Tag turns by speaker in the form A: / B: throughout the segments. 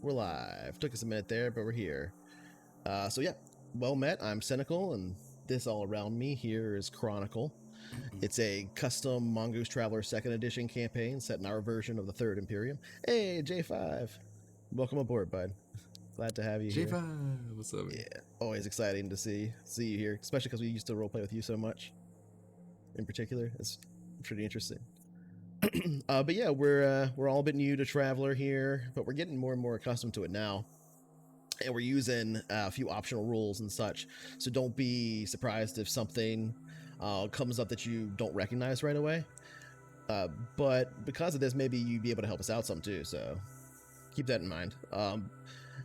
A: we're live. Took us a minute there, but we're here. So yeah, well met. I'm Cynical, and this all around me here is Chronicle. It's a custom Mongoose Traveler 2nd Edition campaign set in our version of the 3rd Imperium. Hey, J5. Welcome aboard, bud. Glad to have you here.
B: J5, what's up?
A: Yeah, always exciting to see you here, especially because we used to roleplay with you so much. In particular, it's pretty interesting. But yeah, we're all a bit new to Traveler here, but we're getting more and more accustomed to it now. And we're using a few optional rules and such, so don't be surprised if something comes up that you don't recognize right away. But because of this, maybe you'd be able to help us out some too, so keep that in mind.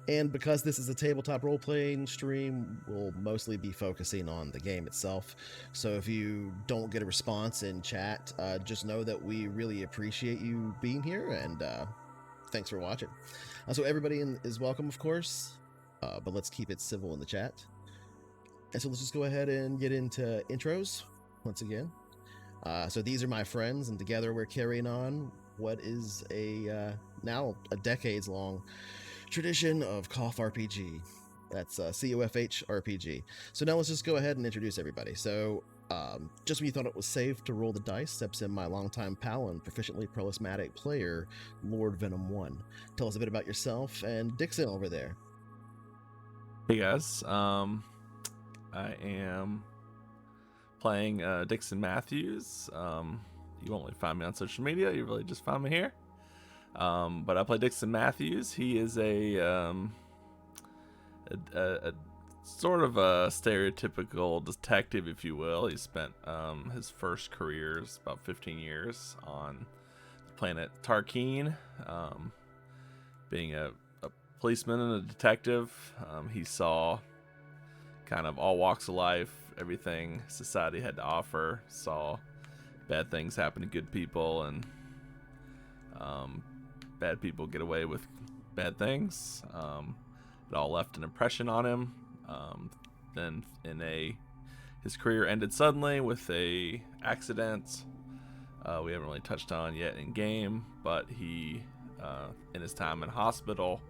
A: And because this is a tabletop role-playing stream, we'll mostly be focusing on the game itself. So if you don't get a response in chat, just know that we really appreciate you being here, and thanks for watching. So everybody is welcome, of course, but let's keep it civil in the chat. And so let's just go ahead and get into intros once again. So these are my friends, and together we're carrying on what is now a decades-long tradition of CoFH RPG. That's CoFH RPG. So now let's just go ahead and introduce everybody. So just when you thought it was safe to roll the dice, steps in my longtime pal and proficiently prolismatic player, Lord Venom 1. Tell us a bit about yourself and Dixon over there.
C: Hey guys, I am playing Dixon Matthews. You won't really find me on social media, you really just find me here. But I play Dixon Matthews. He is a sort of a stereotypical detective, if you will. He spent his first careers, about 15 years, on the planet Tarkeen, being a policeman and a detective. He saw kind of all walks of life, everything society had to offer, saw bad things happen to good people, and bad people get away with bad things. It all left an impression on him. Then his career ended suddenly with a accident we haven't really touched on yet in game, but he in his time in hospital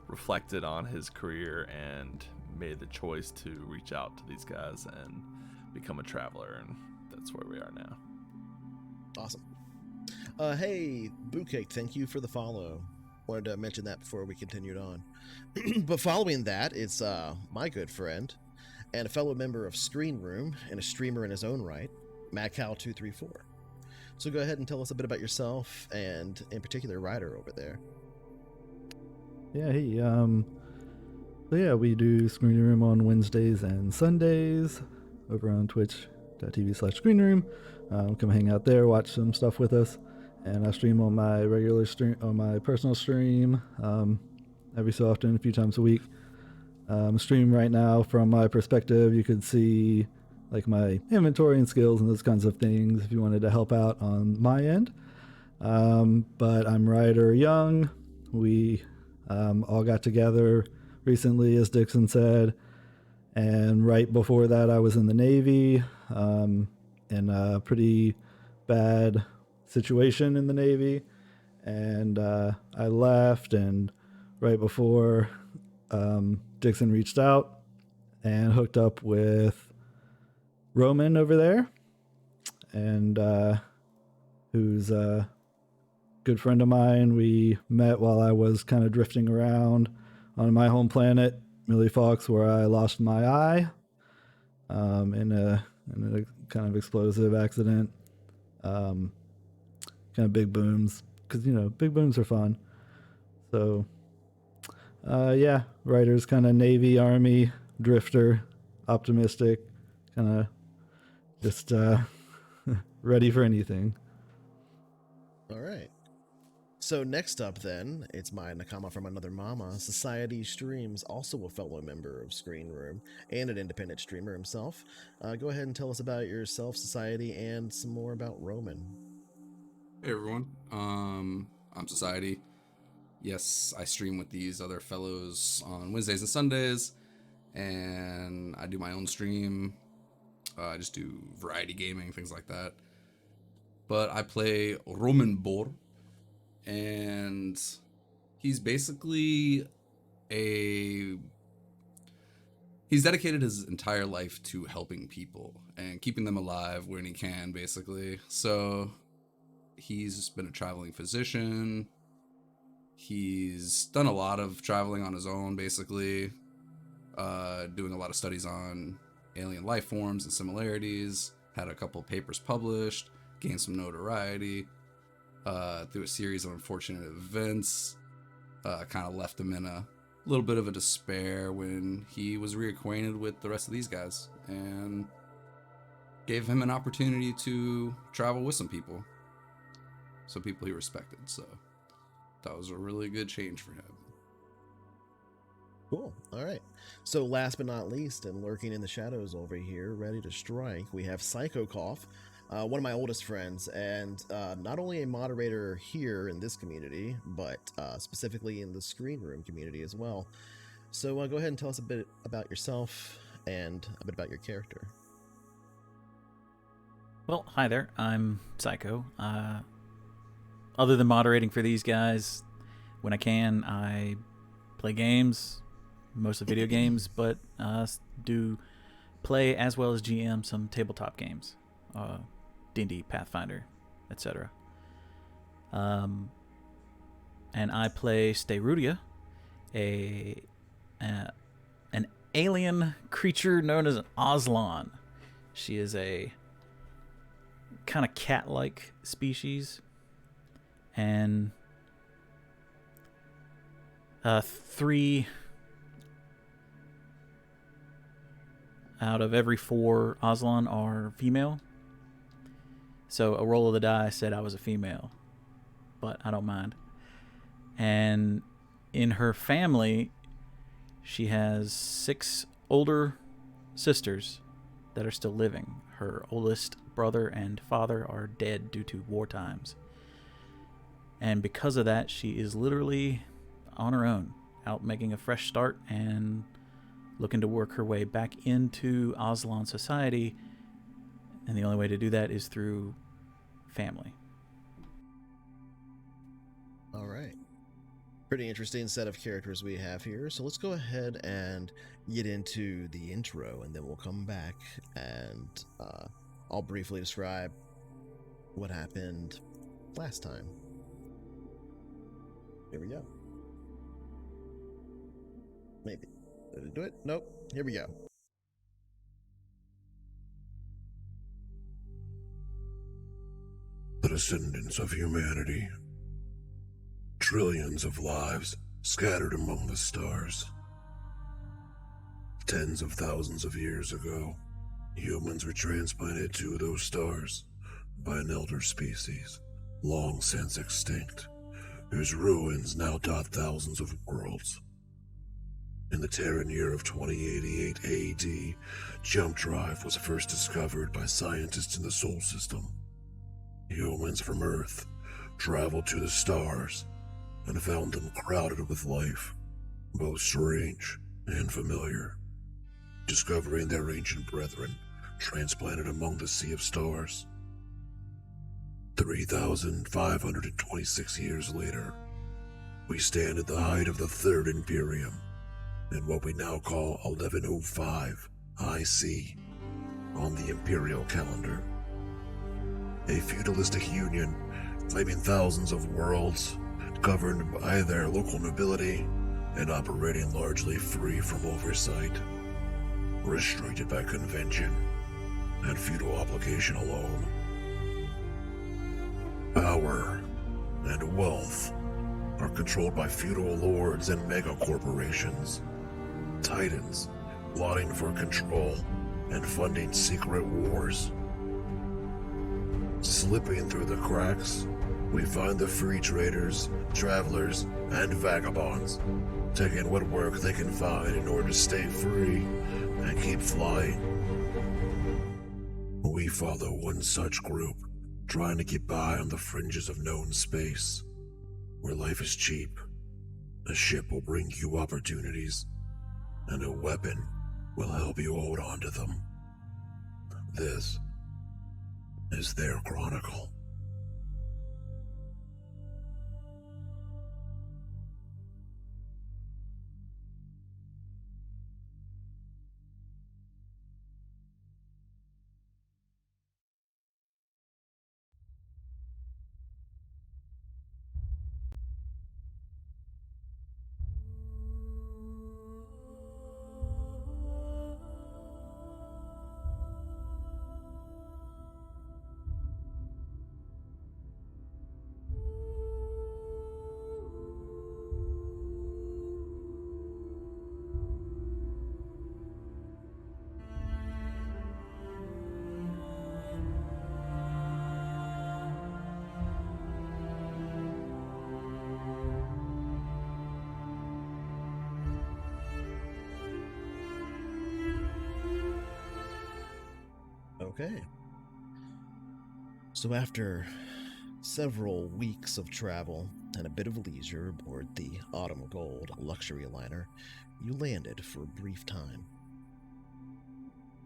C: reflected on his career and made the choice to reach out to these guys and become a traveler, and that's where we are now.
A: Awesome. Hey, Bootcake, thank you for the follow. Wanted to mention that before we continued on. But following that, it's my good friend and a fellow member of Screen Room and a streamer in his own right, MadCow234. So go ahead and tell us a bit about yourself and, in particular, Ryder over there.
D: Yeah, hey, so yeah, we do Screen Room on Wednesdays and Sundays over on twitch.tv/screenroom. Come hang out there, watch some stuff with us. And I stream on my regular stream, on my personal stream, every so often, a few times a week. Stream right now, from my perspective, you could see like my inventory and skills and those kinds of things if you wanted to help out on my end. But I'm Ryder Young. We all got together recently, as Dixon said, and right before that I was in the Navy, in a pretty bad situation in the Navy, and I left, and right before Dixon reached out and hooked up with Roman over there, and who's a good friend of mine. We met while I was kind of drifting around on my home planet, Millie Fox, where I lost my eye in a kind of explosive accident. Kind of big booms, because big booms are fun. So yeah, Ryder's kind of Navy, Army, drifter, optimistic, kind of just ready for anything.
A: All right. So next up then, it's my Nakama from Another Mama, Society Streams, also a fellow member of Screen Room and an independent streamer himself. Go ahead and tell us about yourself, Society, and some more about Roman.
B: Hey everyone, I'm Society. Yes, I stream with these other fellows on Wednesdays and Sundays, and I do my own stream. I just do variety gaming, things like that. But I play Roman Bor, and he's basically a he's dedicated his entire life to helping people and keeping them alive when he can, basically. So he's been a traveling physician. He's done a lot of traveling on his own, basically, doing a lot of studies on alien life forms and similarities. Had a couple papers published, gained some notoriety through a series of unfortunate events. Kind of left him in a little bit of a despair when he was reacquainted with the rest of these guys, and gave him an opportunity to travel with some people he respected. So that was a really good change for him.
A: Cool. All right. So last but not least, and lurking in the shadows over here, ready to strike, we have Psycho one of my oldest friends, and not only a moderator here in this community, but specifically in the Screen Room community as well. So go ahead and tell us a bit about yourself and a bit about your character.
E: Well, hi there. I'm Psycho. Other than moderating for these guys, when I can, I play games, mostly video games, but do play as well as GM some tabletop games, D&D, Pathfinder, etc. And I play Stayrudia, an alien creature known as an Oslon. She is a kind of cat-like species, and 3 out of every 4 Oslon are female. So a roll of the die said I was a female, but I don't mind. And in her family, she has 6 older sisters that are still living. Her oldest brother and father are dead due to war times. And because of that, she is literally on her own, out making a fresh start and looking to work her way back into Oslon society. And the only way to do that is through family.
A: All right. Pretty interesting set of characters we have here. So let's go ahead and get into the intro, and then we'll come back and I'll briefly describe what happened last time. Here we go. Maybe. Did it do it? Nope. Here we go.
F: The descendants of humanity. Trillions of lives scattered among the stars. Tens of thousands of years ago, humans were transplanted to those stars by an elder species, long since extinct, whose ruins now dot thousands of worlds. In the Terran year of 2088 AD, jump drive was first discovered by scientists in the Sol system. Humans from Earth traveled to the stars and found them crowded with life, both strange and familiar. Discovering their ancient brethren transplanted among the sea of stars. 3,526 years later, we stand at the height of the Third Imperium, in what we now call 1105 IC on the Imperial calendar. A feudalistic union claiming thousands of worlds, governed by their local nobility and operating largely free from oversight, restricted by convention and feudal obligation alone. Power and wealth are controlled by feudal lords and mega-corporations, titans plotting for control and funding secret wars. Slipping through the cracks, we find the free traders, travelers, and vagabonds, taking what work they can find in order to stay free and keep flying. We follow one such group, trying to get by on the fringes of known space, where life is cheap. A ship will bring you opportunities, and a weapon will help you hold on to them. This is their Chronicle.
A: Okay. So after several weeks of travel and a bit of leisure aboard the Autumn Gold luxury liner, you landed for a brief time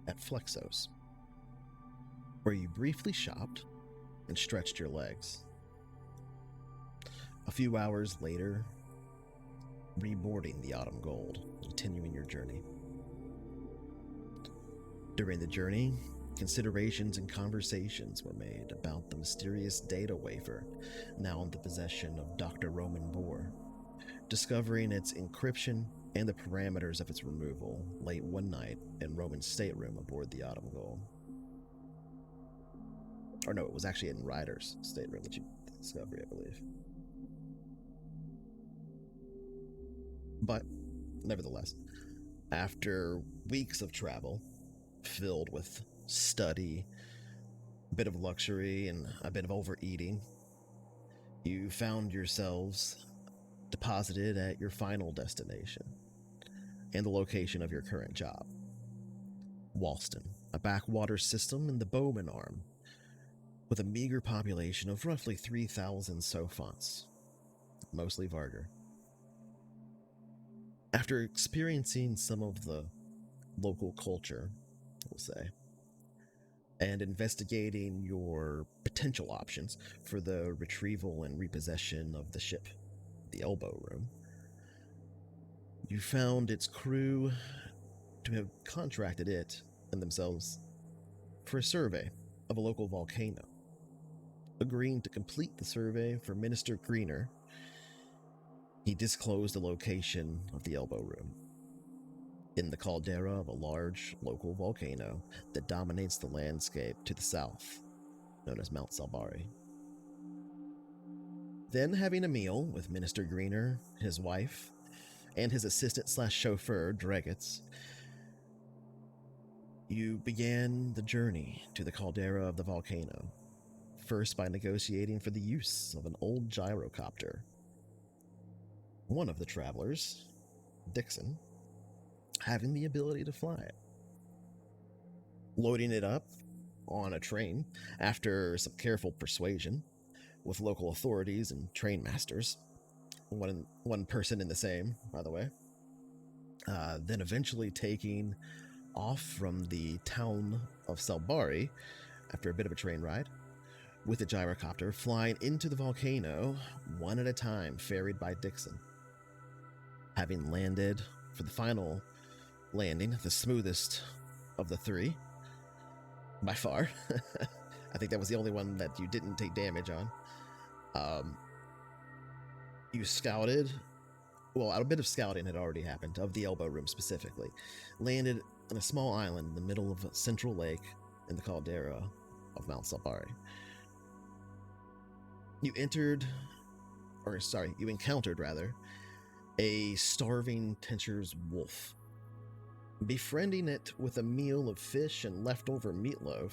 A: at Flexos, where you briefly shopped and stretched your legs. A few hours later, reboarding the Autumn Gold, continuing your journey. During the journey, considerations and conversations were made about the mysterious data wafer now in the possession of Dr. Roman Bohr, discovering its encryption and the parameters of its removal late one night in Roman's stateroom aboard the Autumn Gold. Or no, it was actually in Ryder's stateroom that you discovered, I believe. But, nevertheless, after weeks of travel, filled with study, a bit of luxury, and a bit of overeating, you found yourselves deposited at your final destination and the location of your current job. Walston, a backwater system in the Bowman Arm, with a meager population of roughly 3,000 Sophons, mostly Vargar. After experiencing some of the local culture, we'll say, and investigating your potential options for the retrieval and repossession of the ship, the Elbow Room, you found its crew to have contracted it and themselves for a survey of a local volcano. Agreeing to complete the survey for Minister Greener, he disclosed the location of the Elbow Room in the caldera of a large local volcano that dominates the landscape to the south, known as Mount Salbari. Then, having a meal with Minister Greener, his wife, and his assistant/chauffeur, Dregitz, you began the journey to the caldera of the volcano, first by negotiating for the use of an old gyrocopter. One of the travelers, Dixon, having the ability to fly it. Loading it up on a train after some careful persuasion with local authorities and train masters, one person in the same, by the way, then eventually taking off from the town of Salbari after a bit of a train ride, with the gyrocopter flying into the volcano one at a time, ferried by Dixon. Having landed for the final landing, the smoothest of the three, by far. I think that was the only one that you didn't take damage on. You scouted, well, a bit of scouting had already happened, of the Elbow Room specifically. Landed on a small island in the middle of a central lake in the caldera of Mount Salbari. You encountered, a starving Tencher's wolf. Befriending it with a meal of fish and leftover meatloaf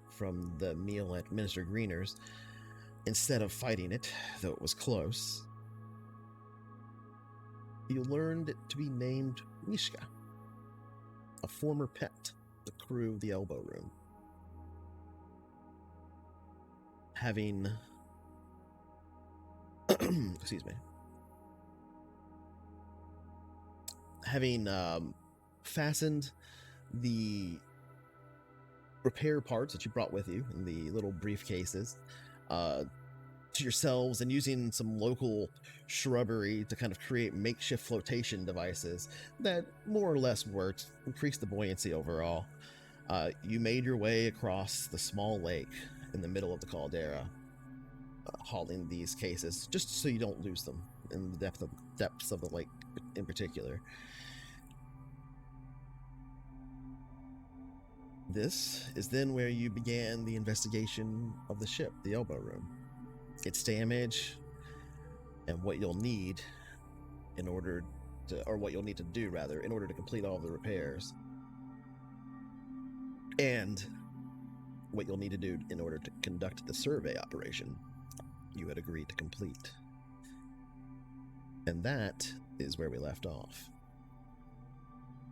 A: from the meal at Minister Greener's, instead of fighting it, though it was close, you learned it to be named Mishka, a former pet, the crew of the Elbow Room. Having excuse me. Having fastened the repair parts that you brought with you in the little briefcases to yourselves, and using some local shrubbery to kind of create makeshift flotation devices that more or less worked, increased the buoyancy overall, you made your way across the small lake in the middle of the caldera, hauling these cases just so you don't lose them in the depths of the lake in particular. This is then where you began the investigation of the ship, the Elbow Room, its damage, and what you'll need in order to, or what you'll need to do rather, in order to complete all of the repairs, and what you'll need to do in order to conduct the survey operation you had agreed to complete. And that is where we left off.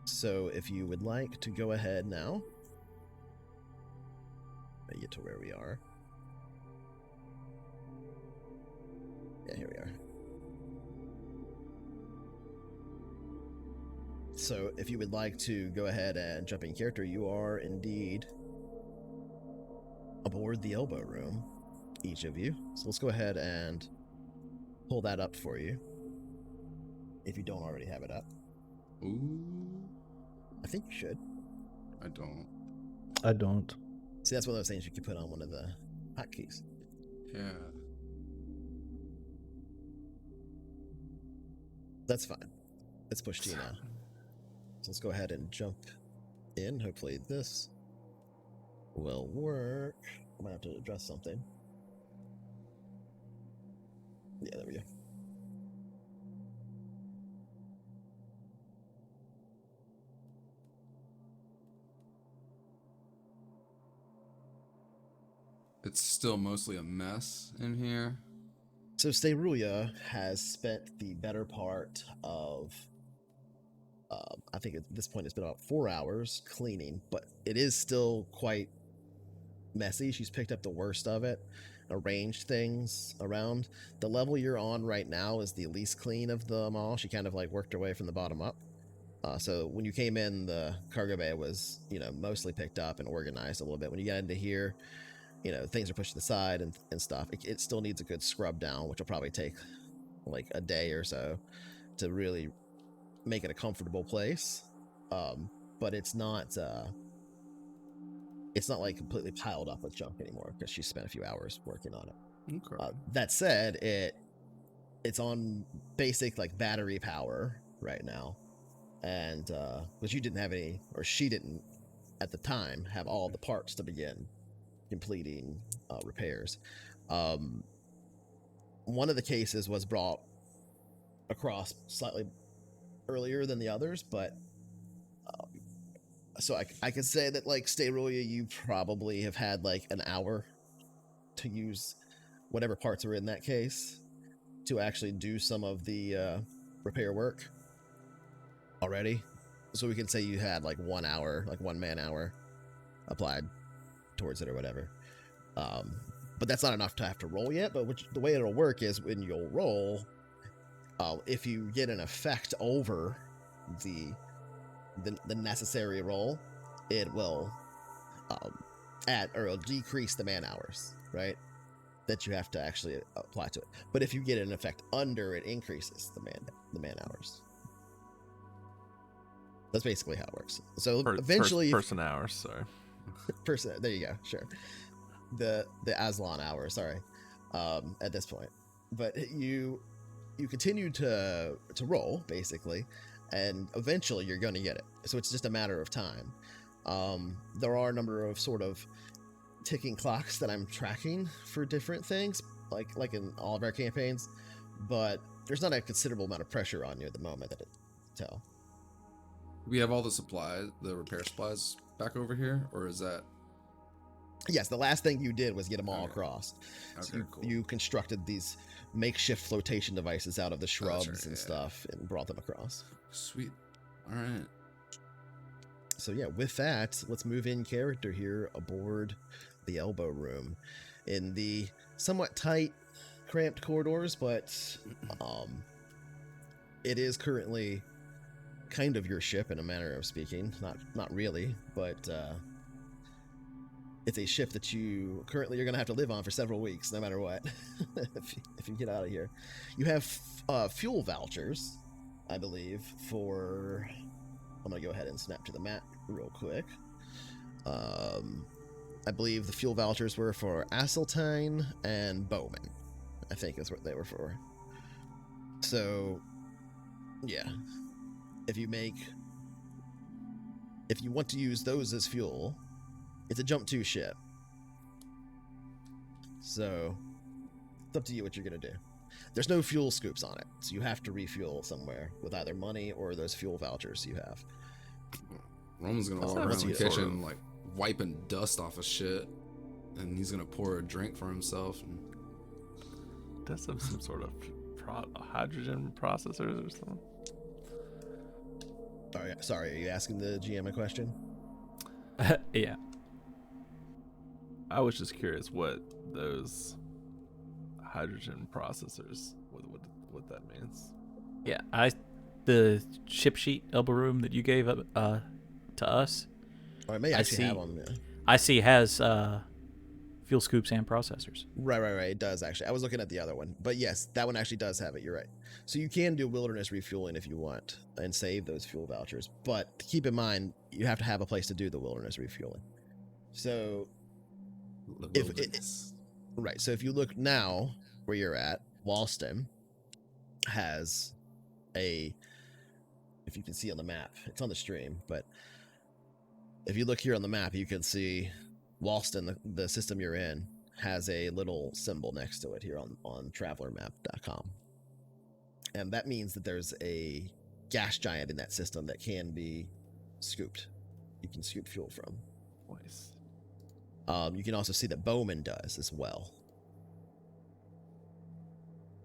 A: So if you would like to go ahead now Let me get to where we are. Yeah, here we are. So if you would like to go ahead and jump in character, you are indeed aboard the elbow room, each of you. So let's go ahead and pull that up for you, if you don't already have it up.
B: Ooh,
A: I think you should.
B: I don't.
D: I don't.
A: See, that's one of those things you can put on one of the hotkeys.
B: Yeah.
A: That's fine. Let's push G now. So let's go ahead and jump in. Hopefully this will work. I might have to address something. Yeah, there we go.
B: It's still mostly a mess in here.
A: So Sterulia has spent the better part of, I think at this point it's been about 4 hours cleaning, but it is still quite messy. She's picked up the worst of it, arranged things around. The level you're on right now is the least clean of them all. She kind of like worked her way from the bottom up. So when you came in, the cargo bay was, mostly picked up and organized a little bit. When you get into here, things are pushed to the side and stuff. It still needs a good scrub down, which will probably take like a day or so to really make it a comfortable place. But it's not like completely piled up with junk anymore because she spent a few hours working on it.
B: Okay.
A: That said, it's on basic like battery power right now, and because you didn't have any, or she didn't at the time have all the parts to begin completing repairs. One of the cases was brought across slightly earlier than the others, but so I could say that like Sterulia, you probably have had like an hour to use whatever parts are in that case to actually do some of the repair work already. So we can say you had like 1 hour, like 1 man hour applied towards it or whatever. But that's not enough to have to roll yet. But the way it'll work is when you'll roll, if you get an effect over the necessary roll, it will add or it'll decrease the man hours, right? That you have to actually apply to it. But if you get an effect under, it increases the man hours. That's basically how it works. So eventually,
C: person hours. Sorry.
A: There you go. Sure. The Aslan hour. Sorry. At this point, but you continue to roll basically, and eventually you're going to get it. So it's just a matter of time. There are a number of sort of ticking clocks that I'm tracking for different things, like in all of our campaigns, but there's not a considerable amount of pressure on you at the moment that it tell.
B: We have all the supplies, the repair supplies back over here, or is that?
A: Yes, the last thing you did was get them all
B: Okay.
A: across.
B: Okay,
A: So
B: cool.
A: you constructed these makeshift flotation devices out of the shrubs
B: right,
A: and
B: yeah.
A: stuff and brought them across.
B: Sweet. All right.
A: So yeah, with that, let's move in character here aboard the elbow room in the somewhat tight, cramped corridors, but it is currently kind of your ship in a manner of speaking. Not really, but it's a ship that you're going to have to live on for several weeks, no matter what. if you get out of here, you have fuel vouchers, I believe. I'm gonna go ahead and snap to the map real quick. I believe the fuel vouchers were for Asseltine and Bowman. I think is what they were for. So, yeah. If you want to use those as fuel, it's a jump 2 ship. So, it's up to you what you're going to do. There's no fuel scoops on it, so you have to refuel somewhere with either money or those fuel vouchers you have.
B: Roman's gonna
A: Oh,
B: walk around
A: what's
B: the
A: he-
B: kitchen like wiping dust off of shit, and he's gonna pour a drink for himself. And
C: Does have some sort of hydrogen processors or something.
A: Sorry, are you asking the GM a question?
E: Yeah.
C: I was just curious what those hydrogen processors, what that means.
E: Yeah, the ship sheet elbow room that you gave up to us,
A: Or it may
E: I
A: actually
E: see.
A: have them. Yeah.
E: I see has fuel scoops and processors.
A: Right. It does actually. I was looking at the other one, but yes, that one actually does have it. You're right. So you can do wilderness refueling if you want and save those fuel vouchers. But keep in mind, you have to have a place to do the wilderness refueling. So
B: The
A: if
B: wilderness.
A: right, so if you look now where you're at, Walston has a. If you can see on the map, it's on the stream, but if you look here on the map, you can see Walston, the system you're in, has a little symbol next to it here on travelermap.com. And that means that there's a gas giant in that system that can be scooped. You can scoop fuel from.
C: Nice.
A: You can also see that Bowman does as well.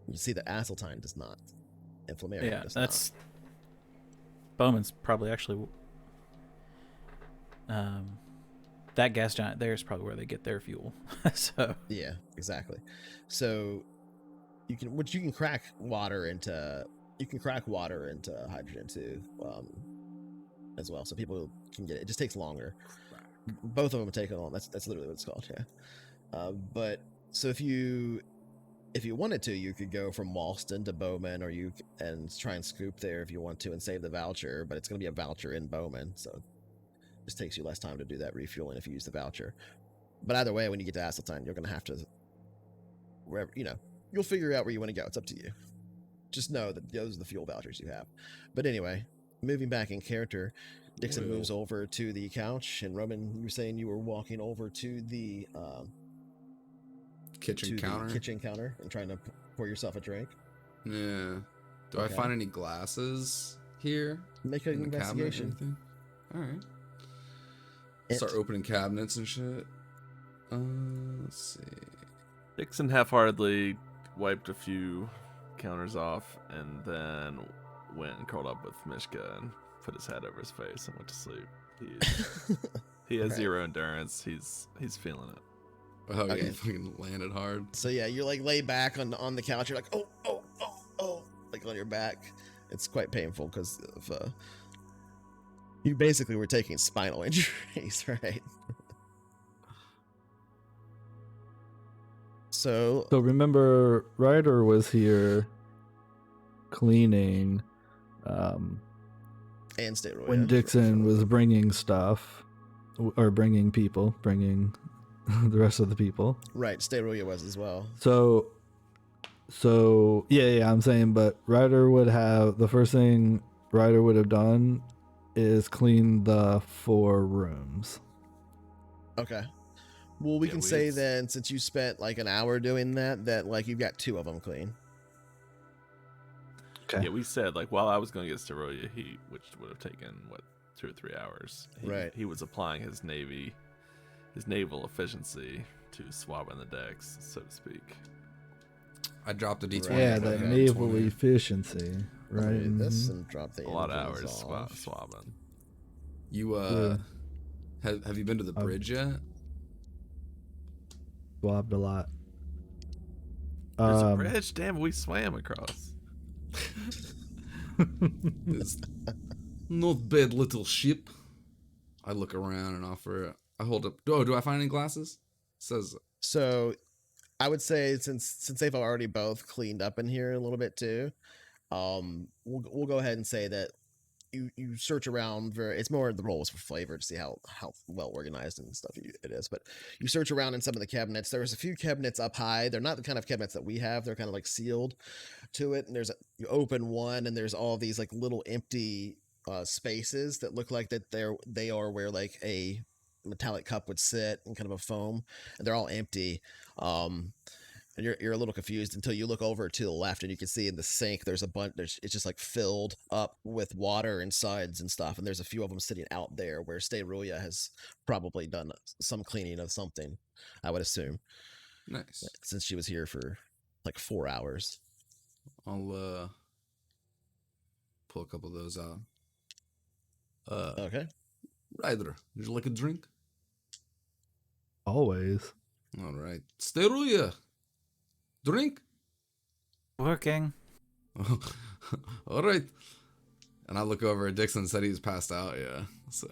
A: You see that Asseltine does not. And Flammarion
E: Yeah,
A: does
E: that's Bowman's probably actually that gas giant there is probably where they get their fuel. So
A: not. Yeah, exactly. So you can crack water into hydrogen too, as well. So people can get it. It just takes longer. Both of them take long. That's literally what it's called. Yeah. But so if you wanted to, you could go from Walston to Bowman, and try and scoop there if you want to and save the voucher. But it's going to be a voucher in Bowman, so it just takes you less time to do that refueling if you use the voucher. But either way, when you get to Asseltine, you're going to have to wherever you'll figure out where you want to go. It's up to you. Just know that those are the fuel vouchers you have. But anyway, moving back in character, Dixon moves over to the couch, and Roman, you were saying you were walking over to the
B: kitchen
A: counter and trying to pour yourself a drink.
B: Yeah. Do I
A: Okay.
B: find any glasses here?
A: Make an
B: In the cabinet or
A: investigation.
B: anything? All right. Start opening cabinets and shit. Let's see.
C: Dixon half-heartedly wiped a few counters off and then went and curled up with Mishka and put his head over his face and went to sleep. He has
A: Right.
C: zero endurance. He's feeling it.
B: Oh, yeah,
A: Okay.
B: you fucking landed hard.
A: So yeah, you're like laid back on the couch. You're like, oh, like on your back. It's quite painful because of you basically were taking spinal injuries, right? So
D: So remember, Ryder was here cleaning
A: and State Royal.
D: when Dixon was bringing stuff, or bringing people, bringing the rest of the people.
A: right, State Royal was as well.
D: So yeah, I'm saying, but Ryder would have, the first thing Ryder would have done is clean the 4 rooms.
A: Okay. Well, we
C: Yeah,
A: can
C: we-
A: say then, since you spent like an hour doing that like you've got 2 of them clean.
D: Okay.
C: Yeah, we said like while I was going to get Sterolia, which would have taken 2 or 3 hours.
A: Right.
C: He was applying his naval efficiency to swabbing the decks, so to speak.
B: I dropped a D20.
D: Yeah,
A: Right,
D: that
A: yeah,
D: naval
B: 20.
D: efficiency,
A: Right.
D: right?
A: This
D: Mhm.
A: and drop the
C: A lot of
A: engines
C: hours
A: off.
C: swabbing.
B: You
D: Yeah.
B: have you been to the bridge yet?
D: Swabbed a lot.
C: There's a bridge. Damn, we swam across.
B: It's not bad little ship. I look around and offer. I hold up. Oh, do I find any glasses? Says
A: So I would say since they've already both cleaned up in here a little bit too, we'll go ahead and say that you search around it's more the roll is for flavor to see how well organized and stuff it is, but you search around in some of the cabinets. There's a few cabinets up high. They're not the kind of cabinets that we have. They're kind of like sealed to it, and you open one and there's all these like little empty spaces that look like that they are where like a metallic cup would sit in kind of a foam, and they're all empty. And you're a little confused until you look over to the left and you can see in the sink there's a bunch. It's just like filled up with water and suds and stuff, and there's a few of them sitting out there where Sterulia has probably done some cleaning of something, I would assume,
B: nice.
A: since she was here for like 4 hours.
B: I'll pull a couple of those out.
A: Okay.
B: Ryder, would you like a drink?
D: Always.
B: All right. Steruya. Drink.
E: Working.
B: All right. And I look over at Dixon, said he's passed out, yeah. So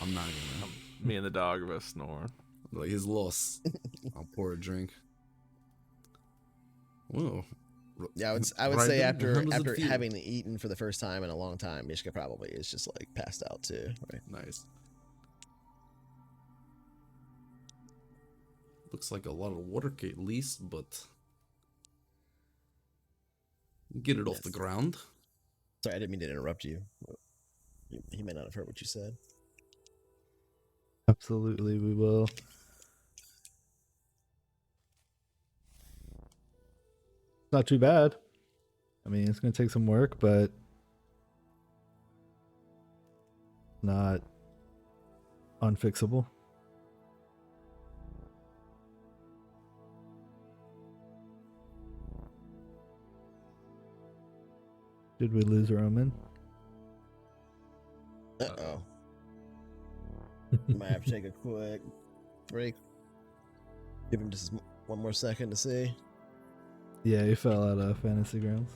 B: I'm not gonna.
C: Me and the dog both snore.
B: Like, he's lost. I'll pour a drink. Whoa.
A: Yeah, I would say
B: Ryder, how does it
A: after
B: feel?
A: having eaten for the first time in a long time, Mishka probably is just like passed out too. Right?
B: Nice. Looks like a lot of work at least, but get it off the
A: Yes.
B: ground.
A: Sorry, I didn't mean to interrupt you. He may not have heard what you said.
D: Absolutely, we will. Not too bad. I mean, it's going to take some work, but not unfixable. Did we lose Roman?
A: Uh-oh. Might have to take a quick break. Give him just one more second to see.
D: Yeah, he fell out of Fantasy Grounds.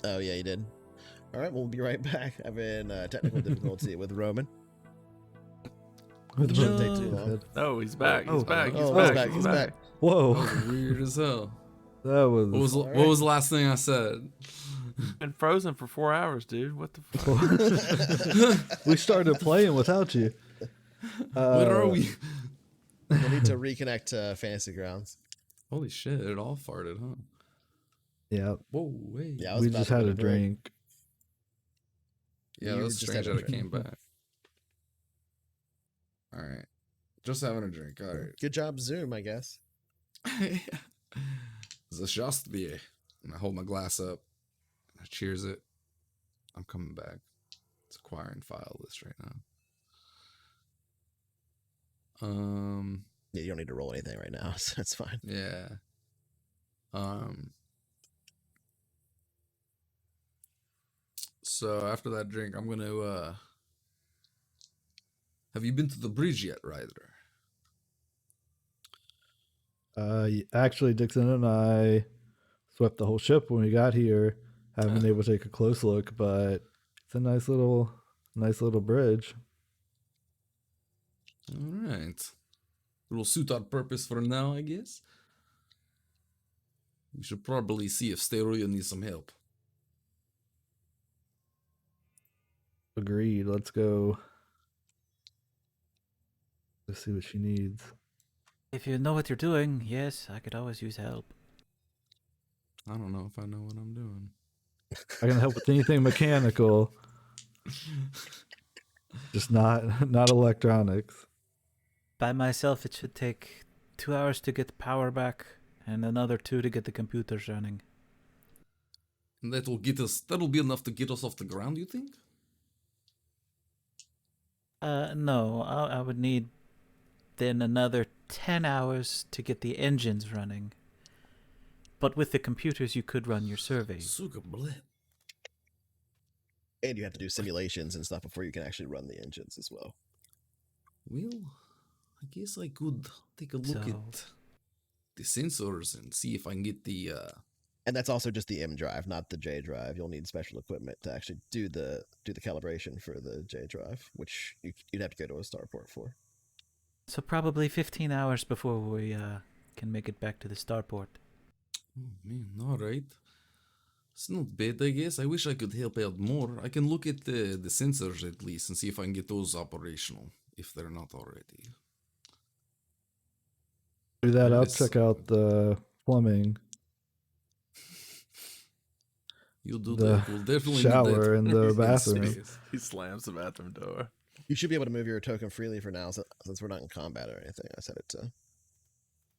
A: Oh, yeah, he did. All right, we'll be right back. Having technical difficulty with Roman.
D: With
A: Shouldn't
D: Roman.
A: take too long.
C: Oh, he's back. He's
D: Oh.
C: back. He's
A: Oh,
C: back.
A: he's back.
D: Whoa,
B: That was weird as hell.
D: that was.
B: What was the last thing I said?
C: Been frozen for 4 hours, dude. What the fuck?
D: We started playing without you.
B: Where are we?
A: We'll need to reconnect to Fantasy Grounds.
B: Holy shit, it all farted, huh?
D: Yeah,
B: Whoa, wait.
A: Yeah, I was
D: we
A: about
D: just
A: to
D: had
A: go
D: a
A: to break.
D: drink.
B: Yeah,
A: You
B: that's
A: just
B: strange
A: had a
B: that it came
A: drink.
B: back. Alright. Just having a drink, alright.
A: Good job, Zoom, I guess.
B: Zashastbie. And I hold my glass up. And I cheers it. I'm coming back. It's acquiring file list right now.
A: Yeah, you don't need to roll anything right now, so that's fine.
B: Yeah. So after that drink, I'm gonna have you been to the bridge yet, Ryder?
D: Actually, Dixon and I swept the whole ship when we got here. Haven't been able to take a close look, but it's a nice little bridge.
B: Alright. It'll suit our purpose for now, I guess. We should probably see if Steruya needs some help.
D: Agreed. Let's go. Let's see what she needs.
E: If you know what you're doing, yes, I could always use help.
B: I don't know if I know what I'm doing.
D: I can help with anything mechanical, just not electronics.
E: By myself, it should take 2 hours to get the power back, and another 2 to get the computers running.
B: And that'll be enough to get us off the ground, you think?
E: No, I would need then another 10 hours to get the engines running. But with the computers, you could run your surveys.
B: Suka bleh.
A: And you have to do simulations and stuff before you can actually run the engines as well.
B: Well, I guess I could take a look
E: So-
B: at the sensors and see if I can get the
A: And that's also just the M drive, not the J drive. You'll need special equipment to actually do the calibration for the J drive, which you'd have to go to a starport for.
E: So probably 15 hours before we can make it back to the starport.
B: Oh man, alright. It's not bad, I guess. I wish I could help out more. I can look at the sensors at least and see if I can get those operational, if they're not already.
D: Do that. I'll
B: Yes.
D: check out the plumbing,
B: You'll do
D: the
B: that. We'll definitely
D: shower,
B: need that.
D: and the
B: in
D: bathroom.
B: space.
C: He slams the bathroom door.
A: You should be able to move your token freely for now, since we're not in combat or anything. I set it to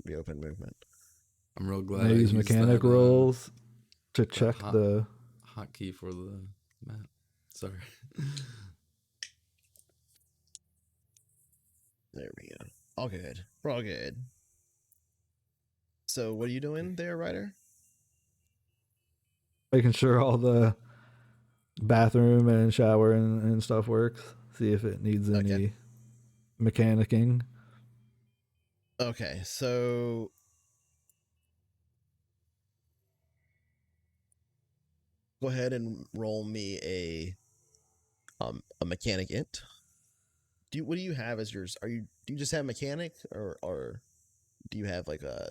A: be open movement.
B: I'm real
D: And
B: glad
D: I use
B: used
D: mechanic
B: that,
D: rolls to check
B: hot-
D: the.
B: hotkey for the map. Sorry.
A: There we go. All good. We're all good. So, what are you doing there, Ryder?
D: Making sure all the bathroom and shower and stuff works. See if it needs any
A: Okay.
D: mechanicking.
A: Okay, so go ahead and roll me a mechanic int. What do you have as yours? Do you just have mechanic, or do you have like a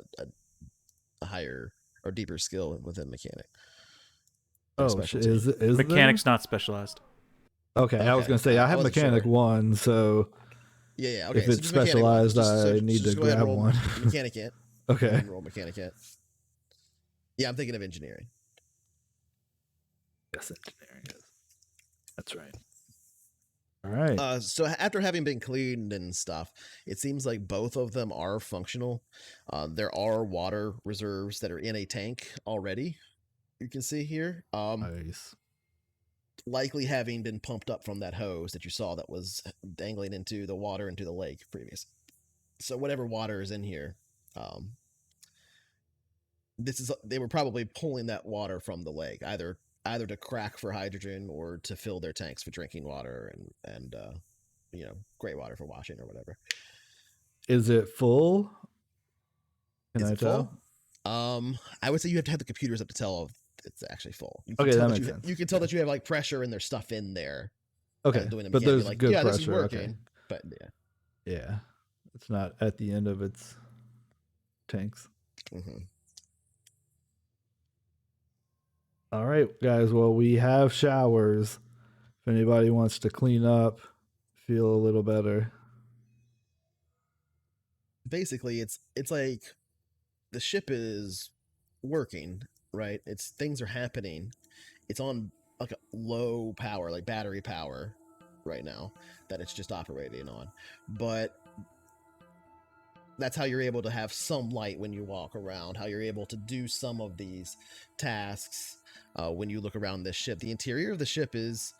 A: higher or deeper skill within mechanic? Like a
D: Oh,
A: specialty?
D: is there?
E: Mechanic's not specialized.
D: Okay, I was
A: Okay,
D: gonna say I
A: I
D: have
A: wasn't
D: mechanic
A: sure.
D: 1, so
A: Yeah,
D: if
A: okay. So
D: it's
A: just mechanic one.
D: specialized, I need to
A: Just go ahead and
D: grab
A: roll
D: one.
A: mechanic int. Go
D: Okay.
A: ahead and roll mechanic int. Yeah, I'm thinking of engineering.
D: Yes, engineering is. That's right. All right.
A: So after having been cleaned and stuff, it seems like both of them are functional. There are water reserves that are in a tank already. You can see here.
D: Nice.
A: Likely having been pumped up from that hose that you saw that was dangling into the water into the lake previous. So whatever water is in here, they were probably pulling that water from the lake, either to crack for hydrogen or to fill their tanks for drinking water and gray water for washing or whatever.
D: Is it full? Can
A: Is
D: I
A: it
D: tell?
A: full? I would say you have to have the computers up to tell if it's actually full. You can
D: Okay,
A: tell
D: that makes sense.
A: you can tell
D: Yeah.
A: that you have like pressure and there's stuff in there.
D: Okay,
A: Doing the
D: but
A: mechanic,
D: there's
A: like,
D: good
A: yeah, this is
D: pressure.
A: working.
D: Okay.
A: But yeah.
D: Yeah. It's not at the end of its tanks.
A: Mm-hmm.
D: All right, guys. Well, we have showers. If anybody wants to clean up, feel a little better.
A: Basically, it's like the ship is working, right? Things are happening. It's on like a low power, like battery power right now that it's just operating on. But that's how you're able to have some light when you walk around, how you're able to do some of these tasks when you look around this ship. The interior of the ship is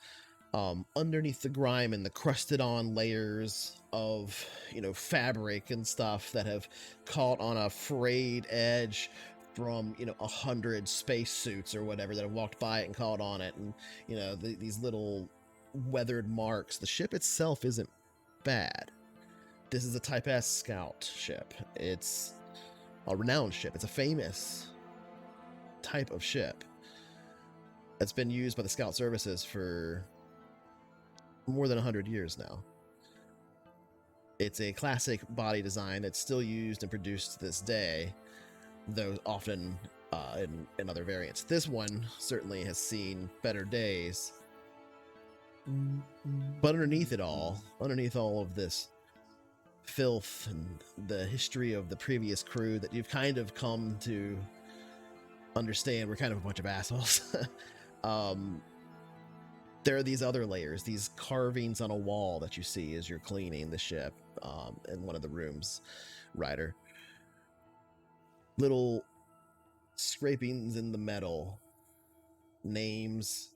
A: underneath the grime and the crusted on layers of fabric and stuff that have caught on a frayed edge from 100 spacesuits or whatever that have walked by it and caught on it, and these little weathered marks. The ship itself isn't bad. This is a Type S scout ship. It's a renowned ship. It's a famous type of ship that's been used by the scout services for more than 100 years now. It's a classic body design that's still used and produced to this day, though often in other variants. This one certainly has seen better days. But underneath all of this filth and the history of the previous crew that you've kind of come to understand we're kind of a bunch of assholes. There are these other layers, these carvings on a wall that you see as you're cleaning the ship in one of the rooms, Ryder. Little scrapings in the metal, names,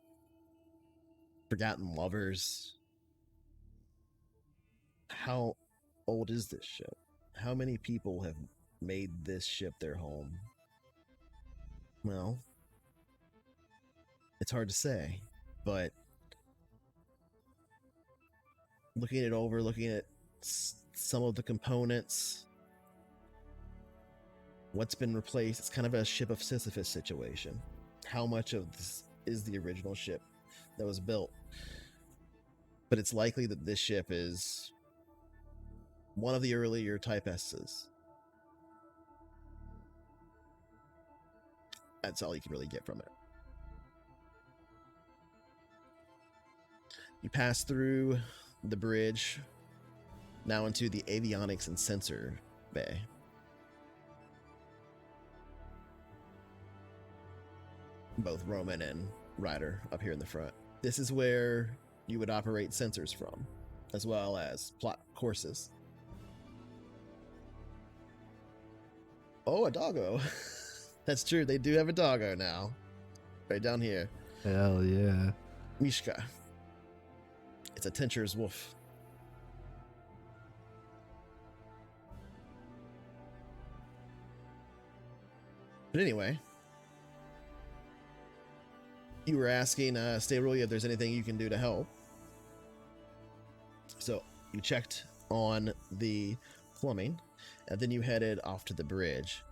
A: forgotten lovers. How old is this ship? How many people have made this ship their home? Well, it's hard to say, but looking at some of the components, what's been replaced, it's kind of a ship of Sisyphus situation. How much of this is the original ship that was built? But it's likely that this ship is one of the earlier Type S's. That's all you can really get from it. You pass through the bridge, now into the avionics and sensor bay. Both Roman and Ryder up here in the front. This is where you would operate sensors from, as well as plot courses. Oh, a doggo. That's true. They do have a doggo now. Right down here.
D: Hell yeah.
A: Mishka. It's a Tincher's wolf. But anyway, you were asking Stayrulia if there's anything you can do to help. So you checked on the plumbing, and then you headed off to the bridge,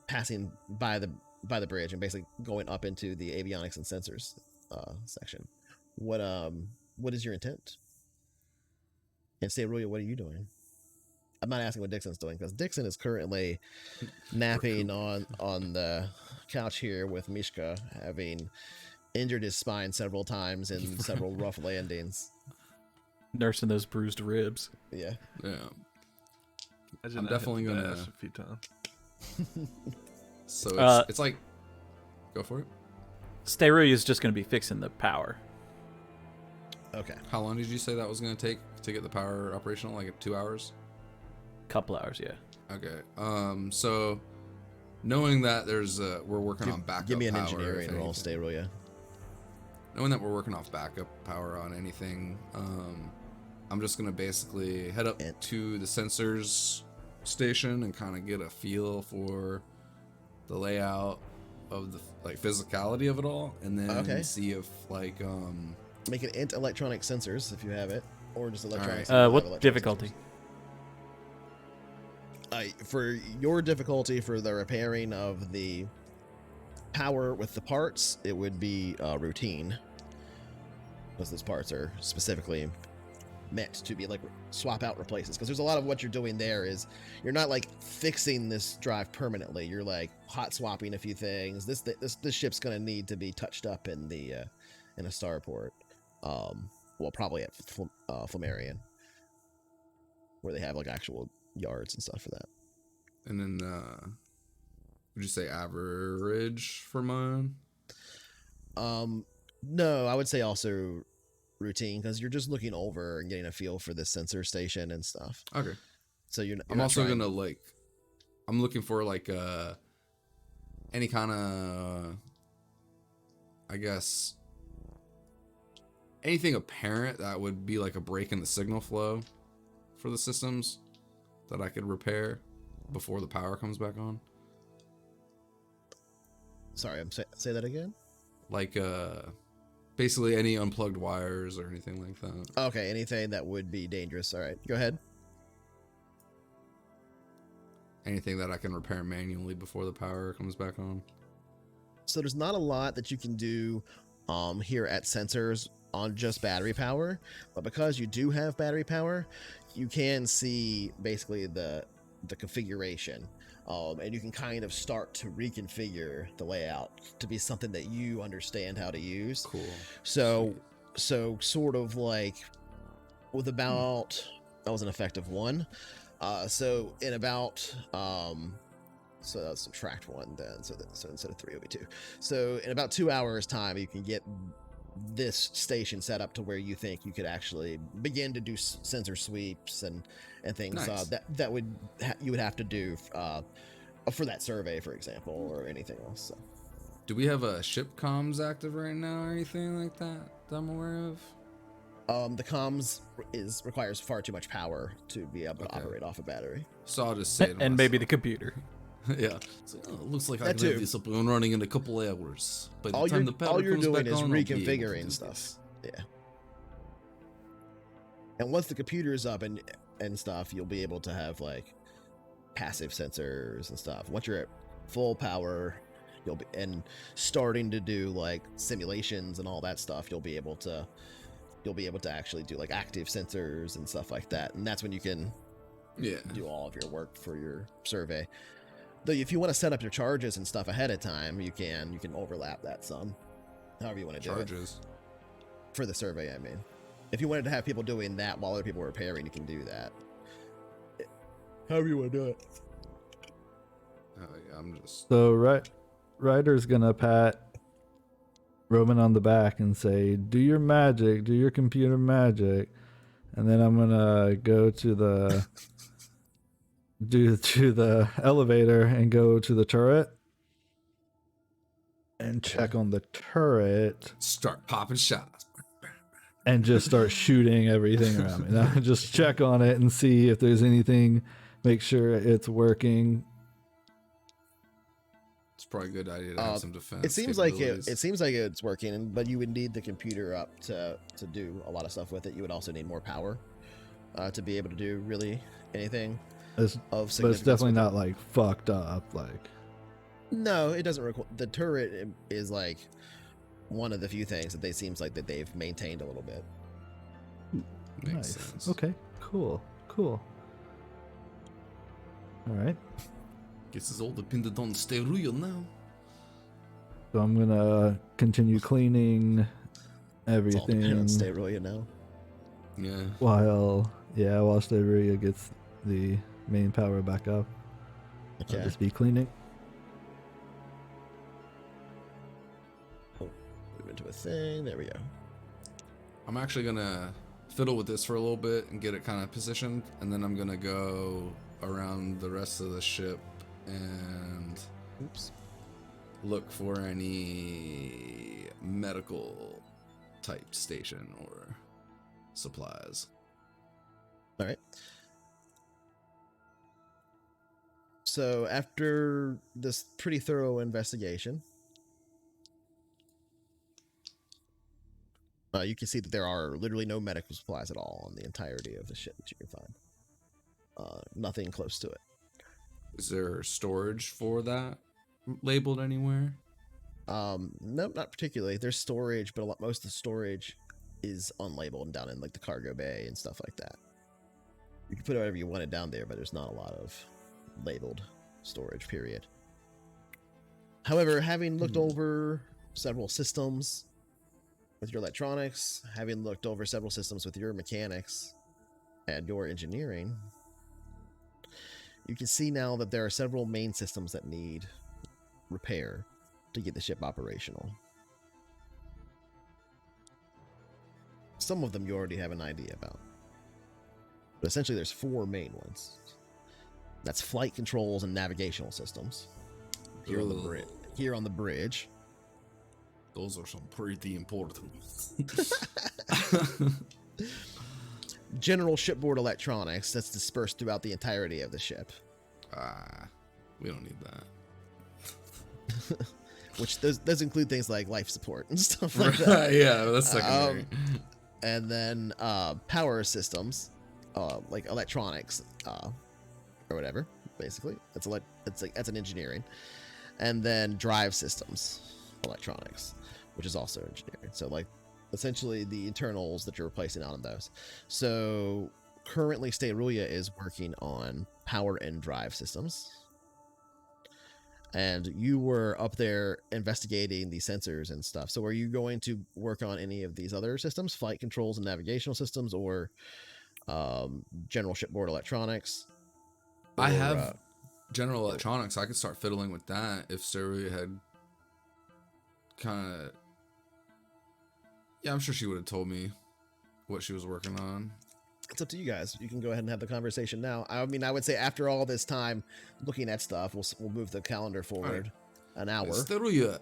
A: passing by the bridge and basically going up into the avionics and sensors section. What is your intent? And Cerulia, what are you doing? I'm not asking what Dixon's doing because Dixon is currently napping on the couch here with Mishka, having injured his spine several times in several rough landings.
E: Nursing those bruised ribs.
A: Yeah.
B: Yeah.
C: Imagine
B: I'm
C: that
B: definitely
C: hit the
B: gonna-
C: dash a few times.
B: So it's like, go for it.
E: Sterulia is just going to be fixing the power.
A: Okay.
B: How long did you say that was going to take to get the power operational? Like 2 hours?
E: Couple hours, yeah.
B: Okay. So knowing that we're working on backup
A: Give me an
B: power,
A: engineering
B: if
A: roll,
B: anything.
A: Sterulia.
B: Knowing that we're working off backup power on anything, I'm just gonna basically head up to the sensors station and kind of get a feel for the layout of the physicality of it all, and then see if
A: Make it int electronic sensors if you have it, or just electronics.
B: Alright.
E: What difficulty?
A: For your difficulty for the repairing of the power with the parts, it would be routine, because those parts are specifically meant to be like swap out replaces. Because there's a lot of what you're doing there is you're not like fixing this drive permanently. You're like hot swapping a few things. This ship's gonna need to be touched up in the in a starport. Well, probably at Flammarion, where they have like actual yards and stuff for that.
B: And then would you say average for mine?
A: No, I would say also routine, because you're just looking over and getting a feel for the sensor station and stuff.
B: Okay.
A: So
B: I'm also gonna I'm looking for any kind of, I guess, anything apparent that would be like a break in the signal flow for the systems that I could repair before the power comes back on.
A: Sorry, say that again.
B: Like basically any unplugged wires or anything like that.
A: Okay, anything that would be dangerous. All right, go ahead.
B: Anything that I can repair manually before the power comes back on.
A: So there's not a lot that you can do here at sensors on just battery power, but because you do have battery power, you can see basically the configuration, and you can kind of start to reconfigure the layout to be something that you understand how to use.
B: Cool.
A: So sort of like with about that was an effective one. So in about so that's subtract 1 then. So instead of 3, it'll be 2. So in about 2 hours time, you can get this station set up to where you think you could actually begin to do sensor sweeps and things.
B: Nice.
A: That would you would have to do for that survey, for example, or anything else. So.
B: Do we have a ship comms active right now or anything like that I'm aware of?
A: The comms requires far too much power to be able to operate off a battery.
B: So I'll just say to
E: And maybe the
B: myself-
E: computer.
B: Yeah. It's like, it looks like I
A: That
B: can have
A: too.
B: this up and running in a couple hours. By the
A: All
B: time
A: you're,
B: the power
A: all you're
B: comes
A: doing
B: back
A: is
B: on, I'll be able to
A: reconfiguring
B: do
A: stuff.
B: this.
A: Yeah. And once the computer's up and stuff, you'll be able to have like passive sensors and stuff. Once you're at full power, you'll be and starting to do like simulations and all that stuff. You'll be able to actually do like active sensors and stuff like that. And that's when you can
B: Yeah.
A: do all of your work for your survey. Though if you want to set up your charges and stuff ahead of time, you can overlap that some. However you want to do it.
B: Charges.
A: For the survey, I mean. If you wanted to have people doing that while other people were repairing, you can do that. However you want to do it.
B: Oh yeah, I'm just
D: So Ryder's gonna pat Roman on the back and say, "Do your magic, do your computer magic," and then I'm gonna go to the the elevator and go to the turret and check on the turret
B: start popping shots.
D: and just start shooting everything around me. Now, just check on it and see if there's anything. Make sure it's working.
B: It's probably a good idea to have some defense.
A: It seems like
B: capabilities.
A: it's working, but you would need the computer up to do a lot of stuff with it. You would also need more power to be able to do really anything
D: It's,
A: of
D: but it's
A: significance.
D: definitely
A: with it.
D: not like fucked up. Like,
A: No, it doesn't require. The turret is like one of the few things that they seems like that they've maintained a little bit.
B: Makes
D: nice.
B: sense.
D: Okay. Cool. All right.
B: Guess it's all dependent on Steruya now.
D: So I'm gonna continue cleaning
A: It's all dependent on
D: everything
A: Steroid now.
B: Yeah.
D: while Steria gets the main power back up. I'll
A: Okay.
D: just be cleaning.
A: Move into a thing. There we go.
B: I'm actually gonna fiddle with this for a little bit and get it kind of positioned, and then I'm gonna go around the rest of the ship and
A: Oops.
B: look for any medical type station or supplies.
A: All right. So after this pretty thorough investigation, you can see that there are literally no medical supplies at all on the entirety of the ship that you can find. Nothing close to it.
B: Is there storage for that labeled anywhere?
A: No, not particularly. There's storage, but most of the storage is unlabeled and down in like the cargo bay and stuff like that. You can put whatever you wanted down there, but there's not a lot of labeled storage, period. However, having looked over several systems with your electronics, having looked over several systems with your mechanics and your engineering, you can see now that there are several main systems that need repair to get the ship operational. Some of them you already have an idea about. But essentially there's 4 main ones. That's flight controls and navigational systems. Here on the bridge. Here on the bridge.
B: Those are some pretty important.
A: General shipboard electronics that's dispersed throughout the entirety of the ship.
B: We don't need that.
A: Which does include things like life support and stuff like that.
B: Right, yeah, that's secondary.
A: And then power systems, like electronics, or whatever. Basically, that's an engineering, and then drive systems, electronics, which is also engineering. So like essentially the internals that you're replacing out of those. So currently, Steruya is working on power and drive systems. And you were up there investigating the sensors and stuff. So are you going to work on any of these other systems, flight controls and navigational systems, or general shipboard electronics?
B: I
A: Or,
B: have general electronics. I could start fiddling with that if Steruya had kind of... Yeah, I'm sure she would have told me what she was working on.
A: It's up to you guys. You can go ahead and have the conversation now. I mean, I would say after all this time looking at stuff, we'll move the calendar forward an hour.
B: Steruya,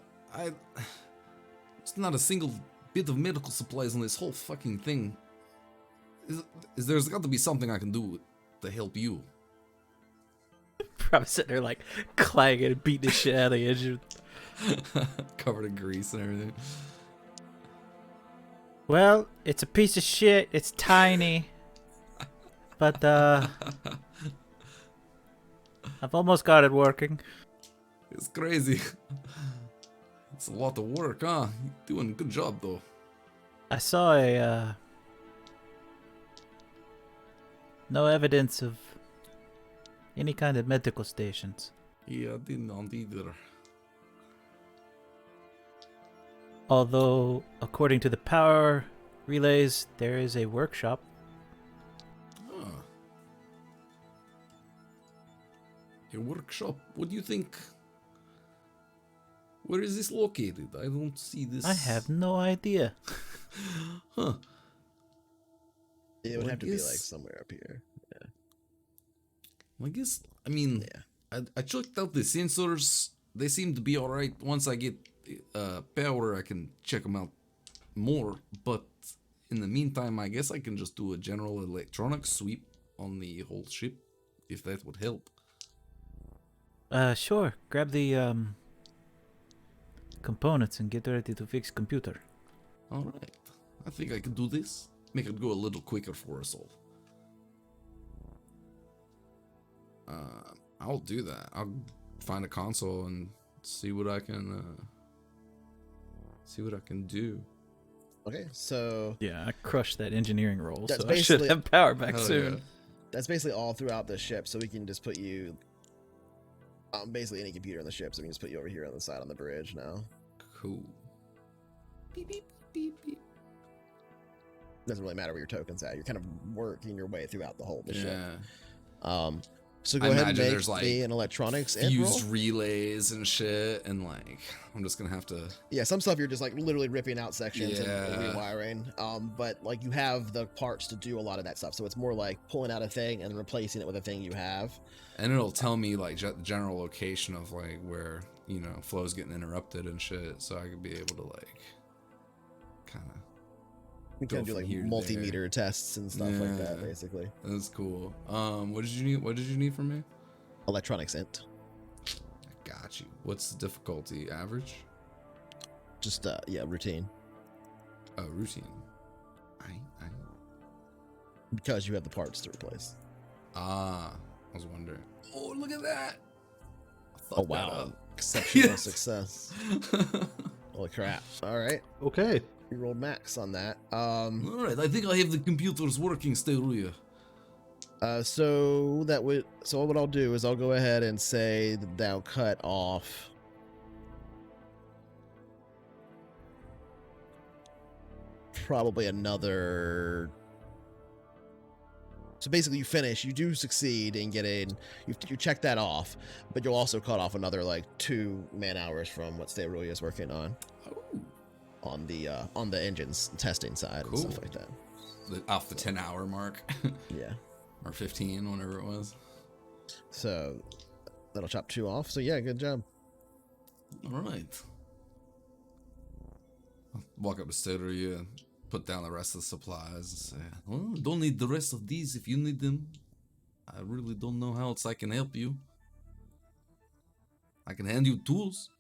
B: it's not a single bit of medical supplies on this whole fucking thing. There's got to be something I can do to help you.
E: Probably sitting there like clanging and beating the shit out of the engine.
B: Covered in grease and everything.
E: Well, it's a piece of shit. It's tiny. But, I've almost got it working.
B: It's crazy. It's a lot of work, huh? You're doing a good job, though.
E: I saw no evidence of any kind of medical stations.
B: Yeah, I didn't either.
E: Although, according to the power relays, there is a workshop.
B: Huh. A workshop? What do you think? Where is this located? I don't see this.
E: I have no idea.
B: Huh.
A: It would
B: Well,
A: have to be like
B: guess-
A: somewhere up here.
B: I guess, I mean,
A: Yeah.
B: I checked out the sensors. They seem to be alright. Once I get power, I can check them out more. But in the meantime, I guess I can just do a general electronics sweep on the whole ship, if that would help.
E: Sure. Grab the components and get ready to fix computer.
B: Alright. I think I can do this. Make it go a little quicker for us all. I'll do that. I'll find a console and see what I can do.
A: Okay, so
E: Yeah, I crushed that engineering roll,
A: That's
E: so I should
A: basically-
E: have power back
B: Hell
E: soon.
B: yeah.
A: that's basically all throughout the ship. So we can just put you, basically any computer on the ship. So we can just put you over here on the side on the bridge now.
B: Cool. Beep, beep, beep, beep.
A: Doesn't really matter where your token's at. You're kind of working your way throughout the whole of the ship.
B: Yeah.
A: So go
B: I
A: ahead and
B: imagine
A: make
B: there's, like,
A: me an electronics int roll.
B: Fused relays and shit, and like I'm just gonna have to.
A: Yeah, some stuff you're just like literally ripping out sections and
B: Yeah.
A: rewiring. But like you have the parts to do a lot of that stuff. So it's more like pulling out a thing and replacing it with a thing you have.
B: And it'll tell me like the general location of like where flow's getting interrupted and shit, so I could be able to like kind of.
A: You
B: Go
A: can do
B: from
A: like
B: here to
A: multimeter tests and stuff like that,
B: Yeah.
A: basically.
B: That's cool. What did you need? What did you need from me?
A: Electronics int.
B: I got you. What's the difficulty? Average?
A: Just routine.
B: Oh, routine. I.
A: Because you have the parts to replace.
B: I was wondering. Oh, look at that! I
A: Oh
B: fucked that
A: wow.
B: up.
A: Exceptional
B: Yes.
A: success. Holy crap. Alright.
D: Okay.
A: You rolled max on that.
B: All right, I think I have the computers working, Steruya.
A: So what I'll do is I'll go ahead and say that thou cut off probably another. So basically, you finish. You do succeed in getting. You check that off, but you'll also cut off another like 2 man hours from what Steruya is working on
B: Oh,
A: on the engines testing side and stuff
B: Cool.
A: like that.
B: off the 10-hour mark,
A: Yeah.
B: or 15, whatever it was.
A: So that'll chop 2 off. So yeah, good job.
B: All right. I'll walk up to Steruya and put down the rest of the supplies and say, "Well, don't need the rest of these if you need them. I really don't know how else I can help you. I can hand you tools."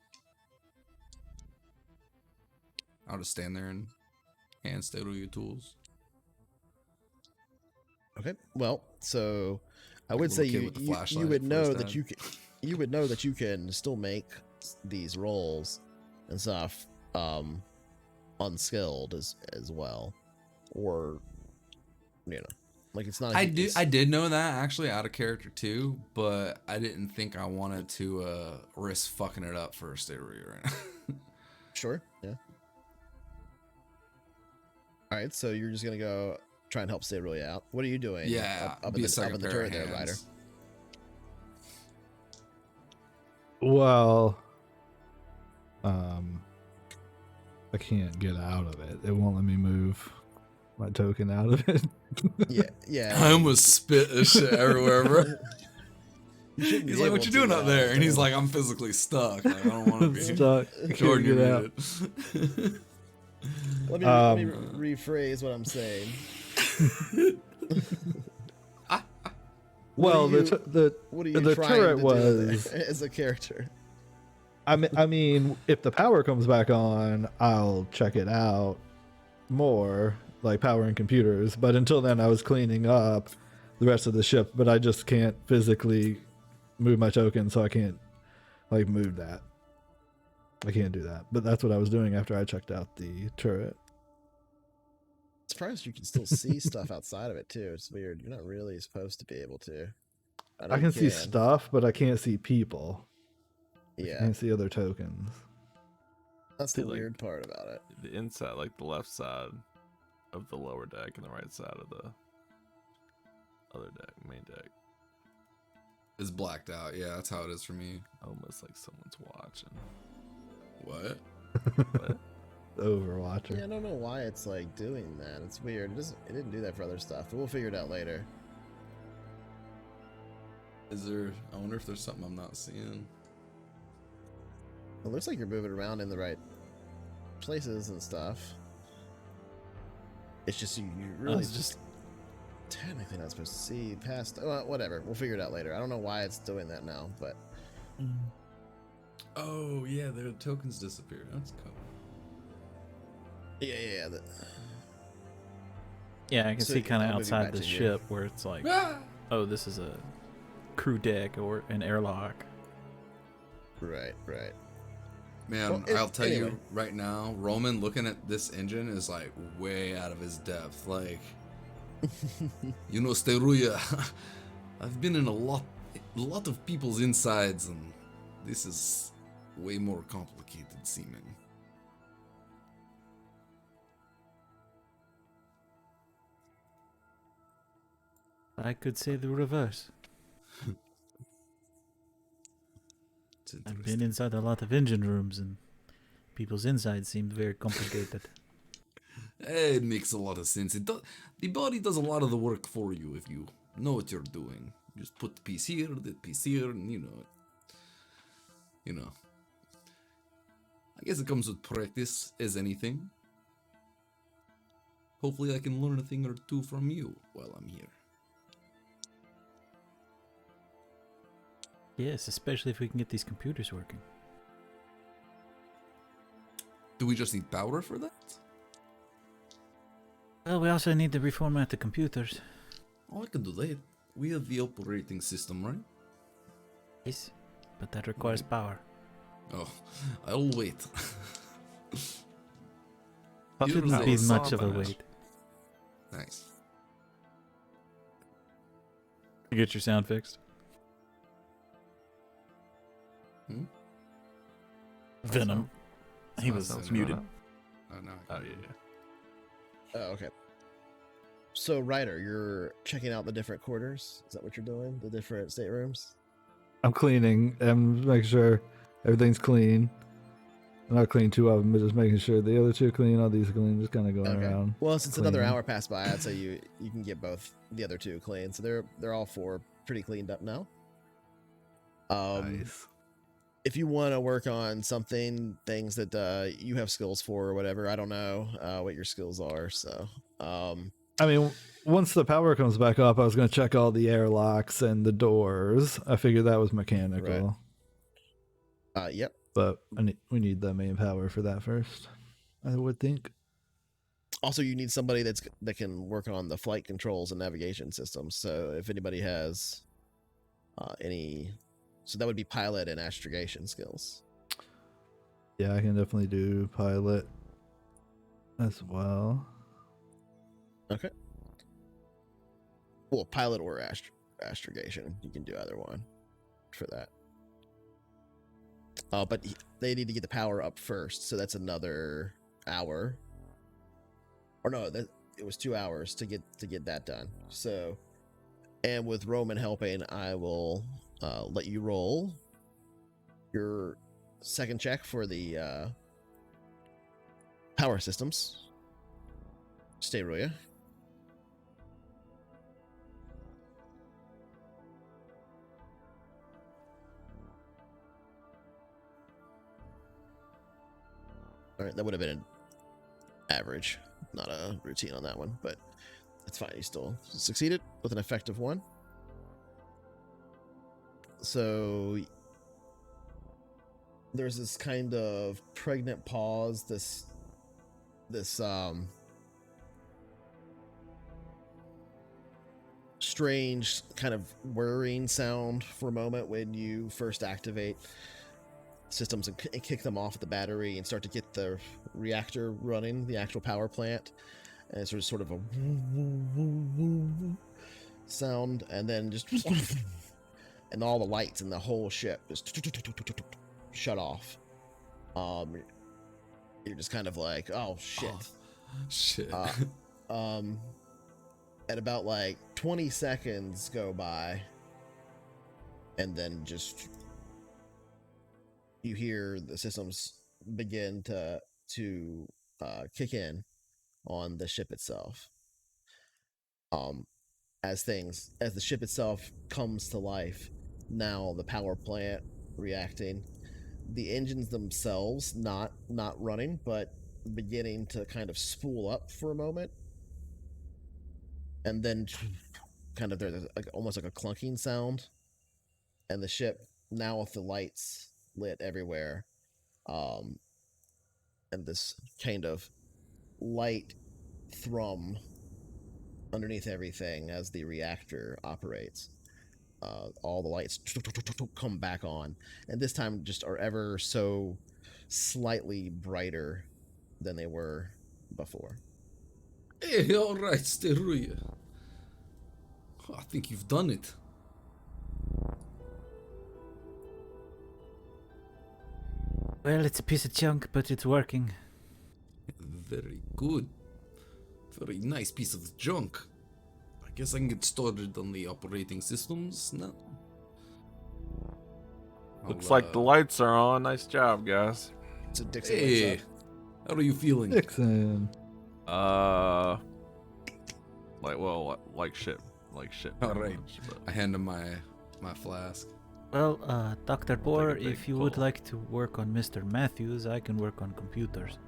B: I'll just stand there and hand Steruya tools.
A: Okay. Well, so I
B: Like a
A: would say
B: little kid
A: you
B: with the
A: you,
B: flashlight
A: you would
B: at
A: know
B: first
A: that
B: time.
A: you can still make these rolls and stuff unskilled as well, or like it's not.
B: I did know that actually out of character too, but I didn't think I wanted to risk fucking it up for Steruya right now.
A: Sure. Yeah. All right. So you're just gonna go try and help Steruya out. What are you doing?
B: Yeah,
A: up
B: be
A: in
B: a second
A: the
B: pair of
A: turret there, Ryder.
B: hands.
D: Well, I can't get out of it. It won't let me move my token out of it.
A: Yeah.
B: I almost spit this shit everywhere, bro.
A: You shouldn't be
B: He's like,
A: able
B: "What you
A: to,
B: doing up there?" And he's like, "I'm physically stuck. Like, I don't want to be."
D: Stuck. I can't
B: Jordan, you
D: get
B: read
D: out.
B: it.
A: Let me rephrase what I'm saying.
D: Well,
A: What are you
D: the
A: trying
D: turret
A: to
D: was.
A: do there as a character?
D: I mean, if the power comes back on, I'll check it out more, like power and computers. But until then, I was cleaning up the rest of the ship. But I just can't physically move my token, so I can't like move that. I can't do that. But that's what I was doing after I checked out the turret.
A: Surprised you can still see stuff outside of it too. It's weird. You're not really supposed to be able to. know
D: I
A: you
D: can see stuff, but I can't see people. I
A: Yeah,
D: can't see other tokens.
A: that's the
C: See, like,
A: weird part about it.
C: The inside, like the left side of the lower deck and the right side of the other deck, main deck.
B: It's blacked out. Yeah, that's how it is for me.
C: Almost like someone's watching.
B: What?
C: But
D: Overwatcher.
A: Yeah, I don't know why it's like doing that. It's weird. It didn't do that for other stuff, but we'll figure it out later.
B: Is there? I wonder if there's something I'm not seeing.
A: It looks like you're moving around in the right places and stuff. It's just you really
E: It's
A: just technically not supposed to see past. Well, whatever. We'll figure it out later. I don't know why it's doing that now, but
B: Oh yeah, their tokens disappeared. That's cool.
A: yeah.
E: Yeah, I can
A: So,
E: see kind of
A: I'll move you
E: outside
A: back
E: the
A: to here.
E: ship where it's like,
B: Ah!
E: oh, this is a crew deck or an airlock.
A: Right.
B: Man,
A: Well,
B: I'll tell
A: anyway.
B: you right now, Roman looking at this engine is like way out of his depth. Like, you know, Steruya, I've been in a lot of people's insides, and this is way more complicated seeming.
E: I could say the reverse.
B: It's
E: I've been
B: interesting.
E: inside a lot of engine rooms, and people's insides seemed very complicated.
B: It makes a lot of sense. The body does a lot of the work for you if you know what you're doing. You just put the piece here, the piece here, and you know. I guess it comes with practice, as anything. Hopefully I can learn a thing or two from you while I'm here.
E: Yes, especially if we can get these computers working.
B: Do we just need power for that?
E: Well, we also need to reformat the computers.
B: Oh, I can do that. We have the operating system, right?
E: Yes, but that requires power.
B: Oh, I'll wait.
E: Shouldn't
B: Here's
E: be
B: a
E: much of a
C: sabotage.
E: wait.
B: Nice.
E: You get your sound fixed.
B: Hmm?
E: Venom. He was
C: Sounds
E: muted.
C: going
B: Oh, no.
C: on. Oh, yeah.
A: Oh, okay. So, Ryder, you're checking out the different quarters. Is that what you're doing? The different staterooms?
D: I'm cleaning. I'm making sure everything's clean. I'm not cleaning two of them, but just making sure the other two are clean, all these are clean, just kind of going around.
A: Well, since another
D: cleaning.
A: hour passed by, I'd say you can get both the other two clean. So they're all four pretty cleaned up now.
C: Nice.
A: If you want to work on things that you have skills for or whatever, I don't know what your skills are. So,
D: I mean, once the power comes back up, I was going to check all the airlocks and the doors. I figured that was mechanical.
A: yep.
D: But we need the main power for that first, I would think.
A: Also, you need somebody that can work on the flight controls and navigation systems. So, if anybody has so that would be pilot and astrogation skills.
D: Yeah, I can definitely do pilot as well.
A: Okay. Well, pilot or astrogation, you can do either one for that. But they need to get the power up first, so that's another hour. Or no, it was 2 hours to get that done. So, and with Roman helping, I will let you roll your second check for the power systems. Stay, Roya. All right, that would have been an average, not a routine on that one, but it's fine. You still succeeded with an effective 1. So there's this kind of pregnant pause, this strange kind of whirring sound for a moment when you first activate systems and kick them off the battery and start to get the reactor running, the actual power plant, and it's sort of a sound, and then just and all the lights in the whole ship just shut off. You're just kind of like, oh shit.
B: Shit.
A: At about like 20 seconds go by, and then just you hear the systems begin to kick in on the ship itself. As the ship itself comes to life, now the power plant reacting, the engines themselves not running, but beginning to kind of spool up for a moment, and then kind of there's almost like a clunking sound, and the ship now with the lights lit everywhere, and this kind of light thrum underneath everything as the reactor operates. all the lights come back on, and this time just are ever so slightly brighter than they were before.
B: Hey, all right, Steruya. I think you've done it.
E: Well, it's a piece of junk, but it's working.
B: Very good. Very nice piece of junk. I guess I can get started on the operating systems now.
C: Looks like the lights are on. Nice job, guys.
A: So Dixon
B: Hey,
A: wakes
B: how are you feeling?
D: Dixon.
C: Like shit.
B: All right. I hand him my flask.
E: Well, Dr. Bohr,
C: big
E: if you would
C: pull.
E: like to work on Mr. Matthews, I can work on computers.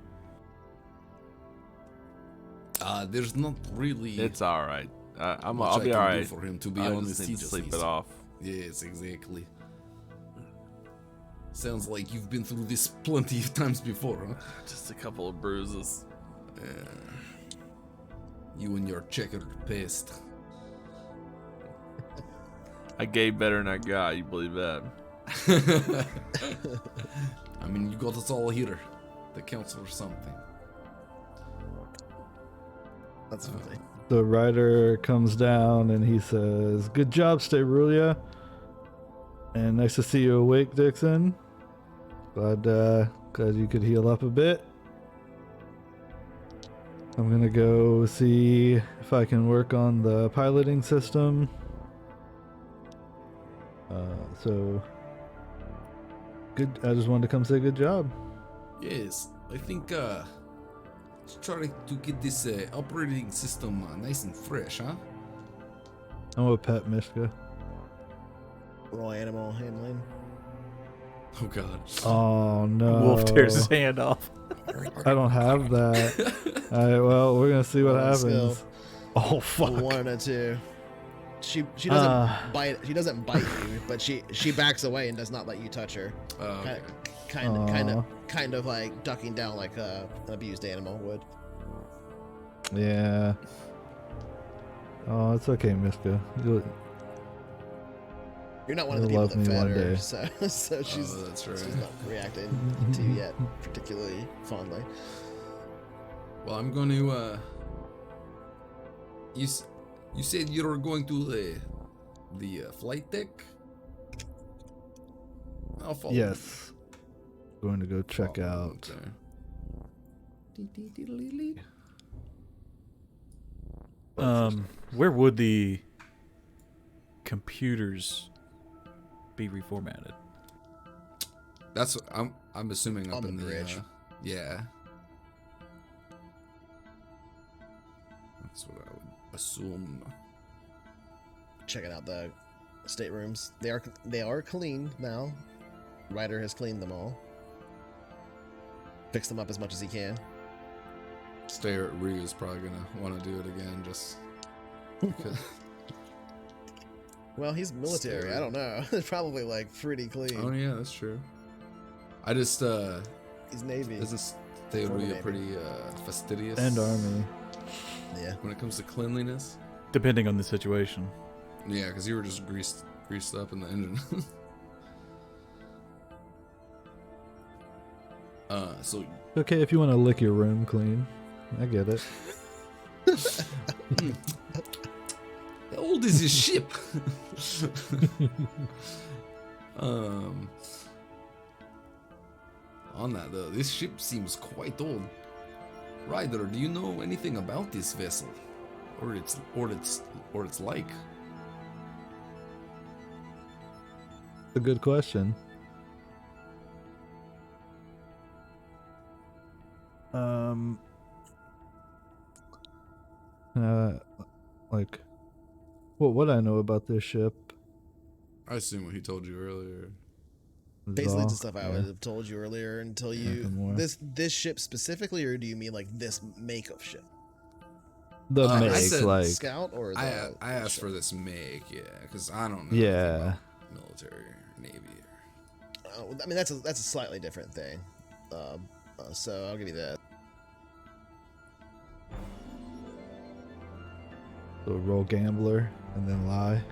B: There's not really.
C: It's all right.
B: much
C: I'll
B: I
C: be
B: can
C: all
B: do
C: right.
B: for him. To be
C: I
B: honest,
C: just
B: he
C: need to
B: just
C: sleep
B: needs
C: it off.
B: Yes, exactly. Sounds like you've been through this plenty of times before, huh?
C: Just a couple of bruises.
B: You and your checkered past.
C: I gave better than I got. You believe that?
B: I mean, you got us all here. That counts for something.
A: That's funny.
D: The rider comes down and he says, "Good job, Sterulia. And nice to see you awake, Dixon. Glad you could heal up a bit. I'm gonna go see if I can work on the piloting system. So good. I just wanted to come say good job.
B: Yes, I think let's try to get this operating system nice and fresh, huh?
D: I'm a pet Mishka.
A: Raw animal handling.
B: Oh God.
D: Oh no.
E: Wolf tears his hand off.
D: I don't have that. Alright, well, we're gonna see what
A: Let's
D: happens.
A: go.
D: Oh fuck.
A: One or two. She doesn't bite. She doesn't bite you, but she backs away and does not let you touch her.
B: Okay.
A: Kind of like ducking down like an abused animal would.
D: Yeah. Oh, it's okay, Mishka.
A: You're not one of the
D: You'll
A: people
D: love
A: that
D: me
A: fed
D: one
A: her,
D: day.
A: so she's
B: That's right.
A: she's not reacting to you yet particularly fondly.
B: Well, I'm going to. You said you were going to the flight deck. I'll follow.
D: Yes. Going to go check
B: Follow
D: out.
B: there.
E: Where would the computers be reformatted?
B: That's what I'm assuming up
A: On the
B: in the
A: bridge.
B: yeah. That's what I would assume.
A: Checking out the staterooms. They are clean now. Ryder has cleaned them all. Fixed them up as much as he can.
B: Ryu's probably gonna want to do it again, just because.
A: Well, he's military.
B: Stare.
A: I don't know. It's probably like pretty clean.
B: Oh yeah, that's true. I just
A: He's Navy.
B: isn't Ryu
A: Navy.
B: pretty fastidious
D: And army.
A: Yeah.
B: when it comes to cleanliness?
E: Depending on the situation.
B: Yeah, because you were just greased up in the engine. So
D: Okay, if you want to lick your room clean. I get it.
B: how old is this ship? On that though, this ship seems quite old. Ryder, do you know anything about this vessel, or its like?
D: It's a good question. Like, what would I know about this ship?
B: I assume what he told you earlier.
A: Basically, the
D: Zoc,
A: stuff I
D: yeah.
A: would have told you earlier until
D: Nothing more.
A: this ship specifically, or do you mean like this make of ship?
D: The
B: I
D: make,
B: said
D: like,
A: Scout or the
B: I asked
A: ship?
B: for this make, yeah, because I don't know.
D: Yeah.
B: anything about military or navy.
A: I mean, that's a slightly different thing. So I'll give you that.
D: so roll gambler and then lie.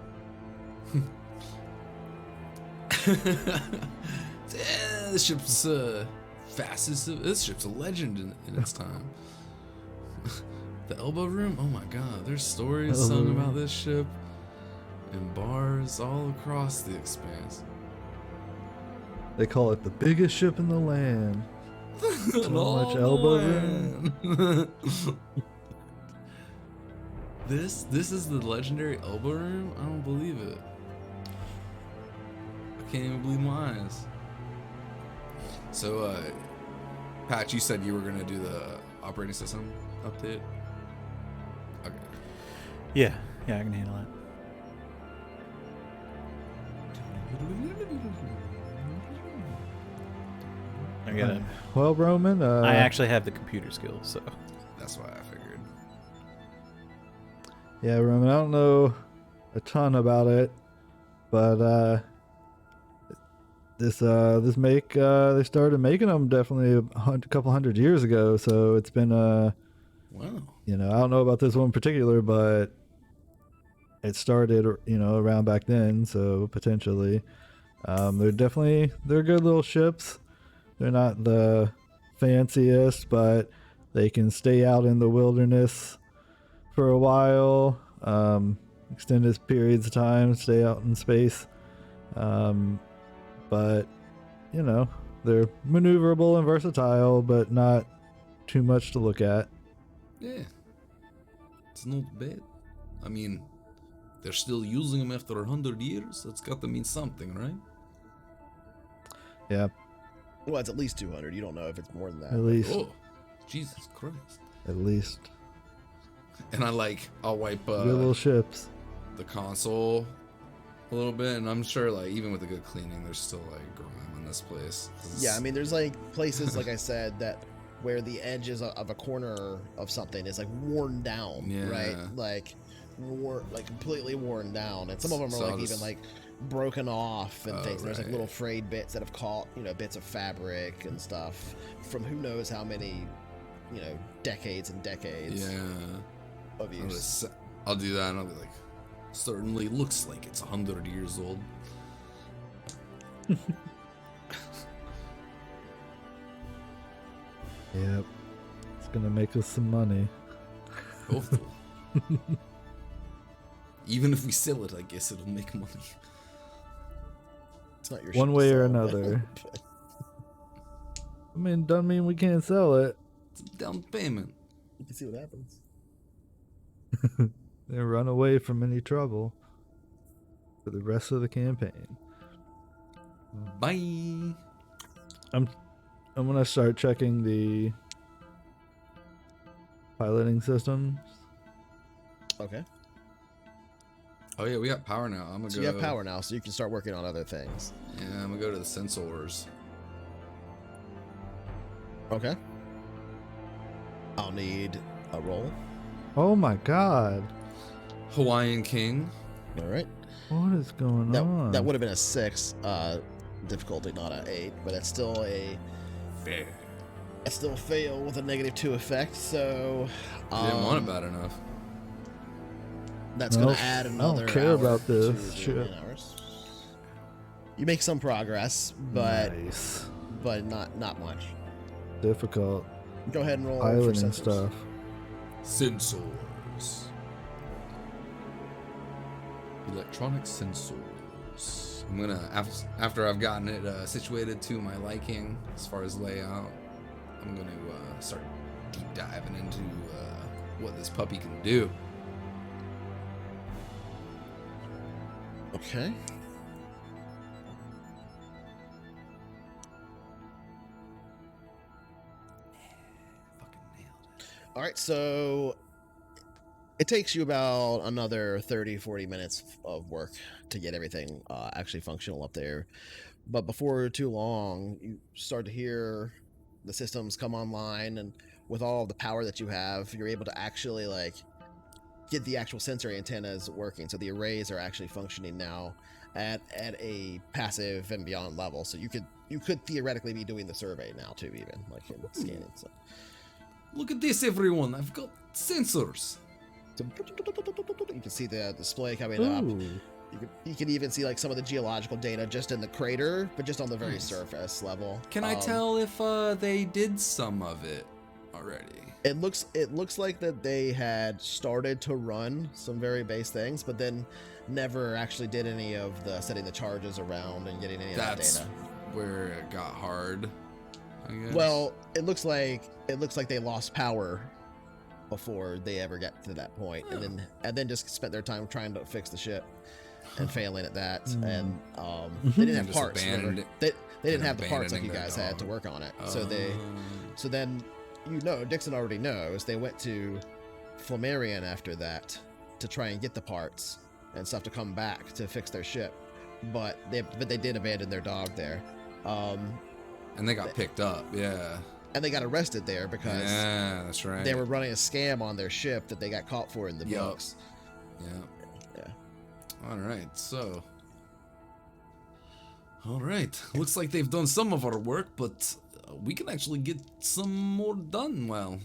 B: This ship's fastest. This ship's a legend in its time. The elbow room. Oh my God! There's stories sung about this ship in bars all across the expanse.
D: They call it the biggest ship in the land. So much elbow room.
B: This is the legendary elbow room? I don't believe it. I can't even believe my eyes. So, Pat, you said you were gonna do the operating system update? Okay.
E: Yeah, I can handle it. I got it.
D: Well, Roman,
E: I actually have the computer skills, so.
B: That's why I figured.
D: yeah, Roman, I don't know a ton about it, but this make they started making them definitely a couple hundred years ago, so it's been
B: Wow.
D: I don't know about this one in particular, but it started around back then, so potentially they're good little ships. They're not the fanciest, but they can stay out in the wilderness for a while, extended periods of time, stay out in space. But, they're maneuverable and versatile, but not too much to look at.
B: Yeah. It's not bad. I mean, they're still using them after 100 years. That's got to mean something, right?
D: Yeah,
A: Well, it's at least 200. You don't know if it's more than that.
D: at least.
B: Oh, Jesus Christ.
D: At least.
B: And I'll wipe
D: Good little ships.
B: the console a little bit, and I'm sure even with a good cleaning, there's still grime in this place.
A: Yeah, I mean, there's places, like I said, that where the edges of a corner of something is worn down,
B: Yeah.
A: right? Completely worn down, and some of them
B: So
A: are
B: I'll just-
A: even broken off and
B: Oh,
A: things. There's
B: right.
A: little frayed bits that have caught, bits of fabric and stuff from who knows how many, decades and decades
B: Yeah.
A: of use.
B: I'll do that, and I'll be like, certainly looks like it's 100 years old.
D: Yep. It's gonna make us some money.
B: Hopefully. Even if we sell it, I guess it'll make money.
A: It's not your
D: One
A: ship to
D: way or
A: sell,
D: another.
A: but-
D: I mean, doesn't mean we can't sell it.
B: It's a down payment.
A: You can see what happens.
D: Then run away from any trouble for the rest of the campaign.
B: Bye.
D: I'm gonna start checking the piloting systems.
A: Okay.
B: Oh yeah, we got power now. I'm gonna
A: So
B: go.
A: you have power now, so you can start working on other things.
B: Yeah, I'm gonna go to the sensors.
A: Okay. I'll need a roll.
D: Oh my god.
B: Hawaiian King.
A: All right.
D: What is going on?
A: That would have been a 6 difficulty, not an 8, but it's still
B: Fair.
A: I still fail with a -2 effect, so
B: You didn't want it bad enough.
A: that's
D: Nope.
A: gonna add
D: I don't
A: another
D: care
A: hour
D: about
A: to
D: this
A: the
D: shit.
A: remaining hours. You make some progress, but
D: Nice.
A: not much.
D: Difficult.
A: Go ahead and roll for
D: Piloting
A: sensors.
D: stuff.
B: Sensors. Electronic sensors. I'm gonna after I've gotten it situated to my liking as far as layout, I'm gonna start deep diving into what this puppy can do.
A: Okay.
B: Fucking nailed it.
A: All right, so it takes you about another 30-40 minutes of work to get everything actually functional up there. But before too long, you start to hear the systems come online, and with all of the power that you have, you're able to actually get the actual sensory antennas working. So the arrays are actually functioning now at a passive and beyond level. So you could theoretically be doing the survey now too, even in scanning. So
B: Look at this, everyone! I've got sensors.
A: you can see the display coming up.
D: Ooh.
A: You could even see like some of the geological data just in the crater, but just on the very surface level.
B: Can I tell if they did some of it already?
A: It looks like that they had started to run some very base things, but then never actually did any of the setting the charges around and getting any of that
B: That's
A: data.
B: where it got hard, I guess.
A: Well, it looks like they lost power before they ever got to that point, and then just spent their time trying to fix the ship and failing at that. And they didn't have
B: just
A: parts.
B: abandoned
A: Remember?
B: it.
A: They didn't have the parts like
B: abandoning
A: you
B: their
A: guys had to
B: dog.
A: work on it. So then, Dixon already knows they went to Flammarion after that to try and get the parts and stuff to come back to fix their ship, but they did abandon their dog there.
B: And they got picked up, yeah.
A: And they got arrested there because
B: Yeah, that's right.
A: they were running a scam on their ship that they got caught for in the
B: Yup.
A: books.
B: Yeah.
A: Yeah.
B: All right, so. All right. Looks like they've done some of our work, but we can actually get some more done. Well,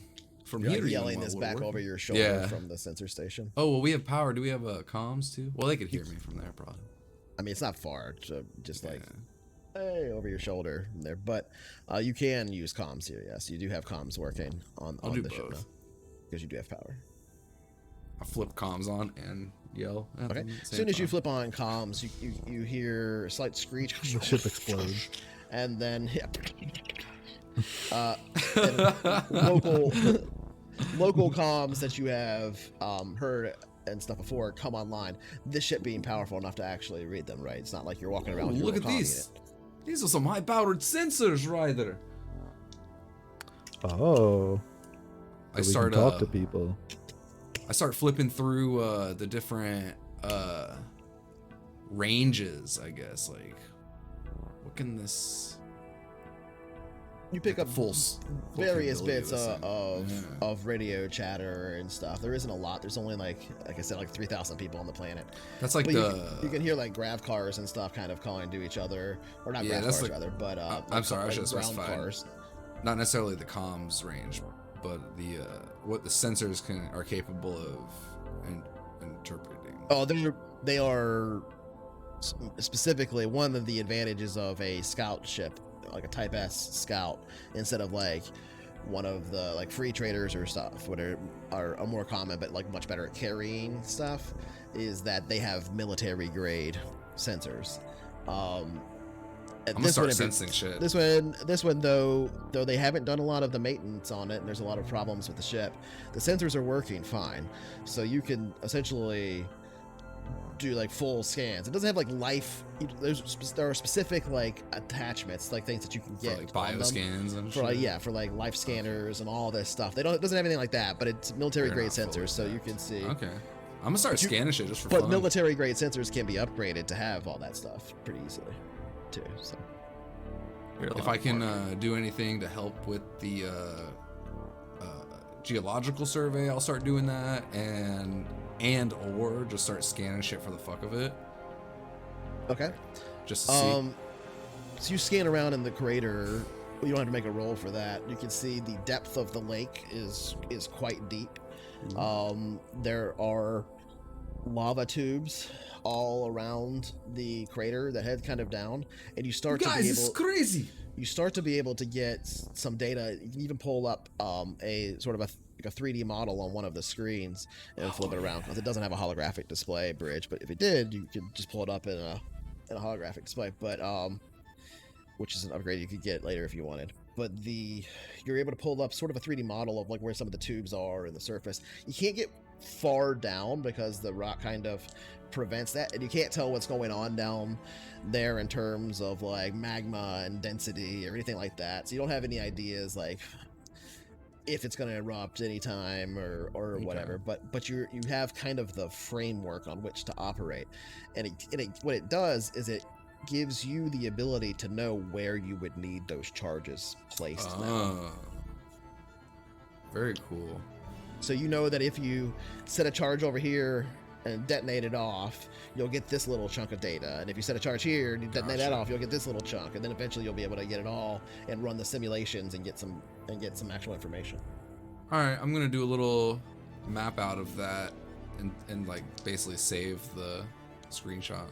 B: from
A: You're
B: here,
A: like
B: even
A: yelling
B: while
A: this
B: we're
A: back
B: working.
A: over your shoulder
B: Yeah.
A: from the sensor station.
B: Oh, well, we have power. Do we have comms too? Well, they could hear me from there, probably.
A: I mean, it's not far, so just like
B: Yeah.
A: hey over your shoulder there. But you can use comms here. Yes, you do have comms working on
B: I'll do
A: the ship
B: both.
A: now because you do have power.
B: I flip comms on and yell. At
A: Okay.
B: them at the
A: As
B: same
A: soon as you
B: time.
A: flip on comms, you hear a slight screech.
D: The ship explodes.
A: And then and local comms that you have heard and stuff before come online. This ship being powerful enough to actually read them, right? It's not like you're walking around with your
B: Look at
A: little comm
B: these.
A: unit.
B: These are some high-powered sensors, Ryder.
D: Oh.
B: I
D: So we
B: start
D: can talk to people.
B: I start flipping through the different ranges, I guess. Like, what can this?
A: You pick up
B: full
A: various
B: capability
A: bits
B: this thing. Yeah.
A: of radio chatter and stuff. There isn't a lot. There's only like I said, like 3,000 people on the planet.
B: That's like
A: But
B: the.
A: you can hear like grav cars and stuff kind of calling to each other, or not
B: Yeah,
A: grav
B: that's
A: cars
B: like-
A: rather, but
B: I'm sorry, I
A: like
B: should have
A: ground
B: specified.
A: cars.
B: Not necessarily the comms range, but the what the sensors are capable of interpreting.
A: Oh, they are specifically one of the advantages of a scout ship, like a Type S scout, instead of like one of the like free traders or stuff, what are more common but like much better at carrying stuff, is that they have military grade sensors.
B: I'm gonna start sensing shit.
A: This one though they haven't done a lot of the maintenance on it, and there's a lot of problems with the ship. The sensors are working fine, so you can essentially do like full scans. It doesn't have like life. There are specific like attachments, like things that you can
B: For
A: get
B: like
A: on them
B: bioscans and
A: for like
B: shit.
A: for like life scanners and all this stuff. It doesn't have anything like that, but it's military
B: They're
A: grade
B: not fully
A: sensors, so you
B: attached.
A: can see.
B: Okay. I'm gonna start
A: But you-
B: scanning shit just for
A: But
B: fun.
A: military grade sensors can be upgraded to have all that stuff pretty easily, too. So.
C: You're a
B: If
C: lot
B: I can
C: more-
B: do anything to help with the geological survey, I'll start doing that, or just start scanning shit for the fuck of it,
A: Okay.
B: just to see.
A: So you scan around in the crater. You don't have to make a roll for that. You can see the depth of the lake is quite deep. There are lava tubes all around the crater that head kind of down, and you start to
B: Guys,
A: be
B: this is
A: able.
B: crazy.
A: You start to be able to get some data. You can even pull up a sort of a 3D model on one of the screens and flip it around, because it doesn't have a holographic display bridge. But if it did, you could just pull it up in a holographic display. But which is an upgrade you could get later if you wanted. But you're able to pull up sort of a 3D model of like where some of the tubes are in the surface. You can't get far down because the rock kind of prevents that, and you can't tell what's going on down there in terms of like magma and density or anything like that. So you don't have any ideas like if it's going to erupt anytime or
B: Okay.
A: whatever. But you have kind of the framework on which to operate, and what it does is it gives you the ability to know where you would need those charges placed now.
B: Oh. Very cool.
A: So you know that if you set a charge over here and detonate it off, you'll get this little chunk of data. And if you set a charge here and you detonate that
B: Gotcha.
A: off, you'll get this little chunk. And then eventually you'll be able to get it all and run the simulations and get some actual information.
B: All right, I'm gonna do a little map out of that and like basically save the screenshot.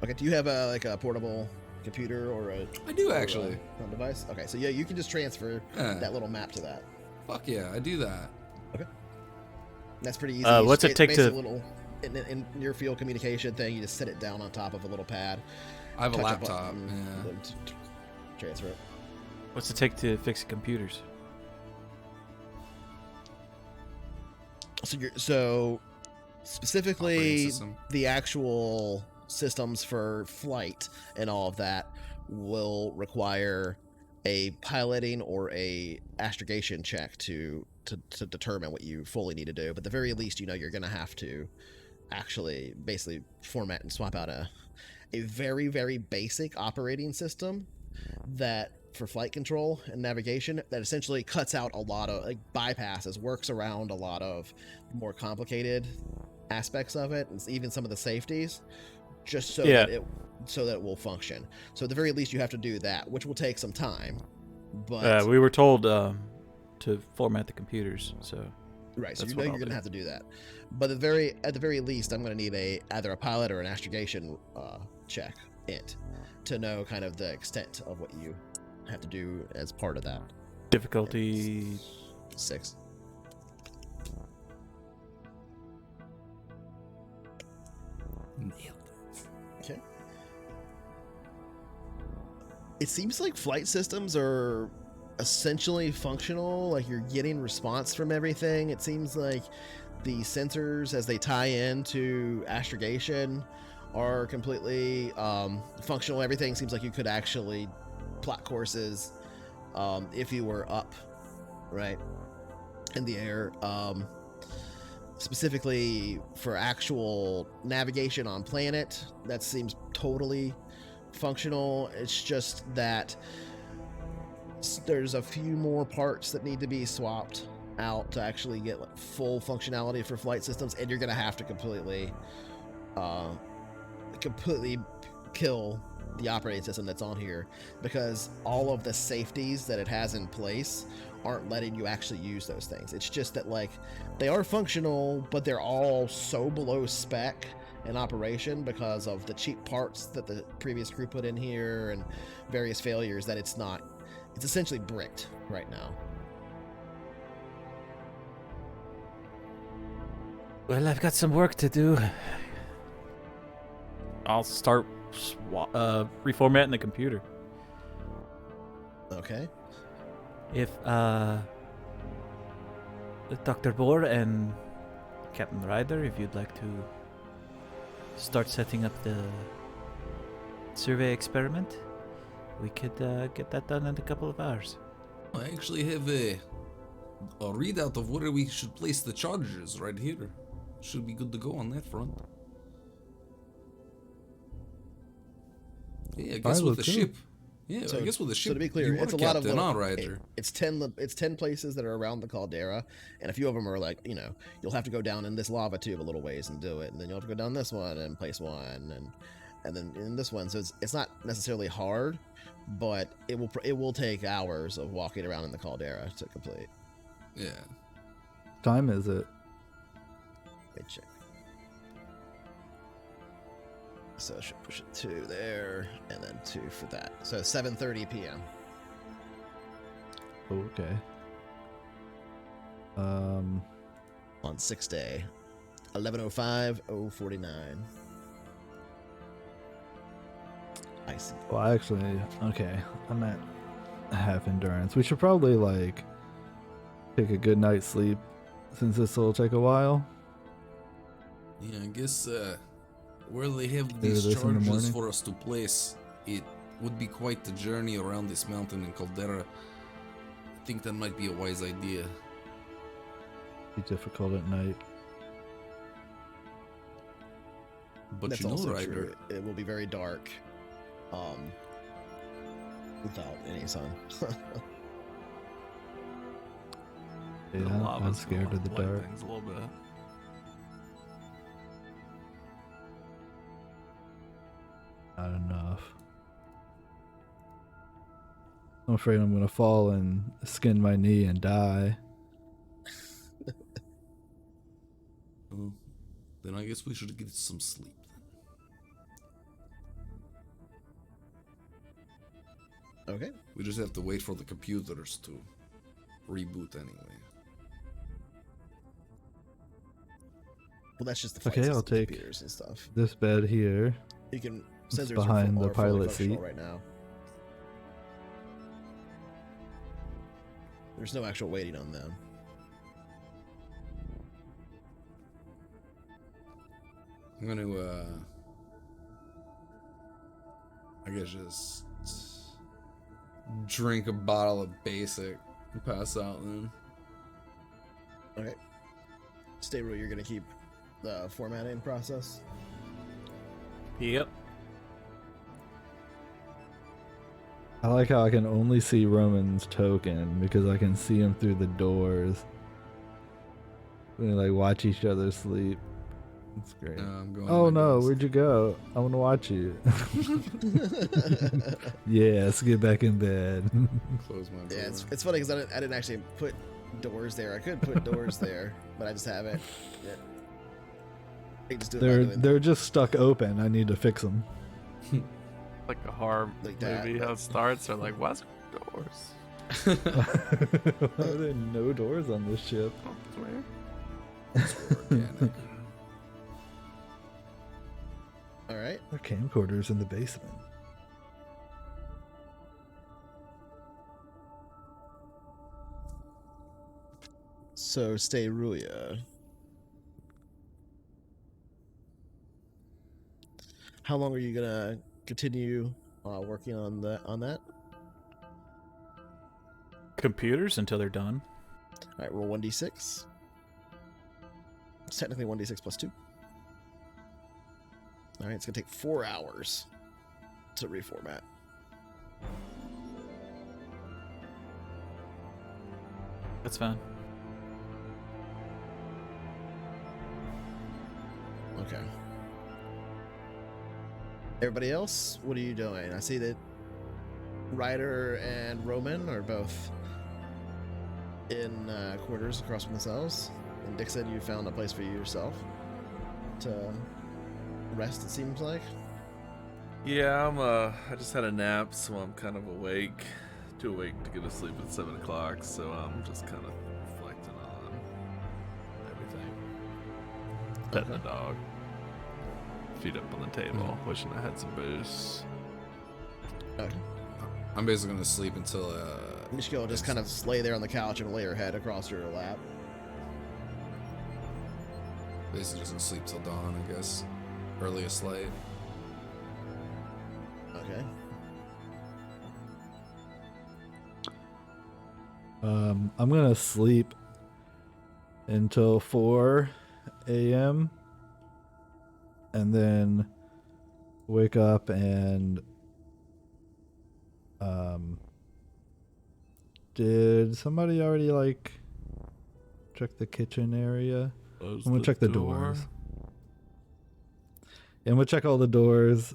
A: Okay, do you have a portable computer or a?
B: I do
A: or a
B: actually.
A: home device. Okay, so yeah, you can just transfer
B: Yeah.
A: that little map to that.
B: Fuck yeah, I do that.
A: That's pretty easy.
E: What's it take
A: basically
E: to-
A: a little in your field communication thing? You just set it down on top of a little pad.
B: I have a
A: touch
B: laptop.
A: button,
B: Yeah.
A: then transfer it.
E: What's it take to fix computers?
A: So
B: Operating
A: specifically
B: system.
A: the actual systems for flight and all of that will require a piloting or a astrogation check to determine what you fully need to do. But at the very least, you're going to have to actually basically format and swap out a very, very basic operating system that for flight control and navigation that essentially cuts out a lot of bypasses, works around a lot of more complicated aspects of it, and even some of the safeties, just so that it will function. So at the very least, you have to do that, which will take some time. But
E: We were told to format the computers, so
A: right, so
E: that's
A: you
E: what
A: know
E: I'll
A: you're going to
E: do.
A: have to do that. But at the very least, I'm going to need either a pilot or an astrogation check to know kind of the extent of what you have to do as part of that.
E: difficulty
A: 6. Okay. It seems like flight systems are essentially functional, like you're getting response from everything. It seems like the sensors, as they tie into astrogation, are completely functional. Everything seems like you could actually plot courses if you were up, right, in the air. Specifically for actual navigation on planet, that seems totally functional. It's just that there's a few more parts that need to be swapped out to actually get full functionality for flight systems, and you're gonna have to completely kill the operating system that's on here, because all of the safeties that it has in place aren't letting you actually use those things. It's just that they are functional, but they're all so below spec in operation because of the cheap parts that the previous crew put in here and various failures that it's essentially bricked right now.
E: Well, I've got some work to do. I'll start reformatting the computer.
A: Okay.
E: If Dr. Bohr and Captain Ryder, if you'd like to start setting up the survey experiment, we could get that done in a couple of hours.
B: I actually have a readout of where we should place the chargers right here. Should be good to go on that front. Yeah, I guess with the ship. Yeah,
A: So-
B: I guess with the ship.
A: So to be clear,
B: you
A: it's a
B: are
A: lot of
B: captain,
A: little,
B: huh, Ryder?
A: it's 10 places that are around the caldera, and a few of them are you'll have to go down in this lava tube a little ways and do it, and then you'll have to go down this one and place one, and then in this one. So it's not necessarily hard, but it will take hours of walking around in the caldera to complete.
B: Yeah.
D: Time is it?
A: Let me check. So I should push it 2 there, and then 2 for that. So 7:30 p.m.
D: Okay.
A: on 6th day, 11:05:049. I see.
D: Well, actually, okay. I'm at half endurance. We should probably take a good night's sleep, since this will take a while.
B: Yeah, I guess where they have
D: Do
B: these
D: this in the
B: charges
D: morning.
B: for us to place, it would be quite the journey around this mountain in Caldera. I think that might be a wise idea.
D: Be difficult at night.
B: But
A: That's
B: you know,
A: also
B: Ryder,
A: true. It will be very dark, without any sun.
C: The
D: Yeah, I'm
C: lava's
D: scared
C: gonna
D: of the
C: light
D: dark.
C: things a little bit.
D: Not enough. I'm afraid I'm gonna fall and skin my knee and die.
B: well, then I guess we should get some sleep.
A: Okay.
B: We just have to wait for the computers to reboot anyway.
A: Well, that's just the flight
D: Okay, I'll
A: system,
D: take
A: computers and stuff.
D: this bed here.
A: You can
D: It's
A: sensors
D: behind the
A: are fully
D: pilot
A: functional
D: seat.
A: right now. There's no actual waiting on them.
B: I'm gonna, I guess just drink a bottle of basic and pass out then.
A: Okay. Stay real. You're gonna keep the formatting process.
E: Yep.
D: I like how I can only see Roman's token because I can see him through the doors. We like watch each other sleep. That's great.
B: I'm going
D: Oh
B: to my
D: no,
B: desk.
D: where'd you go? I want to watch you. Yes, get back in bed.
B: Close my door.
A: Yeah, it's funny because I didn't actually put doors there. I could put doors there, but I just haven't. Yeah. I can just do it by doing
D: They're just stuck open. I need to fix them.
C: Like a horror
A: Like that,
C: movie,
A: but-
C: how it starts, or like, what's doors?
D: Are there no doors on this ship?
C: Oh, it's weird.
B: Organic.
A: All right.
D: There are camcorders in the basement.
A: So stay Ruya. How long are you gonna continue working on that?
E: Computers until they're done.
A: All right, roll 1d6. It's technically 1d6 plus 2. All right, it's gonna take 4 hours to reformat.
E: That's fine.
A: Okay. Everybody else, what are you doing? I see that Ryder and Roman are both in quarters across from themselves. And Dick said you found a place for you yourself to rest, it seems like.
C: Yeah, I just had a nap, so I'm kind of awake. Too awake to go to sleep at 7 o'clock, so I'm just kind of reflecting on everything. Petting the dog. Feet up on the table, wishing I had some booze.
A: Okay.
B: I'm basically gonna sleep until
A: Mishko will just kind of lay there on the couch and lay her head across your lap.
B: basically just gonna sleep till dawn, I guess. Earliest light.
A: Okay.
D: I'm gonna sleep until 4 a.m. and then wake up and did somebody already like check the kitchen area? I'm gonna check the doors. Yeah, I'm gonna check all the doors,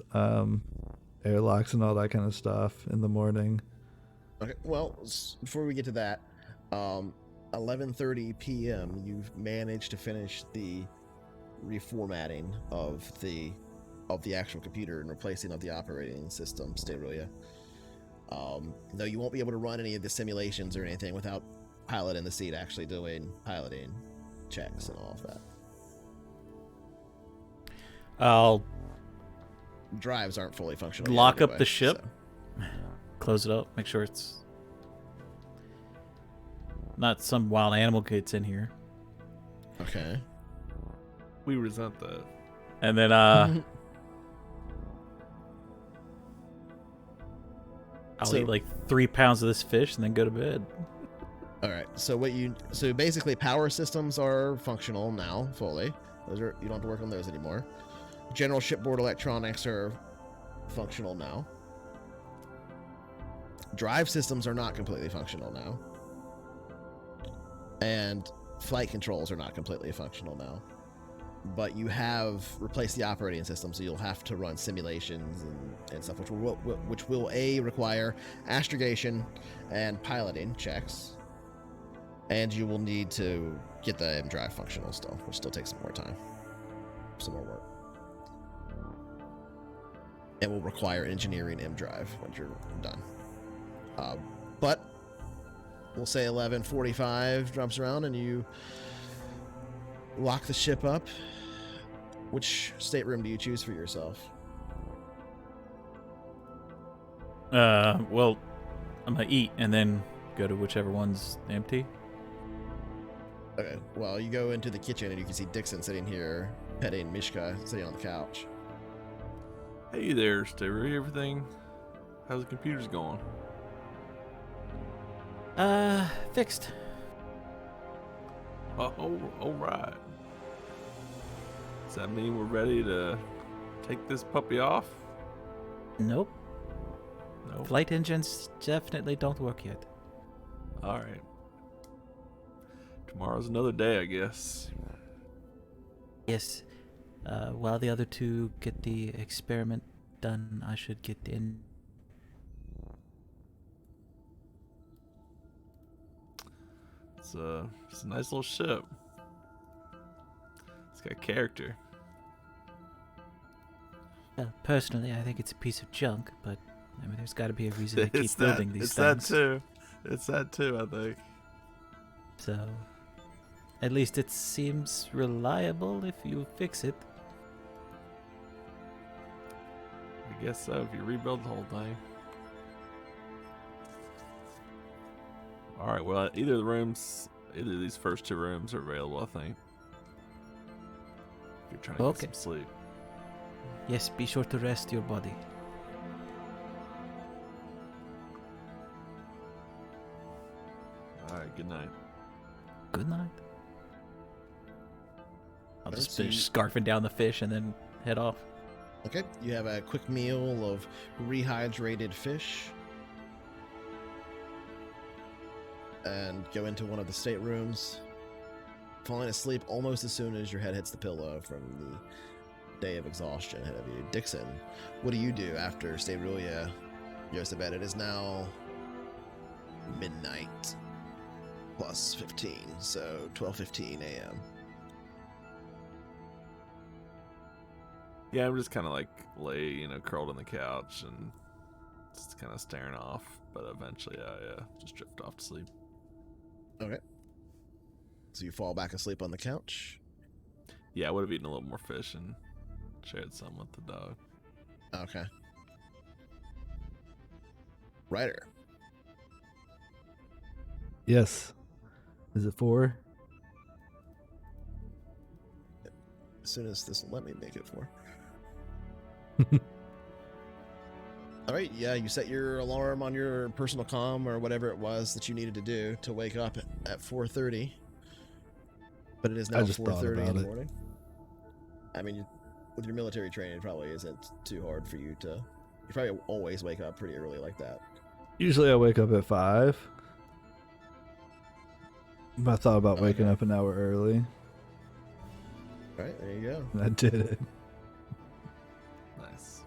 D: airlocks and all that kind of stuff in the morning.
A: Okay. Well, before we get to that, 11:30 p.m. You've managed to finish the reformatting of the actual computer and replacing of the operating system, Sterulia. Though you won't be able to run any of the simulations or anything without pilot in the seat actually doing piloting checks and all of that.
E: I'll
A: Drives aren't fully functional.
E: Lock
A: yet
E: up
A: anyway,
E: the ship.
A: so-
E: close it up, make sure it's not some wild animal gets in here.
A: Okay.
C: We resent that.
E: And then I'll
A: So-
E: eat like 3 pounds of this fish and then go to bed.
A: All right. So basically power systems are functional now fully. You don't have to work on those anymore. General shipboard electronics are functional now. Drive systems are not completely functional now. And flight controls are not completely functional now. But you have replaced the operating system, so you'll have to run simulations and stuff, which will require astrogation and piloting checks. And you will need to get the M drive functional still, which still takes some more time, some more work. It will require engineering M drive once you're done. But we'll say 11:45 jumps around and you lock the ship up. Which stateroom do you choose for yourself?
E: Well, I'm gonna eat and then go to whichever one's empty.
A: Okay, well, you go into the kitchen and you can see Dixon sitting here, petting Mishka sitting on the couch.
C: Hey there, Stavery. Everything? How's the computers going?
E: Fixed.
C: Oh, all right. Does that mean we're ready to take this puppy off?
E: Nope.
C: No.
E: Flight engines definitely don't work yet.
C: All right. Tomorrow's another day, I guess.
E: Yes. While the other two get the experiment done, I should get in.
C: It's a nice little ship. It's got character.
E: Personally, I think it's a piece of junk, but I mean, there's got to be a reason to keep
C: It's
E: building these
C: it's
E: things.
C: that too. It's that too, I think.
E: So, at least it seems reliable if you fix it.
C: I guess so, if you rebuild the whole thing. Alright, well, either of these first two rooms are available, I think. If you're trying to
E: Okay.
C: get some sleep.
E: Yes, be sure to rest your body.
C: Alright, good night.
E: Good night. I'll just
A: So
E: finish
A: you-
E: scarfing down the fish and then head off.
A: Okay, you have a quick meal of rehydrated fish. And go into one of the staterooms, falling asleep almost as soon as your head hits the pillow from the day of exhaustion ahead of you. Dixon, what do you do after Starulia goes to bed? It is now midnight plus 15, so 12:15 a.m.
C: Yeah, I'm just kind of like curled on the couch and just kind of staring off. But eventually I just drift off to sleep.
A: Okay. So you fall back asleep on the couch.
C: Yeah, I would have eaten a little more fish and shared some with the dog.
A: Okay. Ryder.
D: Yes. Is it 4?
A: As soon as this will let me make it 4. All right, yeah, you set your alarm on your personal comm or whatever it was that you needed to do to wake up at 4:30. But it is now
D: I just thought
A: 4:30 in
D: about
A: the
D: it.
A: morning. I mean, with your military training, it probably isn't too hard for you to. You probably always wake up pretty early like that.
D: Usually I wake up at 5. But I thought about
A: Okay.
D: waking up an hour early.
A: All right, there you go.
D: And I did it.
C: Nice.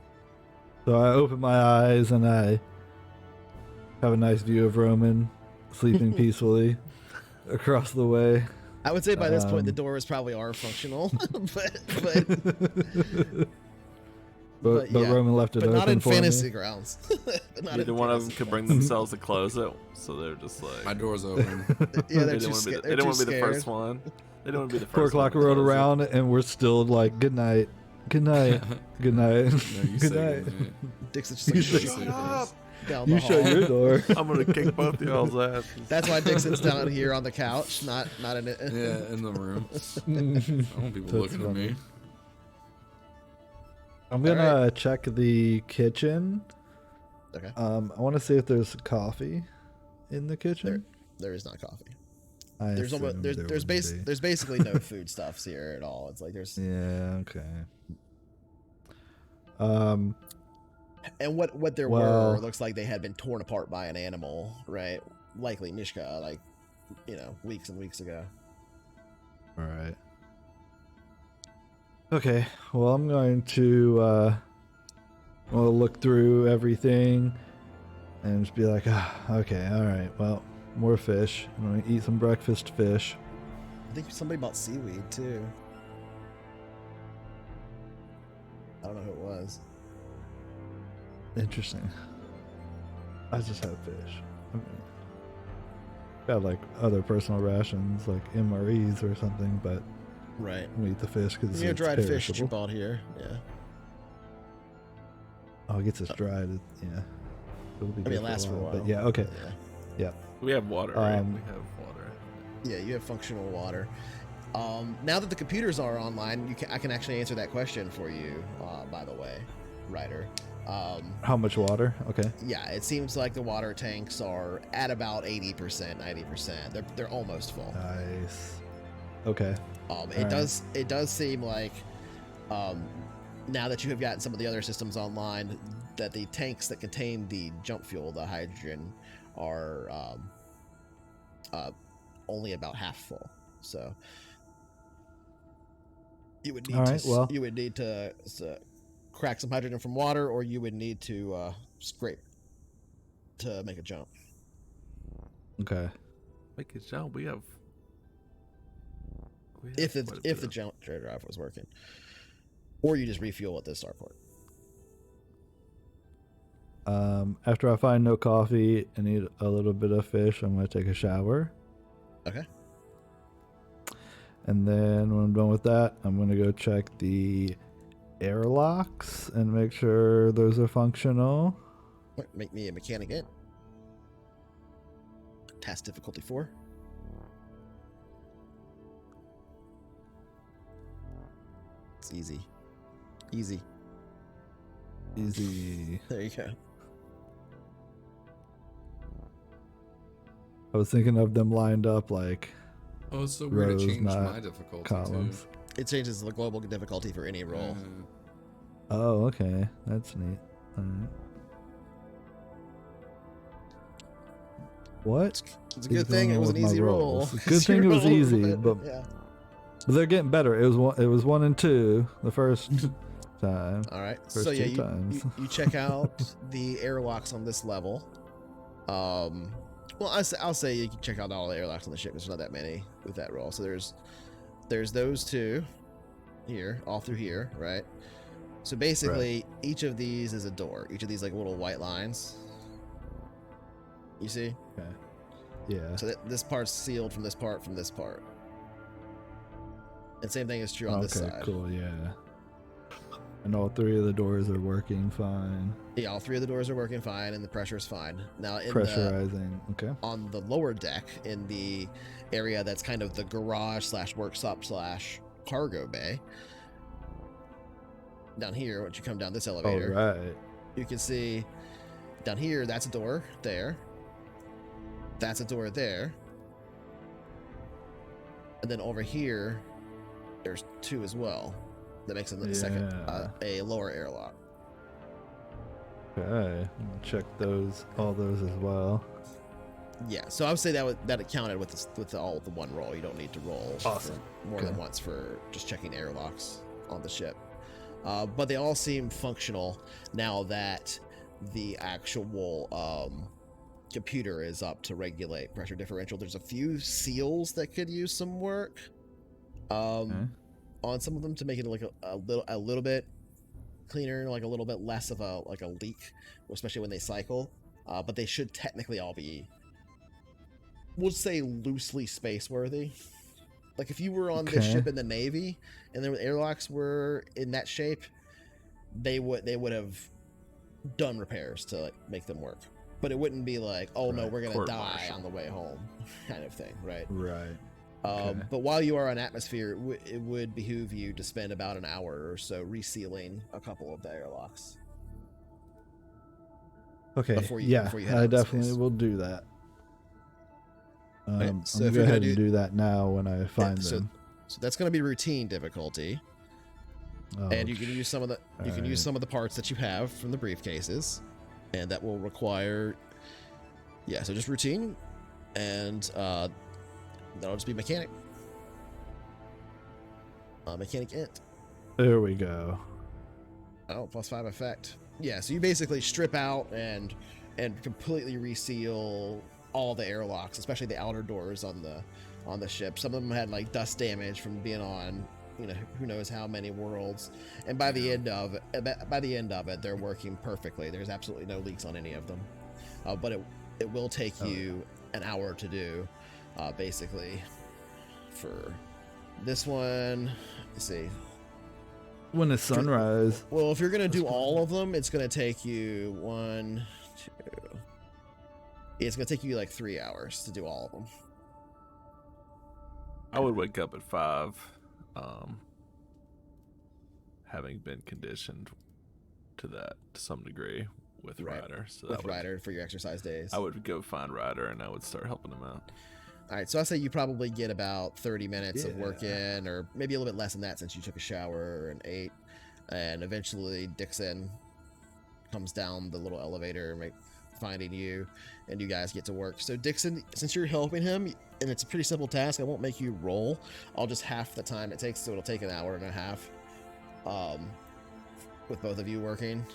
D: So I open my eyes and I have a nice view of Roman sleeping peacefully across the way.
A: I would say by this point the
D: Um,
A: doors probably are functional, but
D: But
A: yeah,
D: Roman left it
A: but
D: open
A: not in
D: for
A: fantasy
D: me.
A: grounds. Not
C: Neither
A: in
C: one of them
A: fantasy
C: could bring
A: grounds.
C: themselves to close it, so they're just like
B: My door's open.
A: Yeah,
C: they
A: they're
C: didn't
A: too
C: want to be
A: scared.
C: the, they didn't want to be the first
A: scared.
C: one. They didn't want to be the first
D: 4 o'clock
C: one to
D: rolled
C: close it.
D: around and we're still like, good night, good night, good night,
B: No, you
D: good
B: say
D: night.
B: goodnight.
A: Dixon's
D: You
A: just like,
D: shut
A: "Shut
B: up."
A: down the
D: You shut
A: hall.
D: your door.
C: I'm gonna kick both y'all's asses.
A: That's why Dixon's down here on the couch, not in it.
B: Yeah, in the room. I want people
D: That's
B: looking at me.
D: I'm gonna
A: Alright.
D: check the kitchen.
A: Okay.
D: I want to see if there's coffee in the kitchen.
A: There is not coffee.
D: I
A: There's almost
D: assumed
A: there's
D: there
A: there's
D: wouldn't be.
A: there's basically no foodstuffs here at all. It's like there's
D: Yeah. Okay.
A: and what there
D: Well-
A: were looks like they had been torn apart by an animal, right? Likely Mishka, like weeks and weeks ago.
D: All right. Okay. Well, I'm going to look through everything and just be like, okay, all right. Well, more fish. I'm going to eat some breakfast fish.
A: I think somebody bought seaweed too. I don't know who it was.
D: Interesting. I just have fish. I mean, got like other personal rations, like MREs or something, but
A: Right.
D: we eat the fish because
A: Your
D: it's
A: dried
D: perishable.
A: fish that you bought here. Yeah.
D: Oh, it gets us dried. Yeah. It'll be
A: I mean,
D: good
A: it lasts for a while.
D: But yeah, okay.
A: Yeah.
D: Yeah.
C: We have water, right?
D: Um,
C: We have water.
A: Yeah, you have functional water. Now that the computers are online, I can actually answer that question for you. By the way, Ryder.
D: How much water? Okay.
A: Yeah, it seems like the water tanks are at about 80%, 90%. They're almost full.
D: Nice. Okay.
A: It does seem like now that you have gotten some of the other systems online, that the tanks that contain the jump fuel, the hydrogen, are only about half full. So you would need to crack some hydrogen from water, or you would need to scrape to make a jump.
D: Okay.
C: Make a jump. We have
A: If
C: quite a bit
A: the
C: of-
A: jump drive was working, or you just refuel at the starport.
D: After I find no coffee and eat a little bit of fish, I'm gonna take a shower.
A: Okay.
D: And then when I'm done with that, I'm gonna go check the airlocks and make sure those are functional.
A: Make me a mechanic in. Task difficulty 4. It's easy. Easy.
D: Easy.
A: There you go.
D: I was thinking of them lined up like
B: Oh, it's so weird. It
D: rows,
B: changed
D: not
B: my difficulty
D: columns.
A: It changes the global difficulty for any
B: too.
A: roll.
D: Oh, okay. That's neat. Alright. What?
A: It's a
D: He's
A: good thing
D: going
A: it was
D: with
A: an
D: my
A: easy roll.
D: rolls. It's a good thing it was easy, but
A: yeah.
D: they're getting better. It was 1 and 2 the first time.
A: All right.
D: First
A: So yeah,
D: two times.
A: you check out the airlocks on this level. Well, I'll say you can check out all the airlocks on the ship. There's not that many with that roll. So there's those two here, all through here, right? So basically, each of these is a door. Each of these like little white lines. You see?
D: Okay. Yeah.
A: So this part's sealed from this part, from this part. And same thing is true on this
D: Okay,
A: side.
D: cool, yeah. And all 3 of the doors are working fine.
A: Yeah, all 3 of the doors are working fine, and the pressure's fine. Now,
D: Pressurizing. Okay.
A: on the lower deck, in the area that's kind of the garage / workshop / cargo bay, down here, once you come down this
D: All
A: elevator,
D: right.
A: you can see down here, that's a door there. That's a door there. And then over here, there's 2 as well. That makes it the second,
D: Yeah.
A: a lower airlock.
D: Okay. I'll check all those as well.
A: Yeah, so I would say that it counted with all the one roll. You don't need to roll
D: Awesome.
A: more than once for just checking airlocks on the ship. But they all seem functional now that the actual computer is up to regulate pressure differential. There's a few seals that could use some work on some of them to make it like a little bit cleaner, like a little bit less of a leak, especially when they cycle. But they should technically all be, we'll say, loosely space worthy. Like if you were on this
D: Okay.
A: ship in the Navy and the airlocks were in that shape, they would have done repairs to like make them work. But it wouldn't be like, oh no,
D: Right.
A: we're gonna die
C: Court-martial.
A: on the way home, kind of thing, right?
D: Right. Okay.
A: But while you are on atmosphere, it would behoove you to spend about an hour or so resealing a couple of the airlocks.
D: Okay.
A: before you
D: yeah,
A: head
D: I
A: out into
D: definitely
A: space.
D: will do that.
A: Okay,
D: I'm
A: so
D: gonna
A: if
D: go
A: you're gonna
D: ahead and
A: do-
D: do that now when I find
A: so-
D: them.
A: So that's going to be routine difficulty,
D: Oh,
A: and you can use some of the use
D: alright.
A: some of the parts that you have from the briefcases, and that will require. Yeah, so just routine, and that'll just be mechanic. Mechanic int.
D: There we go.
A: Oh, +5 effect. Yeah, so you basically strip out and completely reseal all the airlocks, especially the outer doors on the ship. Some of them had like dust damage from being on, who knows how many worlds. And by the end of it, they're working perfectly. There's absolutely no leaks on any of them. but it will take you an hour to do, basically. For this one, let's see.
D: When it's sunrise.
A: Well, if you're gonna do all of them, it's gonna take you 1, 2. It's gonna take you like 3 hours to do all of them.
C: I would wake up at 5, having been conditioned to that to some degree with Ryder. So
A: with Ryder for your exercise days.
C: I would go find Ryder and I would start helping him out.
A: All right, so I say you probably get about 30 minutes of work in, or maybe a little bit less than that since you took a shower and ate, and eventually Dixon comes down the little elevator, finding you, and you guys get to work. So Dixon, since you're helping him, and it's a pretty simple task, I won't make you roll. I'll just half the time it takes, so it'll take an hour and a half, with both of you working.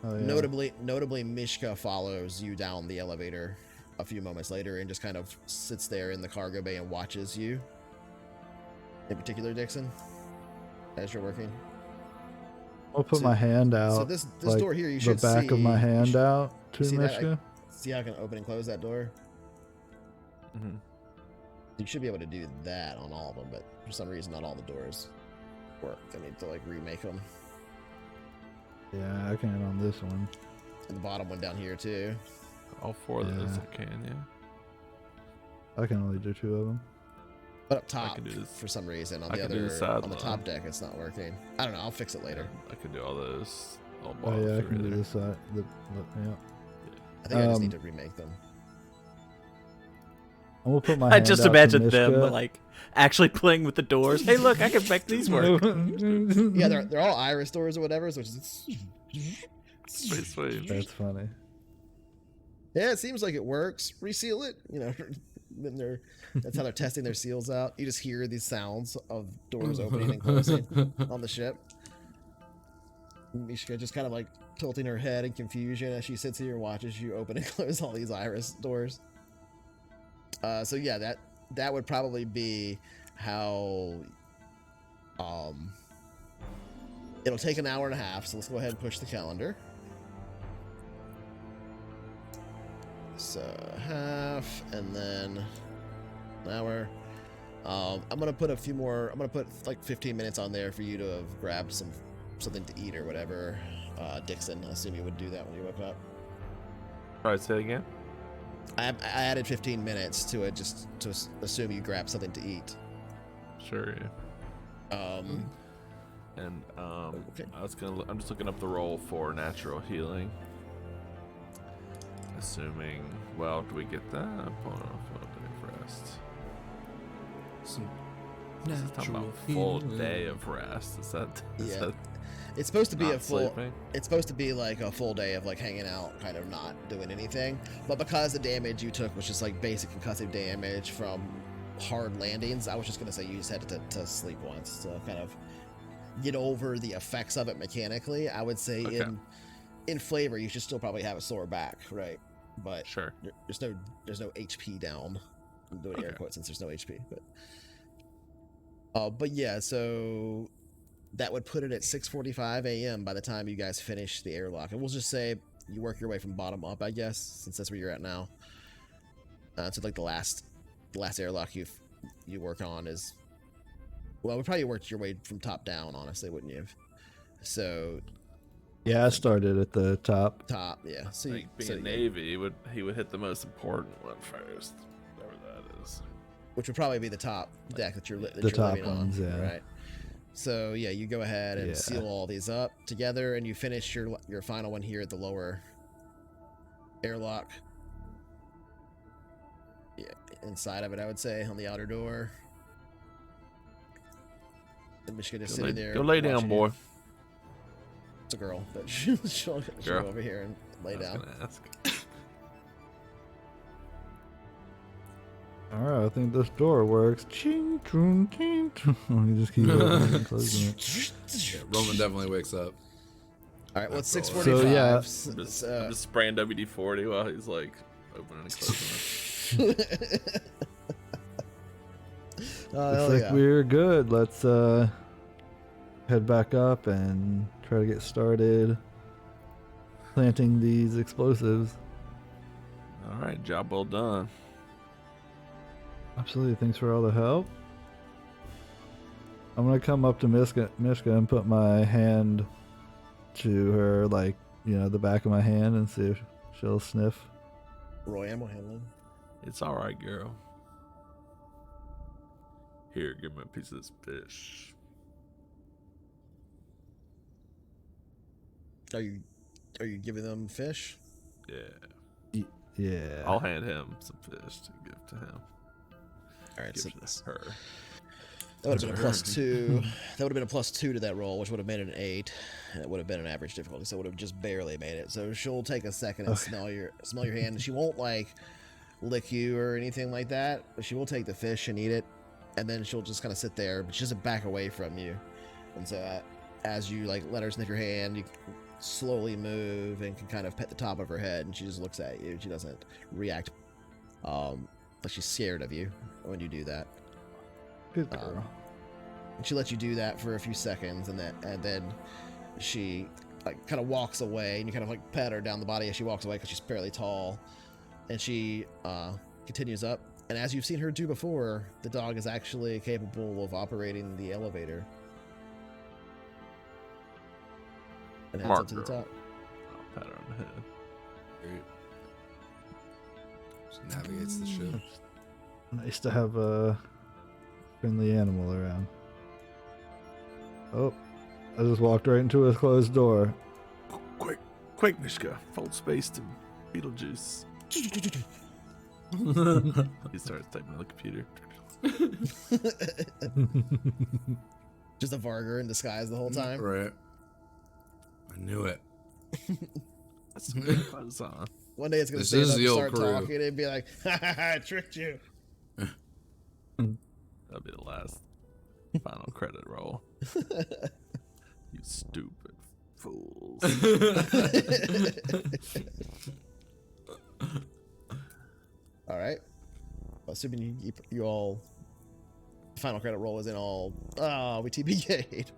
A: Notably, Mishka follows you down the elevator a few moments later and just kind of sits there in the cargo bay and watches you. In particular, Dixon, as you're working.
D: I'll put my hand out.
A: So this like door here, you should see
D: the back of my hand out to Mishka.
A: See how I can open and close that door?
C: Mm-hmm.
A: You should be able to do that on all of them, but for some reason, not all the doors work. I need to like remake them.
D: Yeah, I can on this one.
A: And the bottom one down here too.
C: All 4 of those I can, yeah.
D: I can only do 2 of them.
A: But up top, for some reason, on the top deck, it's not working. I don't know. I'll fix it later.
C: I can do all those.
D: Oh yeah, I can do this side. Yeah.
A: I think I just need to remake them.
D: I'm gonna put my.
E: I just imagine them like actually playing with the doors. Hey, look, I can make these work.
A: Yeah, they're all iris doors or whatever. So it's
C: sweet.
D: That's funny.
A: Yeah, it seems like it works. Reseal it. You know, then that's how they're testing their seals out. You just hear these sounds of doors opening and closing on the ship. Mishka just kind of like tilting her head in confusion as she sits here and watches you open and close all these iris doors. So yeah, that would probably be how. It'll take an hour and a half. So let's go ahead and push the calendar. So half, and then an hour. I'm gonna put a few more. I'm gonna put like 15 minutes on there for you to have grabbed something to eat or whatever. Dixon, I assume you would do that when you woke up.
C: All right, say it again.
A: I added 15 minutes to it just to assume you grabbed something to eat.
C: Sure. Yeah.
A: Okay.
C: I'm just looking up the roll for natural healing. Assuming, well, do we get that? Full day of rest.
B: Some
C: This is talking about full day of rest. Is that?
A: It's supposed to be
C: not
A: a full.
C: sleeping?
A: It's supposed to be like a full day of like hanging out, kind of not doing anything. But because the damage you took was just like basic concussive damage from hard landings, I was just gonna say you just had to sleep once to kind of get over the effects of it mechanically. I would say in flavor, you should still probably have a sore back, right? But
C: Sure.
A: there's no HP down. I'm doing air quotes since there's no HP, but yeah, so that would put it at 6:45 a.m. by the time you guys finish the airlock, and we'll just say you work your way from bottom up, I guess, since that's where you're at now. So like the last airlock you work on is, well, we probably worked your way from top down, honestly, wouldn't you? So
D: yeah, I started at the top.
A: Yeah. So
C: Like being Navy, he would hit the most important one first, whatever that is.
A: which would probably be the top deck that you're
D: top
A: living
D: ones,
A: on,
D: yeah.
A: right? So yeah, you go ahead and seal all these up together, and you finish your final one here at the lower airlock. Yeah, inside of it, I would say, on the outer door. And Mishka just sitting there.
C: Go lay down,
A: watching
C: boy.
A: you. It's a girl, but she'll go over here and lay down.
C: Gonna ask.
D: All right, I think this door works. Ching, chung, ching, chung. You just keep opening and closing it.
B: Yeah, Roman definitely wakes up.
A: All right, well, it's
C: That's
A: 6:45.
D: So, yeah.
C: I'm just spraying WD-40 while he's like opening and closing it.
A: Oh,
D: Looks like we're good. Let's head back up and try to get started. planting these explosives.
C: All right, job well done.
D: Absolutely. Thanks for all the help. I'm gonna come up to Mishka and put my hand to her, like, the back of my hand, and see if she'll sniff.
A: Roy ammo handling.
C: It's all right, girl. Here, give me a piece of this fish.
A: Are you giving them fish?
C: Yeah.
D: Yeah.
C: I'll hand him some fish to give to him.
A: All right,
C: Give
A: so
C: to her.
A: that would have been a +2. That would have been a +2 to that roll, which would have made it an 8. And it would have been an average difficulty, so it would have just barely made it. So she'll take a second and smell your hand. She won't like lick you or anything like that, but she will take the fish and eat it, and then she'll just kind of sit there, but she doesn't back away from you. And so as you like let her sniff your hand, you slowly move and can kind of pet the top of her head, and she just looks at you. She doesn't react like she's scared of you when you do that.
D: Good girl.
A: And she lets you do that for a few seconds, and then she like kind of walks away, and you kind of like pet her down the body as she walks away because she's fairly tall, and she continues up. And as you've seen her do before, the dog is actually capable of operating the elevator. And heads up to the top.
C: I'll pat her on the head.
B: Great. She navigates the ship.
D: Nice to have a friendly animal around. Oh, I just walked right into a closed door.
C: Quick, Mishka. Fold space to Beetlejuice. He starts typing on the computer.
A: Just a Varger in disguise the whole time.
B: Right. I knew it.
C: That's what I was on.
A: One day it's gonna
B: This
A: stand
B: is
A: up
B: the
A: and
B: old
A: start
B: crew.
A: talking and be like, "Ha ha ha! I tricked you."
C: That'll be the last final credit roll. You stupid fools.
A: All right. Assuming you all, final credit roll is in all. Oh, we TPK'd.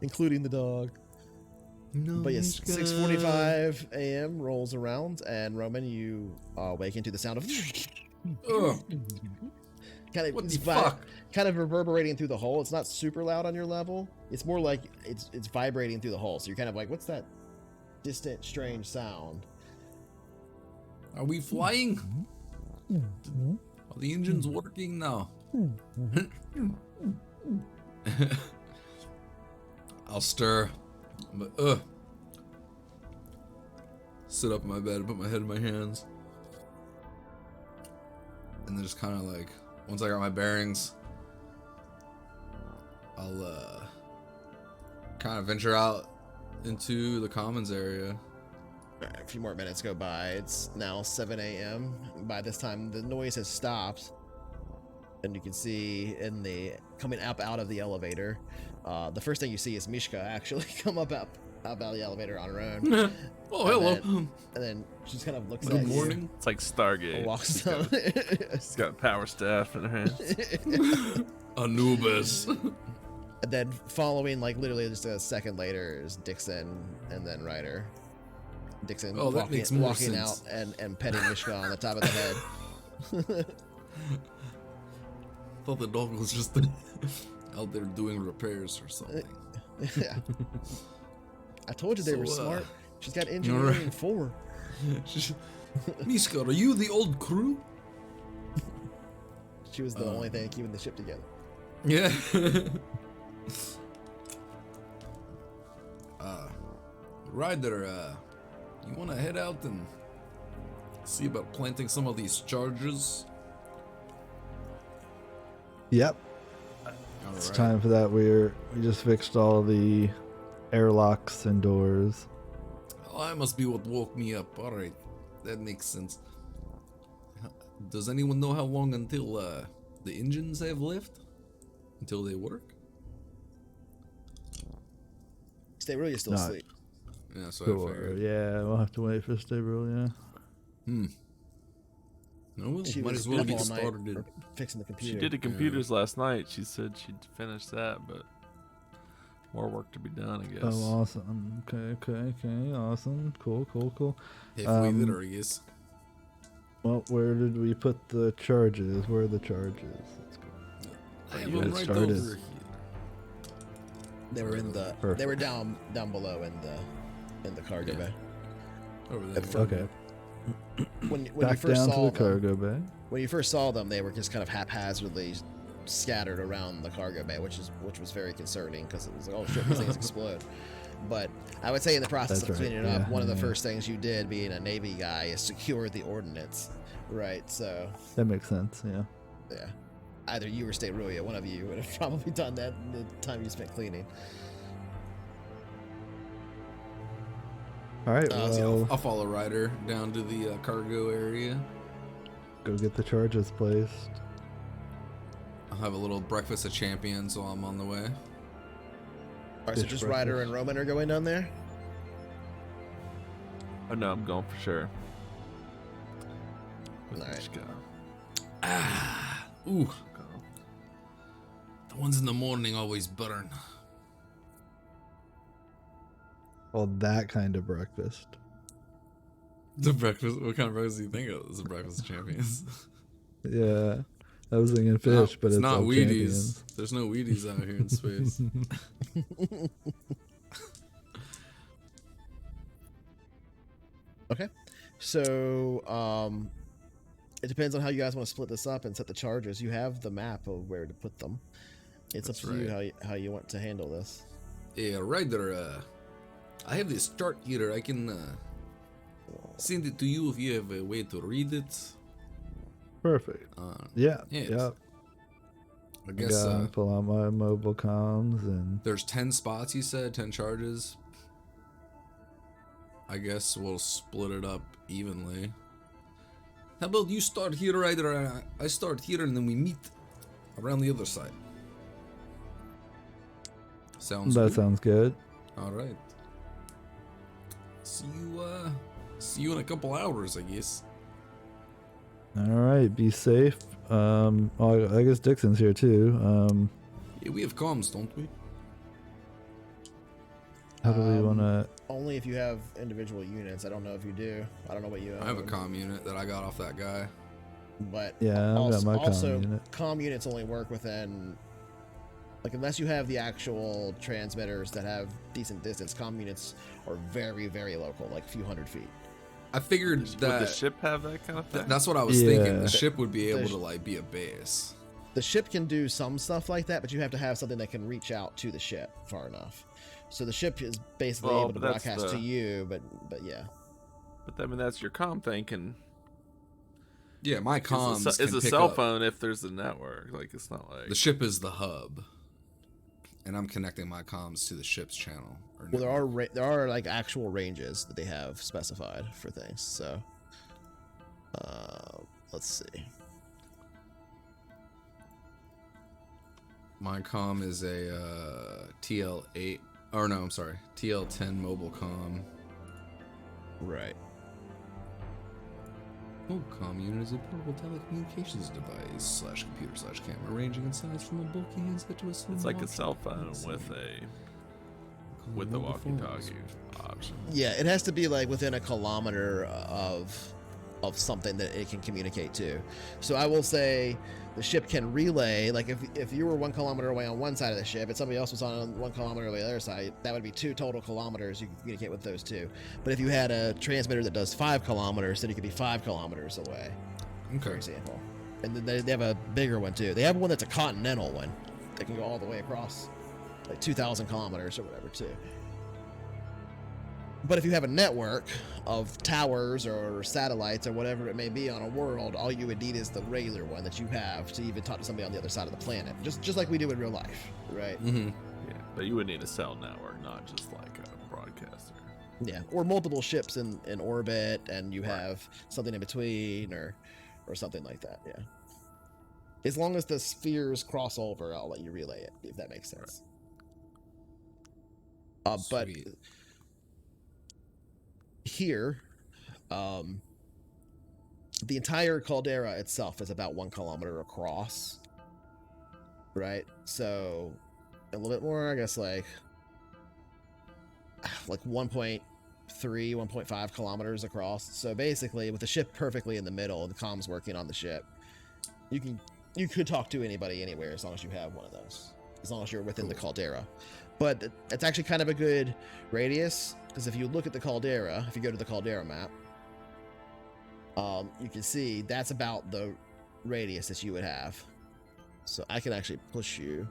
A: Including the dog.
B: No,
A: But yes, 6:45 a.m. rolls around, and Roman, you wake into the sound of
B: Ugh,
A: kind of
B: what the fuck?
A: kind of reverberating through the hull. It's not super loud on your level. It's more like it's vibrating through the hull. So you're kind of like, what's that distant, strange sound?
B: Are we flying? Are the engines working now? I'll stir. But, sit up in my bed and put my head in my hands. And then just kind of like, once I got my bearings, I'll kind of venture out into the commons area.
A: A few more minutes go by. It's now 7 a.m. By this time, the noise has stopped, and you can see coming up out of the elevator. The first thing you see is Mishka actually come up out of the elevator on her own.
B: Oh, hello.
A: And then she just kind of looks
B: Good
A: at
B: morning.
C: It's like
A: you,
C: Stargate.
A: walks down.
C: She's got a power staff in her hand.
B: Anubis.
A: And then following, like literally just a second later, is Dixon and then Ryder. Dixon
B: Oh, that makes more
A: walking
B: sense.
A: out and petting Mishka on the top of the head.
B: Thought the dog was just out there doing repairs or something.
A: Yeah. I told you they were
B: So,
A: smart. She's got engineering 4.
B: Mishka, are you the old crew?
A: She was the only thing keeping the ship together.
B: Yeah. Ryder, you want to head out and see about planting some of these charges?
D: Yep,
B: All
D: it's
B: right.
D: time for that. We just fixed all the airlocks and doors.
B: Oh, that must be what woke me up. All right, that makes sense. Does anyone know how long until the engines have left? Until they work?
A: Stay really still
D: Not-
A: asleep.
B: Yeah, so I
D: Sure.
B: figured.
D: Yeah, we'll have to wait for stable. Yeah.
B: No, well,
A: She
B: might
A: was
B: as well
A: up
B: get
A: all night
B: started.
A: fixing the computer.
C: She did the computers last night. She said she'd finish that, but more work to be done, I guess.
D: Oh, awesome. Okay. Awesome. Cool.
B: If
D: Um,
B: we literally
D: Well, where did we put the charges? Where are the charges? Let's go.
B: I have
D: you
B: them
D: get
B: right
D: started.
B: over here.
A: They were in the.
D: Perfect.
A: They were down below in the cargo
B: Yeah.
A: bay.
B: Over there.
D: Okay.
A: When you
D: Back
A: first
D: down
A: saw
D: to the cargo bay.
A: when you first saw them, they were just kind of haphazardly scattered around the cargo bay, which was very concerning because it was like, oh shit, these things explode. But I would say in the process
D: That's
A: of
D: right,
A: cleaning it up,
D: yeah,
A: one of the
D: yeah.
A: first things you did, being a Navy guy, is secure the ordnance, right? So
D: That makes sense. Yeah.
A: yeah, either you or State Ruya, one of you would have probably done that in the time you spent cleaning.
D: All right.
B: So
D: Well,
B: I'll follow Ryder down to the cargo area.
D: go get the charges placed.
B: I'll have a little breakfast of champions while I'm on the way.
A: All right, so
D: Fish
A: just Ryder
D: breakfast.
A: and Roman are going down there.
C: Oh no, I'm going for sure.
A: All right.
C: Let's go.
B: Ooh. The ones in the morning always burn.
D: Well, that kind of breakfast.
B: The breakfast. What kind of breakfast do you think of as a breakfast of champions?
D: Yeah. I was thinking fish, but it's
B: not
D: all
B: Wheaties.
D: champions.
B: There's no Wheaties out here in space.
A: Okay, so it depends on how you guys want to split this up and set the charges. You have the map of where to put them. It's
B: That's
A: up to you
B: right.
A: how you want to handle this.
B: Yeah, Ryder. I have this chart here. I can send it to you if you have a way to read it.
D: Perfect.
B: Yes.
D: Yeah.
B: I
D: I
B: guess
D: gotta pull out my mobile comms and
B: there's 10 spots. You said 10 charges. I guess we'll split it up evenly. How about you start here, Ryder? I start here, and then we meet around the other side. Sounds
D: that
B: good.
D: sounds good.
B: All right. See you in a couple hours, I guess.
D: All right, be safe. I guess Dixon's here too.
B: Yeah, we have comms, don't we?
D: How do we want to?
A: Only if you have individual units. I don't know if you do. I don't know what you.
B: I have a
A: own.
B: comm unit that I got off that guy.
A: But
D: Yeah, I've
A: also,
D: got my
A: also
D: comm unit.
A: comm units only work within, like, unless you have the actual transmitters that have decent distance. Comm units are very, very local, like a few hundred feet.
B: I figured
C: Would
B: that
C: the ship have that kind of thing?
B: that's what I was thinking.
D: Yeah.
B: The ship would be able
A: The-
B: to like be a base.
A: The ship can do some stuff like that, but you have to have something that can reach out to the ship far enough. So the ship is basically
C: Well,
A: able to
C: but that's
A: broadcast to
C: the-
A: you, but yeah.
C: But I mean, that's your comm thing. Can
B: Yeah, my comms
C: is
B: can
C: a
B: pick
C: cell
B: up.
C: phone if there's a network. Like it's not like
B: The ship is the hub, and I'm connecting my comms to the ship's channel. Or
A: Well,
B: network.
A: there are like actual ranges that they have specified for things. So, let's see.
B: My comm is a TL8, or no, I'm sorry, TL10 mobile comm.
A: Right.
B: Mobile comm unit is a portable telecommunications device / computer / camera ranging in size from a bulky handset to a slim
C: it's like a
B: walkie-
C: cell phone with the
B: Mobile phones.
C: walkie-talkie option.
A: Yeah, it has to be like within a kilometer of something that it can communicate to. So I will say the ship can relay, like if you were 1 kilometer away on one side of the ship and somebody else was on 1 kilometer away on the other side, that would be 2 total kilometers. You can communicate with those two. But if you had a transmitter that does 5 kilometers, then it could be 5 kilometers away, for
B: Okay.
A: example. And then they have a bigger one too. They have one that's a continental one that can go all the way across, like 2,000 kilometers or whatever too. But if you have a network of towers or satellites or whatever it may be on a world, all you would need is the regular one that you have to even talk to somebody on the other side of the planet, just like we do in real life, right?
B: Mm-hmm.
C: Yeah, but you would need a cell network, not just like a broadcaster.
A: Yeah, or multiple ships in orbit, and you have something in between, or something like that. Yeah, as long as the spheres cross over, I'll let you relay it if that makes sense. But
B: Sweet.
A: here, the entire caldera itself is about 1 kilometer across, right? So a little bit more, I guess, like like 1.3, 1.5 kilometers across. So basically, with the ship perfectly in the middle, the comms working on the ship, you could talk to anybody anywhere as long as you have one of those, as long as you're within the caldera. But it's actually kind of a good radius, because if you look at the caldera, if you go to the caldera map, you can see that's about the radius that you would have. So I can actually push you.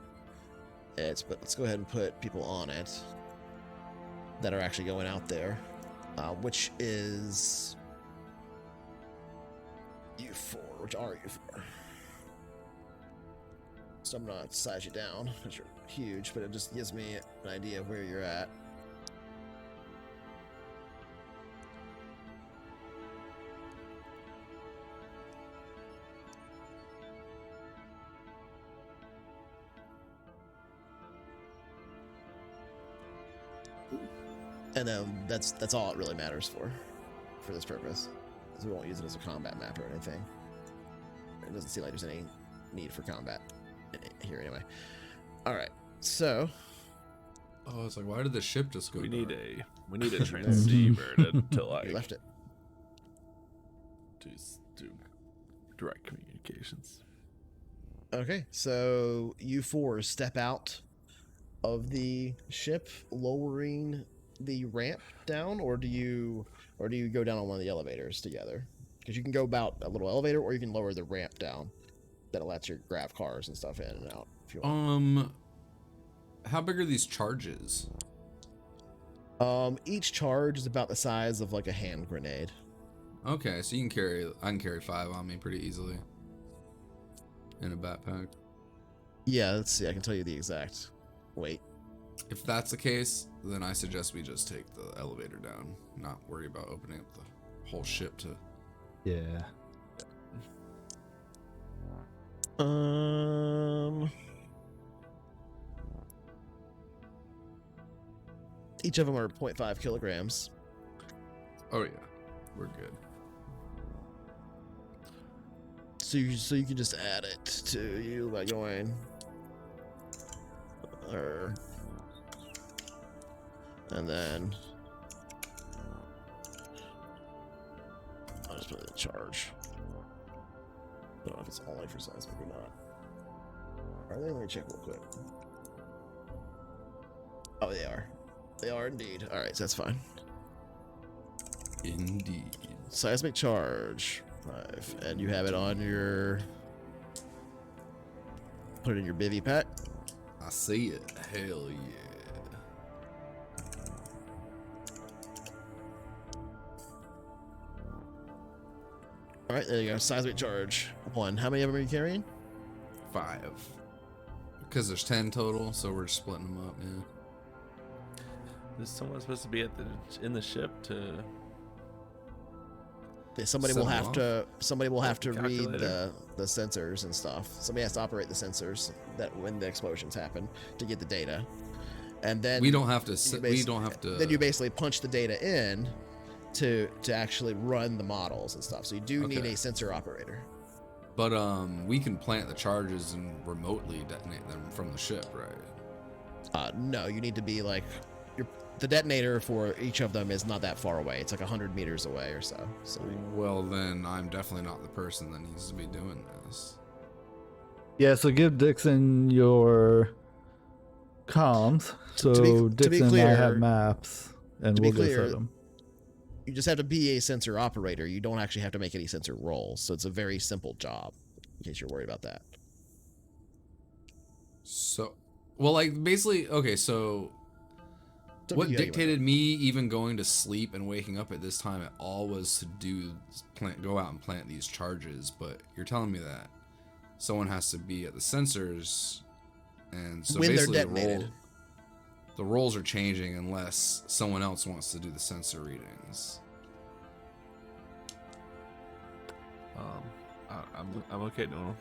A: But let's go ahead and put people on it that are actually going out there, which is U4. Which are U4? So I'm gonna size you down because you're huge, but it just gives me an idea of where you're at. And that's all it really matters for this purpose, because we won't use it as a combat map or anything. It doesn't seem like there's any need for combat here anyway. All right, so
B: Oh, it's like, why did the ship just go?
C: We
B: dark?
C: need a transceiver to like
A: you left it.
C: do direct communications.
A: Okay, so U4 step out of the ship, lowering the ramp down, or do you go down on one of the elevators together? Because you can go about a little elevator, or you can lower the ramp down. That'll let you grab cars and stuff in and out if you want.
B: How big are these charges?
A: Each charge is about the size of like a hand grenade.
B: Okay, so I can carry 5 on me pretty easily in a backpack.
A: Yeah, let's see. I can tell you the exact weight.
B: If that's the case, then I suggest we just take the elevator down, not worry about opening up the whole ship to.
D: Yeah.
A: Each of them are 0.5 kilograms.
B: Oh yeah, we're good.
A: So you can just add it to you by going, and then I'll just put it in charge. I don't know if it's only for seismic or not. Are they? Let me check real quick. Oh, they are. They are indeed. All right, so that's fine.
B: Indeed.
A: Seismic charge 5, and you have it on your. Put it in your bivy pack.
B: I see it. Hell yeah.
A: All right, there you go. Seismic charge 1. How many of them are you carrying?
B: 5. Because there's 10 total, so we're splitting them up, yeah.
C: Is someone supposed to be in the ship to?
A: Yeah, somebody
B: Set
A: will
B: them
A: have
B: off?
A: to. Somebody will have to read
C: Calculator.
A: the sensors and stuff. Somebody has to operate the sensors that when the explosions happen to get the data, and then
B: We don't have to.
A: you
B: We don't have to.
A: Then you basically punch the data in to actually run the models and stuff. So you do need
B: Okay.
A: a sensor operator.
B: But we can plant the charges and remotely detonate them from the ship, right?
A: No, you need to be like the detonator for each of them is not that far away. It's like 100 meters away or so. So
B: Well, then I'm definitely not the person that needs to be doing this.
D: Yeah, so give Dixon your comms. So
A: To be
D: Dixon and I
A: clear-
D: have maps, and
A: to be
D: we'll go
A: clear,
D: set them.
A: you just have to be a sensor operator. You don't actually have to make any sensor rolls. So it's a very simple job, in case you're worried about that.
B: So, well, like basically, okay. So,
A: So
B: what
A: you-
B: dictated me even going to sleep and waking up at this time at all was to go out and plant these charges. But you're telling me that someone has to be at the sensors, and so
A: When they're
B: basically
A: detonated.
B: the roles are changing unless someone else wants to do the sensor readings.
C: I'm okay doing them.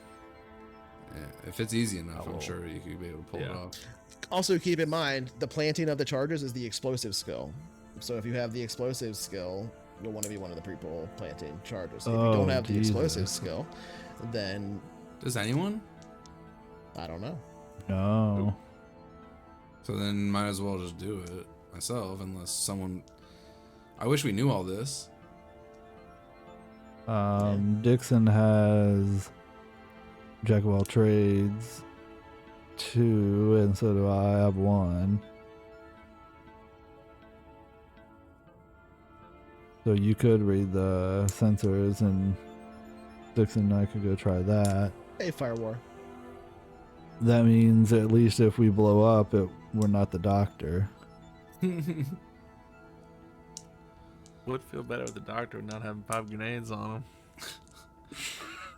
B: Yeah, if it's easy enough,
C: I
B: I'm
C: will.
B: sure you could be able to pull it
C: Yeah.
B: off.
A: Also, keep in mind the planting of the charges is the explosive skill. So if you have the explosive skill, you'll want to be one of the people planting charges. If you
D: Oh,
A: don't have the explosive
D: Jesus.
A: skill, then
B: Does anyone?
A: I don't know.
D: No.
B: So then might as well just do it. myself, unless someone. I wish we knew all this.
D: Dixon has Jack of all trades 2, and so do I have 1. So you could read the sensors, and Dixon and I could go try that.
A: Hey, Firewar.
D: That means at least if we blow up, we're not the doctor.
C: Would feel better with the doctor not having 5 grenades on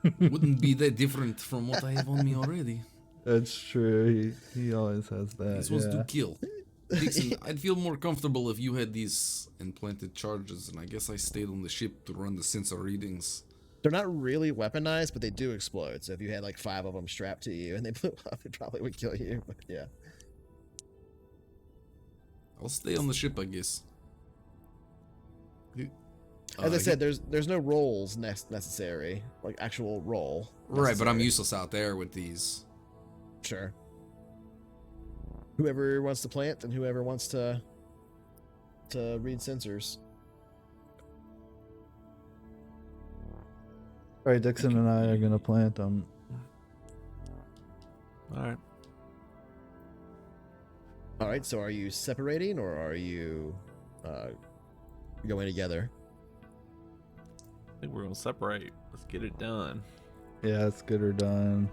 C: him.
B: Wouldn't be that different from what I have on me already.
D: That's true. He always has that.
B: This was to kill. Dixon, I'd feel more comfortable if you had these implanted charges, and I guess I stayed on the ship to run the sensor readings.
A: They're not really weaponized, but they do explode. So if you had like 5 of them strapped to you and they blew up, it probably would kill you. But yeah.
B: I'll stay on the ship, I guess.
A: As I said, there's no rolls necessary, like actual roll.
B: Right, but I'm useless out there with these.
A: Sure. Whoever wants to plant and whoever wants to read sensors.
D: All right, Dixon and I are gonna plant them.
C: All right.
A: All right. So are you separating or are you going together?
C: I think we're gonna separate. Let's get it done.
D: Yeah, let's get her done.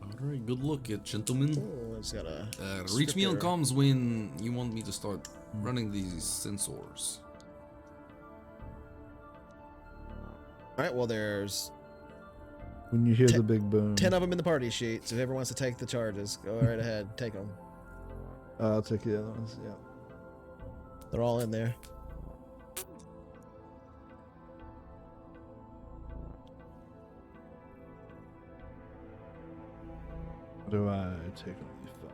B: All right, good luck, gentlemen.
A: Oh, I just gotta
B: Reach me on
A: script
B: comms when you want me to start running these sensors.
A: All right. Well, there's
D: When you hear the big boom,
A: 10 of them in the party sheet. So whoever wants to take the charges, go right ahead, take them.
D: I'll take the other ones. Yeah.
A: They're all in there.
D: What do I take only 5?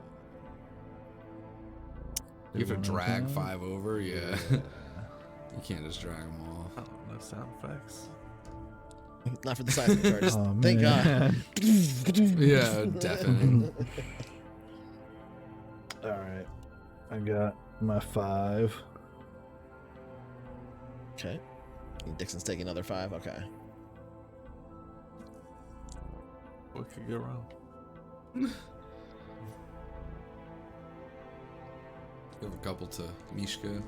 B: You have to
D: One
B: drag
D: at a time?
B: 5 over, yeah. You can't just drag them all.
C: Oh, no sound effects.
A: Not for the size of the charges.
D: Oh,
A: Thank God.
D: man.
B: Yeah, definitely.
D: All right, I got my 5.
A: Okay. Dixon's taking another 5. Okay.
C: What could go wrong?
B: Give a couple to Mishka.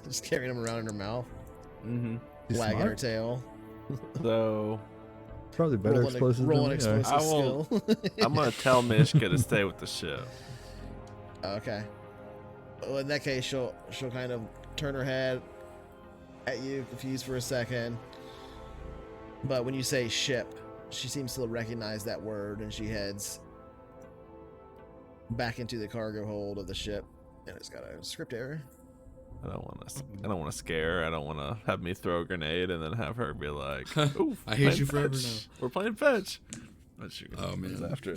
A: Just carrying them around in her mouth,
C: Mm-hmm.
D: He's
A: wagging
D: smart.
A: her tail.
C: So
D: Probably better explosive
A: rolling
D: than we are.
A: explosive
C: I won't-
A: skill.
C: I'm gonna tell Mishka to stay with the ship.
A: Okay. Well, in that case, she'll kind of turn her head at you, confused for a second. But when you say ship, she seems to recognize that word, and she heads back into the cargo hold of the ship. And it's got a script error.
C: I don't want to scare her. I don't want to have me throw a grenade and then have her be like, "Ooh,
B: I hate you
C: playing
B: forever
C: fetch. We're playing fetch." But she
B: Oh,
C: goes
B: man.
C: after.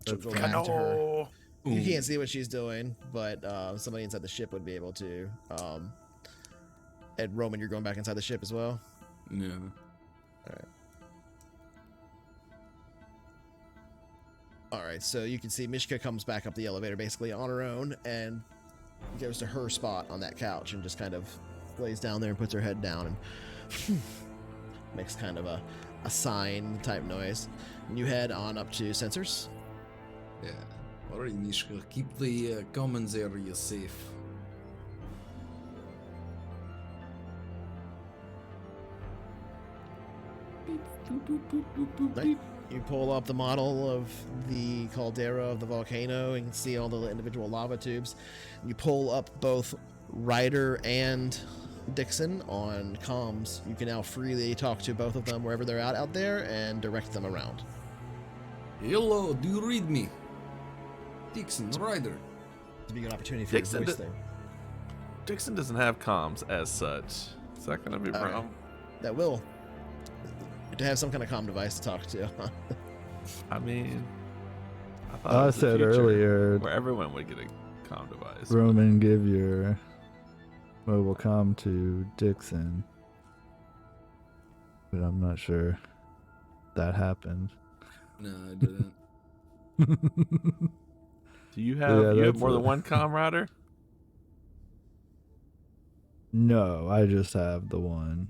A: She'll go back to her. You can't see what she's doing, but somebody inside the ship would be able to. And Roman, you're going back inside the ship as well?
B: Yeah.
A: Alright, so you can see Mishka comes back up the elevator basically on her own and goes to her spot on that couch and just kind of lays down there and puts her head down and makes kind of a sign type noise. And you head on up to sensors.
B: Yeah. Alright, Mishka, keep the commons area safe.
A: Right. You pull up the model of the caldera of the volcano and see all the individual lava tubes. You pull up both Ryder and Dixon on comms. You can now freely talk to both of them wherever they're out there and direct them around.
B: Hello, do you read me? Dixon, Ryder.
A: To be an opportunity for
C: Dixon
A: your voice
C: d-
A: there.
C: Dixon doesn't have comms as such. Is that gonna be
A: Okay.
C: wrong?
A: That will. To have some kind of comm device to talk to.
C: I mean, I thought
D: I
C: it was the
D: said
C: future
D: earlier,
C: where everyone would get a comm device.
D: Roman, give your mobile comm to Dixon. But I'm not sure that happened.
B: No, I didn't.
C: Do you have
D: Yeah,
C: you have
D: that's
C: more than
D: a-
C: one comrader?
D: No, I just have the one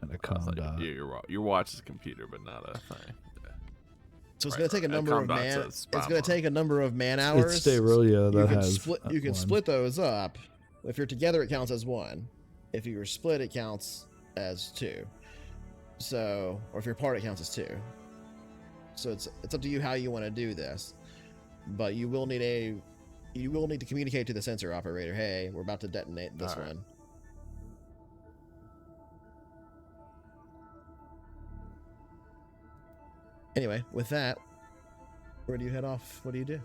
D: and a
C: I
D: com
C: thought
D: dot.
C: your watch is a computer, but not a thing. Yeah.
A: So it's
C: Right,
A: going to take a
C: right.
A: number
C: Com
A: of
C: dot
A: man.
C: says
A: It's
C: spot
A: going to
C: on.
A: take a number of man
D: It's
A: hours.
D: Starolia
A: You
D: that
A: can
D: has
A: split. You can
D: one.
A: split those up. If you're together, it counts as one. If you're split, it counts as two. So, or if you're apart, it counts as two. So it's up to you how you want to do this. But you will need to communicate to the sensor operator. Hey, we're about to detonate this
C: All right.
A: one. Anyway, with that, where do you head off? What do you do?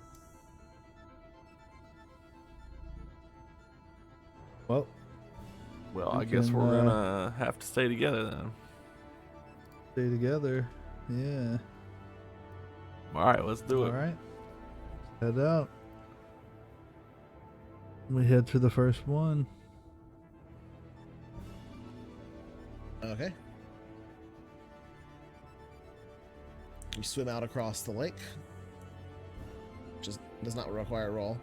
D: Well,
C: Well,
D: We
C: I guess
D: can,
C: we're gonna have to stay together then.
D: stay together. Yeah.
C: All right, let's do
D: All
C: it.
D: right. Head out. We head to the first one.
A: Okay. You swim out across the lake. Just does not require a roll.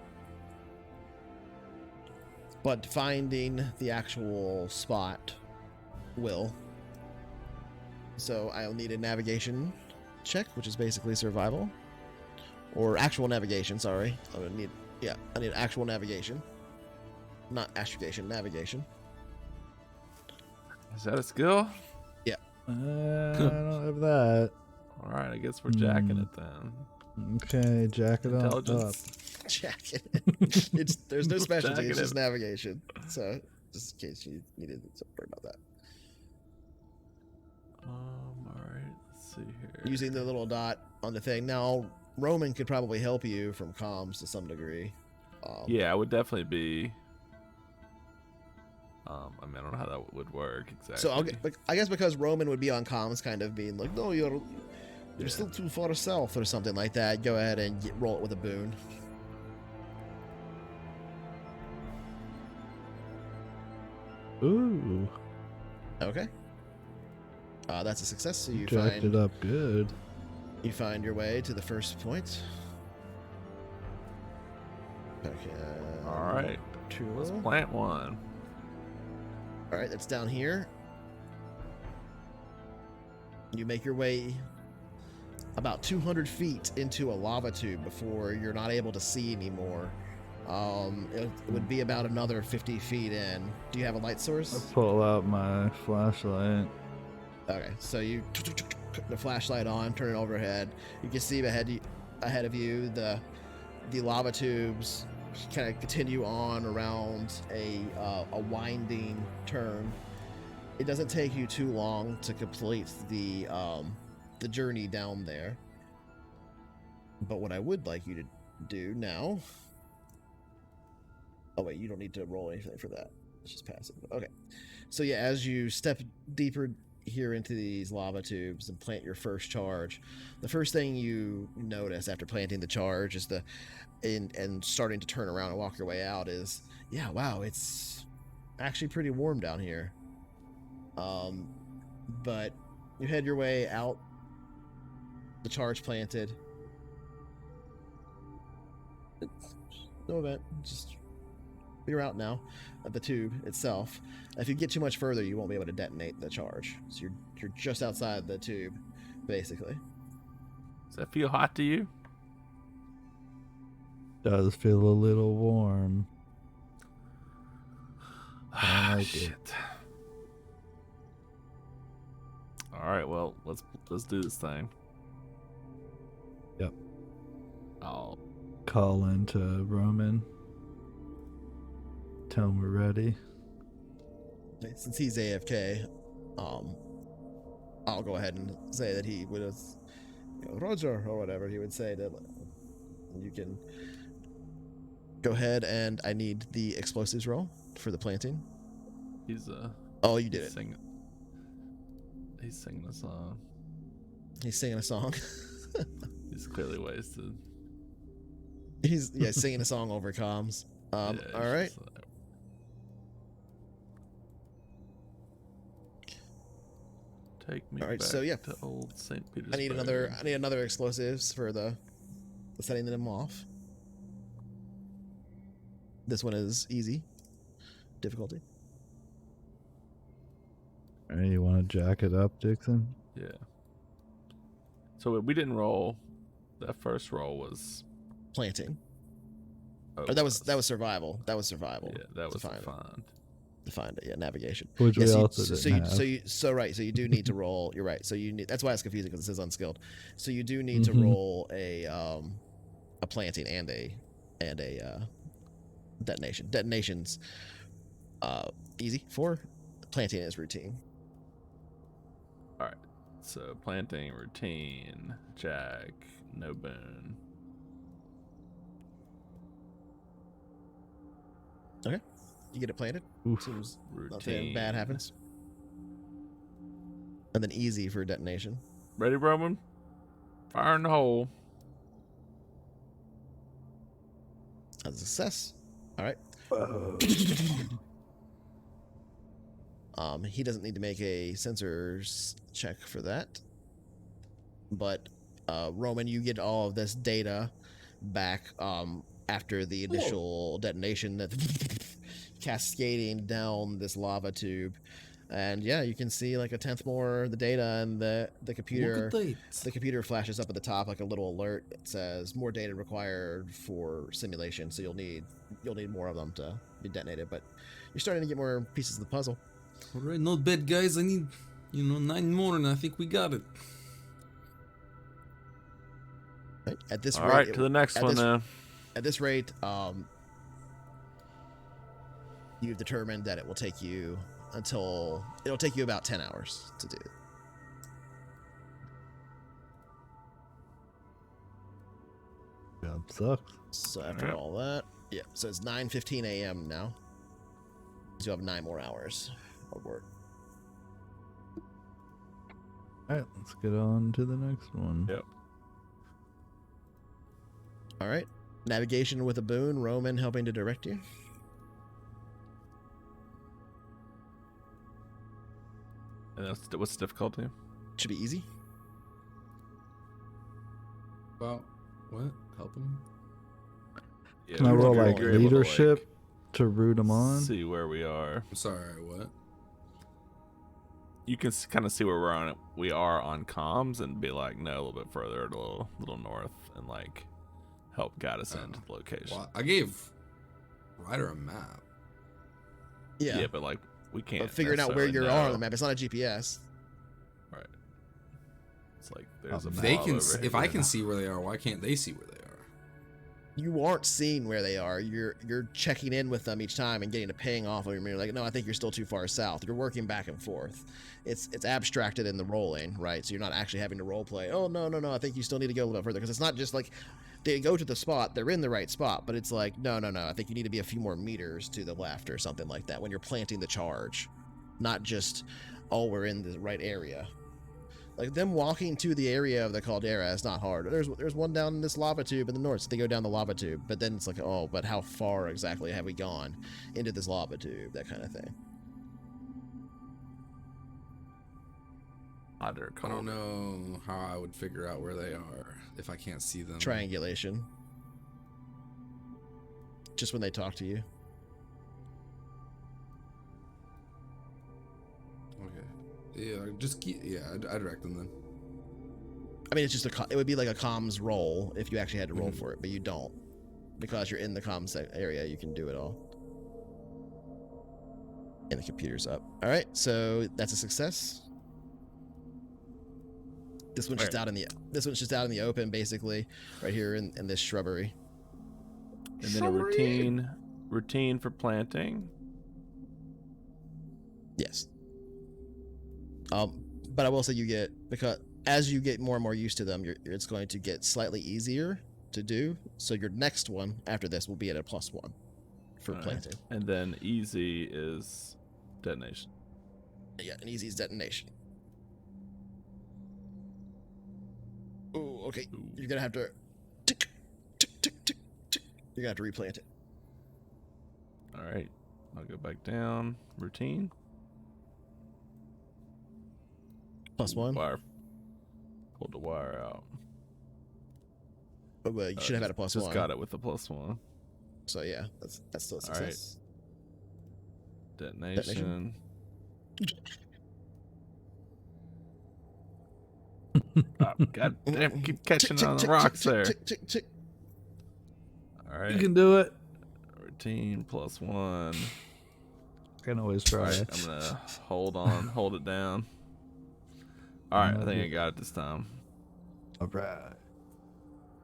A: But finding the actual spot will. So I'll need a navigation check, which is basically survival. Or actual navigation, sorry. I need actual navigation. Not astrogation, navigation.
C: Is that a skill?
D: I don't have that.
C: All right, I guess we're jacking it then.
D: Okay, jack it up.
C: Intelligence.
A: Check it. There's no specialty, it's just navigation. So just in case you needed to worry about that.
C: All right, let's see here.
A: Using the little dot on the thing. Now Roman could probably help you from comms to some degree.
C: Yeah, it would definitely be. I mean, I don't know how that would work exactly.
A: So I guess because Roman would be on comms, kind of being like, no, you're still too far south or something like that. Go ahead and roll it with a boon.
D: Ooh,
A: Okay. That's a success. So you
D: jacked it up good.
A: You find your way to the first point. Okay.
C: All right, let's
A: Cool.
C: plant one.
A: All right, that's down here. You make your way about 200 feet into a lava tube before you're not able to see anymore. It would be about another 50 feet in. Do you have a light
D: I
A: source?
D: pull out my flashlight.
A: Okay, so you put the flashlight on, turn it overhead. You can see ahead of you the lava tubes kind of continue on around a winding turn. It doesn't take you too long to complete the journey down there. But what I would like you to do now. Oh wait, you don't need to roll anything for that. It's just passive. Okay. So yeah, as you step deeper here into these lava tubes and plant your first charge, the first thing you notice after planting the charge is and starting to turn around and walk your way out is, yeah, wow, it's actually pretty warm down here. But you head your way out, the charge planted. No event, just you're out now of the tube itself. If you get too much further, you won't be able to detonate the charge. So you're just outside the tube, basically.
C: Does that feel hot to you?
D: Does feel a little warm. I like it.
C: Shit. All right, well, let's do this thing.
D: Yep.
C: Oh,
D: Call into Roman. Tell him we're ready.
A: Since he's AFK, I'll go ahead and say that he would have, Roger or whatever he would say. That you can go ahead, and I need the explosives roll for the planting.
C: he's
A: Oh, you did it.
C: He's singing a song.
A: He's singing a song.
C: He's clearly wasted.
A: He's singing a song over comms.
C: Yeah, he's
A: All right.
C: just like- Take me
A: All right,
C: back
A: so yeah.
C: to old St. Petersburg.
A: I need another explosives for the setting them off. This one is easy difficulty.
D: All right, you want to jack it up, Dixon?
C: Yeah. So we didn't roll. That first roll was.
A: Planting.
C: Oh,
A: Or that was survival. That was survival.
C: Yeah, that was
A: to find
C: fun.
A: to find it. Yeah, navigation.
D: Which we
A: Yes,
D: also didn't have.
A: So you do need to roll. You're right. So you need. That's why it's confusing because it says unskilled. So you do need to
D: Mhm.
A: roll a planting and a detonation. Detonation's easy. For planting is routine.
C: All right. So planting, routine, jack, no boon.
A: Okay, you get it planted.
D: Oof.
A: Seems
C: Routine.
A: nothing bad happens. And then easy for detonation.
C: Ready, Roman? Fire in the hole.
A: That's a success. All right. He doesn't need to make a sensors check for that. But Roman, you get all of this data back after the initial detonation that cascading down this lava tube. And yeah, you can see like a tenth more of the data, and the computer
B: Look at
A: the computer flashes up at the top like a little alert that says more data required for simulation, so you'll need more of them to be detonated, but you're starting to get more pieces of the puzzle.
B: All right, not bad, guys. I need, 9 more, and I think we got it.
A: Right? At this
C: All
A: rate,
C: right, to the next one then.
A: At this rate, you've determined that it'll take you about 10 hours to do it.
D: Yeah, sucks.
A: So after
C: Alright.
A: all that, yeah. So it's 9:15 a.m. now. So you have 9 more hours of work.
D: All right, let's get on to the next one.
C: Yep.
A: All right. Navigation with a boon. Roman helping to direct you.
C: And what's the difficulty?
A: Should be easy.
B: About what? Help him?
C: Yeah,
D: Can I
C: we
D: roll
C: were-
D: like
C: we were able to,
D: leadership to root them on?
C: See where we are.
B: I'm sorry, what?
C: You can kind of see where we are on comms and be like, no, a little bit further, a little north, and like help guide us into the location.
B: Well, I gave Ryder a map.
A: Yeah.
C: But like we can't.
A: But figuring out where you
C: necessarily
A: are on
C: know.
A: the map, it's not a GPS.
C: Right. It's like there's a
B: If
C: blob
B: they can,
C: over
B: if I
C: here.
B: can see where they are, why can't they see where they are?
A: You aren't seeing where they are. You're checking in with them each time and getting a ping off of them. You're like, no, I think you're still too far south. You're working back and forth. It's abstracted in the rolling, right? So you're not actually having to role play. Oh no, I think you still need to go a little bit further, because it's not just like they go to the spot, they're in the right spot, but it's like no, I think you need to be a few more meters to the left or something like that when you're planting the charge, not just we're in the right area. Like them walking to the area of the caldera is not hard. There's one down this lava tube in the north, so they go down the lava tube. But then it's like, oh, but how far exactly have we gone into this lava tube? That kind of thing.
B: I don't know how I would figure out where they are if I can't see them.
A: Triangulation. Just when they talk to you.
B: Okay. Yeah, just keep. Yeah, I direct them then.
A: I mean, it's just it would be like a comms roll if you actually had to roll
B: Mhm.
A: for it, but you don't, because you're in the comms area. You can do it all. And the computer's up. All right, so that's a success. This one's just out in the open, basically, right here in this shrubbery.
C: And then a routine for planting.
A: Yes. But I will say because as you get more and more used to them, it's going to get slightly easier to do. So your next one after this will be at a +1 for
C: Alright.
A: planting.
C: And then easy is detonation.
A: Yeah, an easy is detonation. Oh, okay.
C: Ooh.
A: You're gonna have to tick, tick, tick, tick, tick. You're gonna have to replant it.
C: All right. I'll go back down. Routine.
A: +1.
C: Wire. Pulled the wire out.
A: But you should have had a plus
C: just
A: 1.
C: got it with the +1.
A: So yeah, that's still a
C: All right.
A: success.
C: Detonation. Oh, God damn, keep catching on the rocks there. All right.
D: You can do it.
C: Routine +1.
D: Can always try
C: All right,
D: it.
C: I'm gonna hold it down. All right, I think I got it this time.
D: All right.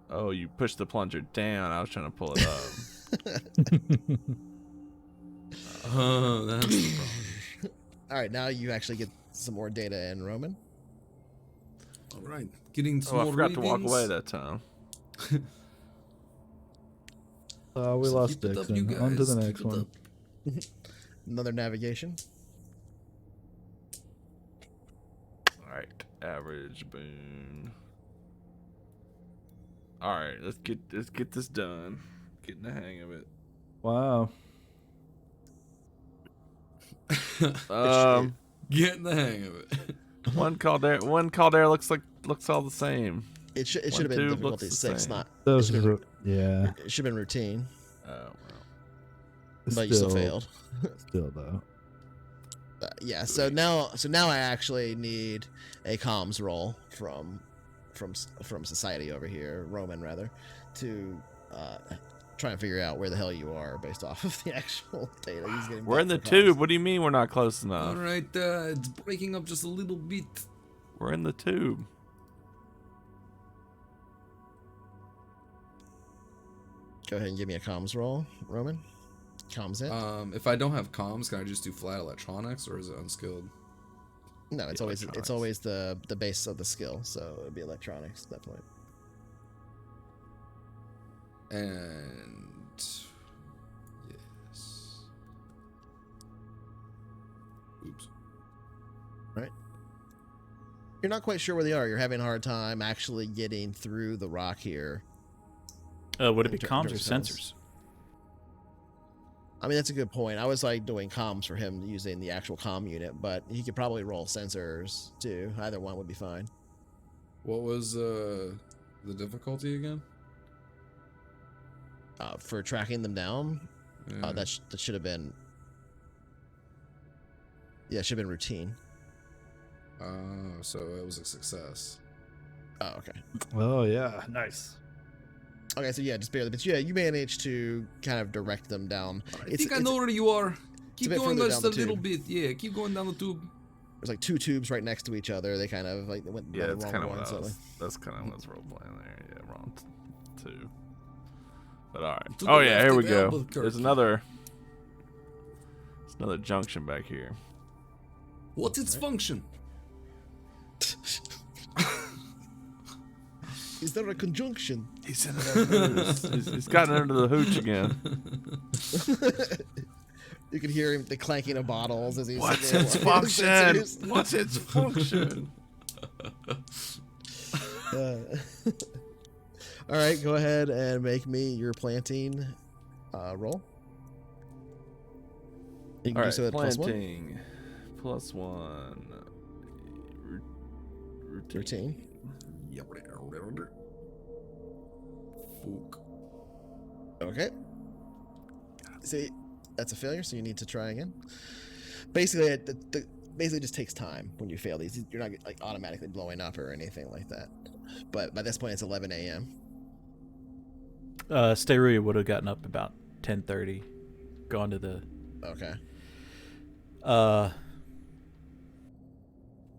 C: Oh, you pushed the plunger down. I was trying to pull it up.
B: Oh, that's the problem.
A: All right, now you actually get some more data in Roman.
B: All right, getting some
C: Oh, I
B: more
C: forgot to walk
B: readings.
C: away that time.
D: We
B: So
D: lost
B: keep it up,
D: Dixon.
B: you
D: On to the
B: guys,
D: next
B: keep it
D: one.
B: up.
A: Another navigation.
C: All right, average boon. All right, let's get this done. Getting the hang of it.
D: Wow.
B: Getting the hang of it.
C: One Caldera looks all the same.
A: It should have
C: One
A: been
C: tube
A: difficulty
C: looks the
A: 6,
C: same.
A: not.
D: Those
A: it should have
D: yeah.
A: been routine,
C: Oh well.
A: but you still failed.
D: Still though.
A: Yeah. So now I actually need a comms roll from society over here, Roman rather, to try and figure out where the hell you are based off of the actual data he's getting.
C: We're
A: back
C: in the
A: from comms.
C: tube. What do you mean we're not close enough?
B: All right, it's breaking up just a little bit.
C: We're in the tube.
A: Go ahead and give me a comms roll, Roman. Comms it.
B: If I don't have comms, can I just do flat electronics, or is it unskilled?
A: No, it's
C: Yeah,
A: always
C: electronics.
A: the base of the skill, so it'd be electronics at that point.
B: And yes. Oops.
A: You're not quite sure where they are. You're having a hard time actually getting through the rock here.
E: Would it be
A: In ter-
E: comms or
A: terms of comms.
E: sensors?
A: I mean, that's a good point. I was like doing comms for him using the actual comm unit, but he could probably roll sensors too. Either one would be fine.
B: What was the difficulty again?
A: For tracking them down,
B: Yeah.
A: that should have been. Yeah, it should have been routine.
B: So it was a success.
A: Oh, okay.
D: Oh yeah. Nice.
A: Okay, so yeah, just barely. But yeah, you managed to kind of direct them down.
B: I think I know where you are. Keep
A: bit
B: going
A: further
B: just
A: down
B: a
A: the
B: little
A: tube.
B: bit. Yeah, keep going down the tube.
A: There's like 2 tubes right next to each other. They kind of like they went
C: Yeah,
A: the
C: that's
A: wrong
C: kind of
A: one.
C: what I
A: So
C: was. That's kind of what I was role playing there. Yeah, wrong too. But all right.
B: To the
C: Oh yeah,
B: left
C: here
B: of
C: we go.
B: Albuquerque.
C: There's another junction back here.
B: What's its function?
A: is there a conjunction?
C: He's in he's gotten into the hooch again.
A: You can hear him the clanking of bottles as he's.
C: What's
A: sitting
C: its
A: there.
C: function?
A: Sensors.
C: What's its function?
A: All right, go ahead and make me your planting roll. You can
C: All
A: do
C: right,
A: so at +1.
C: planting. +1.
A: Routine.
B: Fuck.
A: Okay. See, that's a failure, so you need to try again. Basically, basically just takes time when you fail these. You're not like automatically blowing up or anything like that. But by this point, it's 11 a.m.
E: Steruia would have gotten up about 10:30, gone to the
A: Okay.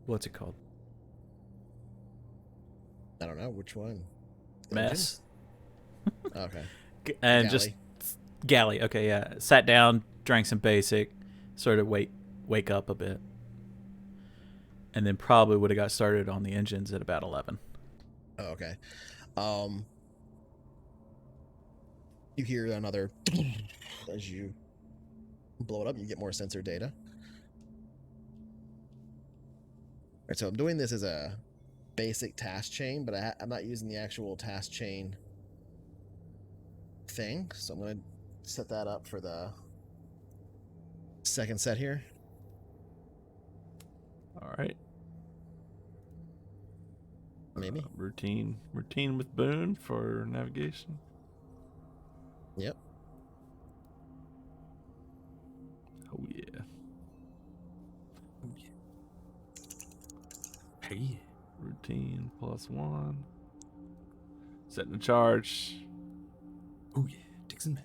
E: What's it called?
A: I don't know which one.
E: Mess.
A: Okay.
E: And
A: Galley.
E: just galley. Okay, yeah. Sat down, drank some basic, sort of wake up a bit, and then probably would have got started on the engines at about 11.
A: Oh, okay. You hear another as you blow it up. You get more sensor data. All right, so I'm doing this as a basic task chain, but I'm not using the actual task chain thing. So I'm going to set that up for the second set here.
C: All right.
A: Maybe.
C: Routine with Boone for navigation.
A: Yep.
C: Oh yeah.
B: Hey.
C: Routine +1. Setting a charge.
B: Oh yeah, Dixon man.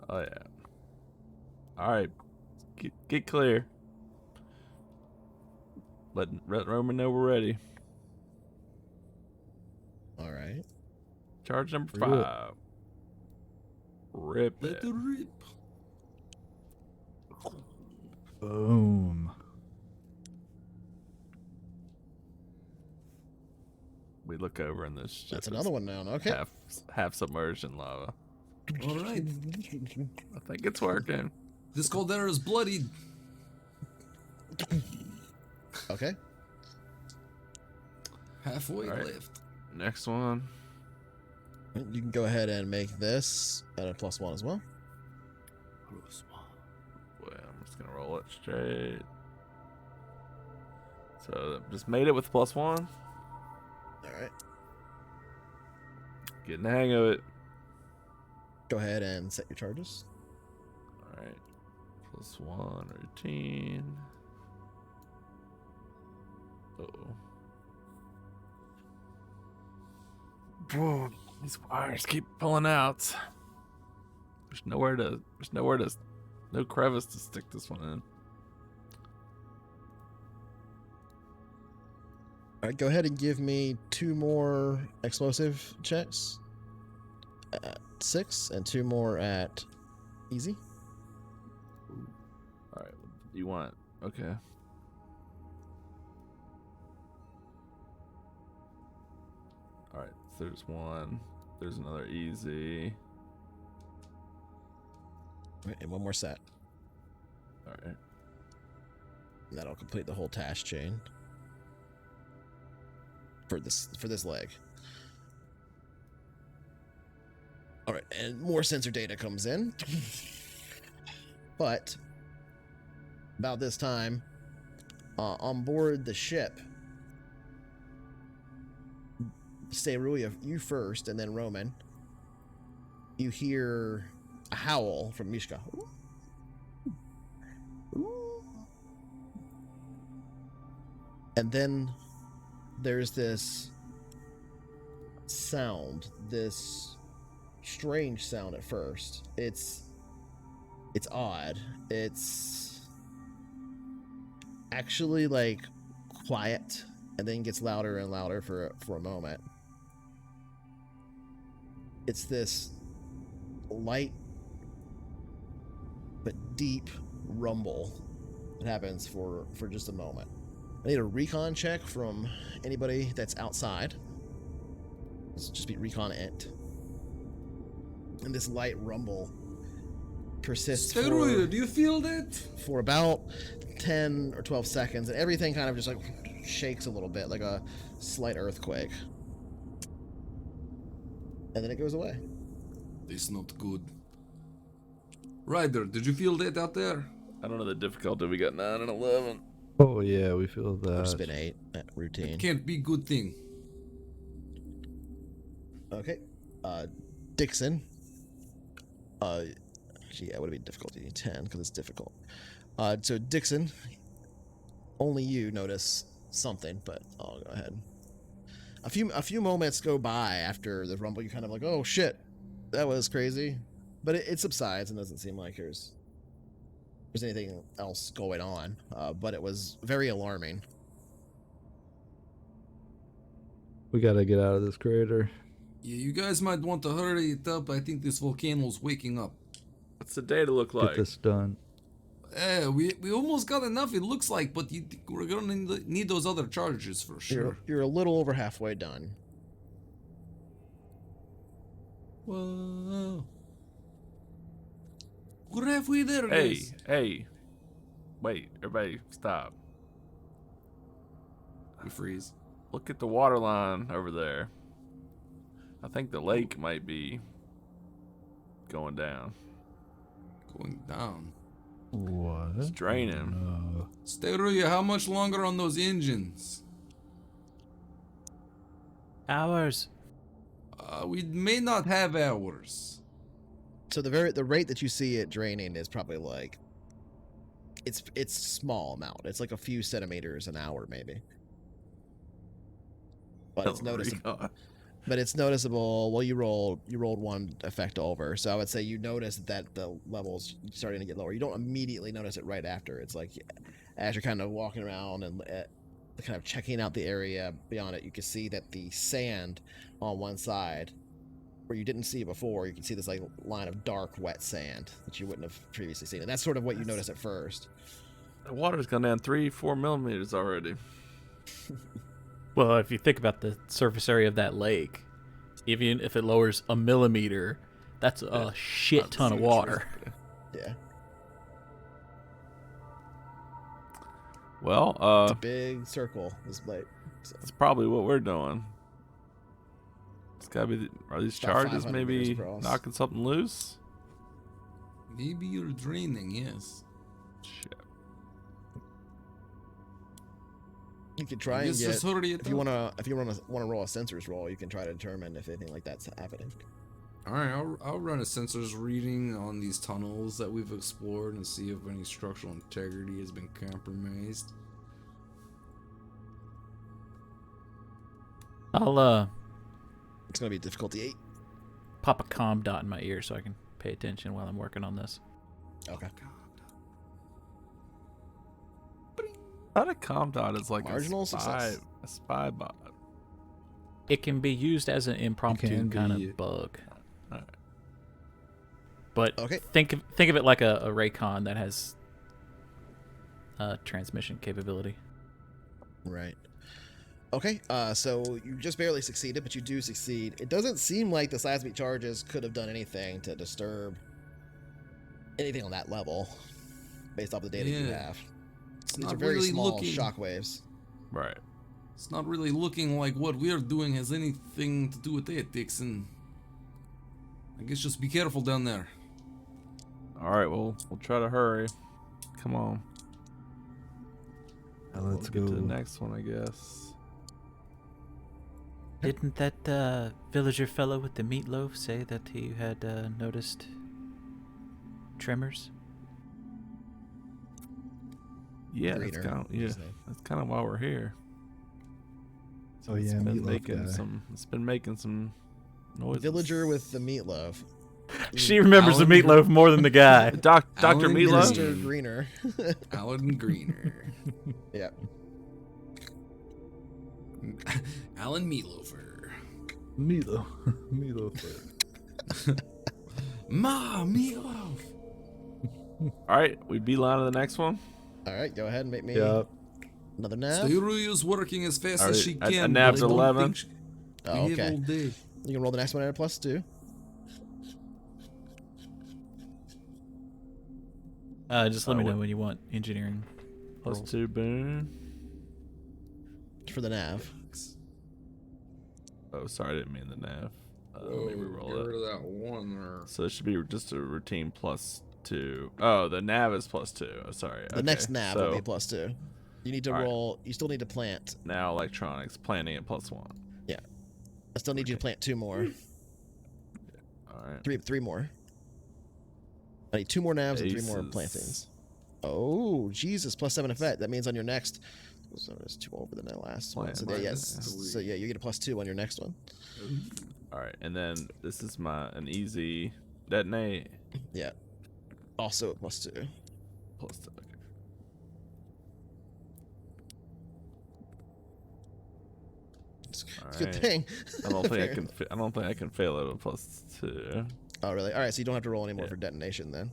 C: Oh yeah. All right, get clear. Let Roman know we're ready.
A: All right.
C: Charge number
D: Do it.
C: 5. Rip
B: Let
C: it.
B: it rip.
D: Boom.
C: We look over and this ship
A: That's
C: is
A: another one down. Okay.
C: half submerged in lava.
B: All right.
C: I think it's working.
B: This caldera is bloodied.
A: Okay.
B: Halfway
C: All right.
B: left.
C: Next one.
A: You can go ahead and make this at a +1 as well.
C: Well, I'm just gonna roll it straight. So just made it with +1.
A: All right.
C: Getting the hang of it.
A: Go ahead and set your charges.
C: All right. +1 routine. Uh-oh. Whoa, these wires keep pulling out. No crevice to stick this one in.
A: All right. Go ahead and give me 2 more explosive checks. 6 and 2 more at easy.
C: All right, you want? Okay. All right, so there's one. There's another easy.
A: All right, and 1 more set.
C: All right.
A: And that'll complete the whole task chain for this leg. All right, and more sensor data comes in. But about this time, on board the ship, Seruya, you first, and then Roman, you hear a howl from Mishka. And then there's this sound, this strange sound at first. It's odd. It's actually like quiet and then gets louder and louder for a moment. It's this light but deep rumble that happens for just a moment. I need a recon check from anybody that's outside. Let's just be recon it. And this light rumble persists
B: Steroid, do you feel that?
A: for about 10 or 12 seconds, and everything kind of just like shakes a little bit, like a slight earthquake. And then it goes away.
B: This not good. Ryder, did you feel that out there?
C: I don't know the difficulty. We got 9 and 11.
D: Oh yeah, we feel that.
A: Spin 8 at routine.
B: Can't be good thing.
A: Okay. Dixon. Gee, yeah, would it be difficulty 10 because it's difficult. So Dixon, only you notice something, but I'll go ahead. A few moments go by after the rumble. You kind of like, oh shit, that was crazy, but it subsides and doesn't seem like there's anything else going on. But it was very alarming.
D: We gotta get out of this crater.
B: Yeah, you guys might want to hurry it up. I think this volcano's waking up.
C: What's the data look like?
D: Get this done.
B: We almost got enough, it looks like, but we're gonna need those other charges for sure.
A: You're a little over halfway done.
B: Whoa. We're halfway there,
C: Hey,
B: guys.
C: hey. Wait, everybody stop.
B: We freeze.
C: Look at the water line over there. I think the lake might be going down.
B: Going down.
D: What?
C: It's draining.
D: No.
B: Steruya, how much longer on those engines?
E: Hours.
B: We may not have hours.
A: So the rate that you see it draining is probably like it's small amount. It's like a few centimeters an hour maybe. But it's noticeable.
C: Recon.
A: But it's noticeable. Well, you rolled one effect over, so I would say you notice that the level's starting to get lower. You don't immediately notice it right after. It's like as you're kind of walking around and kind of checking out the area beyond it, you can see that the sand on one side, where you didn't see it before, you can see this like line of dark, wet sand that you wouldn't have previously seen, and that's sort of what you notice at first.
C: The water's gone down 3-4 millimeters already.
E: Well, if you think about the surface area of that lake, even if it lowers a millimeter, that's a shit ton of water.
A: Yeah,
C: Well,
A: it's a big circle. This lake. So
C: that's probably what we're doing. It's gotta be. Are these
A: About
C: charges
A: 500
C: maybe
A: meters across.
C: knocking something loose?
B: Maybe you're draining, yes.
C: Shit.
A: you could try and
B: Yes,
A: get.
B: just hurry it
A: If you
B: up.
A: wanna roll a sensors roll, you can try to determine if anything like that's happening.
B: All right, I'll run a sensors reading on these tunnels that we've explored and see if any structural integrity has been compromised.
E: I'll
A: It's gonna be difficulty 8.
E: pop a comm dot in my ear so I can pay attention while I'm working on this.
A: Okay.
C: Thought a ComDot is like
A: Marginal
C: a
A: success.
C: spy bot.
E: It can be used as an impromptu
D: can
E: kind
B: be.
E: of bug.
C: Alright.
E: But
A: Okay.
E: think of it like a Raycon that has transmission capability.
A: Right. Okay, so you just barely succeeded, but you do succeed. It doesn't seem like the seismic charges could have done anything to disturb anything on that level, based off the data you
B: Yeah.
A: have.
B: It's
A: These
B: not
A: are very
B: really
A: small
B: looking.
A: shockwaves.
C: Right.
B: It's not really looking like what we're doing has anything to do with ethics, and I guess just be careful down there.
C: All right. Well, we'll try to hurry. Come on.
D: Let's
C: We'll
D: go.
C: get to the next one, I guess.
E: Didn't that villager fellow with the meatloaf say that he had noticed tremors?
C: Yeah, that's
A: Greener,
C: kind of
A: his name.
C: That's kind of why we're here.
D: Oh yeah,
C: It's been
D: meatloaf
C: making
D: guy.
C: some. It's been making some noises.
A: Villager with the meatloaf.
E: She remembers the
B: Alan-
E: meatloaf more than the guy.
C: Dr.
B: Alan
C: Meatloaf.
B: Green.
A: Mr. Greener.
B: Alan Greener.
A: Yeah.
B: Alan Meatloafer.
D: Meatloaf. Meatloaf.
B: Ma, Meatloaf.
C: All right, we beeline to the next one.
A: All right, go ahead and make me
D: Yep.
A: another nav.
B: Steruya's working as fast
C: All
B: as
C: right,
B: she
C: I
B: can.
C: nabbed
B: but I don't
C: 11.
B: think she-
A: Oh,
B: we have
A: okay.
B: all day.
A: You can roll the next one at a +2.
E: Just let me
C: what-
E: know when you want engineering.
C: Plus
E: rolls.
C: 2 boon.
A: For the nav.
C: Oh, sorry, I didn't mean the nav. Let me reroll
B: get rid
C: it.
B: of that one there.
C: So it should be just a routine +2. Oh, the nav is +2. Oh, sorry.
A: The next nav
C: so
A: will be +2. You need to
C: All right.
A: roll. You still need to plant.
C: now electronics planning at +1.
A: I still need you to plant 2 more.
C: All right.
A: Three more. I need 2 more navs and 3 more
C: Aces.
A: plantings. Oh, Jesus! +7 effect. That means on your next. So it's 2 over than the last one. So,
C: Plant
A: yes.
C: minus
A: So yeah, you get a +2 on your next one.
C: All right, and then this is an easy detonate.
A: Yeah. Also a +2.
C: +2. Okay.
A: It's
C: All
A: a good
C: right.
A: thing.
C: I don't think I can. I don't think I can fail at a +2.
A: Oh really? All right. So you don't have to roll anymore
C: Yeah.
A: for detonation then.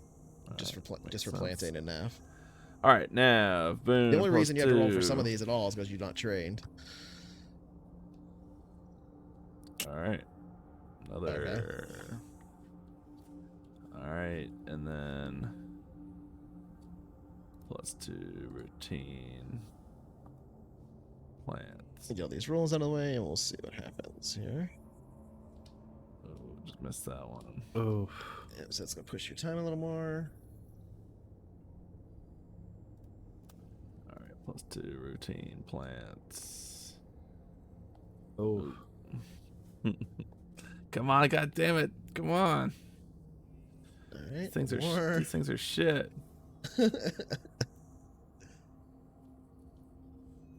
A: Just for
C: Makes
A: just for
C: sense.
A: planting and nav.
C: All right, nav. Boom.
A: The only reason you have to roll for some of
C: +2.
A: these at all is because you're not trained.
C: All right. Another. All right, and then +2 routine plants.
A: Get all these rolls out of the way, and we'll see what happens here.
C: Oh, just missed that one.
D: Oh.
A: Yeah, so it's gonna push your time a little more.
C: +2 routine plants.
D: Oh,
C: Come on, god damn it. Come on.
A: All right.
C: These things are shit.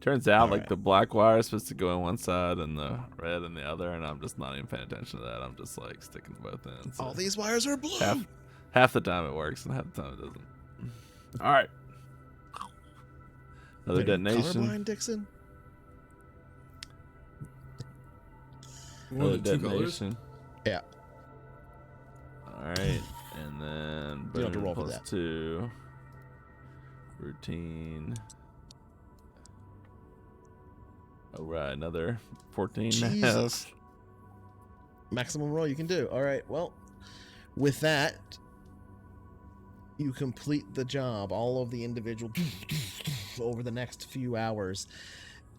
C: Turns out,
A: All
C: like,
A: right.
C: the black wire is supposed to go on one side and the red on the other, and I'm just not even paying attention to that. I'm just, like, sticking to both ends.
A: All these wires are blue.
C: Half the time it works, and half the time it doesn't. All right. Another
A: Wait, are you
C: detonation.
A: colorblind, Dixon?
B: One
C: Another
B: of the two colors.
C: detonation.
A: Yeah.
C: All right, and then
A: You don't have to
C: boom,
A: roll for that.
C: +2 routine. All right, another 14 and a half.
A: Jesus. Maximum roll you can do. All right. Well, with that, you complete the job. All of the individual over the next few hours.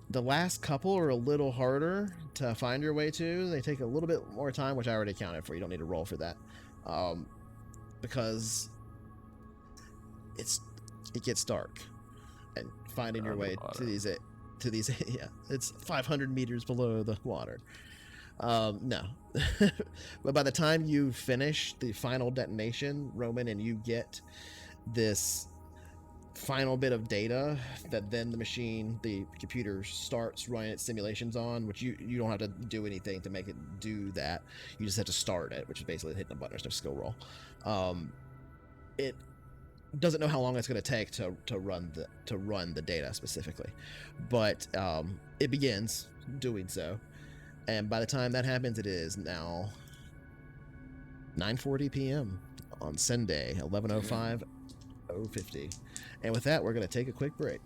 A: The last couple are a little harder to find your way to. They take a little bit more time, which I already accounted for. You don't need to roll for that, because it gets dark, and finding your way to these yeah, it's 500 meters below the water. No, but by the time you finish the final detonation, Roman, and you get this final bit of data that then the computer starts running its simulations on, which you don't have to do anything to make it do that. You just have to start it, which is basically hitting a button. There's no skill roll. It doesn't know how long it's going to take to run the data specifically, but it begins doing so. And by the time that happens, it is now 9:40 p.m. on Sunday, 11:05, 050. And with that, we're going to take a quick break.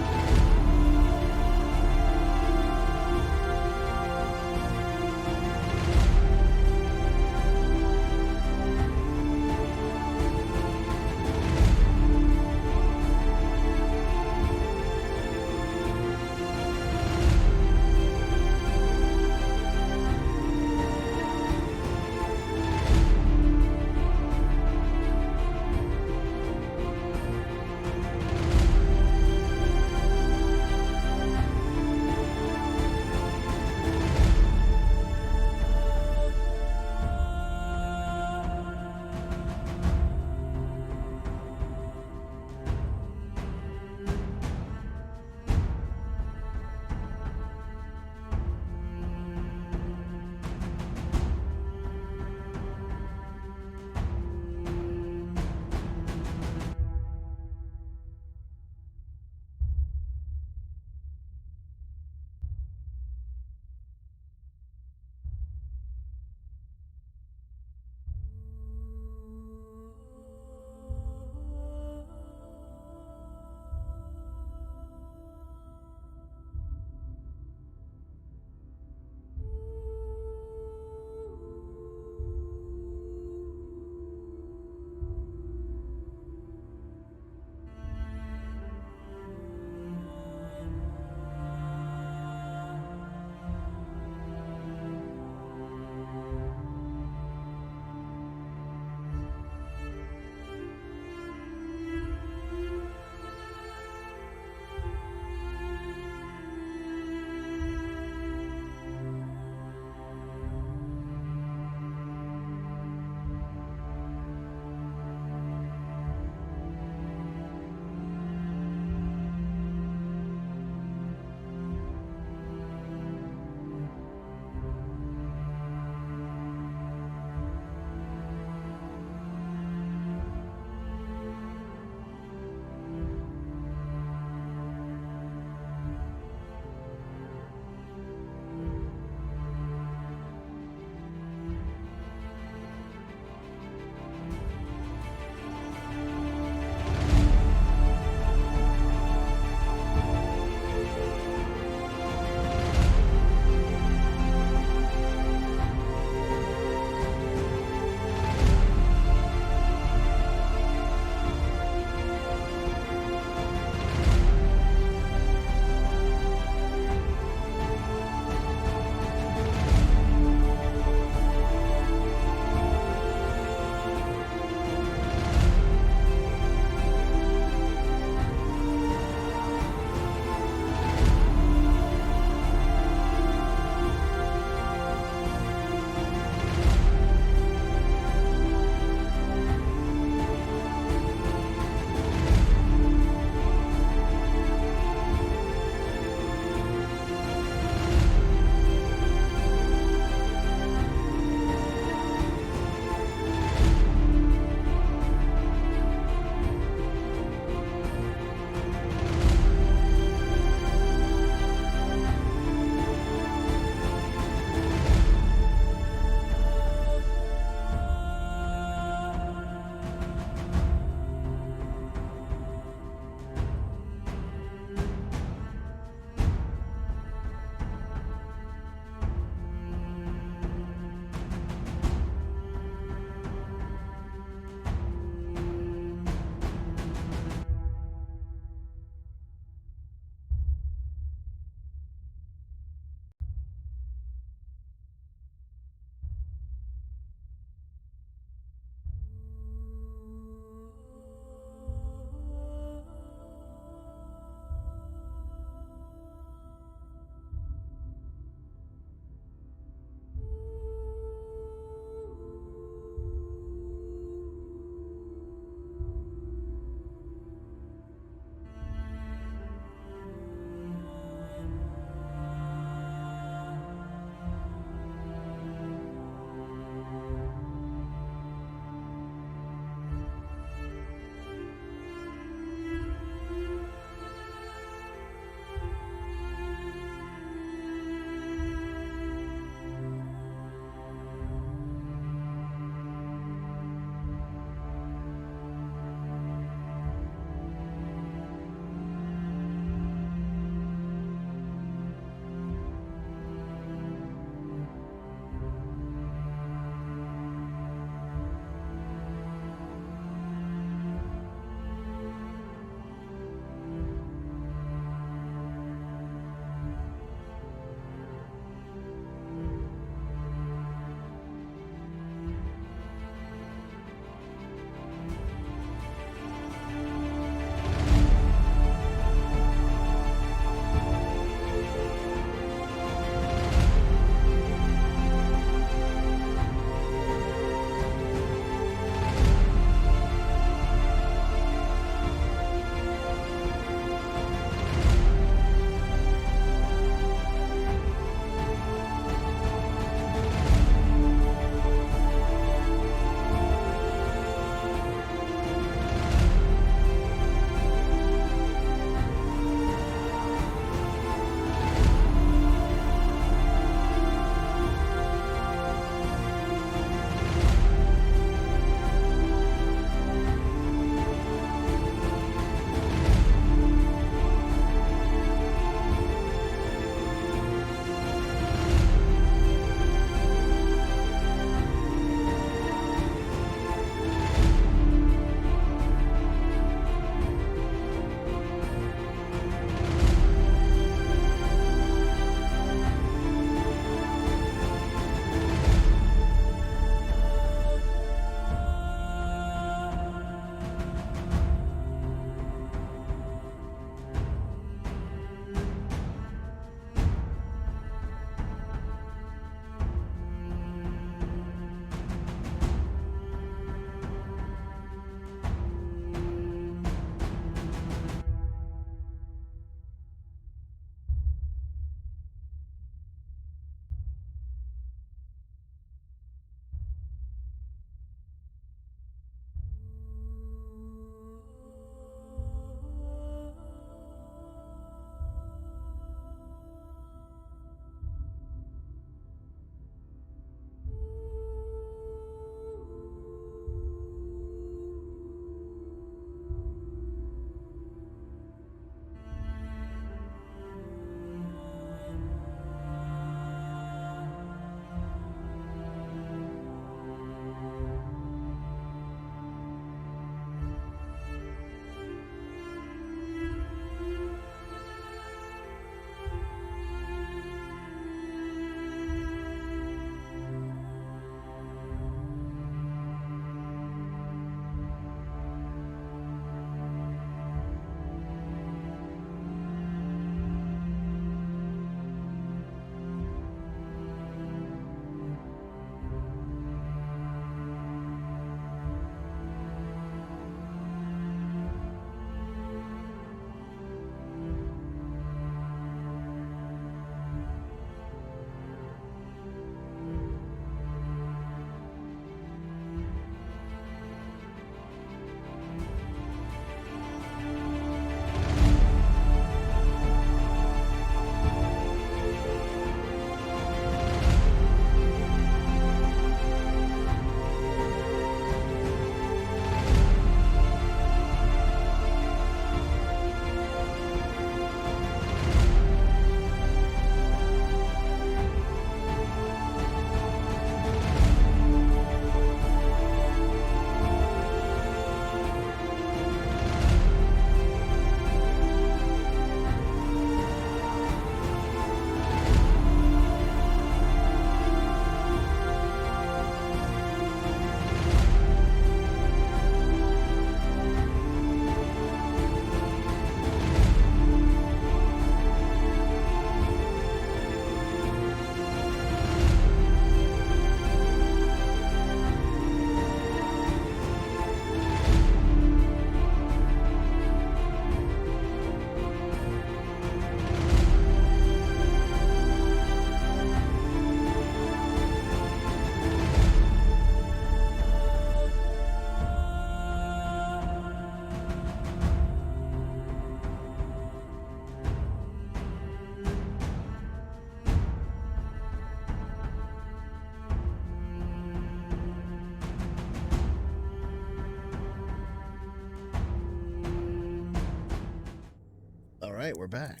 A: right, we're back.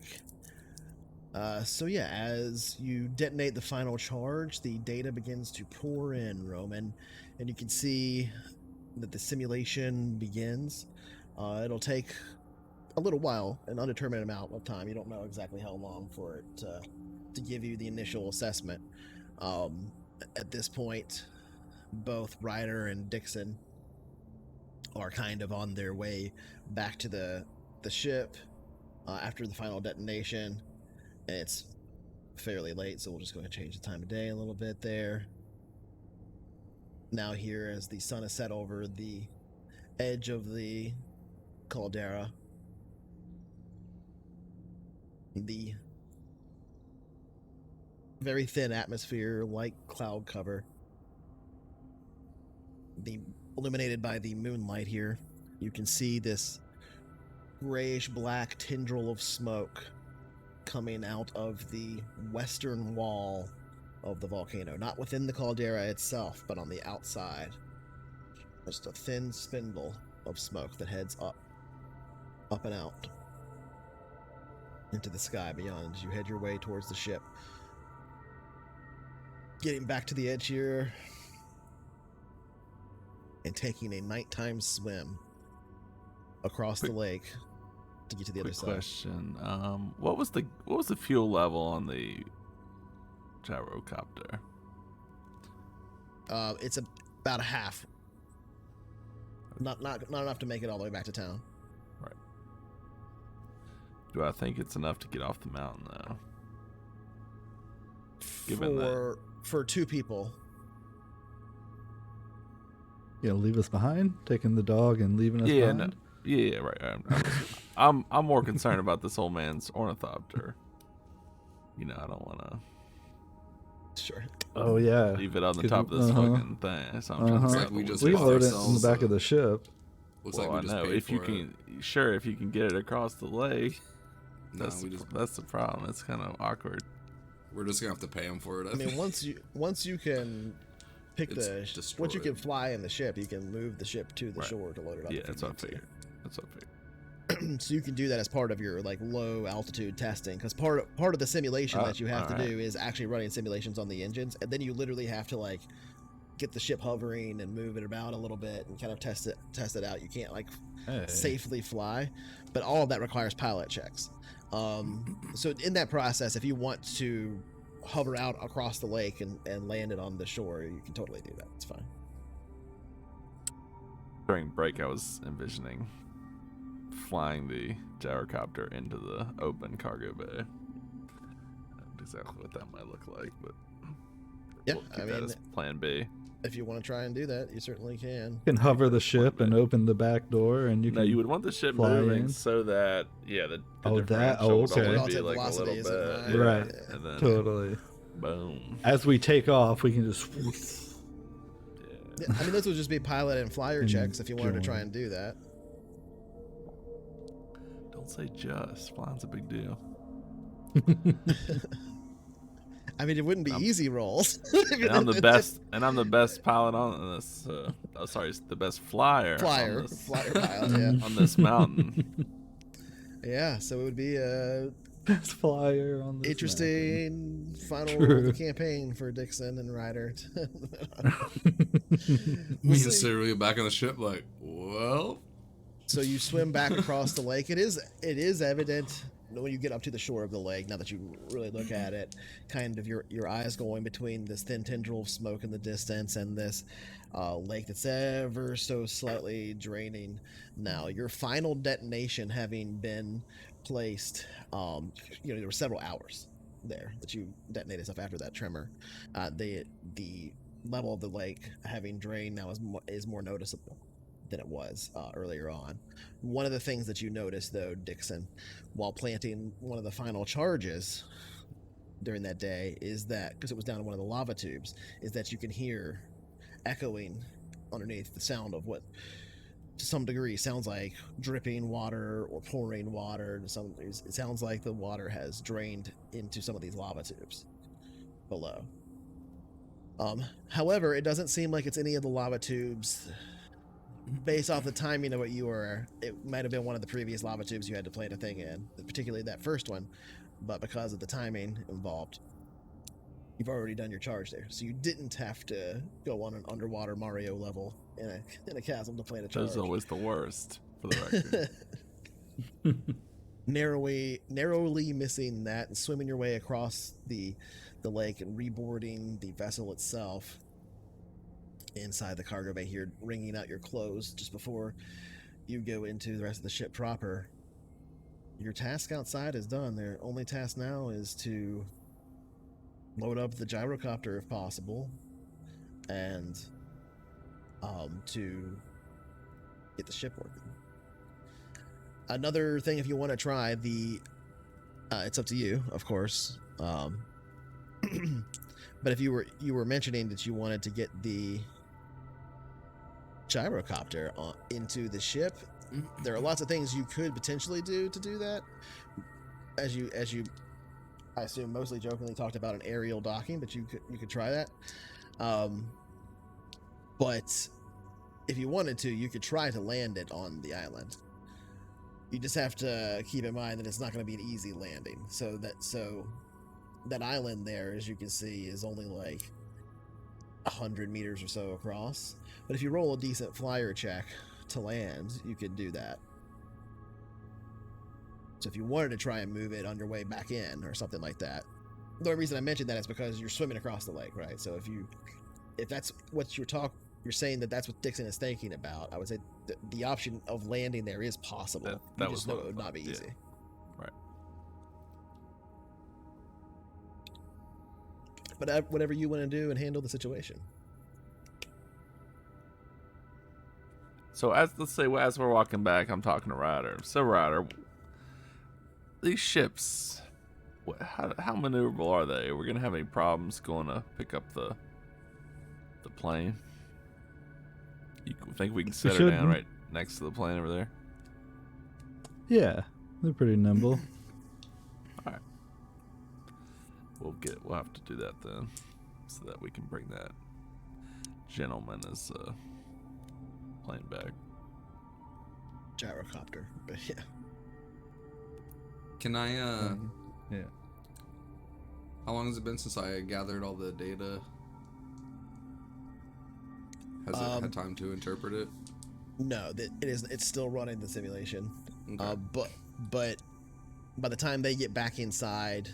A: So yeah, as you detonate the final charge, the data begins to pour in, Roman, and you can see that the simulation begins. It'll take a little while, an undetermined amount of time. You don't know exactly how long for it to give you the initial assessment. At this point, both Ryder and Dixon are kind of on their way back to the ship after the final detonation. And it's fairly late, so we'll just go ahead and change the time of day a little bit there. Now here, as the sun has set over the edge of the caldera, the very thin atmosphere, like cloud cover, illuminated by the moonlight here, you can see this grayish black tendril of smoke coming out of the western wall of the volcano, not within the caldera itself, but on the outside. Just a thin spindle of smoke that heads up and out into the sky beyond as you head your way towards the ship. Getting back to the edge here and taking a nighttime swim across the lake to get to the other side.
C: Question: what was the fuel level on the gyrocopter?
A: It's about a half. Not enough to make it all the way back to town.
C: Right. Do I think it's enough to get off the mountain though? Given
A: for two people.
D: Leave us behind, taking the dog and leaving us
C: Yeah,
D: behind.
C: no, yeah, right. I'm more concerned about this old man's ornithopter. I don't want to
A: Sure.
D: Oh yeah,
C: leave it on the
D: 'Cause
C: top of this
D: uh-huh.
C: fucking thing. So I'm trying to
B: It's
C: say,
B: like we just
D: we
B: bought
D: load it in
B: ourselves
D: the back of the ship.
B: Looks
C: well,
B: like we just
C: I know
B: paid
C: if you
B: for
C: can, sure, if you can get it across the lake.
B: No,
C: That's the problem. It's kind of awkward.
B: we're just gonna have to pay him for it.
A: I mean, once you can pick
B: It's
A: once you can
B: destroyed.
A: fly in the ship, you can move the ship to the
C: Right.
A: shore to load it up.
C: Yeah,
A: if you
C: that's what I
A: need to.
C: figured. That's what I figured.
A: So you can do that as part of your low altitude testing, because part of the simulation that you have to
C: alright.
A: do is actually running simulations on the engines, and then you literally have to get the ship hovering and move it about a little bit and kind of test it out. You can't
D: Hey.
A: safely fly, but all of that requires pilot checks. So in that process, if you want to hover out across the lake and land it on the shore, you can totally do that. It's fine.
C: During break, I was envisioning flying the gyrocopter into the open cargo bay. I don't know exactly what that might look like, but
A: Yeah,
C: we'll keep
A: I
C: that
A: mean,
C: as Plan B.
A: if you want to try and do that, you certainly can.
D: You can hover the ship and open the back door, and you can.
C: No, you would want the ship
D: fly
C: moving
D: in.
C: so that the
D: Oh, that-
C: differential
D: oh,
C: would
D: okay.
C: only
A: Relative
C: be like a
A: velocity
C: little
A: isn't
C: bit,
A: high.
D: Right.
C: yeah, and then
D: Totally.
C: boom.
D: As we take off, we can just.
A: Yeah, I mean, those would just be pilot and flyer
D: And
A: checks if you wanted to try
D: join.
A: and do that.
C: Don't say just. Flying's a big deal.
A: I mean, it wouldn't be easy rolls.
C: And I'm the best. And I'm the best pilot on this. The best flyer.
A: Flyer
C: on this,
A: pilot, yeah.
C: on this mountain.
A: Yeah, so it would be a
D: Best flyer on the
A: interesting final
D: True.
A: of the campaign for Dixon and Ryder.
B: Me and Cyril get back on the ship well,
A: So you swim back across the lake. It is evident when you get up to the shore of the lake, now that you really look at it, kind of your eyes going between this thin tendril of smoke in the distance and this lake that's ever so slightly draining. Now, your final detonation having been placed, there were several hours there that you detonated stuff after that tremor. The level of the lake having drained now is more noticeable than it was earlier on. One of the things that you noticed, though, Dixon, while planting one of the final charges during that day, is that, because it was down in one of the lava tubes, is that you can hear echoing underneath the sound of what, to some degree, sounds like dripping water or pouring water. It sounds like the water has drained into some of these lava tubes below. However, it doesn't seem like it's any of the lava tubes based off the timing of what you were, it might have been one of the previous lava tubes you had to plant a thing in, particularly that first one. But because of the timing involved, you've already done your charge there, so you didn't have to go on an underwater Mario level in a chasm to plant a charge.
C: That's always the worst, for the record.
A: narrowly missing that and swimming your way across the lake and reboarding the vessel itself inside the cargo bay here, wringing out your clothes just before you go into the rest of the ship proper. Your task outside is done. Their only task now is to load up the gyrocopter if possible, and to get the ship working. Another thing, if you want to try it's up to you, of course. But if you were mentioning that you wanted to get the gyrocopter into the ship, there are lots of things you could potentially do to do that. As you I assume mostly jokingly talked about an aerial docking, but you could try that. But if you wanted to, you could try to land it on the island. You just have to keep in mind that it's not going to be an easy landing. So that island there, as you can see, is only like 100 meters or so across. But if you roll a decent flyer check to land, you could do that. So if you wanted to try and move it on your way back in or something like that. The only reason I mentioned that is because you're swimming across the lake, right? So if that's what you're saying that's what Dixon is thinking about, I would say the option of landing there is possible.
C: That
A: you
C: was
A: just know
C: what
A: it would
C: I
A: not be
C: thought,
A: easy.
C: Right.
A: But whatever you want to do and handle the situation.
C: So let's say as we're walking back, I'm talking to Ryder. So Ryder, these ships, how maneuverable are they? Are we gonna have any problems going to pick up the plane? You think we can set her down right next to the plane over there?
D: Yeah, they're pretty nimble.
C: All right. We'll have to do that then, so that we can bring that gentleman as plane back.
A: Gyrocopter, but yeah.
B: Can I,
D: Yeah.
B: how long has it been since I gathered all the data? Has it had time to interpret it?
A: No, it's still running the simulation.
B: Okay.
A: But by the time they get back inside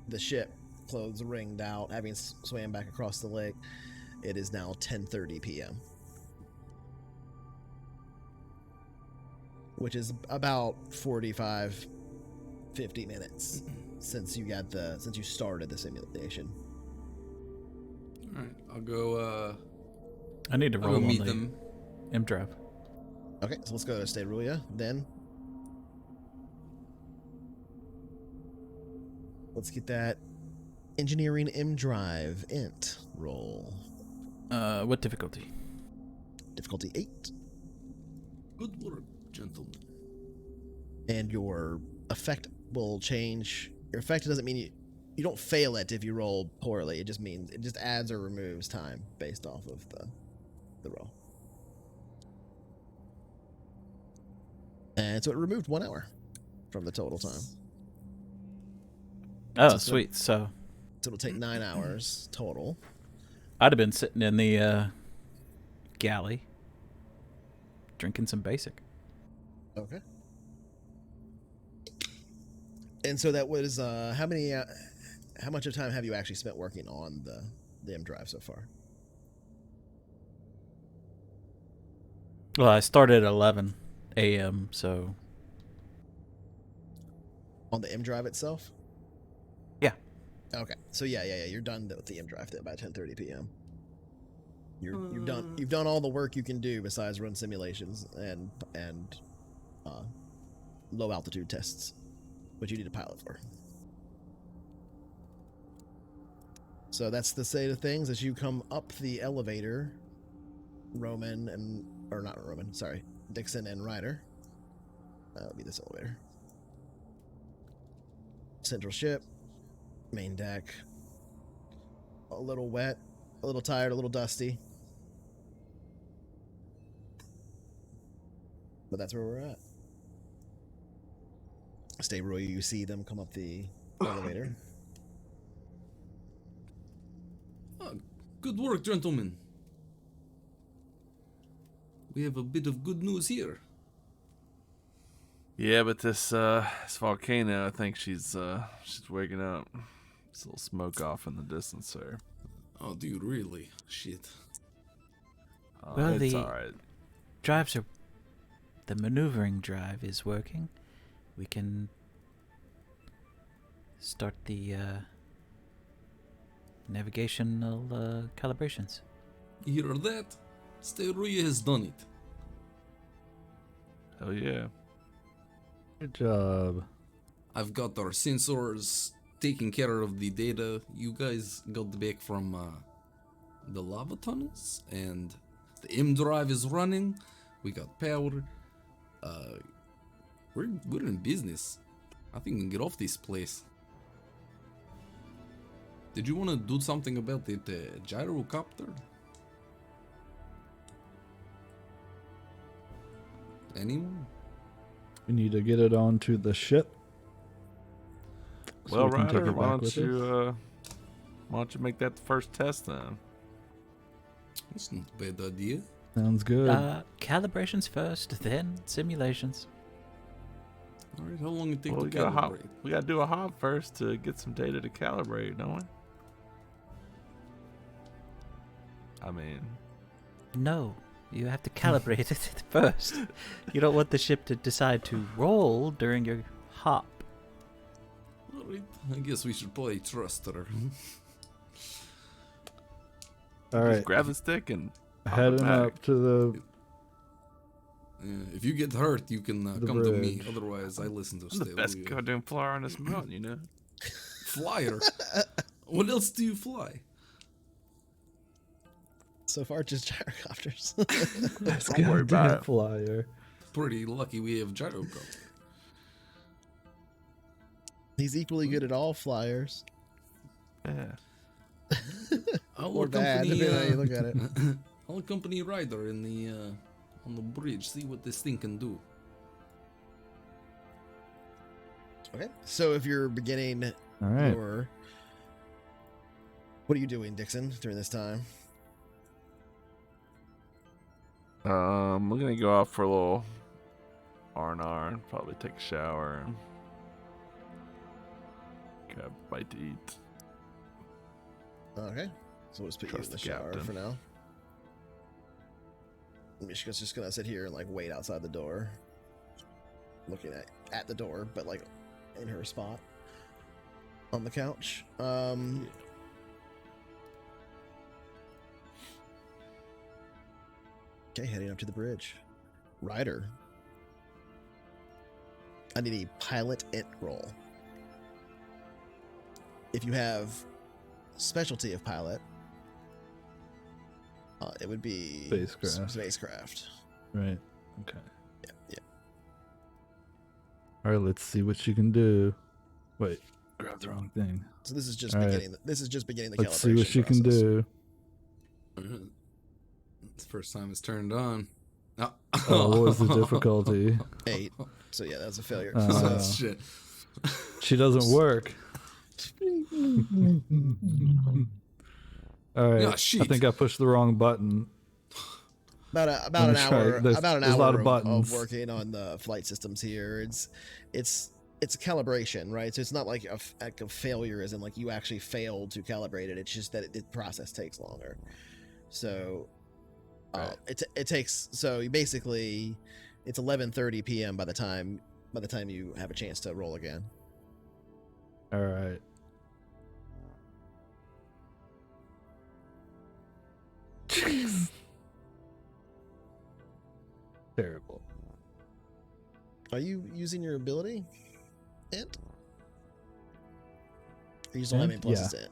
A: the ship, clothes ringed out, having swam back across the lake, it is now 10:30 p.m. Which is about 45, 50 minutes since you started the simulation.
B: All right, I'll go.
E: I need to
B: I'll
E: roll
B: go
E: on
B: meet
E: the
B: them.
E: M drive.
A: Okay, so let's go to Sterulia then. Let's get that engineering M drive int roll.
E: What difficulty?
A: Difficulty 8.
B: Good work, gentlemen.
A: And your effect will change. Your effect doesn't mean you don't fail it if you roll poorly. It just means it just adds or removes time based off of the roll. And so it removed 1 hour from the total time.
E: Oh,
A: So-
E: sweet. So
A: So it'll take 9 hours total.
E: I'd have been sitting in the galley drinking some basic.
A: Okay. And so that was how much of time have you actually spent working on the M drive so far?
E: Well, I started at 11 a.m., so...
A: On the M drive itself?
E: Yeah.
A: Okay. So yeah, you're done with the M drive by 10:30 p.m. You've done all the work you can do besides run simulations and low altitude tests, which you need a pilot for. So that's the state of things as you come up the elevator. Dixon and Ryder. That would be this elevator. Central ship, main deck. A little wet, a little tired, a little dusty. but that's where we're at. Stay Roy, you see them come up the elevator.
B: Good work, gentlemen. We have a bit of good news here.
C: Yeah, but this volcano, I think she's waking up. It's a little smoke off in the distance there.
B: Oh, do you really? Shit.
E: Well,
C: it's
E: the
C: alright.
E: drives are. The maneuvering drive is working. We can start the navigational calibrations.
B: You hear that? Steruya has done it.
C: Hell yeah.
D: Good job.
B: I've got our sensors taking care of the data. You guys got back from the lava tunnels, and the M drive is running. We got power. We're in business. I think we can get off this place. Did you want to do something about the gyrocopter? Anyone?
D: We need to get it onto the ship. so
C: Well,
D: we can take
C: Ryder,
D: it
C: why
D: back with us.
C: don't you make that the first test then?
B: That's not a bad idea.
D: Sounds good.
E: Calibrations first, then simulations.
B: All right, how long it take
C: Well,
B: to
C: we gotta
B: calibrate?
C: do a hop first to get some data to calibrate, don't we? I mean,
E: No, you have to calibrate it first. You don't want the ship to decide to roll during your hop.
B: All right, I guess we should probably trust her.
D: All
C: just
D: right,
C: grab the stick and hop it
D: heading
C: back.
D: up to the.
B: If you get hurt, you can
D: The
B: come to me.
D: bridge.
B: Otherwise, I listen to
C: I'm the best
B: Steruya.
C: goddamn flyer on this mountain, you know.
B: Flyer. What else do you fly?
A: So far, just gyrocopters.
C: Don't worry about
D: Goddamn
C: it.
D: flyer.
B: Pretty lucky we have gyrocopter.
A: He's equally good at all flyers.
C: Yeah.
B: I'll
A: Or bad,
B: accompany,
A: depending on how you look at it.
B: I'll accompany Ryder in the on the bridge. See what this thing can do.
A: Okay. So if you're beginning
D: All right.
A: your. What are you doing, Dixon, during this time?
C: We're gonna go out for a little R&R and probably take a shower and grab a bite to eat.
A: Okay. So we'll just put
C: Trust
A: you in the
C: the
A: shower
C: captain.
A: for now. Mishka's just gonna sit here and like wait outside the door, looking at the door, but like in her spot on the couch. Okay, heading up to the bridge. Ryder, I need a pilot int roll. If you have specialty of pilot, it would be
D: Spacecraft.
A: spacecraft.
D: Right. Okay.
A: Yeah.
D: All right. Let's see what you can do. Wait. Grab the wrong thing.
A: So this is just
D: All right.
A: beginning. This is just beginning the
D: Let's
A: calibration
D: see what you can
A: process.
D: do.
B: It's the first time it's turned on.
D: Oh, what was the difficulty?
A: 8. So yeah, that was a failure.
D: Uh,
A: so,
B: Shit.
D: She doesn't work. All right.
B: Yeah,
D: I
B: shit.
D: think I pushed the wrong button.
A: about
D: Let
A: an
D: me try.
A: hour.
D: There's-
A: About an
D: there's
A: hour
D: a lot of
A: of
D: buttons.
A: working on the flight systems here. It's a calibration, right? So it's not like a failure, as in like you actually failed to calibrate it. It's just that the process takes longer. So
C: Right.
A: it takes. So you basically, it's 11:30 p.m. by the time you have a chance to roll again.
D: All right. Jeez. Terrible.
A: Are you using your ability? Int? Or you just don't have any
D: Int?
A: pluses
D: Yeah.
A: to it?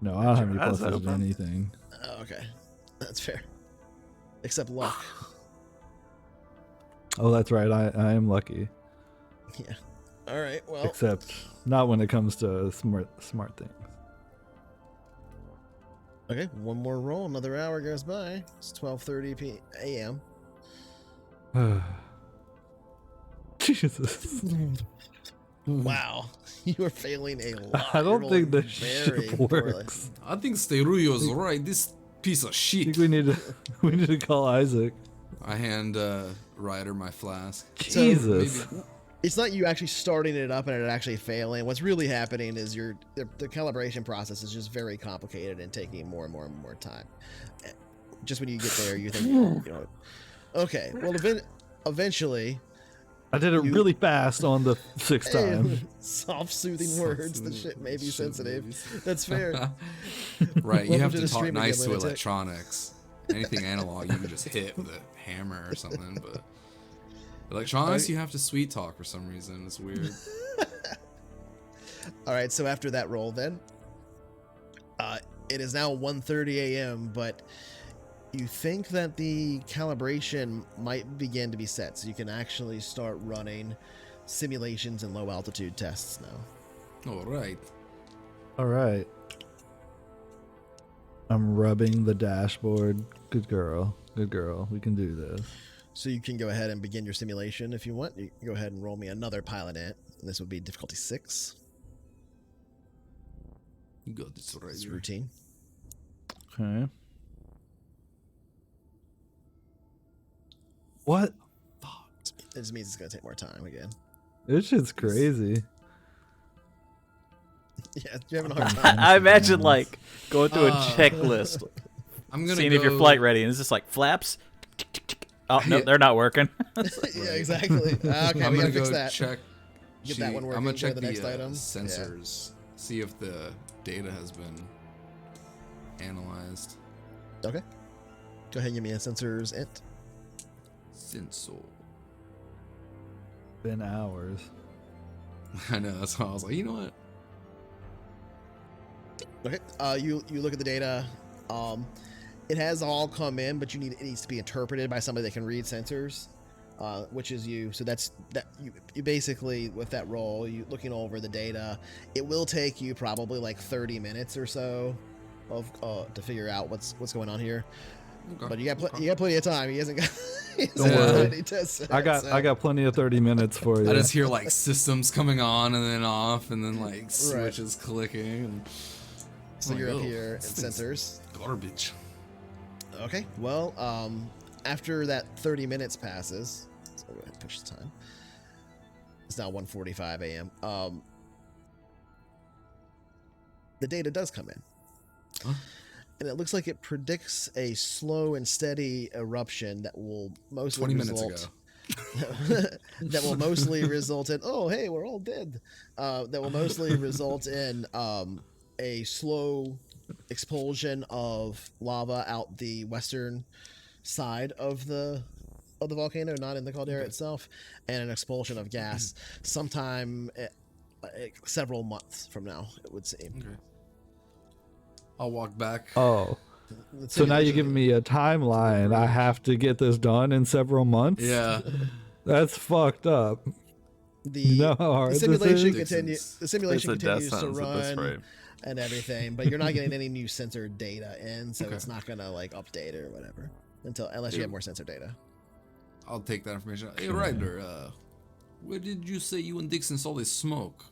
D: No, I don't have any
C: Eyes
D: pluses to
C: open.
D: anything.
A: Oh, okay. That's fair. Except luck.
D: Oh, that's right. I am lucky.
A: Yeah. All right. Well,
D: Except not when it comes to smart things.
A: okay. One more roll. Another hour goes by. It's 12:30 a.m.
D: Jesus.
A: Wow, you are failing a lot.
D: I don't
A: You're
D: think
A: rolling
D: this
A: very
D: ship
A: poorly.
D: works.
B: I think Steruio's right. This piece of
D: I
B: shit.
D: think we need to call Isaac.
B: I hand Ryder my flask.
D: Jesus.
A: It's not you actually starting it up and it actually failing. What's really happening is the calibration process is just very complicated and taking more and more and more time. Just when you get there, you think, you know, okay, well, eventually.
D: I did it really fast on the sixth time.
A: Soft, soothing words. The shit may be sensitive. That's fair.
B: Right, you have
A: to
B: to
A: the
B: talk
A: stream
B: nice
A: again,
B: to
A: lunatic.
B: electronics. Anything analog, you can just hit with a hammer or something, but electronics, you have to sweet talk for some reason. It's weird.
A: All right, so after that roll, then, it is now 1:30 a.m., but you think that the calibration might begin to be set, so you can actually start running simulations and low altitude tests now.
B: All right.
D: All right. I'm rubbing the dashboard. Good girl. Good girl. We can do this.
A: So you can go ahead and begin your simulation if you want. You can go ahead and roll me another pilot ant. And this would be difficulty 6.
B: You got this right.
A: It's routine.
D: Okay. What?
A: It just means it's going to take more time again.
D: This shit's crazy.
A: Yeah, you're having a hard time.
E: I imagine like going through a checklist,
B: I'm gonna
E: seeing
B: go...
E: if your flight ready, and it's just like flaps. Tick, tick, tick. Oh no, they're not working.
A: Yeah, exactly. Okay,
B: I'm
A: we
B: gonna
A: gotta fix
B: go
A: that.
B: check.
A: Get that one working
B: I'm gonna
A: for
B: check
A: the
B: the
A: next item.
B: sensors. See if the data has been analyzed.
A: Okay. Go ahead and give me a sensors int.
B: Sensor.
D: Been hours.
B: I know. That's why I was like, you know what?
A: Okay. You look at the data. It has all come in, but it needs to be interpreted by somebody that can read sensors, which is you. So that's that. You basically with that roll, you looking over the data. It will take you probably like 30 minutes or so of to figure out what's going on here.
B: Okay.
A: But you got plenty of time. He hasn't got.
D: Don't worry.
A: Any tests
D: I got plenty of 30 minutes for you.
B: I just hear like systems coming on and then off, and then like switches clicking. And...
A: So you're up here in sensors.
B: Garbage.
A: Okay. Well, after that 30 minutes passes, so I'll go ahead and push the time. It's now 1:45 a.m. The data does come in.
B: Huh?
A: And it looks like it predicts a slow and steady eruption that will mostly
B: 20 minutes
A: result.
B: ago.
A: That will mostly result in. Oh, hey, we're all dead. That will mostly result in a slow expulsion of lava out the western side of the volcano, not in the caldera itself, and an expulsion of gas sometime several months from now, it would seem.
B: Okay. I'll walk back.
D: Oh. So now you're giving me a timeline. I have to get this done in several months?
B: Yeah.
D: That's fucked up.
A: The simulation continues. The simulation
C: It's a death
A: continues to
C: sentence at this
A: run
C: rate.
A: and everything, but you're not getting any new sensor data in, so
B: Okay.
A: it's not gonna like update or whatever unless you have more sensor data.
B: I'll take that information. Hey, Ryder, where did you say you and Dixon saw this smoke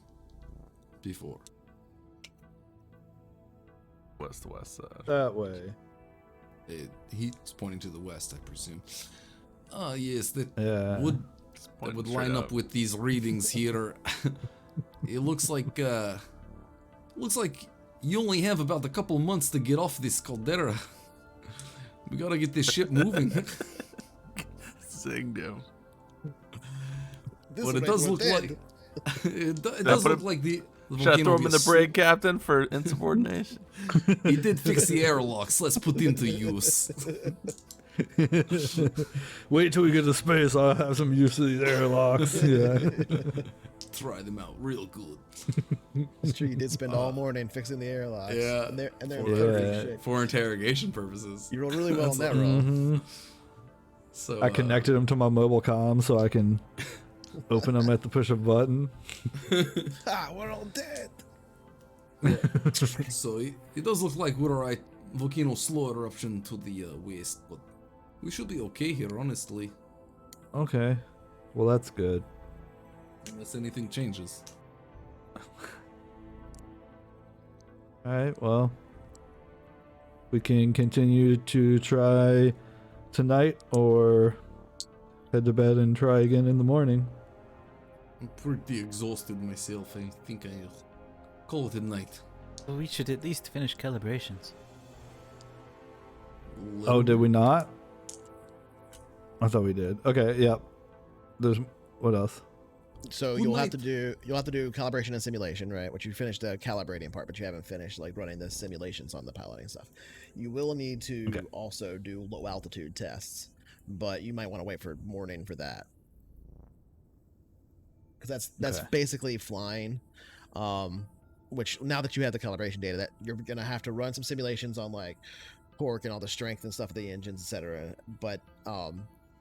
B: before?
C: West side.
D: That way.
B: He's pointing to the west, I presume. Ah, yes, that
D: Yeah.
B: would
C: Pointing
B: line
C: straight
B: up with these readings here. It looks like you only have about a couple months to get off this caldera. We gotta get this ship moving.
C: Zinged him.
B: But it does look like it does look like the
C: Should I
B: volcano
C: throw him in the
B: gets-
C: brig, Captain, for insubordination?
B: He did fix the airlocks. Let's put them to use.
D: Wait till we get to space. I'll have some use of these airlocks. Yeah.
B: Try them out real good.
A: It's true, you did spend all morning fixing the airlocks.
B: Yeah.
A: And they're in
B: Yeah.
A: perfect shape.
B: For interrogation purposes.
A: You rolled really well on that roll.
D: Mhm.
B: So
D: I connected them to my mobile comm so I can open them at the push of a button.
A: We're all dead.
B: So it does look like we're a volcano slow eruption to the west, but we should be okay here, honestly.
D: Okay. Well, that's good.
B: Unless anything changes.
D: All right. Well, we can continue to try tonight or head to bed and try again in the morning.
B: I'm pretty exhausted myself. I think I'll call it a night.
E: Well, we should at least finish calibrations.
D: Oh, did we not? I thought we did. Okay. Yep. There's what else?
A: So
B: Good
A: you'll have
B: night.
A: to do calibration and simulation, right? Which you finished the calibrating part, but you haven't finished like running the simulations on the piloting stuff. You will need to
D: Okay.
A: also do low altitude tests, but you might want to wait for morning for that, because that's
D: Okay.
A: basically flying. Which now that you have the calibration data, that you're gonna have to run some simulations on like torque and all the strength and stuff of the engines, etc. But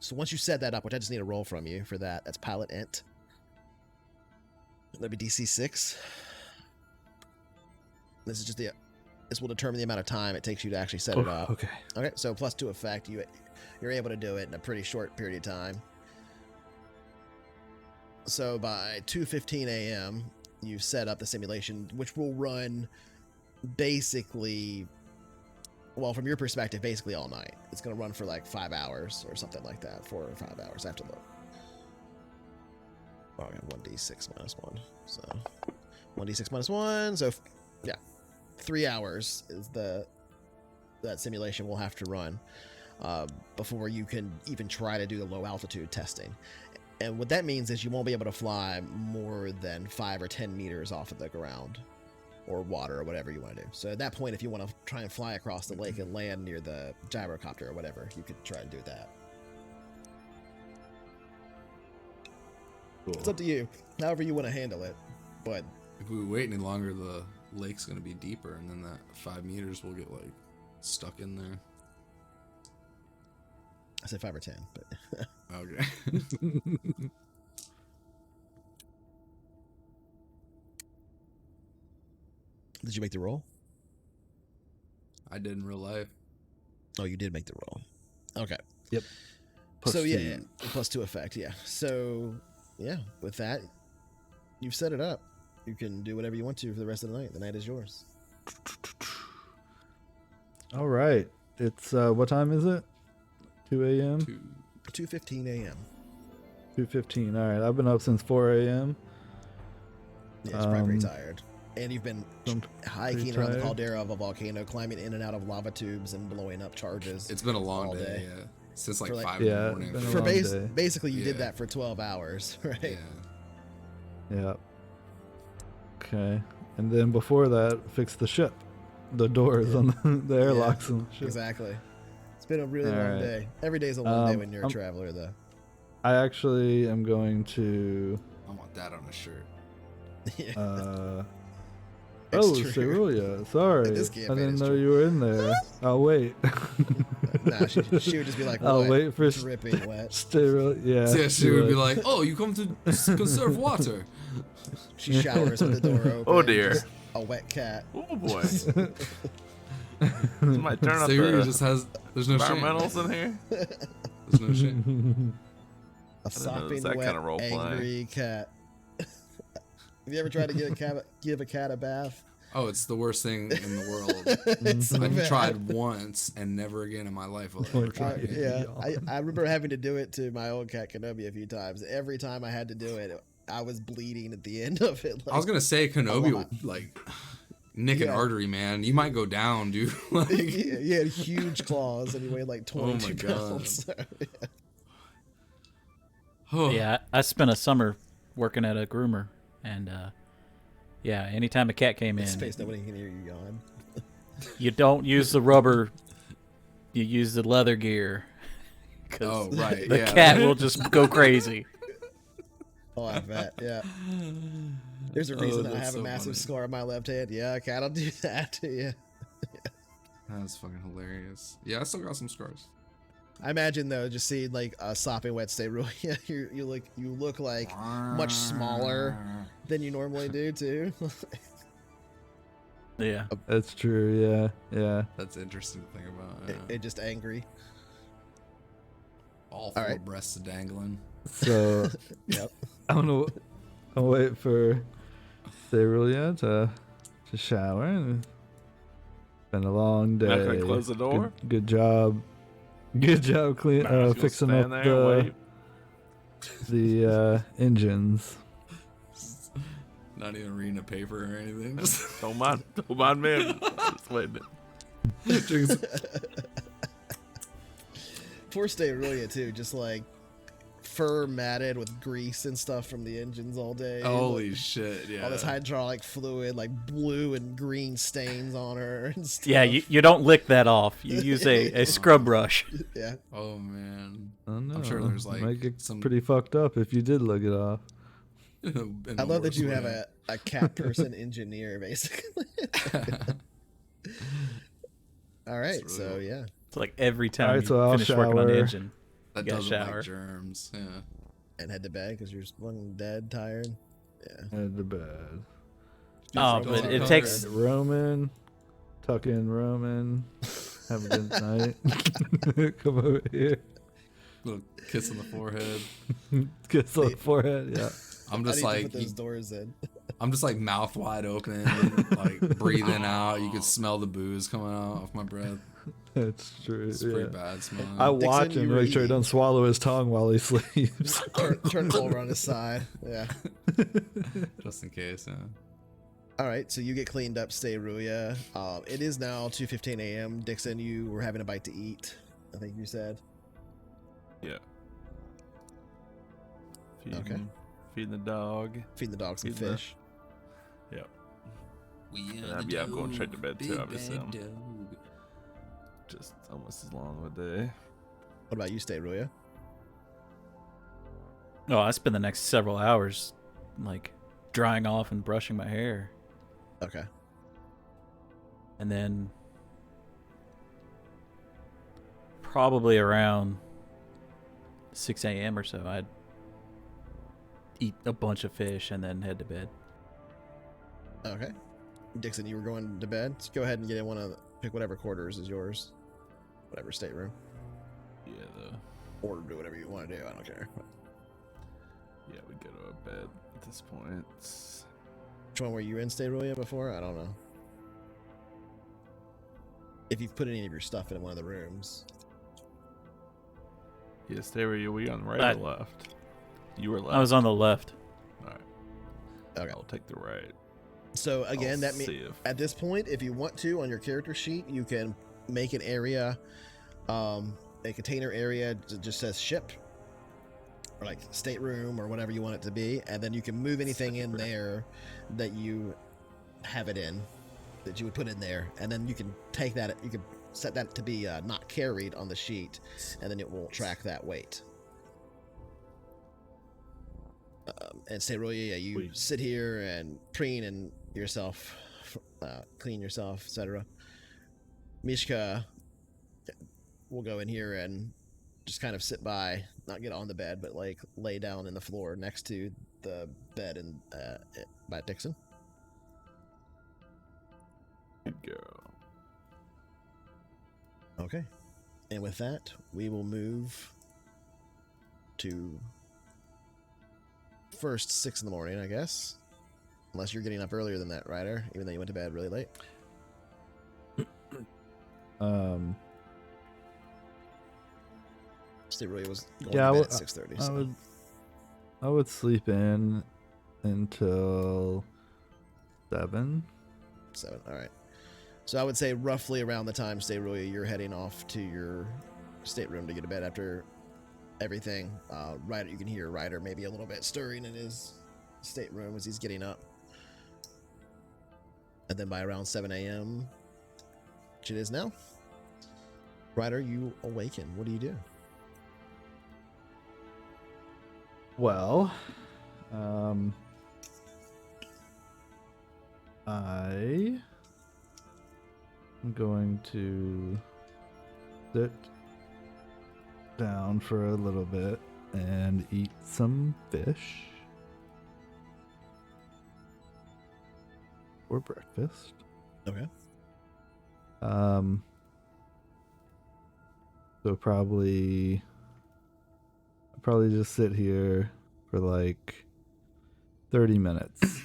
A: so once you set that up, which I just need a roll from you for that, that's pilot int. That'd be DC 6. This is just this will determine the amount of time it takes you to actually set it up.
D: Okay.
A: Okay, so +2 effect, you're able to do it in a pretty short period of time. So by 2:15 a.m., you've set up the simulation, which will run basically, well, from your perspective, basically all night. It's going to run for like 5 hours or something like that, 4 or 5 hours. I have to look. Oh, I got 1d6 minus 1. So 1d6 minus 1. So yeah, 3 hours is that simulation will have to run before you can even try to do the low altitude testing. And what that means is you won't be able to fly more than 5 or 10 meters off of the ground or water or whatever you want to do. So at that point, if you want to try and fly across the lake and land near the gyrocopter or whatever, you could try and do that.
D: Cool.
A: It's up to you, however you want to handle it. But
B: If we wait any longer, the lake's gonna be deeper, and then that 5 meters will get like stuck in there.
A: I said 5 or 10, but
B: Okay.
A: did you make the roll?
B: I did in real life.
A: Oh, you did make the roll. Okay.
D: Yep.
A: So yeah,
D: +2.
A: +2 effect. Yeah. So yeah, with that, you've set it up. You can do whatever you want to for the rest of the night. The night is yours.
D: All right. It's what time is it? 2 a.m.
A: 2:15 a.m.
D: 2:15. All right. I've been up since 4 a.m.
A: Yeah, it's probably pretty tired. And you've been
D: I'm
A: hiking
D: pretty
A: around the
D: tired.
A: caldera of a volcano, climbing in and out of lava tubes and blowing up charges.
B: It's been a long
A: all
B: day,
A: day.
B: yeah. Since like
A: For, like-
B: 5 in
D: Yeah,
B: the morning.
D: been a
A: for
D: long day.
A: basically, you did
B: Yeah.
A: that for 12 hours, right?
B: Yeah.
D: Yeah. Okay. And then before that, fix the ship. The doors on the airlocks on the ship.
A: Exactly. It's been a really
D: All
A: long
D: right.
A: day. Every day's a long day when you're a
D: I'm-
A: traveler, though.
D: I actually am going to.
B: I want that on a shirt.
A: Yeah.
D: Oh,
A: It's true.
D: Cerulia. Sorry.
A: This
D: I
A: campaign
D: didn't
A: is
D: know
A: true.
D: you were in there. I'll wait.
A: Nah, she would just be like,
D: I'll
A: what?
D: wait for
A: Dripping wet.
D: Cerulia. Yeah.
B: So yeah, she would be like, "Oh, you come to conserve water."
A: She showers with the door open.
C: Oh, dear.
A: Just a wet cat.
C: Oh boy. This might turn up
B: So
C: the
B: just has. There's no shame.
C: environmentals in here.
B: There's no shame.
A: A
C: didn't know it was
A: sopping
C: that
A: wet,
C: kind of role play.
A: angry cat. Have you ever tried to give a cat a bath?
B: Oh, it's the worst thing in the world.
A: It's so
B: I've
A: bad.
B: tried once and never again in my life will I ever try again.
A: Yeah, I remember having to do it to my old cat Kenobi a few times. Every time I had to do it, I was bleeding at the end of it.
B: I was gonna say Kenobi
A: lot.
B: would like nick an
A: Yeah.
B: artery, man. You might go down, dude. Like,
A: he had huge claws and he weighed like 22
B: Oh my God.
A: pounds. So, yeah.
B: oh,
E: Yeah, I spent a summer working at a groomer, and yeah, anytime a cat came in,
A: Space, nobody can hear you yawn.
E: you don't use the rubber, you use the leather gear. 'Cause
B: Oh, right,
E: the
B: yeah.
E: cat will just go crazy.
A: Oh, I bet. Yeah. There's a reason I
B: that's
A: have a
B: so
A: massive
B: funny.
A: scar on my left hand. Yeah, a cat'll do that to you.
B: That's fucking hilarious. Yeah, I still got some scars.
A: I imagine though, just seeing like a sopping wet state really, you look like much smaller than you normally do too.
E: Yeah,
D: That's true. Yeah. Yeah.
B: That's interesting to think about.
A: It just angry.
B: All four
A: right.
B: breasts dangling.
D: So
A: Yep.
D: I'll wait for Cerulia to shower. And it's been a long day.
C: Not gonna close the door?
D: Good job. Good job
C: Nah, I'm just gonna
D: fixing up
C: stand there and wait.
D: the engines.
B: Not even reading a paper or anything. Just
C: Don't mind me. Just waiting.
A: Poor Sterulia too, just like fur matted with grease and stuff from the engines all day.
B: holy
A: Like,
B: shit! Yeah.
A: all this hydraulic fluid, like blue and green stains on her and stuff.
E: Yeah, you don't lick that off. You use a scrub brush.
A: Yeah.
B: Oh man.
D: Oh no.
B: I'm sure there's like
D: might get
B: some
D: pretty fucked up if you did look it off.
A: I love that you have a cat person engineer, basically. All right,
B: really
A: so
B: cool.
A: yeah.
E: It's like every time
D: Alright,
E: you
D: so I'll
E: finish working on the
D: shower.
E: engine.
B: that
E: You gotta
B: doesn't
E: shower.
B: like germs. Yeah.
A: And head to bed because you're fucking dead, tired. Yeah.
D: Head to bed.
E: Oh,
B: Just
E: but
B: like
E: it
B: those
E: takes.
B: are-
D: Roman. Tuck in Roman. Have a good night. Come over here.
B: Little kiss on the forehead.
D: Kiss on the forehead. Yeah.
B: I'm
A: I
B: just
A: need
B: like
A: to put those doors in.
B: I'm just like mouth wide open, like breathing out. You can smell the booze coming out off my breath.
D: That's true.
B: It's
D: yeah.
B: pretty bad smell.
D: I watch
A: Dixon,
D: him
A: you
D: to make sure he
A: read.
D: doesn't swallow his tongue while he sleeps.
A: Turn it over on his side. Yeah.
B: Just in case. Yeah.
A: All right, so you get cleaned up, stay Ruya. It is now 2:15 a.m. Dixon, you were having a bite to eat, I think you said.
C: Yeah.
A: Okay.
C: Feeding the dog.
A: Feeding the dog some
C: Feeding the-
A: fish.
C: Yep.
B: We
C: I'm going straight to bed too,
B: big
C: obviously.
B: bad dog.
C: Just almost as long of a day.
A: What about you, stay Ruya?
E: Oh, I spend the next several hours, like, drying off and brushing my hair.
A: Okay.
E: And then probably around 6 a.m. or so, I'd eat a bunch of fish and then head to bed.
A: Okay. Dixon, you were going to bed. So go ahead and get in pick whatever quarters is yours. Whatever stateroom.
C: Yeah,
A: Or do whatever you want to do. I don't care.
C: we go to bed at this point.
A: Which one were you in, stay Ruya, before? I don't know. If you've put any of your stuff in one of the rooms.
C: Yeah, stay where you were on the right or left? You were left.
E: I was on the left.
C: Alright.
A: Okay.
C: I'll take the right.
A: So again,
C: I'll
A: that
C: see
A: means
C: if-
A: at this point, if you want to, on your character sheet, you can make an area, a container area that just says ship, or like stateroom, or whatever you want it to be, and then you can move anything in there that you have it in, that you would put in there, and then you can take that. You can set that to be not carried on the sheet, and then it will track that weight. And Steroya, yeah, you sit here and preen and yourself, clean yourself, etc. Mishka will go in here and just kind of sit by, not get on the bed, but like lay down in the floor next to the bed and by Dixon.
C: Good girl.
A: Okay. And with that, we will move to first 6 in the morning, I guess. Unless you're getting up earlier than that, Ryder, even though you went to bed really late. Steve Roy was going
D: Yeah,
A: to
D: I
A: bed
D: would-
A: at 6:30.
D: I would sleep in until 7.
A: 7. All right. So I would say roughly around the time, Stay Roy, you're heading off to your stateroom to get to bed after everything. Ryder, you can hear Ryder maybe a little bit stirring in his stateroom as he's getting up. And then by around 7 a.m., which it is now, Ryder, you awaken. What do you do?
D: Well, I am going to sit down for a little bit and eat some fish for breakfast.
A: Okay.
D: So probably probably just sit here for like 30 minutes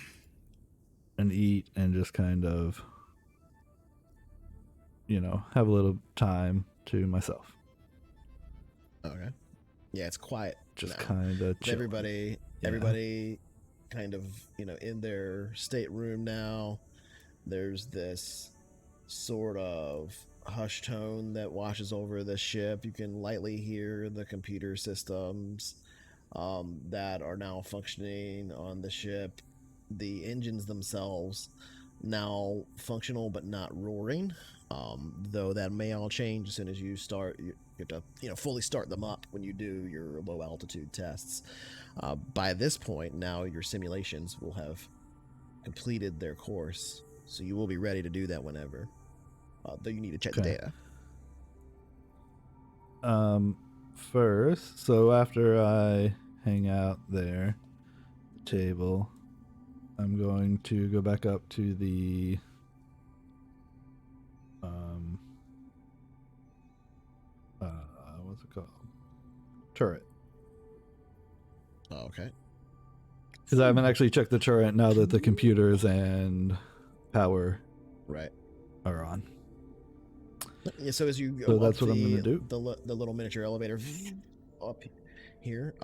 D: and eat and just kind of, have a little time to myself.
A: Okay. Yeah, it's quiet.
D: Just
A: now.
D: kind of chill.
A: Everybody kind of, in their stateroom now. There's this sort of hush tone that washes over the ship. You can lightly hear the computer systems that are now functioning on the ship. The engines themselves now functional but not roaring, though that may all change as soon as you start. You have to fully start them up when you do your low altitude tests. By this point, now your simulations will have completed their course, so you will be ready to do that whenever. Though you need to check the data.
D: First, so after I hang out there, the table, I'm going to go back up to the what's it called? Turret.
A: Oh, okay.
D: Because I haven't actually checked the turret now that the computers and power
A: Right
D: are on.
A: Yeah, so as you go
D: So
A: up
D: that's what I'm gonna do.
A: the little miniature elevator up here,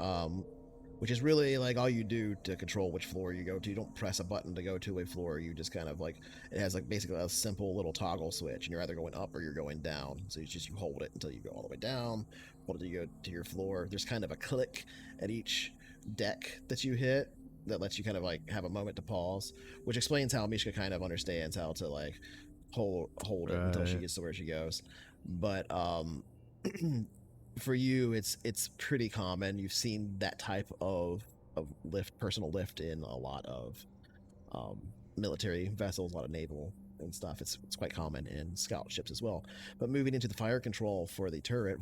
A: which is really like all you do to control which floor you go to. You don't press a button to go to a floor. You just kind of like, it has like basically a simple little toggle switch, and you're either going up or you're going down. So you hold it until you go all the way down, hold it until you go to your floor. There's kind of a click at each deck that you hit that lets you kind of like have a moment to pause, which explains how Mishka kind of understands how to like hold it until she gets to where she goes. But for you, it's pretty common. You've seen that type of personal lift in a lot of military vessels, a lot of naval and stuff. It's quite common in scout ships as well. But moving into the fire control for the turret,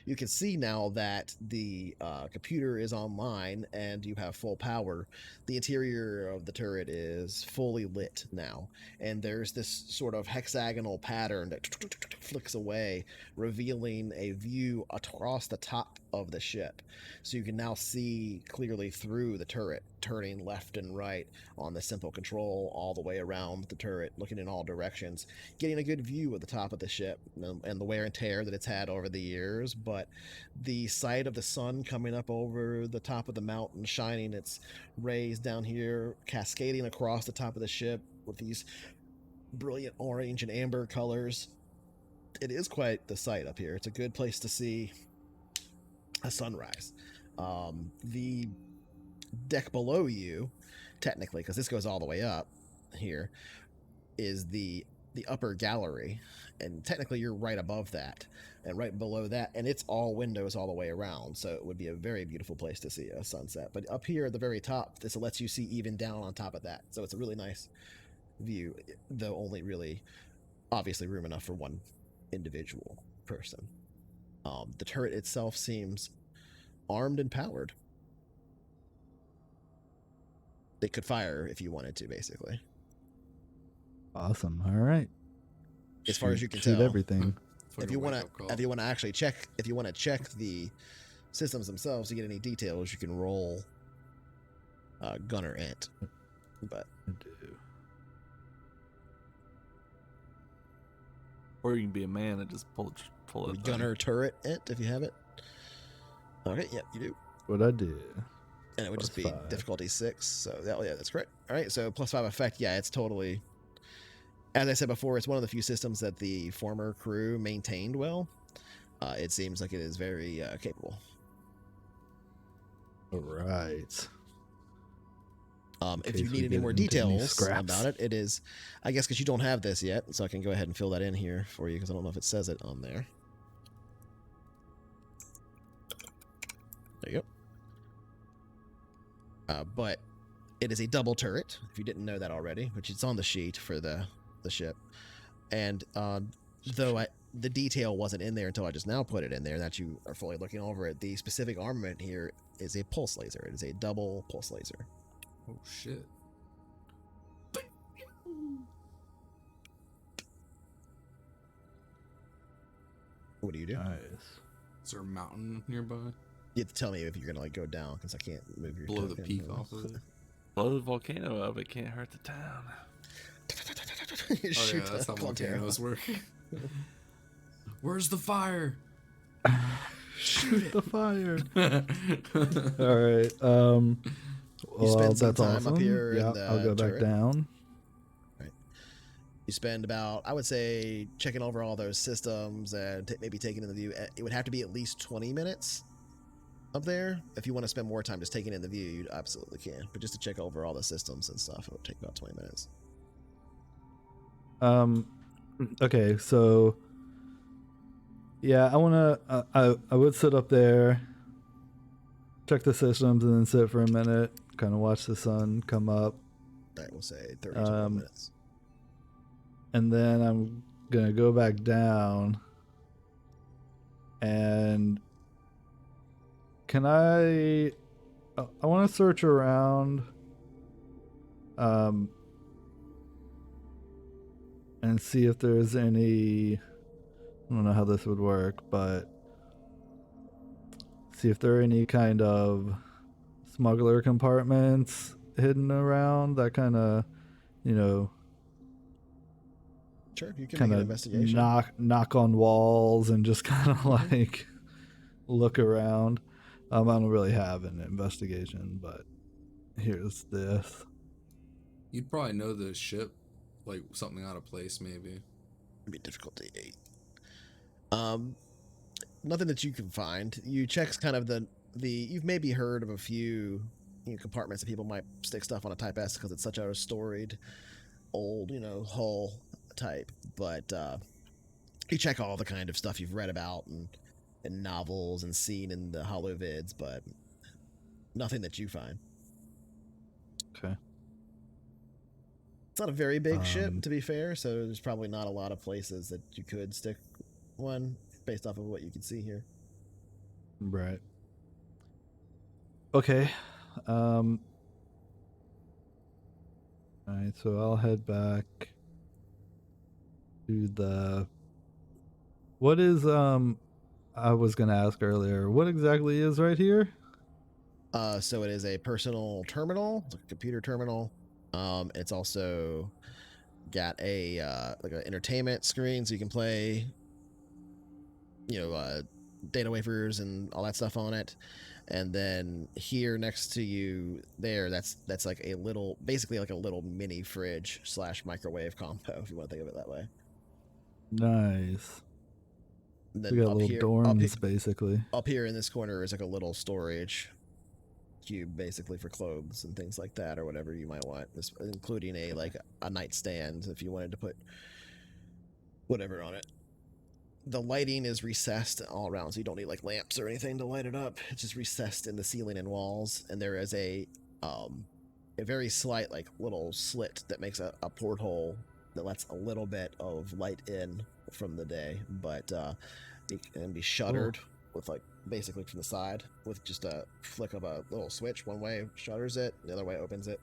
A: you can see now that the computer is online and you have full power. The interior of the turret is fully lit now, and there's this sort of hexagonal pattern that flicks away, revealing a view across the top of the ship. So you can now see clearly through the turret, turning left and right on the simple control all the way around the turret, looking in all directions, getting a good view of the top of the ship and the wear and tear that it's had over the years. But the sight of the sun coming up over the top of the mountain, shining its rays down here, cascading across the top of the ship with these brilliant orange and amber colors, it is quite the sight up here. It's a good place to see a sunrise. The deck below you, technically, because this goes all the way up here, is the upper gallery, and technically you're right above that and right below that, and it's all windows all the way around, so it would be a very beautiful place to see a sunset. But up here at the very top, this lets you see even down on top of that, so it's a really nice view, though only really obviously room enough for one individual person. The turret itself seems armed and powered. They could fire if you wanted to, basically.
D: Awesome. All right.
A: As far as you can
D: shoot
A: tell,
D: everything.
A: if you want to actually check, if you want to check the systems themselves to get any details, you can roll Gunner Int. But
D: I do.
C: Or you can be a man and just pull it.
A: Gunner Turret Int if you have it. Okay, yep, you do.
D: What I do.
A: And it would
D: Plus
A: just be
D: 5.
A: difficulty 6. So yeah, that's correct. All right, so +5 effect. Yeah, it's totally. As I said before, it's one of the few systems that the former crew maintained well. It seems like it is very capable.
D: All right.
A: If you need any more details about it, it is, I guess, because you don't have this yet, so I can go ahead and fill that in here for you because I don't know if it says it on there. There you go. But it is a double turret, if you didn't know that already, which it's on the sheet for the ship. And though the detail wasn't in there until I just now put it in there, that you are fully looking over it, the specific armament here is a pulse laser. It is a double pulse laser.
B: Oh shit.
A: What do you do?
D: Nice.
B: Is there a mountain nearby?
A: You have to tell me if you're gonna like go down because I can't move your
B: Blow the
A: token.
B: peak off of it.
C: Blow the volcano up. It can't hurt the town.
A: You
B: Oh
A: shoot
B: yeah, that's
A: the
B: how
A: Caldera.
B: volcanoes work. Where's the fire?
D: Shoot the fire. All right.
A: You
D: Well,
A: spend some
D: that's
A: time
D: awesome.
A: up here in
D: Yeah,
A: the
D: I'll go back
A: turret.
D: down.
A: You spend about, I would say, checking over all those systems and maybe taking in the view. It would have to be at least 20 minutes up there. If you want to spend more time just taking in the view, you absolutely can. But just to check over all the systems and stuff, it would take about 20 minutes.
D: Okay, so yeah, I would sit up there, check the systems, and then sit for a minute, kind of watch the sun come up,
A: All right, we'll say 30 to 40 minutes.
D: and then I'm gonna go back down. And can I want to search around, and see if there's any. I don't know how this would work, but see if there are any kind of smuggler compartments hidden around that kind of,
A: Sure, you can
D: kind
A: make an
D: of
A: investigation.
D: knock on walls and just kind of like look around. I don't really have an investigation, but here's this.
B: You'd probably know the ship, like something out of place, maybe.
A: It'd be difficulty 8. Nothing that you can find. You check kind of the you've maybe heard of a few compartments that people might stick stuff on a Type S because it's such a storied old hull type, but you check all the kind of stuff you've read about and novels and seen in the holo vids, but nothing that you find.
D: Okay.
A: It's not a very big ship, to be fair, so there's probably not a lot of places that you could stick one based off of what you can see here.
D: Right. Okay. All right, so I'll head back to the. What is I was gonna ask earlier. What exactly is right here?
A: So it is a personal terminal, it's a computer terminal. It's also got a like an entertainment screen, so you can play, data wafers and all that stuff on it. And then here next to you, that's like a little, basically like a little mini fridge / microwave combo, if you want to think of it that way.
D: Nice.
A: And then
D: We got
A: up
D: little
A: here,
D: dorms, basically.
A: up here in this corner is like a little storage cube, basically for clothes and things like that, or whatever you might want, including a nightstand if you wanted to put whatever on it. The lighting is recessed all around, so you don't need like lamps or anything to light it up. It's just recessed in the ceiling and walls, and there is a very slight like little slit that makes a porthole that lets a little bit of light in from the day, but it can be shuttered with like basically from the side with just a flick of a little switch. One way shutters it, the other way opens it.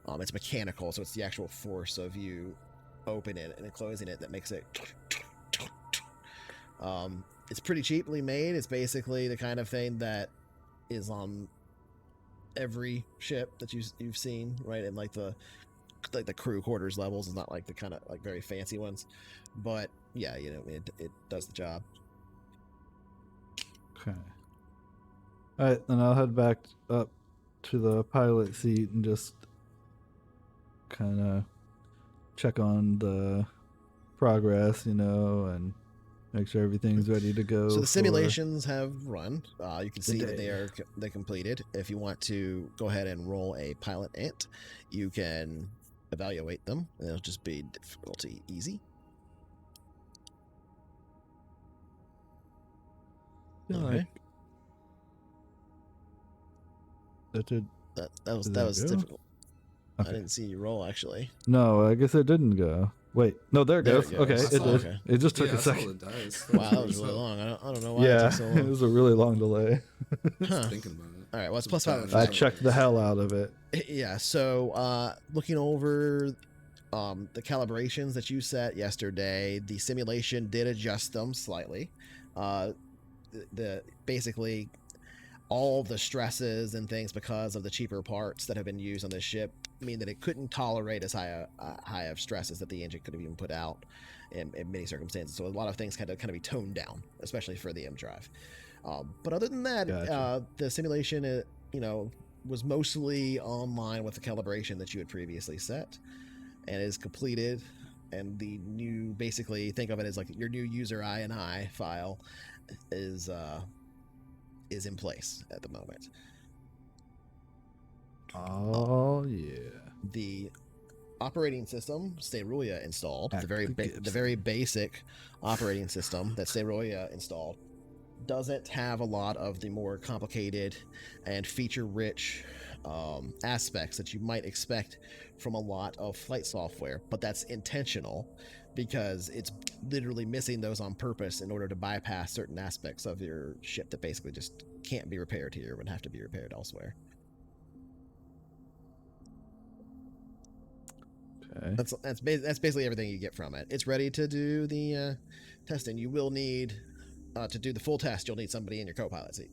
A: It's mechanical, so it's the actual force of you open it and closing it that makes it. It's pretty cheaply made. It's basically the kind of thing that is on every ship that you've seen, right? And like the crew quarters levels is not like the kind of like very fancy ones, but yeah, it does the job.
D: Okay. All right, then I'll head back up to the pilot seat and just kind of check on the progress, and make sure everything's ready to go.
A: So the
D: for
A: simulations have run. You can see that
D: day.
A: they completed. If you want to go ahead and roll a pilot int, you can evaluate them. It'll just be difficulty easy.
D: I feel
A: Okay.
D: like that did.
A: That was
D: Did that go?
A: difficult.
D: Okay.
A: I didn't see you roll actually.
D: No, I guess it didn't go. Wait, no, there it
A: There
D: goes.
A: it goes.
D: Okay,
A: I
D: it
A: saw
D: did.
A: it. Okay.
D: It just took
B: Yeah,
D: a
B: I saw
D: second.
B: the dice.
A: Wow, that was really long. I don't know why it
D: Yeah,
A: took so
D: it
A: long.
D: was a really long delay.
A: Huh.
B: Thinking about it.
A: All right, well, it's
B: It's
A: plus 5
B: bad.
A: on
D: I
A: that.
D: checked the hell out of it.
A: Yeah, so looking over the calibrations that you set yesterday, the simulation did adjust them slightly. The basically all the stresses and things because of the cheaper parts that have been used on this ship mean that it couldn't tolerate as high of stresses that the engine could have even put out in many circumstances. So a lot of things had to kind of be toned down, especially for the M drive. But other than that,
D: Gotcha.
A: the simulation, was mostly online with the calibration that you had previously set, and is completed. And the new, basically, think of it as like your new user INI file is in place at the moment.
D: Oh yeah.
A: The operating system, Sterulia, installed.
D: Back
A: The very
D: to Gibson.
A: the very basic operating system that Sterulia installed doesn't have a lot of the more complicated and feature-rich aspects that you might expect from a lot of flight software, but that's intentional because it's literally missing those on purpose in order to bypass certain aspects of your ship that basically just can't be repaired here, would have to be repaired elsewhere.
D: Okay.
A: That's basically everything you get from it. It's ready to do the testing. You will need to do the full test. You'll need somebody in your co-pilot seat.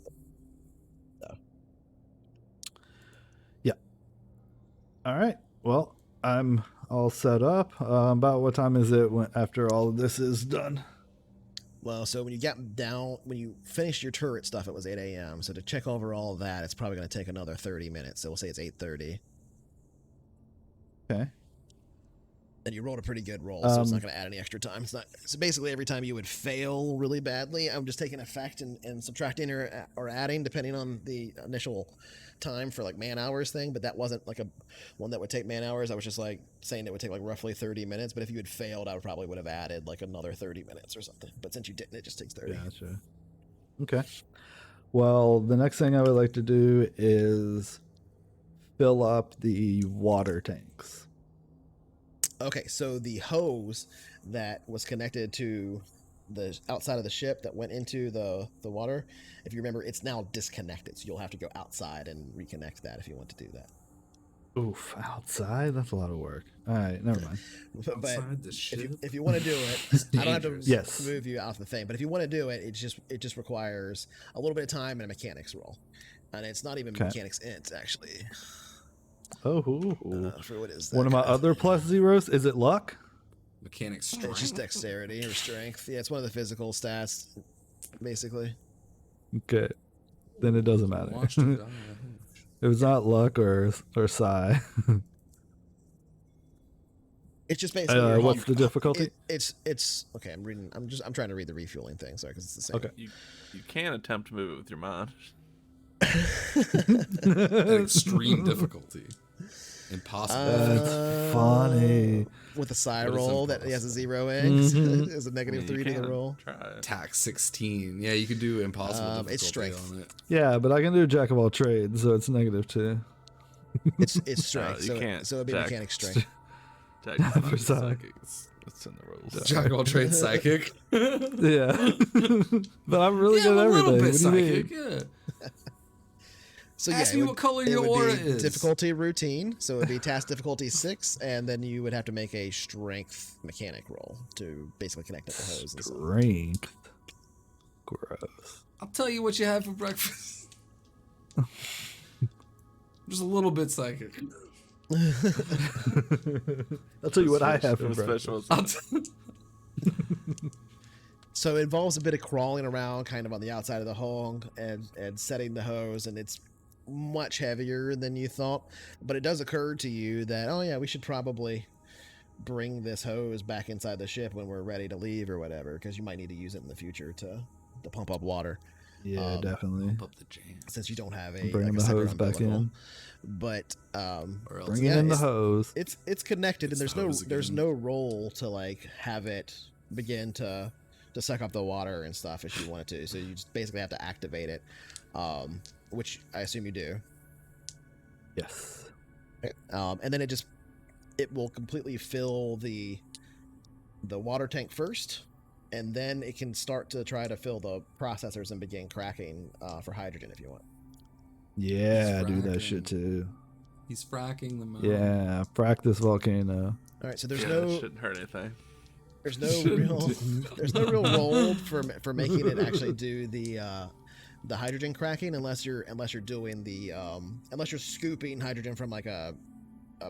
A: So.
D: Yeah. All right. Well, I'm all set up. About what time is it after all of this is done?
A: Well, so when you finished your turret stuff, it was 8 a.m. So to check over all of that, it's probably going to take another 30 minutes. So we'll say it's 8:30.
D: Okay.
A: And you rolled a pretty good roll, so it's not going to add any extra time. It's not. So basically, every time you would fail really badly, I'm just taking effect and subtracting or adding depending on the initial time for like man hours thing. But that wasn't like a one that would take man hours. I was just like saying it would take like roughly 30 minutes. But if you had failed, I probably would have added like another 30 minutes or something. But since you didn't, it just takes 30.
D: Gotcha. Okay. Well, the next thing I would like to do is fill up the water tanks.
A: Okay, so the hose that was connected to the outside of the ship that went into the water, if you remember, it's now disconnected. So you'll have to go outside and reconnect that if you want to do that.
D: Oof, outside? That's a lot of work. All right, never mind.
A: But
B: Outside the ship?
A: if you want to do it, I don't have to
D: Yes.
A: move you out the thing. But if you want to do it, it just requires a little bit of time and a mechanics roll, and it's not even
D: Okay.
A: mechanics int actually.
D: Oh,
A: For what is that?
D: one of my other plus zeros. Is it luck?
B: Mechanic
A: It's just
B: strength.
A: dexterity or strength. Yeah, it's one of the physical stats, basically.
D: Okay, then it doesn't matter.
B: Watched it die.
D: It was not luck or psi.
A: It's just basically.
D: What's the difficulty?
A: It's okay. I'm trying to read the refueling thing. Sorry, because it's the same.
D: Okay.
C: You can attempt to move it with your mind.
B: At extreme difficulty. Impossible.
D: That's funny.
A: With a psi
B: But it's
A: roll that he has a
B: impossible.
A: 0x,
D: Mhm.
A: is a negative
C: You
A: 3 to the
C: can
A: roll.
C: Try it.
B: Tax 16. Yeah, you could do impossible
A: It's
B: difficulty
A: strength.
B: on it.
D: Yeah, but I can do jack of all trades, so it's -2.
A: It's strength,
C: you can't
A: so it'd be
C: jack.
A: mechanic strength.
C: Jack is not
D: For some.
C: psychic. It's in the rules.
B: Jack of all trades psychic.
D: Yeah, but I'm really
B: Yeah,
D: good at
B: a little
D: everything.
B: bit
D: What do you mean?
B: psychic, yeah.
A: So
B: Ask
A: yeah,
B: me
A: it
B: what color your
A: would
B: aura
A: be
B: is.
A: difficulty routine. So it'd be task difficulty 6, and then you would have to make a strength mechanic roll to basically connect up the hose and stuff.
D: Strength. Gross.
B: I'll tell you what you had for breakfast. Just a little bit psychic.
D: I'll tell you what I have
C: It
D: for
C: was
D: breakfast.
C: special.
B: I'll t-
A: So it involves a bit of crawling around kind of on the outside of the hull and setting the hose, and it's much heavier than you thought. But it does occur to you that, oh yeah, we should probably bring this hose back inside the ship when we're ready to leave or whatever, because you might need to use it in the future to pump up water,
D: Yeah, definitely.
B: Pump up the jam.
A: since you don't have a
D: Bringing
A: like a
D: the
A: separate
D: hose back
A: umbilical.
D: in.
A: But
B: Or else
D: Bringing
A: yeah,
D: in the
A: it's-
D: hose.
A: it's connected,
B: It's
A: and
B: the hose
A: there's
B: again.
A: no roll to like have it begin to suck up the water and stuff if you wanted to. So you just basically have to activate it, which I assume you do.
D: Yes.
A: And then it will completely fill the water tank first, and then it can start to try to fill the processors and begin cracking for hydrogen if you want.
D: Yeah,
B: He's
D: do that
B: fracking.
D: shit too.
B: He's fracking the moon.
D: Yeah, practice volcano.
A: All right, so there's
C: Yeah,
A: no
C: it shouldn't hurt anything.
A: There's no
B: Shouldn't
A: real
B: do.
A: there's no real role for making it actually do the the hydrogen cracking unless you're doing the unless you're scooping hydrogen from like a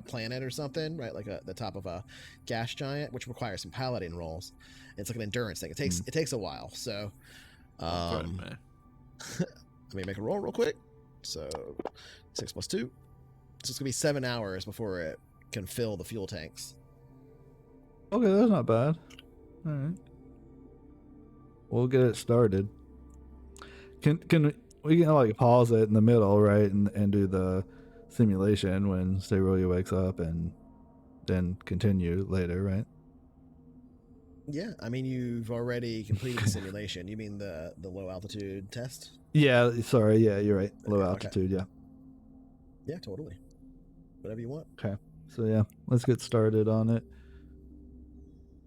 A: planet or something, right? Like the top of a gas giant, which requires some paladin rolls. It's like an endurance thing. It takes a while. So,
C: Right, man.
A: let me make a roll real quick. So 6 + 2. So it's gonna be 7 hours before it can fill the fuel tanks.
D: Okay, that's not bad. All right. We'll get it started. Can we can like pause it in the middle, right, and do the simulation when Sterolia wakes up, and then continue later, right?
A: Yeah, I mean you've already completed the simulation. You mean the low altitude test?
D: Yeah, sorry. Yeah, you're right. Low
A: Okay.
D: altitude. Yeah.
A: Yeah, totally. Whatever you want.
D: Okay. So yeah, let's get started on it.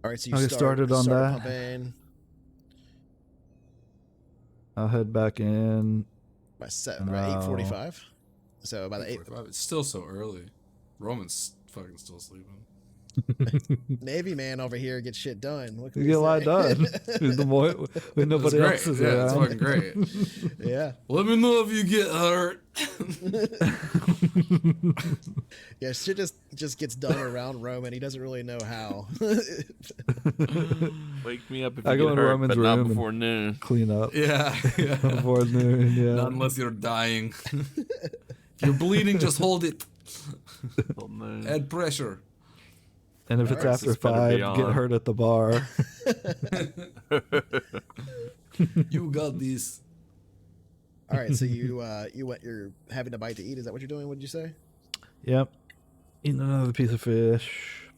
A: All right, so you
D: I'll get started on that.
A: pumping
D: I'll head back in.
A: by 8:45. So by the 8,
B: 8:45. It's still so early. Roman's fucking still sleeping.
A: Navy man over here gets shit done. What can
D: You
A: we
D: get a lot
A: say?
D: done. The more when nobody
B: That's
D: else
B: great.
D: is
B: Yeah,
D: around.
B: it's fucking great.
A: Yeah.
B: Let me know if you get hurt.
A: Yeah, shit just gets done around Roman. He doesn't really know how.
C: Wake me up if
D: I
C: you
D: go
C: get
D: in
C: hurt,
D: Roman's
C: but
D: room
C: not
D: and-
C: before noon.
D: Clean up
B: Yeah.
D: before noon. Yeah.
B: Not unless you're dying. If you're bleeding, just hold it.
C: Till noon.
B: Add pressure.
D: And if it's
A: Alright,
D: after
C: this better
D: 5,
C: be
D: get
C: on.
D: hurt at the bar.
B: You got this.
A: All right, so you're having a bite to eat. Is that what you're doing? What did you say?
D: Yep. Eating another piece of fish.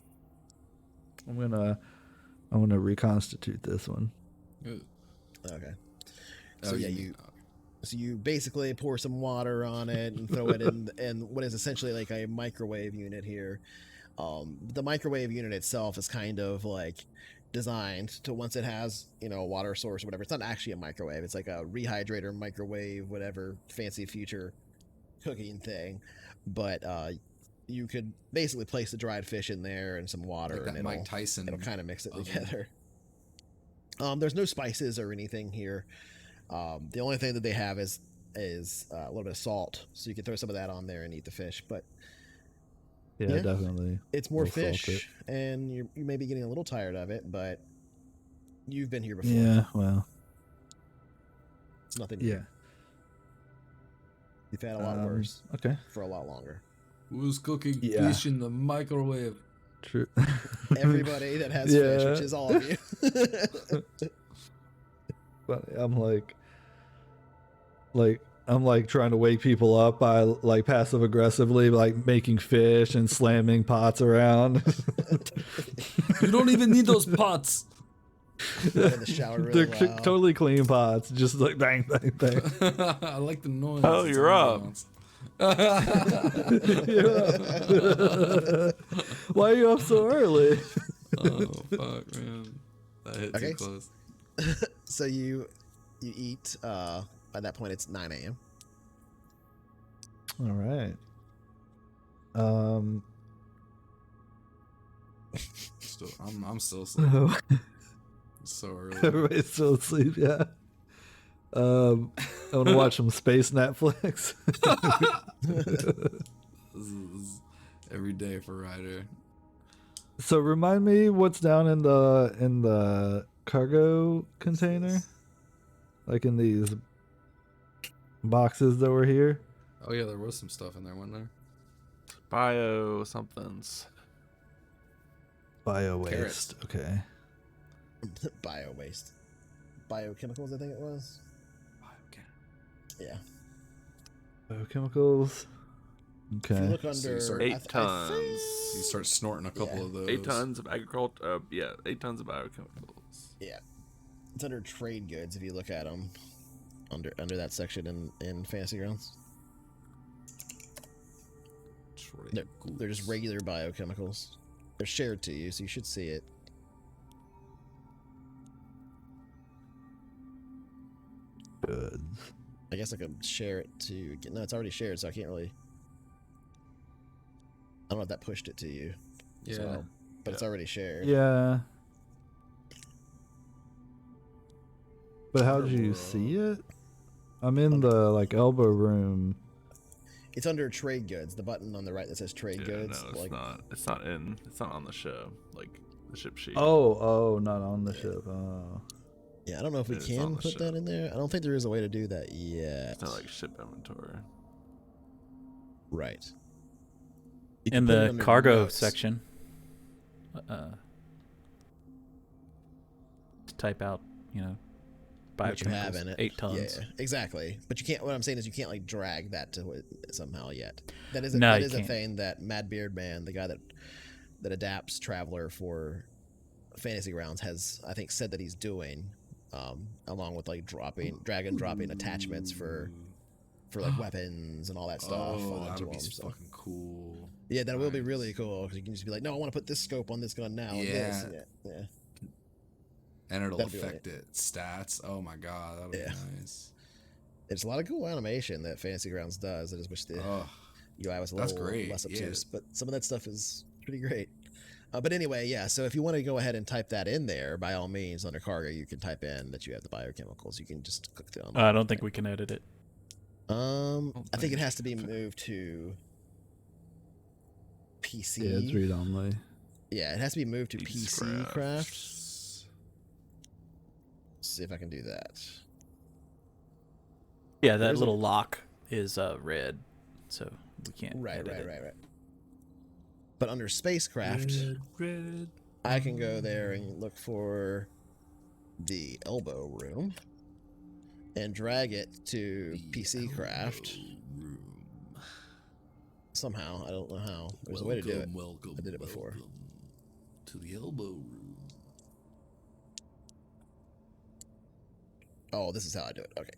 D: I'm gonna reconstitute this one.
A: Okay.
B: Oh,
A: So yeah, you basically pour some water on it and throw it in what is essentially like a microwave unit here. The microwave unit itself is kind of like designed to, once it has a water source or whatever, it's not actually a microwave, it's like a rehydrator, microwave, whatever fancy future cooking thing, but you could basically place the dried fish in there and some water,
B: Like that
A: and
B: Mike Tyson.
A: it'll kind of mix it
B: oven.
A: together. There's no spices or anything here. The only thing that they have is a little bit of salt, so you can throw some of that on there and eat the fish. But
D: Yeah,
A: Yeah.
D: definitely.
A: it's more
D: We'll salt it.
A: fish, and you may be getting a little tired of it, but you've been here before.
D: Yeah, well,
A: It's nothing new.
D: yeah.
A: You've had a lot worse
D: Okay,
A: for a lot longer.
B: Who's cooking
D: Yeah.
B: fish in the microwave?
D: true.
A: Everybody that has fish,
D: Yeah.
A: which is all of you.
D: But I'm like trying to wake people up by like passive aggressively like making fish and slamming pots around.
B: You don't even need those pots.
A: In the shower really
D: They're
A: loud.
D: totally clean pots, just like bang bang bang.
B: I like the noise.
C: Oh, you're up.
D: Why are you up so early?
B: Oh fuck, man. That hit
A: Okay.
B: too close.
A: So you eat. By that point, it's 9 a.m.
D: All right.
B: Still, I'm still asleep. It's so early.
D: Everybody's still asleep. Yeah. I want to watch some space Netflix.
B: This is every day for Ryder.
D: So remind me what's down in the cargo container, like in these boxes that were here.
B: Oh yeah, there was some stuff in there, wasn't there?
C: Bio somethings.
D: Bio
B: Carrots.
D: waste. Okay.
A: Bio waste, biochemicals. I think it was. Yeah.
D: Biochemicals.
A: If you
D: Okay.
A: look
B: So you
A: under
B: start-
C: 8 tons.
B: You start snorting a couple
A: Yeah.
B: of those.
C: 8 tons of agriculture. 8 tons of biochemicals.
A: Yeah, it's under trade goods. If you look at them under that section in Fantasy Grounds, they're just regular biochemicals. They're shared to you, so you should see it.
D: Goods.
A: I guess I could share it to. No, it's already shared, so I can't really. I don't know if that pushed it to you.
B: Yeah.
A: So, but it's already shared.
D: Yeah. But how did you
B: Bro.
D: see it? I'm in the like elbow room.
A: It's under trade goods. The button on the right that says trade
C: Yeah,
A: goods.
C: no, it's
A: like,
C: not. It's not in. It's not on the show. Like the ship sheet.
D: Oh, not on the ship. Oh.
A: Yeah, I don't know if we
C: It's on
A: can
C: the
A: put that
C: ship.
A: in there. I don't think there is a way to do that yet.
C: It's not like ship inventory.
A: Right.
E: In the cargo section, to type out,
A: what you have in
E: biochemicals,
A: it.
E: 8 tons.
A: Yeah, exactly. But you can't. What I'm saying is you can't like drag that to it somehow yet. That is
E: No,
A: that
E: you
A: is a
E: can't.
A: thing that Mad Beard Man, the guy that adapts Traveler for Fantasy Grounds, has I think said that he's doing, along with like drag and dropping attachments for like weapons and all that stuff.
B: Oh,
A: onto
B: that'd be
A: them, so.
B: fucking cool.
A: Yeah, that will be
B: Nice.
A: really cool because you can just be like, no, I want to put this scope on this gun now. and this. Yeah.
B: And it'll
A: That'd be
B: affect its stats. Oh my god, that'll
A: Yeah.
B: be nice.
A: It's a lot of cool animation that Fantasy Grounds does. I just wish the
B: Oh,
A: UI was a
B: That's
A: little
B: great,
A: less
B: yeah.
A: obtuse, but some of that stuff is pretty great. But anyway, yeah. So if you want to go ahead and type that in there, by all means, under cargo, you can type in that you have the biochemicals. You can just click them.
E: I don't think we can edit it.
A: I think it has to be moved to PC.
D: Yeah, it's read only.
A: Yeah, it has to be moved to
C: PC
A: PC
C: Craft.
A: Craft. Let's see if I can do that.
E: Yeah, that
A: There's a-
E: little lock is red, so we can't
A: Right.
E: edit it.
A: But under spacecraft,
C: Red.
A: I can go there and look for the elbow room and drag it to PC Craft
B: Room.
A: somehow. I don't know how. There's a way to do it.
B: Welcome.
A: I did it before.
B: welcome to the elbow room.
A: Oh, this is how I do it. Okay.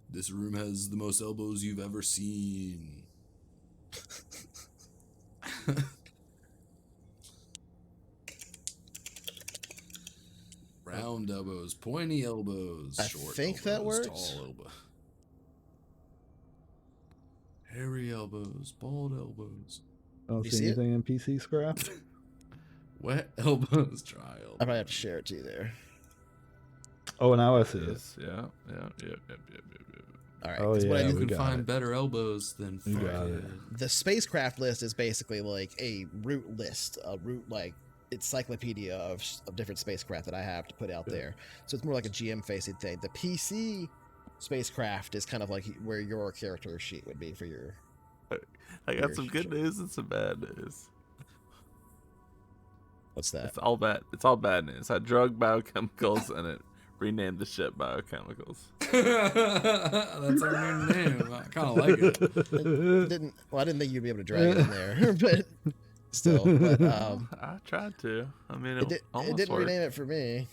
B: This room has the most elbows you've ever seen. Round elbows, pointy elbows,
A: I
B: short
A: think that
B: elbows,
A: works.
B: tall elbow. Hairy elbows, bald elbows,
D: I don't
A: You
D: see
A: see it?
D: anything in PC scrap.
B: wet elbows, dry
A: I
B: elbows.
A: probably have to share it to you there.
D: Oh, now I see it.
C: Yes, yeah.
A: All right.
D: Oh,
A: 'cause what I
D: yeah,
A: did-
B: You
D: we
B: can
D: got
B: find
D: it.
B: better elbows than
D: We got
B: fucking-
A: the spacecraft list is basically like a route list, a route like encyclopedia of different spacecraft that I have to put out there. So it's more like a GM facing thing. The PC spacecraft is kind of like where your character sheet would be for your.
C: I got some good news and some bad news.
A: What's that?
C: It's all bad. It's all bad news. I drug biochemicals and it renamed the ship biochemicals.
B: That's our new name. I kind of like it.
A: I didn't think you'd be able to drag it in there, but still. But
C: I tried to. I mean,
A: it
C: almost
A: didn't
C: worked.
A: rename it for me.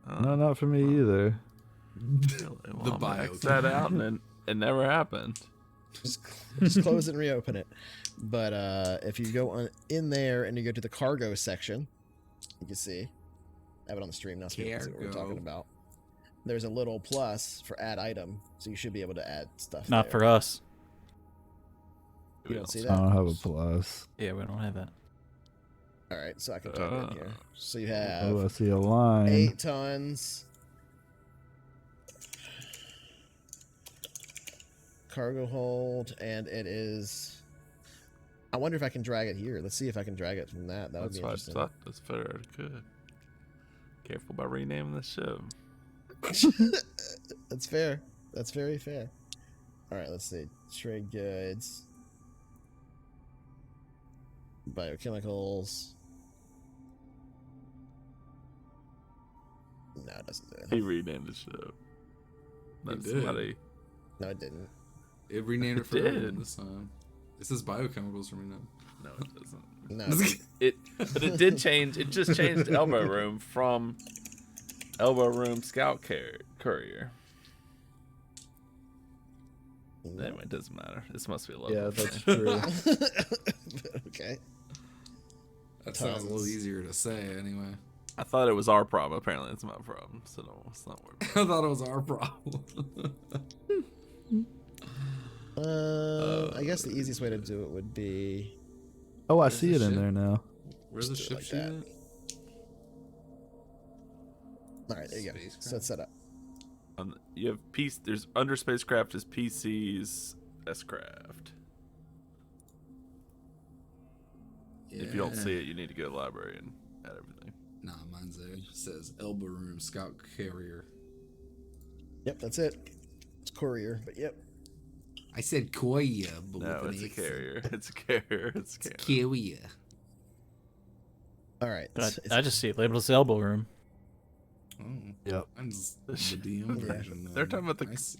D: No, not for me either.
C: The
B: bio
C: that out and then it never happened.
A: Just close it and reopen it. But if you go in there and you go to the cargo section, you can see. I have it on the stream now, so you can see what we're talking
B: Cargo.
A: about. There's a little plus for add item, so you should be able to add stuff.
E: Not
A: there.
E: for us.
A: You don't see
D: I
A: that?
D: don't have a plus.
E: Yeah, we don't have that.
A: All right, so I can type it in here. So you have
D: Oh, I see a line.
A: 8 tons. Cargo hold, and it is. I wonder if I can drag it here. Let's see if I can drag it from that. That would
C: That's
A: be
C: why I
A: interesting.
C: thought that's fair. Good. Careful about renaming the ship.
A: That's fair. That's very fair. All right, let's see. Trade goods, biochemicals. No, it doesn't do
C: He
A: it.
C: renamed the ship. That's
B: did.
C: somebody.
A: No, it didn't.
B: It renamed it for
C: It
B: everyone
C: did.
B: this time. It says biochemicals for me now.
C: No, it doesn't.
A: No.
C: But it did change. It just changed elbow room from elbow room scout courier.
A: No.
C: Anyway, it doesn't matter. This must be a local
D: Yeah, that's
C: thing.
D: true.
A: Okay.
B: That sounds a little
A: Tons.
B: easier to say anyway.
C: I thought it was our problem. Apparently, it's my problem. So no, it's not worth it.
B: I thought it was our problem.
A: I guess the easiest way to do it would be.
D: Oh, I
B: Where's
D: see
B: the
D: it in
B: ship?
D: there now.
B: Where's the
A: Just do it
B: ship
A: like
B: sheet
A: that.
B: at?
A: All right, there you go. So
B: Spacecraft.
A: it's set up.
C: You have there's under spacecraft is PC's S-craft. If you don't see it, you need to go to the library and add everything.
B: Nah, mine's there. It says Elbow Room Scout Carrier.
A: Yep, that's it. It's courier, but yep.
B: I said Koya, but
C: No,
B: with
C: it's
B: an
C: a
B: accent.
C: carrier. It's a carrier. It's a
B: Carrier.
A: All right.
E: But I just see it labeled as elbow room.
B: Oh.
D: Yep.
B: Mine's the DM version.
C: They're talking about the.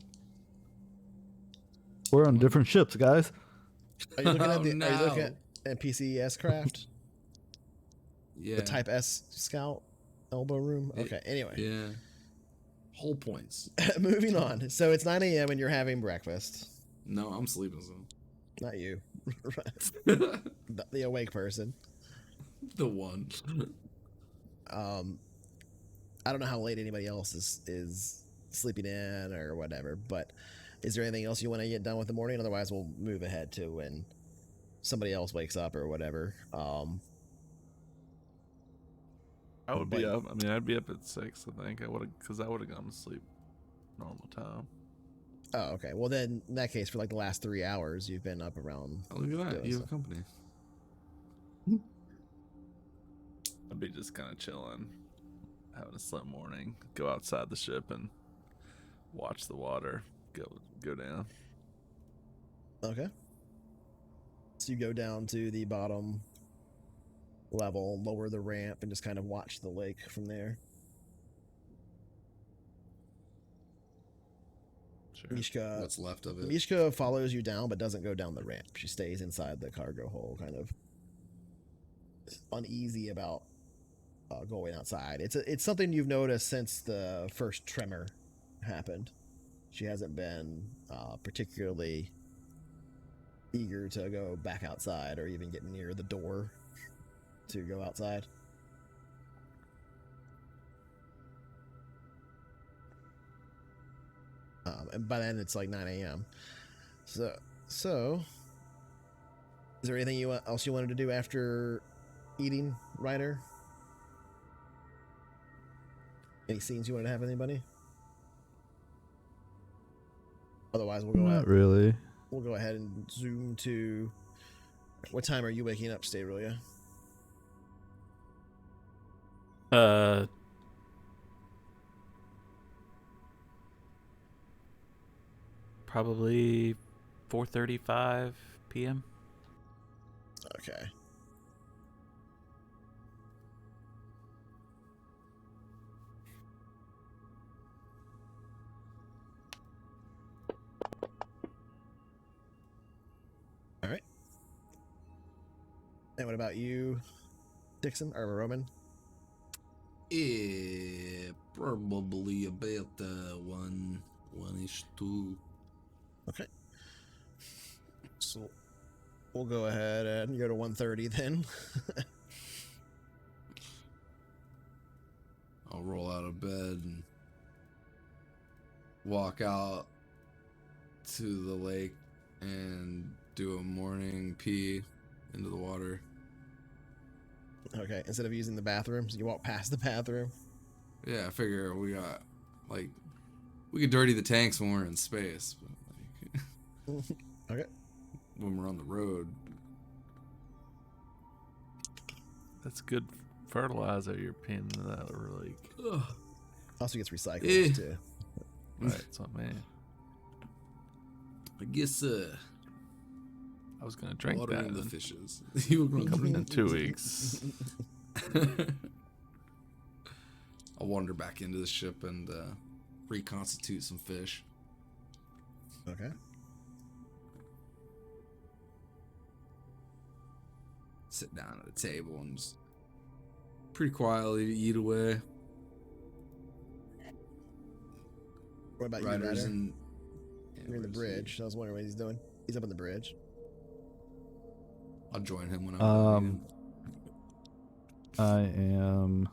D: We're on different ships, guys.
A: Are you looking
B: Oh,
A: at the? Are you looking
B: no.
A: at NPC craft?
B: Yeah.
A: The Type S Scout elbow room.
B: It-
A: Okay. Anyway,
B: Yeah. Whole points.
A: moving on. So it's 9 a.m. and you're having breakfast.
B: No, I'm sleeping, so.
A: Not you, the awake person.
B: The one.
A: I don't know how late anybody else is sleeping in or whatever, but is there anything else you want to get done with the morning? Otherwise, we'll move ahead to when somebody else wakes up or whatever.
C: I would be up. I mean, I'd be up at 6. I think I would have, because I would have gone to sleep normal time.
A: Oh, okay. Well, then in that case, for like the last 3 hours, you've been up around.
B: Oh, look at that.
A: doing
B: You
A: stuff.
B: have company.
C: I'd be just kind of chilling, having a slow morning, go outside the ship and watch the water go down.
A: Okay. So you go down to the bottom level, lower the ramp, and just kind of watch the lake from there.
C: Sure.
A: Mishka,
B: What's left of it.
A: Mishka follows you down, but doesn't go down the ramp. She stays inside the cargo hold, kind of uneasy about going outside. It's something you've noticed since the first tremor happened. She hasn't been particularly eager to go back outside or even get near the door to go outside. And by then it's like 9 a.m. So is there anything else you wanted to do after eating, Ryder? Any scenes you wanted to have with anybody? Otherwise,
D: Not really.
A: We'll go ahead and zoom to. What time are you waking up, Stayrulia?
E: Probably 4:35 p.m.
A: Okay. All right. And what about you, Dixon or Roman?
B: Probably about one-ish, 2.
A: Okay. So we'll go ahead and go to 1:30 then.
B: I'll roll out of bed and walk out to the lake and do a morning pee into the water.
A: Okay. Instead of using the bathrooms, you walk past the bathroom.
B: Yeah, I figure we got, like, we could dirty the tanks when we're in space, but, like,
A: Okay.
B: when we're on the road.
C: That's good fertilizer you're peeing into that lake.
B: Ugh.
A: Also gets recycled
B: Eh.
A: too.
C: Right, so man,
B: I guess,
C: I was gonna drink
B: watering
C: that
B: the
C: in
B: fishes. You were
C: coming in
B: going
C: 2 weeks.
B: I'll wander back into the ship and reconstitute some fish.
A: Okay.
B: Sit down at a table and just pretty quietly eat away.
A: What about you,
B: Riders
A: Ryder?
B: and
A: You're in the bridge. So I was wondering what he's doing. He's up on the bridge.
B: I'll join him when I'm
D: I am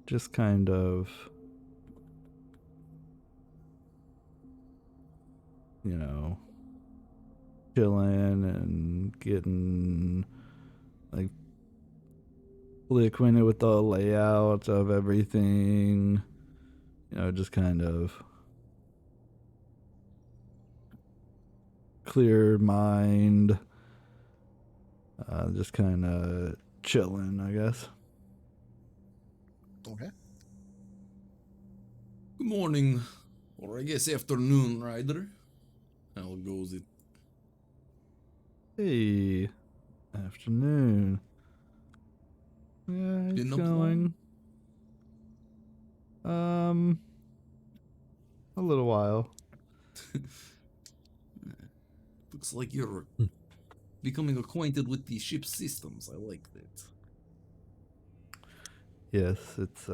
D: just kind of, chilling and getting like fully acquainted with the layout of everything. Just kind of clear mind. Just kind of chilling, I guess.
A: Okay.
B: Good morning, or I guess afternoon, Ryder. How goes it?
D: Hey, afternoon. Yeah, it's
B: Been up
D: going. A little while.
B: Looks like you're becoming acquainted with the ship's systems. I like that.
D: Yes, it's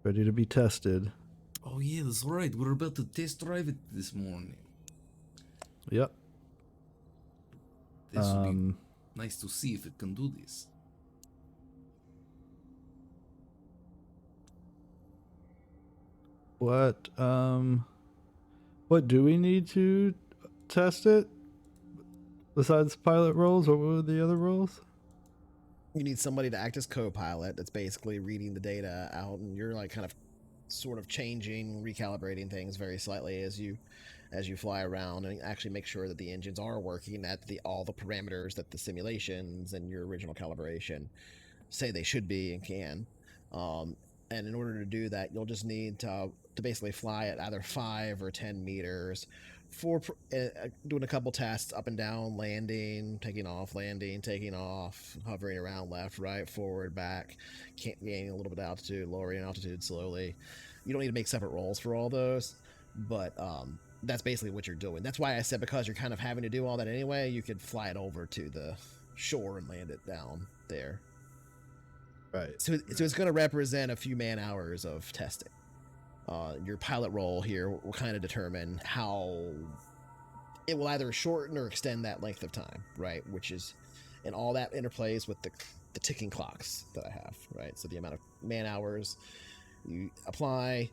D: ready to be tested.
B: Oh yeah, that's right. We're about to test drive it this morning.
D: Yep.
B: This would be nice to see if it can do this.
D: What do we need to test it? Besides pilot roles, what were the other roles?
A: You need somebody to act as co-pilot that's basically reading the data out, and you're like kind of sort of changing, recalibrating things very slightly as you fly around and actually make sure that the engines are working at all the parameters that the simulations and your original calibration say they should be and can. And in order to do that, you'll just need to basically fly at either 5 or 10 meters for doing a couple tests up and down, landing, taking off, hovering around left, right, forward, back, gaining a little bit of altitude, lowering altitude slowly. You don't need to make separate rolls for all those, but that's basically what you're doing. That's why I said, because you're kind of having to do all that anyway, you could fly it over to the shore and land it down there.
D: Right.
A: So it's going to represent a few man hours of testing. Your pilot role here will kind of determine how it will either shorten or extend that length of time, right? Which is, and all that interplays with the ticking clocks that I have, right? So the amount of man hours you apply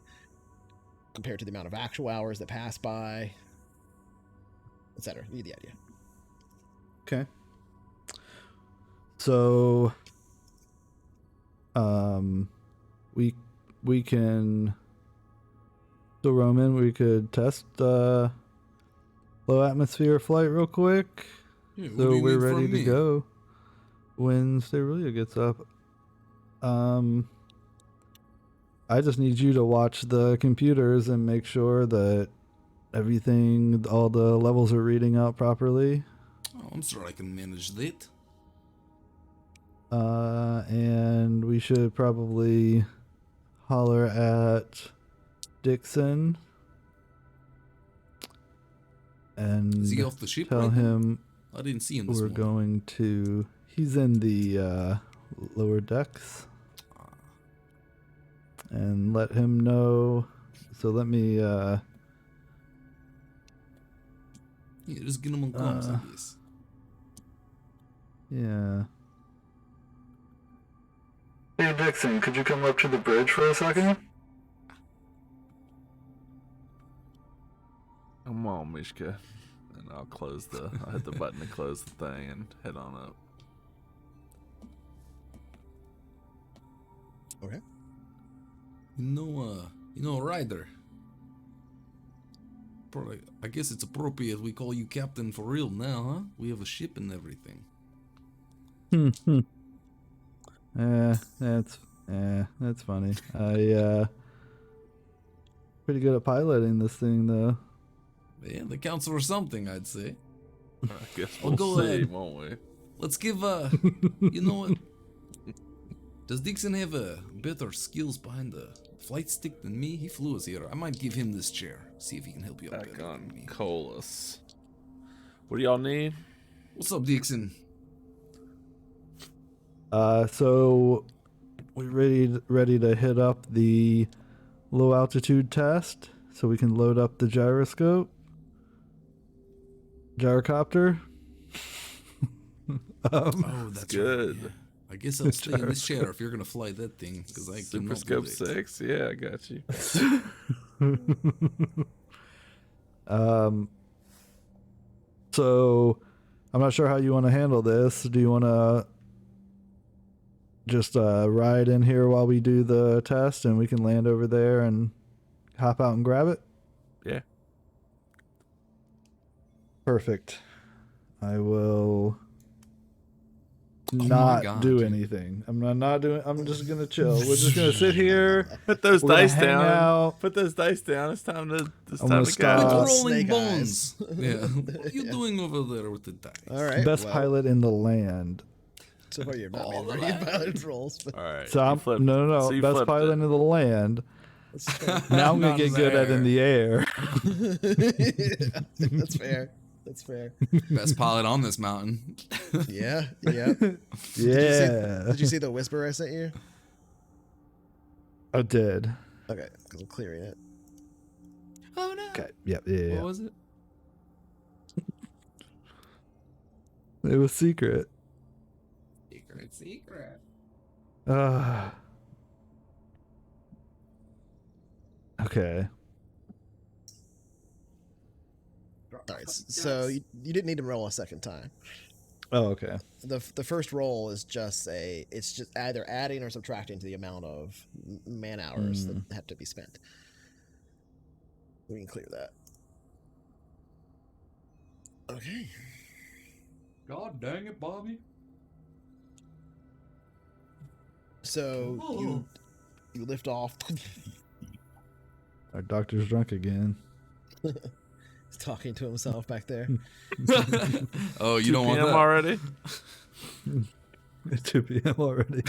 A: compared to the amount of actual hours that pass by, etc. You get the idea.
D: Okay. So, we can. So Roman, we could test low atmosphere flight real quick.
B: Yeah, what
D: So
B: do you
D: we're
B: need from
D: ready to
B: me?
D: go when Sterelia gets up. I just need you to watch the computers and make sure that everything, all the levels are reading out properly.
B: Oh, I'm sure I can manage that.
D: And we should probably holler at Dixon and
B: Is he off the ship
D: tell
B: right now?
D: him
B: I didn't see him this
D: we're
B: morning.
D: going to. He's in the lower decks, and let him know. So let me.
B: Yeah, just get him on comms, I guess.
D: Yeah. Hey Dixon, could you come up to the bridge for a second?
C: Come on, Mishka. And I'll hit the button to close the thing and head on up.
A: Okay.
B: You know, Ryder. I guess it's appropriate we call you captain for real now, huh? We have a ship and everything.
D: That's funny. I pretty good at piloting this thing though.
B: Yeah, that counts for something, I'd say.
C: I guess
B: I'll
C: we'll
B: go
C: see,
B: ahead.
C: won't we?
B: Let's give, you know what? Does Dixon have better skills behind the flight stick than me? He flew us here. I might give him this chair. See if he can help you out
C: Back
B: better
C: on
B: than me.
C: Colas. What do y'all need?
B: What's up, Dixon?
D: So we ready to hit up the low altitude test so we can load up the gyroscope. Gyrocopter.
B: Oh, that's
C: good.
B: Right, yeah. I guess I'll stay in this chair if you're gonna fly that thing, because I
C: Super
B: cannot
C: Scope
B: do that.
C: 6? Yeah, I got you.
D: So I'm not sure how you want to handle this. Do you want to just ride in here while we do the test and we can land over there and hop out and grab it?
C: Yeah.
D: Perfect. I will
B: my
D: not
B: God,
D: do
B: dude.
D: anything. I'm not doing. I'm just gonna chill. We're just gonna sit here.
C: Put those
D: We're gonna
C: dice
D: hang
C: down.
D: out.
C: Put those dice down. It's time to. It's
D: I'm
C: time
D: gonna
C: to
D: stop.
C: go.
B: With rolling
A: Snake
B: bones.
A: eyes.
B: Yeah. What are you
A: Yeah.
B: doing over there with the dice?
A: All right.
D: Best
A: well,
D: pilot in the land.
A: So far, you're not
B: All
A: made
B: the
A: very pilot rolls, but
C: All right.
D: So
C: you
D: I'm
C: flipped-
D: no.
C: so you
D: Best
C: flipped
D: pilot
C: it.
D: in the land.
A: that's fair.
D: Now I'm gonna
B: Not
D: get good at in the air.
A: Yeah, that's fair. That's fair.
B: Best pilot on this mountain.
A: Yeah. Yeah.
D: Yeah.
A: Did you see the whisper I sent you?
D: I did.
A: Okay, because I'm clearing it.
B: Oh no.
D: Okay. Yep. Yeah.
B: What was it?
D: It was secret.
B: Secret.
D: Okay.
A: All right. So you didn't need to roll a second time.
D: Oh, okay.
A: The first roll is just it's just either adding or subtracting to the amount of man hours that have to be spent. We can clear that. Okay.
B: God dang it, Bobby.
A: So you lift off.
D: Our doctor's drunk again.
A: He's talking to himself back there.
B: Oh, you
C: 2
B: don't want
C: PM
B: that?
C: already?
D: It's 2 p.m. already.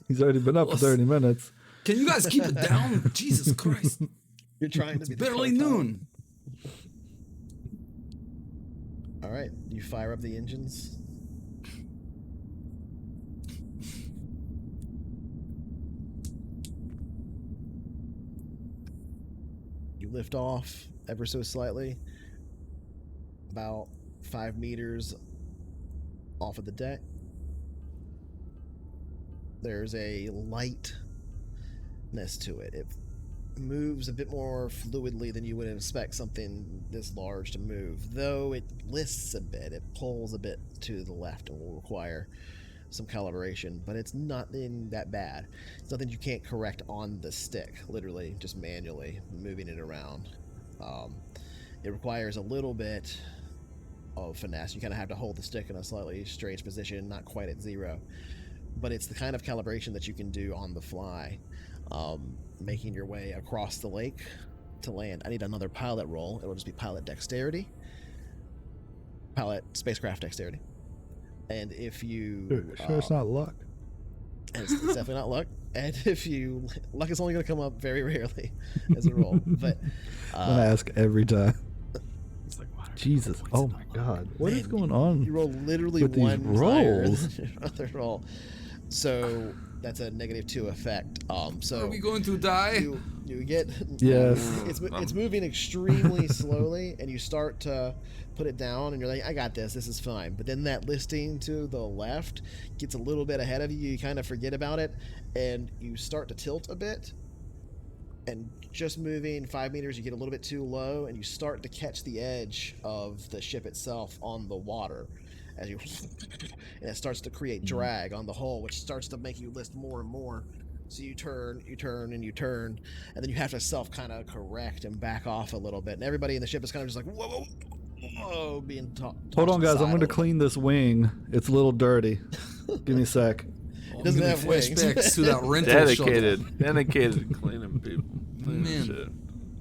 D: He's already been up for 30 minutes.
B: Can you guys keep it down? Jesus Christ.
A: You're trying to be the
B: Barely
A: co-pilot.
B: noon.
A: All right, you fire up the engines. You lift off ever so slightly, about 5 meters off of the deck. There's a lightness to it. It moves a bit more fluidly than you would expect something this large to move, though it lists a bit. It pulls a bit to the left and will require some calibration, but it's nothing that bad. It's nothing you can't correct on the stick, literally just manually moving it around. It requires a little bit of finesse. You kind of have to hold the stick in a slightly strange position, not quite at zero, but it's the kind of calibration that you can do on the fly, making your way across the lake to land. I need another pilot roll. It'll just be pilot dexterity, pilot spacecraft dexterity. And if you
D: Sure, it's not luck.
A: and it's definitely not luck. And if you luck is only going to come up very rarely as a roll, but
D: I'm gonna ask every time.
B: It's like, why are
D: Jesus.
B: points
D: Oh
B: in
D: my
B: my
D: God. What is
A: Man,
D: going on?
A: you roll literally
D: with these
A: one higher
D: rolls?
A: than your other roll, so that's a -2 effect. So
B: Are we going to die?
A: you get
D: Yes.
A: it's moving extremely slowly, and you start to put it down, and you're like, I got this is fine. But then that listing to the left gets a little bit ahead of you. You kind of forget about it, and you start to tilt a bit, and just moving 5 meters, you get a little bit too low, and you start to catch the edge of the ship itself on the water as you and it starts to create drag on the hull, which starts to make you list more and more. So you turn, and then you have to self kind of correct and back off a little bit. And everybody in the ship is kind of just like, whoa, being
D: Hold on, guys. I'm going to clean this wing. It's a little dirty. Give me a sec.
A: It doesn't have wings.
B: flashbacks to that rental shuttle.
C: Dedicated cleaning people. Cleaning
B: Man.
C: shit.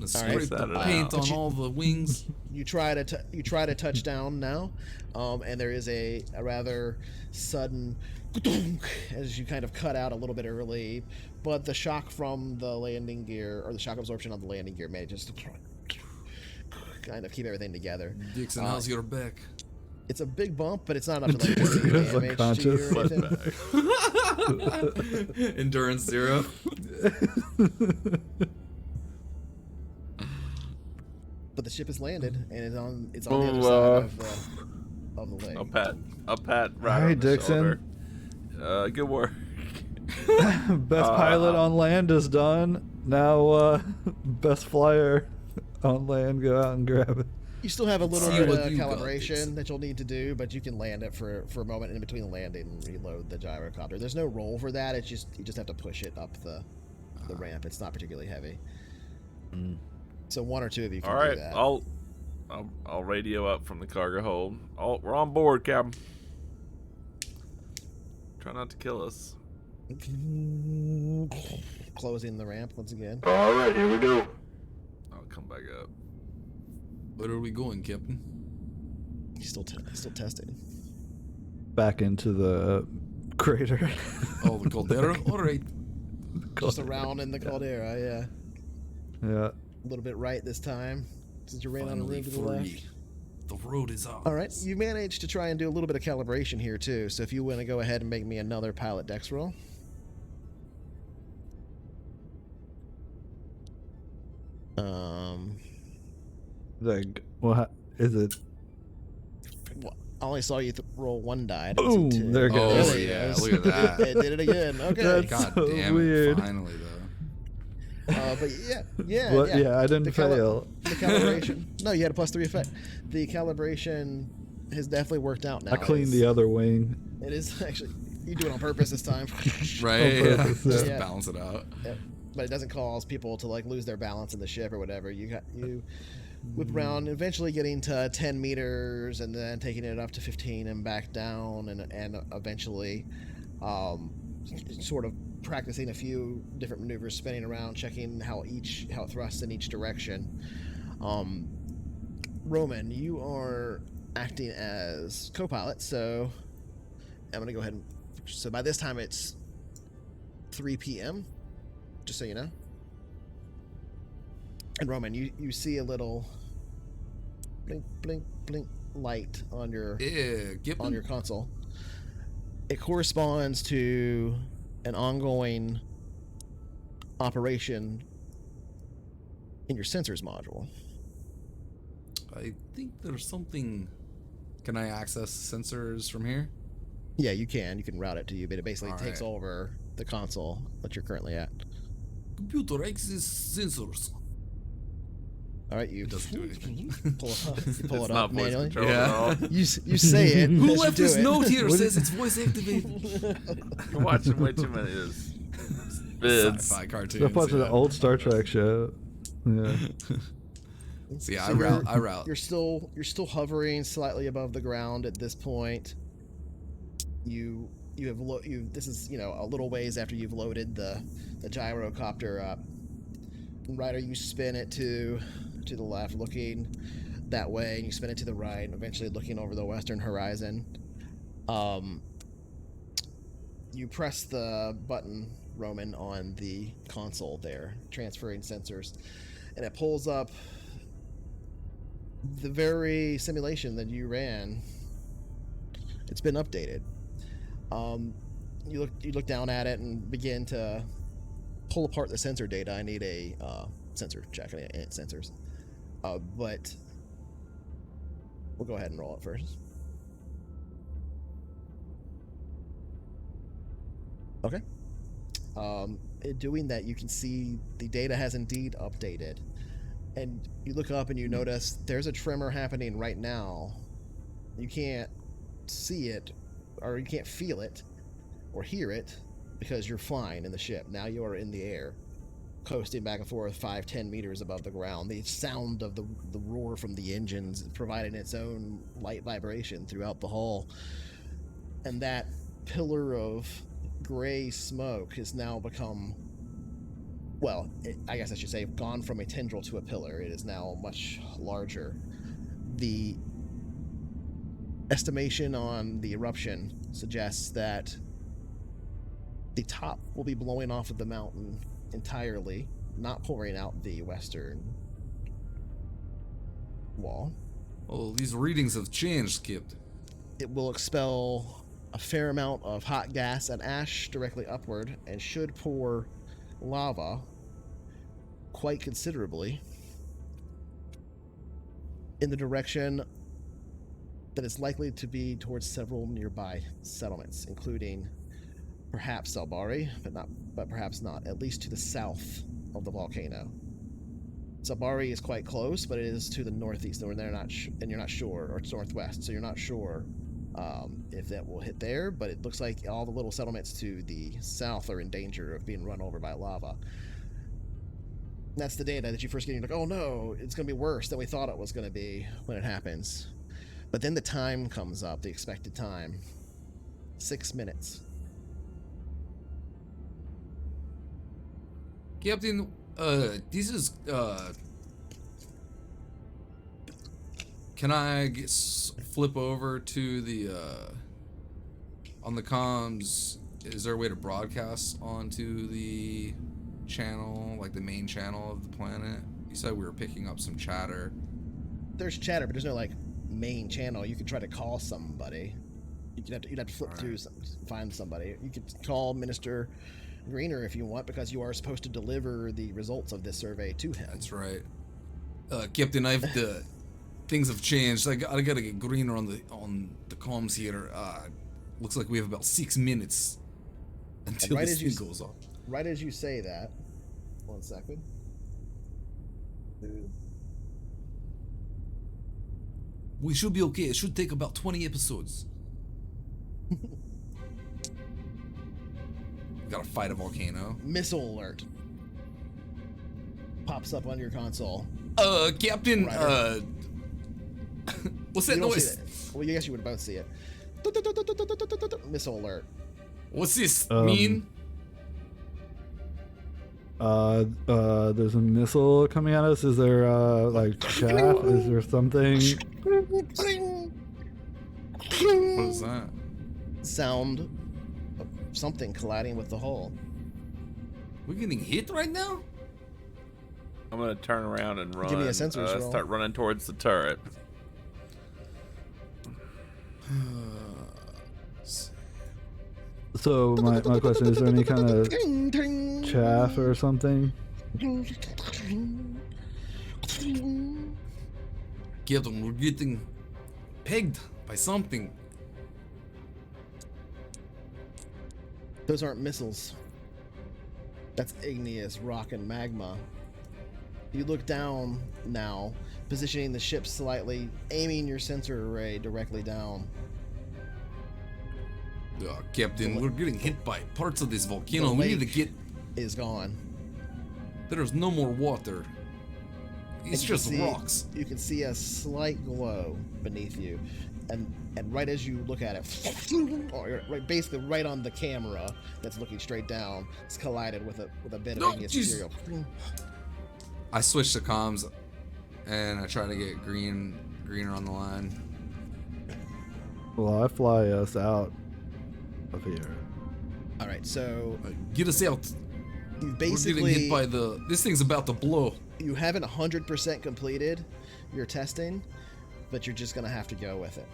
B: Let's
A: All right.
B: scrape the
C: Set it
B: paint
C: out.
B: on all the wings.
A: You try to touch down now, and there is a rather sudden as you kind of cut out a little bit early, but the shock from the landing gear, or the shock absorption on the landing gear, may just kind of keep everything together.
B: Dixon, how's your back?
A: It's a big bump, but it's not enough to like do any
D: It's
A: damage to
D: unconscious.
A: you or anything.
B: Endurance 0.
A: But the ship has landed and it's on the
C: Ooh,
A: other side of the lake.
C: I'll pat right
D: All right,
C: on the
D: Dixon.
C: shoulder. Good work.
D: Best pilot on land is done. Now, best flyer on land. Go out and grab it.
A: You still have a little
B: See
A: bit
B: what
A: of
B: you got,
A: calibration
B: Dixon.
A: that you'll need to do, but you can land it for a moment in between landing and reload the gyrocopter. There's no roll for that. It's just you just have to push it up the ramp. It's not particularly heavy. So one or two of you can
C: All
A: do
C: right,
A: that.
C: I'll I'll radio up from the cargo hold. Oh, we're on board, Captain. Try not to kill us.
A: Closing the ramp once again.
F: All right, here we go.
C: I'll come back up.
B: Where are we going, Captain?
A: He's still testing.
D: Back into the crater.
B: Oh, the caldera? All right.
A: Just around in the caldera, yeah.
D: Yeah.
A: A little bit right this time, since you ran on a
B: Finally
A: room to the left.
B: free. The road is ours.
A: All right, you managed to try and do a little bit of calibration here too. So if you want to go ahead and make me another pilot dex roll.
D: Like, what is it?
A: Well, I only saw you roll one die. I didn't see
D: Boom!
A: two.
D: There it
B: Oh,
D: goes.
A: There you
B: yeah,
A: go.
B: look at that.
A: It did it again. Okay.
D: That's
B: God
D: so
B: damn
D: weird.
B: it. Finally, though.
A: But yeah,
D: Well, yeah, I didn't fail.
A: The calibration. No, you had a +3 effect. The calibration has definitely worked out now.
D: I cleaned the other wing.
A: It is actually. You do it on purpose this time.
B: Right?
D: On
B: Yeah.
D: purpose,
B: Just
A: yeah.
B: to balance it out.
A: Yep. But it doesn't cause people to like lose their balance in the ship or whatever. You whip around, eventually getting to 10 meters, and then taking it up to 15 and back down, and eventually, sort of practicing a few different maneuvers, spinning around, checking how it thrusts in each direction. Roman, you are acting as co-pilot, so I'm gonna go ahead and. So by this time it's 3 p.m. Just so you know. And Roman, you see a little blink, blink, blink light on your console. It corresponds to an ongoing operation in your sensors module.
B: I think there's something. Can I access sensors from here?
A: Yeah, you can. You can route it to you, but it basically
B: All
A: takes
B: right.
A: over the console that you're currently at.
B: Computer access sensors.
A: All right, you
B: It doesn't do anything.
A: pull it up, you pull
C: It's
A: it
C: not
A: up
C: voice
A: manually.
C: control
B: Yeah.
C: at all.
A: You say it.
B: Who
A: as you
B: left
A: do
B: this
A: it.
B: note here
D: What
B: says it's voice activated?
C: You're watching way too many of those vids.
B: Sci-fi cartoons.
D: That's part of the
B: yeah.
D: old Star Trek show. Yeah.
B: So yeah,
A: So
B: I route.
A: You're still hovering slightly above the ground at this point. This is a little ways after you've loaded the gyrocopter up. Ryder, you spin it to the left, looking that way, and you spin it to the right, and eventually looking over the western horizon. You press the button, Roman, on the console there, transferring sensors, and it pulls up the very simulation that you ran. It's been updated. You look down at it and begin to pull apart the sensor data. I need a sensor check. I need sensors, but we'll go ahead and roll it first. Okay. In doing that, you can see the data has indeed updated, and you look up and you notice there's a tremor happening right now. You can't see it, or you can't feel it or hear it because you're flying in the ship. Now you are in the air, coasting back and forth 5-10 meters above the ground. The sound of the roar from the engines providing its own light vibration throughout the hull, and that pillar of gray smoke has now become, well, I guess I should say, gone from a tendril to a pillar. It is now much larger. The estimation on the eruption suggests that the top will be blowing off of the mountain entirely, not pouring out the western wall.
B: Oh, these readings have changed, Kip.
A: It will expel a fair amount of hot gas and ash directly upward, and should pour lava quite considerably in the direction that is likely to be towards several nearby settlements, including perhaps Salbari, but perhaps not, at least to the south of the volcano. Salbari is quite close, but it is to the northeast, and you're not sure, or it's northwest, so you're not sure if that will hit there, but it looks like all the little settlements to the south are in danger of being run over by lava. That's the data that you first get. You're like, oh no, it's going to be worse than we thought it was going to be when it happens. But then the time comes up, the expected time. 6 minutes.
B: Captain, this is, can I flip over to the, on the comms, is there a way to broadcast onto the channel, like the main channel of the planet? You said we were picking up some chatter.
A: There's chatter, but there's no, like, main channel. You could try to call somebody. You'd have to flip through, find somebody. You could call Minister Greener if you want, because you are supposed to deliver the results of this survey to him.
B: That's right. Captain, things have changed. I gotta get Greener on the comms here. Looks like we have about 6 minutes until this thing goes off.
A: Right as you say that, 1 second.
B: We should be okay. It should take about 20 episodes. Gotta fight a volcano.
A: Missile alert pops up on your console.
B: Captain, what's that
A: You don't
B: noise?
A: see that. Well, I guess you would both see it. Missile alert.
B: What's this mean?
D: There's a missile coming at us. Is there like chaff? Is there something?
B: What is that?
A: Sound of something colliding with the hull.
B: We're getting hit right now?
C: I'm gonna turn around and run.
A: Give me a sensors roll.
C: Start running towards the turret.
D: So my question is: there any kind of chaff or something?
B: Captain, we're getting pegged by something.
A: Those aren't missiles. That's igneous rock and magma. You look down now, positioning the ship slightly, aiming your sensor array directly down.
B: Captain, we're getting hit by parts of this volcano.
A: The
B: We need to
A: lake
B: get.
A: is gone.
B: There's no more water. It's
A: And
B: just
A: you can see-
B: rocks.
A: You can see a slight glow beneath you, and right as you look at it, or basically right on the camera that's looking straight down, it's collided with a bit of
B: No,
A: igneous
B: jeez.
A: material.
B: I switch to comms, and I try to get Greener on the line.
D: Well, I fly us out of here.
A: All right, so
B: Get us out.
A: you
B: We're
A: basically
B: getting hit by this thing's about to blow.
A: you haven't 100% completed your testing, but you're just gonna have to go with it.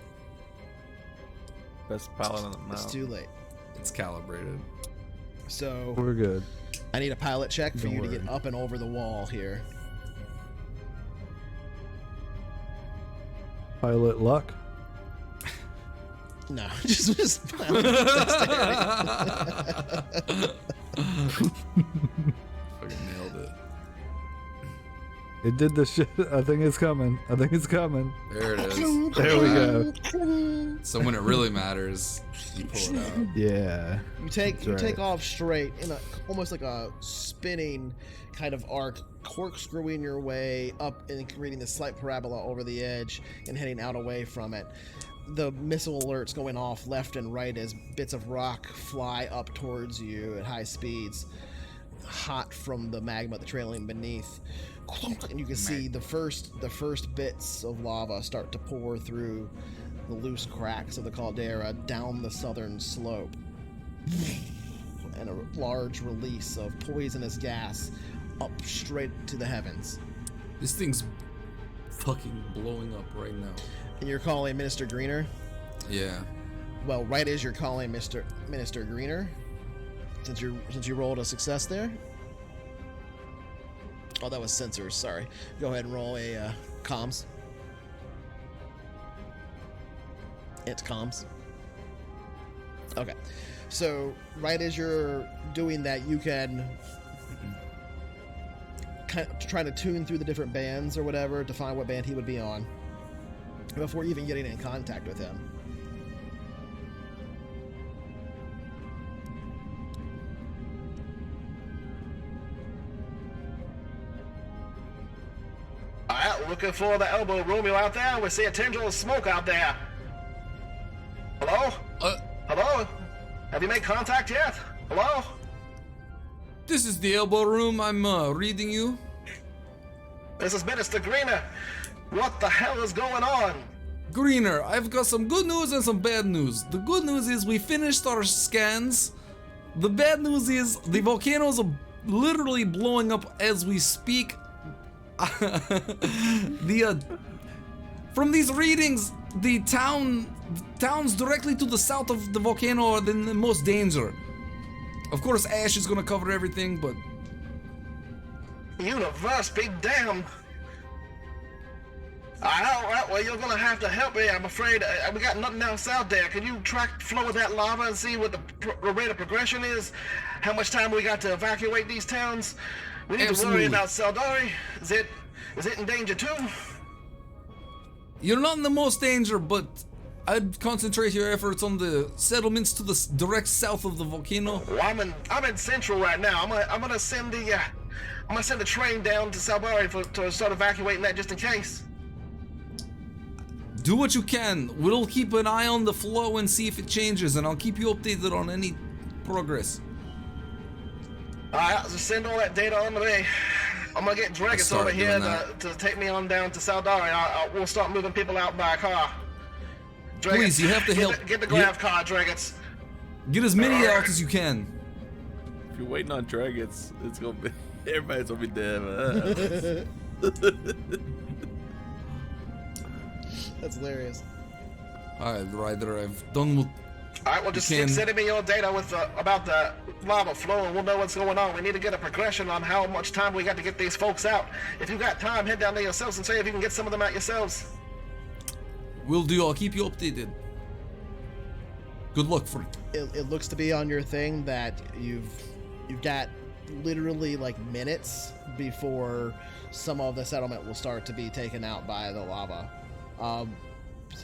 C: Best pilot on the
A: It's
C: mountain.
A: too late.
B: It's calibrated.
A: So
D: We're good.
A: I need a pilot check for
D: Don't
A: you to get
D: worry.
A: up and over the wall here.
D: Pilot luck.
A: No, just pilot dexterity.
B: Fucking nailed it.
D: It did the shit. I think it's coming. I think it's coming.
B: There it is.
D: There we go.
B: So when it really matters, you pull it out.
D: Yeah.
A: You take
D: That's
A: you
D: right.
A: take off straight in a almost like a spinning kind of arc, corkscrewing your way up and creating this slight parabola over the edge and heading out away from it. The missile alerts going off left and right as bits of rock fly up towards you at high speeds, hot from the magma trailing beneath. And you can see the first bits of lava start to pour through the loose cracks of the caldera down the southern slope, and a large release of poisonous gas up straight to the heavens.
B: This thing's fucking blowing up right now.
A: And you're calling Minister Greener?
B: Yeah.
A: Well, right as you're calling Minister Greener, since you rolled a success there. Oh, that was sensors. Sorry. Go ahead and roll a comms. It's comms. Okay. So right as you're doing that, you can kind of try to tune through the different bands or whatever to find what band he would be on before even getting in contact with him.
G: looking for the elbow room. You out there? We see a tinge of smoke out there. Hello? Hello? Have you made contact yet? Hello?
B: This is the elbow room. I'm reading you.
G: This is Minister Greener. What the hell is going on?
B: Greener, I've got some good news and some bad news. The good news is we finished our scans. The bad news is the volcanoes are literally blowing up as we speak. From these readings, the towns directly to the south of the volcano are in the most danger. Of course, ash is gonna cover everything, but
G: Universe be damned. Alright, well, you're gonna have to help me, I'm afraid. We got nothing else out there. Can you track the flow of that lava and see what the rate of progression is? How much time we got to evacuate these towns? We need to worry about Saldari. Is it in danger too?
B: you're not in the most danger, but I'd concentrate your efforts on the settlements to the direct south of the volcano.
G: Well, I'm in Central right now. I'm gonna send the train down to Saldari to start evacuating that just in case.
B: Do what you can. We'll keep an eye on the flow and see if it changes, and I'll keep you updated on any progress.
G: Alright, just send all that data on to me. I'm gonna get Dragus over here to take me on down to Saldari. We'll start moving people out by car. Dragus,
B: Please, you have to help.
G: Get the grav car, Dragus.
B: Get as many out as you can.
C: If you're waiting on Dragons, it's gonna be everybody's gonna be dead.
A: That's hilarious.
B: Alright, Ryder, I've done what.
G: Alright, well, just keep sending me your data with about the lava flow, and we'll know what's going on. We need to get a progression on how much time we got to get these folks out. If you got time, head down there yourselves and say if you can get some of them out yourselves.
B: Will do. I'll keep you updated. Good luck for it.
A: It looks to be on your thing that you've got literally like minutes before some of the settlement will start to be taken out by the lava.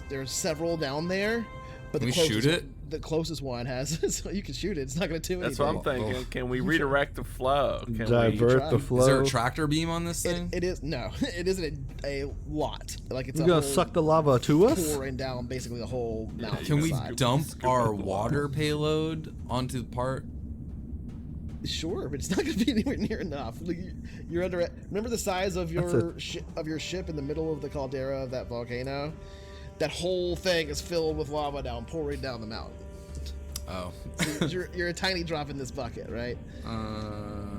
A: There's several down there, but
B: Can we shoot it?
A: The closest one has, so you can shoot it. It's not going to do anything.
C: That's what I'm thinking. Can we redirect the flow? Can
D: Divert the flow.
B: Is there a tractor beam on this thing?
A: It is no. It isn't a lot. Like it's
D: You're gonna suck the lava to us?
A: pouring down basically the whole mountain.
B: Can we
A: side.
B: dump our water payload onto the part?
A: Sure, but it's not going to be anywhere near enough. Like, you're under. Remember the size of your ship in the middle of the caldera of that volcano? That whole thing is filled with lava down, pouring down the mountain.
B: Oh.
A: So you're a tiny drop in this bucket, right?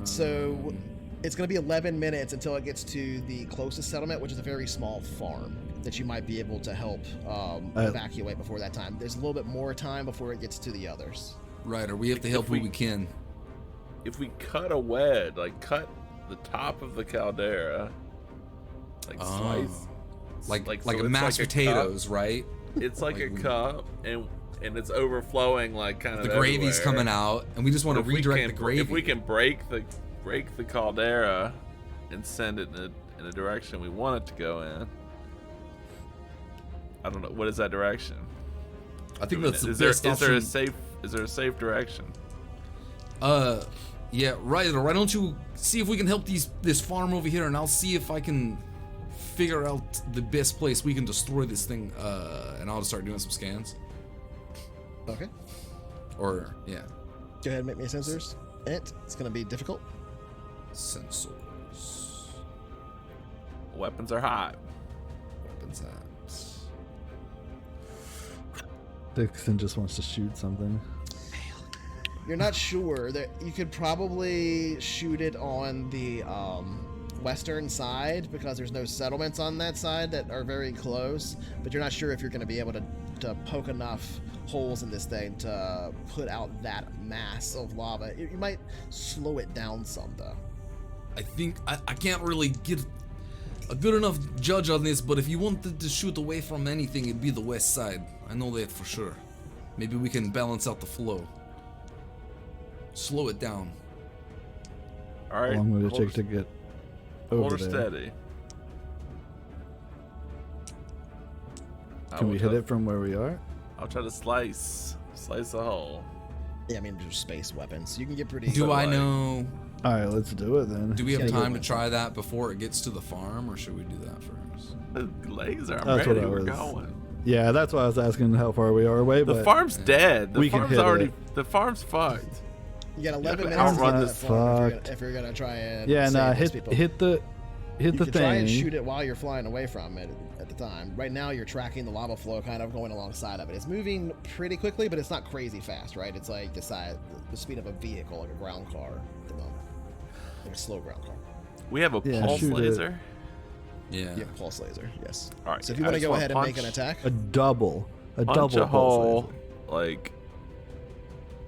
A: So it's going to be 11 minutes until it gets to the closest settlement, which is a very small farm that you might be able to help evacuate before that time. There's a little bit more time before it gets to the others.
B: Ryder, we have to help who we can.
C: If we cut a wedge, like cut the top of the caldera, like slice,
B: like
C: so
B: a
C: it's
B: mashed
C: like a
B: potatoes,
C: cup.
B: right?
C: It's like a cup, and it's overflowing, like kind of.
B: The gravy's coming out, and we just want to redirect the gravy.
C: If we can break the caldera and send it in a direction we want it to go in. I don't know, what is that direction?
B: I think that's the
C: is
B: best
C: there
B: option.
C: is there a safe direction?
B: Yeah, Ryder, why don't you see if we can help this farm over here, and I'll see if I can figure out the best place we can destroy this thing, and I'll just start doing some scans.
A: Okay.
B: Or, yeah.
A: Go ahead and make me a sensors. It's going to be difficult.
B: Sensors.
C: Weapons are hot.
B: Weapons at.
D: Dixon just wants to shoot something.
A: You're not sure. That you could probably shoot it on the western side because there's no settlements on that side that are very close, but you're not sure if you're going to be able to poke enough holes in this thing to put out that mass of lava. You might slow it down some, though.
B: I think I can't really get a good enough judge on this, but if you wanted to shoot away from anything, it'd be the west side. I know that for sure. Maybe we can balance out the flow. Slow it down.
C: All right.
D: How long would it take to get over
C: Hold her
D: there?
C: steady.
D: Can we hit it from where we are?
C: I'll try to slice a hole.
A: Yeah, I mean, there's space weapons. You can get pretty...
B: Do I know
D: All right, let's do it then.
B: Do we have
A: Yeah,
B: time to
A: good
B: try that before it gets to the farm, or should we do that first?
C: Laser, I'm
D: That's what
C: ready.
D: I
C: We're
D: was-
C: going.
D: Yeah, that's why I was asking how far we are away.
C: The
D: but
C: farm's dead. The
D: we can
C: farm's
D: hit
C: already.
D: it.
C: The farm's fucked.
A: You got 11
C: Yeah,
A: minutes
C: outrun
A: to
C: this
D: fucked.
A: if you're gonna try and
D: yeah,
A: save
D: nah,
A: those
D: hit
A: people.
D: the
A: You
D: the
A: can try and
D: thing.
A: shoot it while you're flying away from it at the time. Right now, you're tracking the lava flow, kind of going alongside of it. It's moving pretty quickly, but it's not crazy fast, right? It's like the speed of a vehicle, like a ground car at the moment, like a slow ground car.
C: We have a
D: Yeah,
C: pulse
D: shoot it.
C: laser.
B: Yeah.
A: Yeah, pulse laser. Yes.
C: All right.
A: So if you
C: I
A: want to
C: just
A: go
C: wanna
A: ahead and make
C: punch-
A: an attack,
D: A double
C: punch a
D: pulse
C: hole,
D: laser.
C: like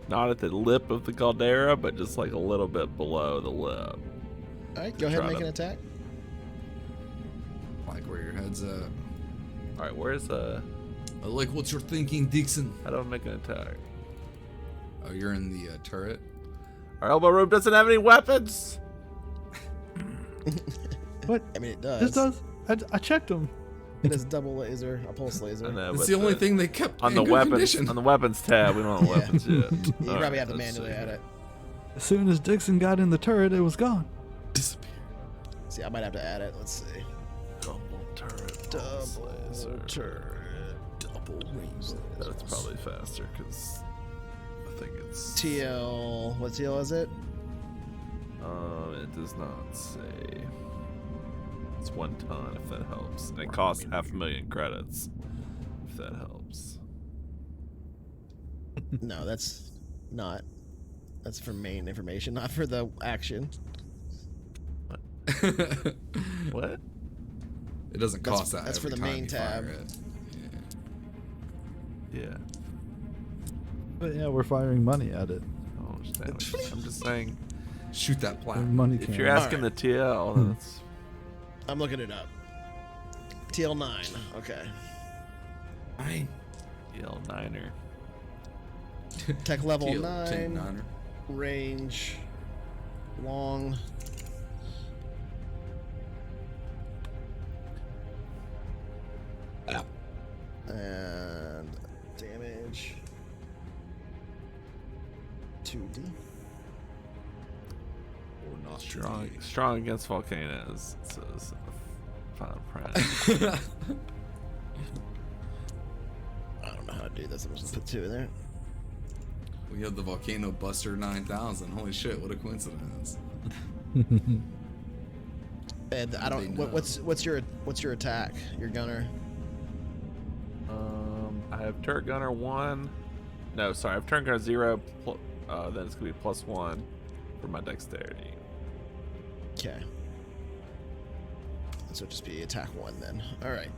C: not at the lip of the caldera, but just like a little bit below the lip.
A: all right, go ahead and
C: try
A: make
C: to-
A: an attack.
B: Like where your head's at.
C: All right, where's the?
B: I like what you're thinking, Dixon.
C: How do I make an attack?
B: Oh, you're in the turret.
C: Our elbow room doesn't have any weapons.
D: What?
A: I mean, it does.
D: This does. I checked them.
A: It is double laser, a pulse
C: I
A: laser.
C: know,
B: It's
C: but
B: the only thing they kept
C: on
B: in
C: the
B: good
C: weapons
B: condition.
C: on the weapons tab. We don't have
A: Yeah.
C: weapons yet.
A: You
C: All
A: probably
C: right,
A: have to
C: let's
A: manually
C: see.
A: add it.
D: As soon as Dixon got in the turret, it was gone.
B: Disappear.
A: See, I might have to add it. Let's see.
C: Double turret. pulse laser.
A: Double turret, double laser.
C: That's probably faster because I think it's.
A: TL. What TL is it?
C: It does not say. It's 1 ton if that helps. And it costs 500,000 credits if that helps.
A: No, that's not. That's for main information, not for the action.
C: What?
B: It doesn't
A: That's-
B: cost that.
A: that's for
B: every
A: the
B: time
A: main
B: you
A: tab.
B: fire it.
C: Yeah.
D: But yeah, we're firing money at it.
C: I don't understand. I'm just saying,
B: Shoot that plaque.
D: Money
C: if
D: cannon.
C: you're asking the TL, then it's.
A: I'm looking it up. TL9. Okay.
B: Fine.
C: TL Niner.
A: Tech level
B: Teal,
A: 9.
B: 10-9er.
A: Range. Long. And damage. 2D.
B: Or not
C: Strong against volcanoes. It says in the fine print.
A: I don't know how to do this. I'm just gonna put 2 in there.
B: We have the Volcano Buster 9000. Holy shit, what a coincidence.
A: And I
B: They
A: don't.
B: know.
A: What's your attack? Your gunner.
C: I have turret gunner 1. No, sorry, I have turret gunner 0. Then it's gonna be +1 for my dexterity.
A: Okay. So it'll just be attack 1 then. All right.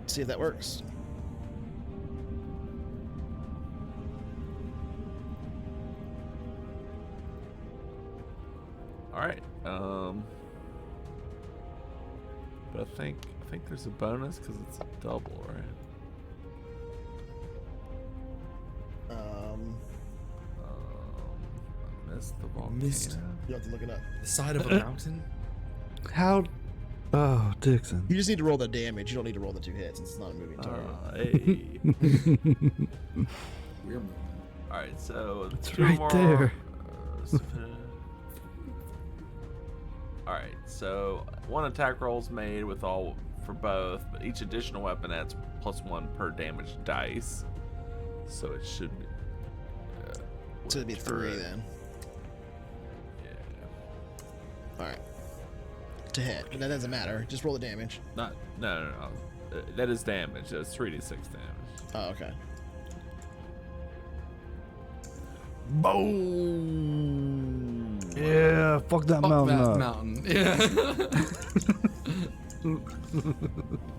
A: See if that works.
C: All right. But I think there's a bonus because it's a double, right? I missed the volcano.
B: Missed.
A: You have to look it up.
B: The side of a mountain?
D: How? Oh, Dixon.
A: You just need to roll the damage. You don't need to roll the 2 hits. It's not a moving target.
C: Hey.
B: We're moving.
C: All right, so
D: It's
C: 2
D: right
C: more.
D: there.
C: All right, so 1 attack roll's made with all for both, but each additional weapon adds +1 per damage dice. So it should be.
A: So it'd be 3
C: turret.
A: then.
C: Yeah.
A: All right. To hit, but that doesn't matter. Just roll the damage.
C: No. That is damage. That's 3d6 damage.
A: Oh, okay.
B: Boom!
D: Yeah, fuck that
B: Fuck
D: mountain
B: that
D: up.
B: mountain. Yeah.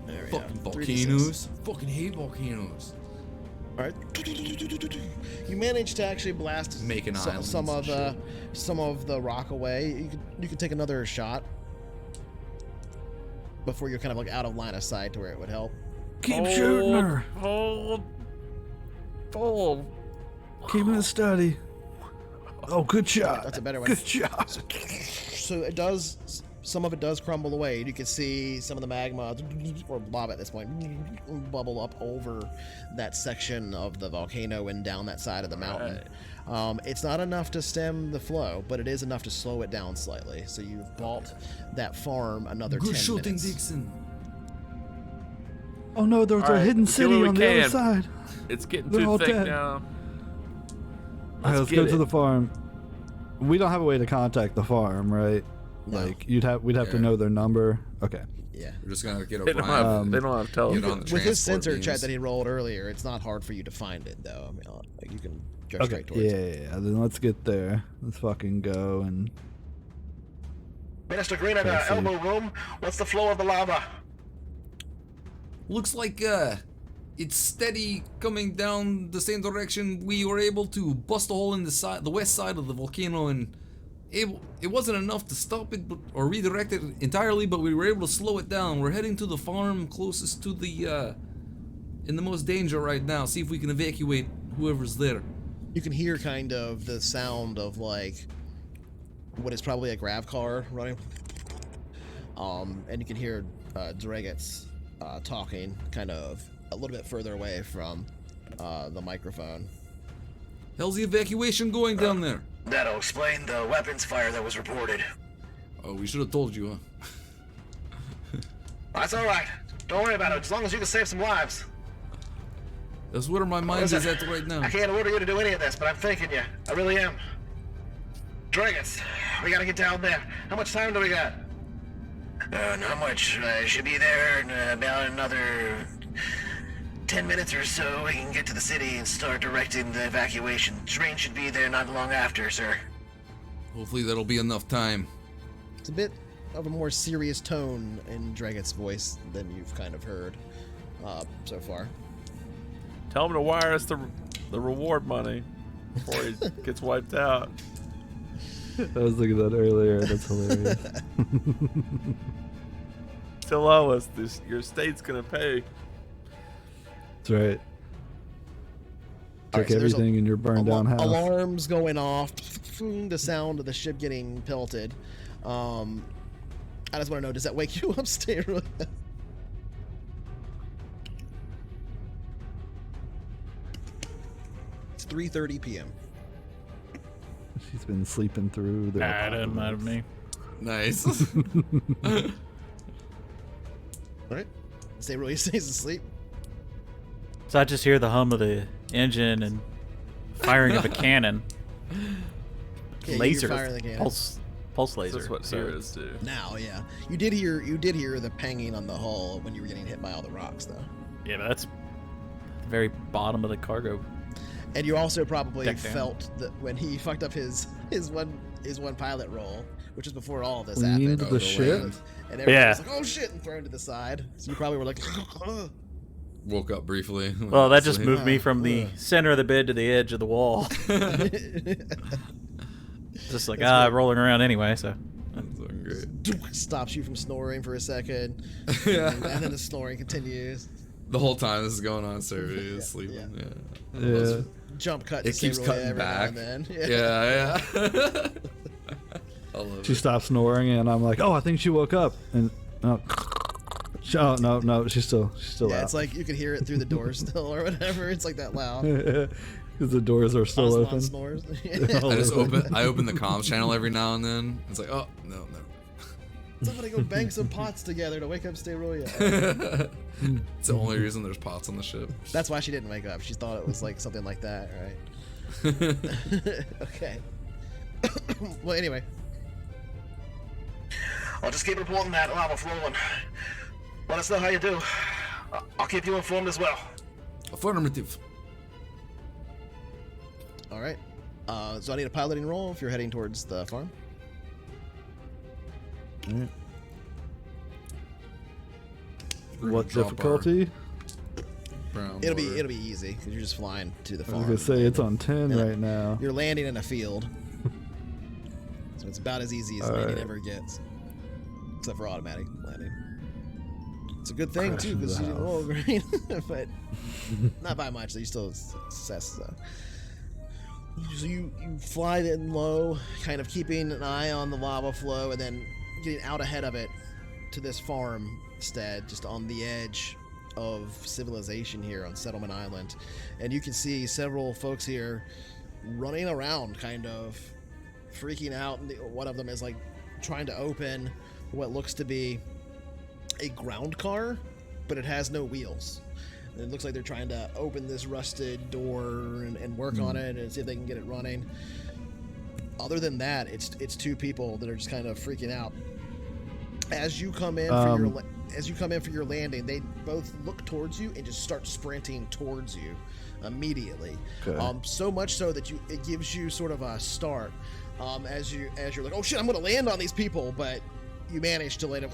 A: There we go.
B: Fucking
A: 3d6.
B: volcanoes. Fucking hate volcanoes.
A: All right. You managed to actually blast
B: Making islands
A: some
B: and
A: of the rock away. You could take another shot before you're kind of like out of line of sight to where it would help.
D: Keep shooting her.
C: Hold.
D: Keeping it steady. Oh, good shot.
A: That's a better one.
D: Good shot.
A: So it does some of it does crumble away. You can see some of the magma, or lava at this point, bubble up over that section of the volcano and down that side of the mountain. It's not enough to stem the flow, but it is enough to slow it down slightly. So you've bought that farm another 10 minutes.
B: Dixon.
D: Oh no, there's a hidden city on the other side.
C: It's getting
D: They're all
C: too thick
D: dead.
C: now.
D: Let's go to the farm. We don't have a way to contact the farm, right?
A: No.
D: Like we'd have to know their number. Okay.
A: Yeah.
B: We're just gonna get
C: They don't
B: O'Brien.
C: have,
B: Get
C: telephone.
B: on the
A: With his
B: transport
A: sensor check
B: beams.
A: that he rolled earlier, it's not hard for you to find it, though. I mean, like you can go
D: Okay.
A: straight towards
D: Yeah,
A: it.
D: yeah. Then let's get there. Let's fucking go and.
G: Minister Green at
D: Let's
G: our
D: see.
G: elbow room. What's the flow of the lava?
B: Looks like it's steady coming down the same direction. We were able to bust a hole in the west side of the volcano, and it wasn't enough to stop it or redirect it entirely, but we were able to slow it down. We're heading to the farm closest to the in the most danger right now. See if we can evacuate whoever's there.
A: You can hear kind of the sound of like what is probably a grav car running. And you can hear Dragets talking kind of a little bit further away from the microphone.
B: How's the evacuation going down there?
G: That'll explain the weapons fire that was reported.
B: Oh, we should have told you, huh?
G: That's all right. Don't worry about it, as long as you can save some lives.
B: That's where my mind is at right now.
G: I can't order you to do any of this, but I'm thanking you. I really am. Dragons, we gotta get down there. How much time do we got? Not much. I should be there in about another 10 minutes or so. We can get to the city and start directing the evacuation. Train should be there not long after, sir.
B: Hopefully that'll be enough time.
A: It's a bit of a more serious tone in Draget's voice than you've kind of heard so far.
C: Tell him to wire us the reward money before he gets wiped out.
D: I was looking at that earlier. That's hilarious.
C: Still owe us. Your state's gonna pay.
D: That's right.
A: All
D: Check
A: right, so there's
D: everything in your burned down house.
A: Alarms going off. The sound of the ship getting pelted. I just want to know, does that wake you up, Steroid? It's 3:30 p.m.
D: She's been sleeping through the.
E: Nah, it doesn't matter to me.
B: Nice.
A: All right. Steroid stays asleep.
E: So I just hear the hum of the engine and firing of a cannon.
A: Yeah,
E: Laser,
A: you're firing the cannon.
E: pulse laser.
C: That's what
E: so
C: heroes do.
A: Now, yeah, you did hear the panging on the hull when you were getting hit by all the rocks, though.
E: yeah, but that's the very bottom of the cargo.
A: And you also probably
E: Deck down.
A: felt that when he fucked up his one pilot roll, which is before all of this
D: Leaned
A: happened.
D: the
A: over
D: ship?
A: wind, and everyone
E: Yeah.
A: was like, "Oh shit!" and thrown to the side. So you probably were like,
B: Woke up briefly.
E: Well, that just
B: Sleep.
E: moved me from the center of the bed to the edge of the wall. Just like, rolling around anyway, so.
B: That's so great.
A: stops you from snoring for a second,
B: Yeah.
A: and then the snoring continues.
B: The whole time this is going on, Survey is sleeping.
A: yeah.
B: Yeah.
D: Yeah.
A: Jump cut.
B: It
A: to
B: keeps
A: Steroid
B: cutting
A: every
B: back.
A: Now and then.
B: Yeah, yeah. I love
D: She
B: it.
D: stopped snoring, and I'm like, "Oh, I think she woke up." And oh no, she's still
A: Yeah,
D: out.
A: it's like you can hear it through the door still or whatever. It's like that loud.
D: Because the doors are still
A: Aslan
D: open.
A: snores.
B: I open the comms channel every now and then. It's like, oh no.
A: Somebody go bang some pots together to wake up Steroid.
B: It's the only reason there's pots on the ship.
A: That's why she didn't wake up. She thought it was like something like that, right? Okay. Well, anyway.
G: I'll just keep reporting that lava flowing. Let us know how you do. I'll keep you informed as well.
B: Affirmative.
A: All right. So I need a piloting roll if you're heading towards the farm.
D: Alright.
B: We're
D: What
B: gonna drop
D: difficulty?
B: our
A: It'll
B: groundwater.
A: be easy because you're just flying to the
D: I
A: farm.
D: was gonna say it's on 10
A: Yeah.
D: right now.
A: You're landing in a field, so it's about as easy as landing
D: Alright.
A: ever gets, except for automatic landing. It's a good thing
D: Crash
A: too
D: into
A: because
D: the
A: you didn't
D: house.
A: roll green, but not by much. So you still success. So you fly in low, kind of keeping an eye on the lava flow, and then getting out ahead of it to this farmstead just on the edge of civilization here on Settlement Island. And you can see several folks here running around, kind of freaking out. And one of them is like trying to open what looks to be a ground car, but it has no wheels. And it looks like they're trying to open this rusted door and work on it and see if they can get it running. Other than that, it's two people that are just kind of freaking out. As you come in for your landing, they both look towards you and just start sprinting towards you immediately.
D: Okay.
A: So much so that it gives you sort of a start. As you're like, oh shit, I'm going to land on these people, but you manage to land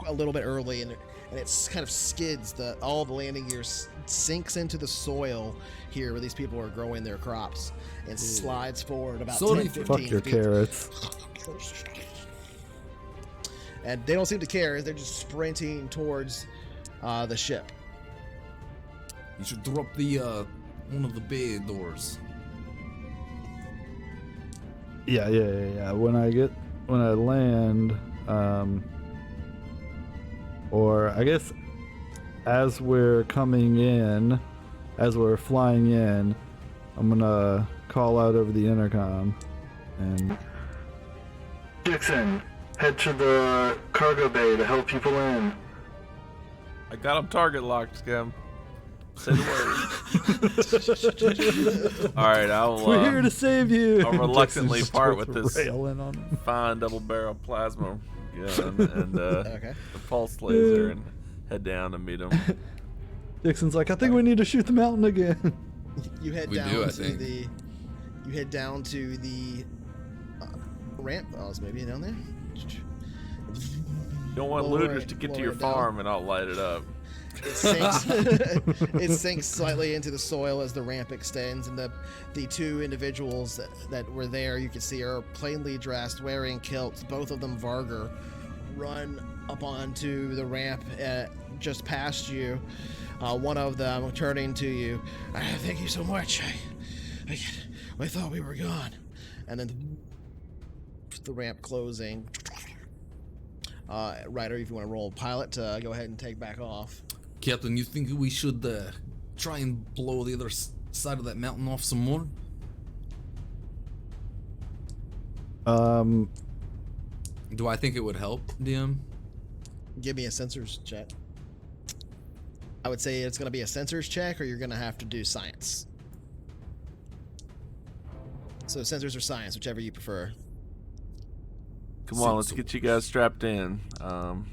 A: a little bit early, and it kind of skids. All the landing gear sinks into the soil here where these people are growing their crops, and slides forward about 10, 15
D: Fuck your
A: feet.
D: carrots.
A: And they don't seem to care. They're just sprinting towards the ship.
B: You should drop the one of the bay doors.
D: Yeah. When I land, or I guess as we're flying in, I'm gonna call out over the intercom and
H: Dixon, head to the cargo bay to help people in.
C: I got him target locked, Skim. Say the word. All right,
D: we're here to save you.
C: I'll reluctantly
D: Just
C: part
D: starts
C: with this
D: railing on him.
C: fine double barrel plasma gun and
A: Okay.
C: the pulse laser and head down and meet him.
D: Dixon's like, I think we need to shoot the mountain again.
A: You head
B: We
A: down
B: do, I
A: to
B: think.
A: you head down to the ramp. Oh, it's maybe down there.
C: You don't want
A: Lower
C: looters
A: it-
C: to get to
A: lower
C: your
A: it down.
C: farm and I'll light it up.
A: It sinks. It sinks slightly into the soil as the ramp extends, and the two individuals that were there, you can see, are plainly dressed, wearing kilts. Both of them Varger, run up onto the ramp just past you. One of them turning to you. Thank you so much. I thought we were gone. And then the ramp closing. Ryder, if you want to roll pilot, go ahead and take back off.
B: Captain, you think we should try and blow the other side of that mountain off some more? Do I think it would help, DM?
A: Give me a sensors check. I would say it's going to be a sensors check, or you're going to have to do science. So sensors or science, whichever you prefer.
C: Come on, let's get you guys strapped in.
A: Well,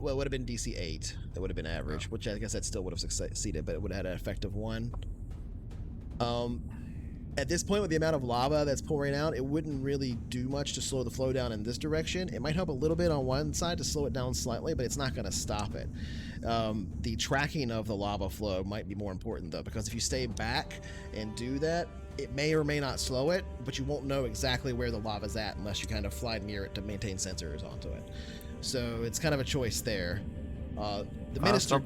A: it would have been DC 8. That would have been average, which I guess that still would have succeeded, but it would have had an effect of 1. At this point, with the amount of lava that's pouring out, it wouldn't really do much to slow the flow down in this direction. It might help a little bit on one side to slow it down slightly, but it's not going to stop it. The tracking of the lava flow might be more important, though, because if you stay back and do that, it may or may not slow it, but you won't know exactly where the lava's at unless you kind of fly near it to maintain sensors onto it. So it's kind of a choice there. The minister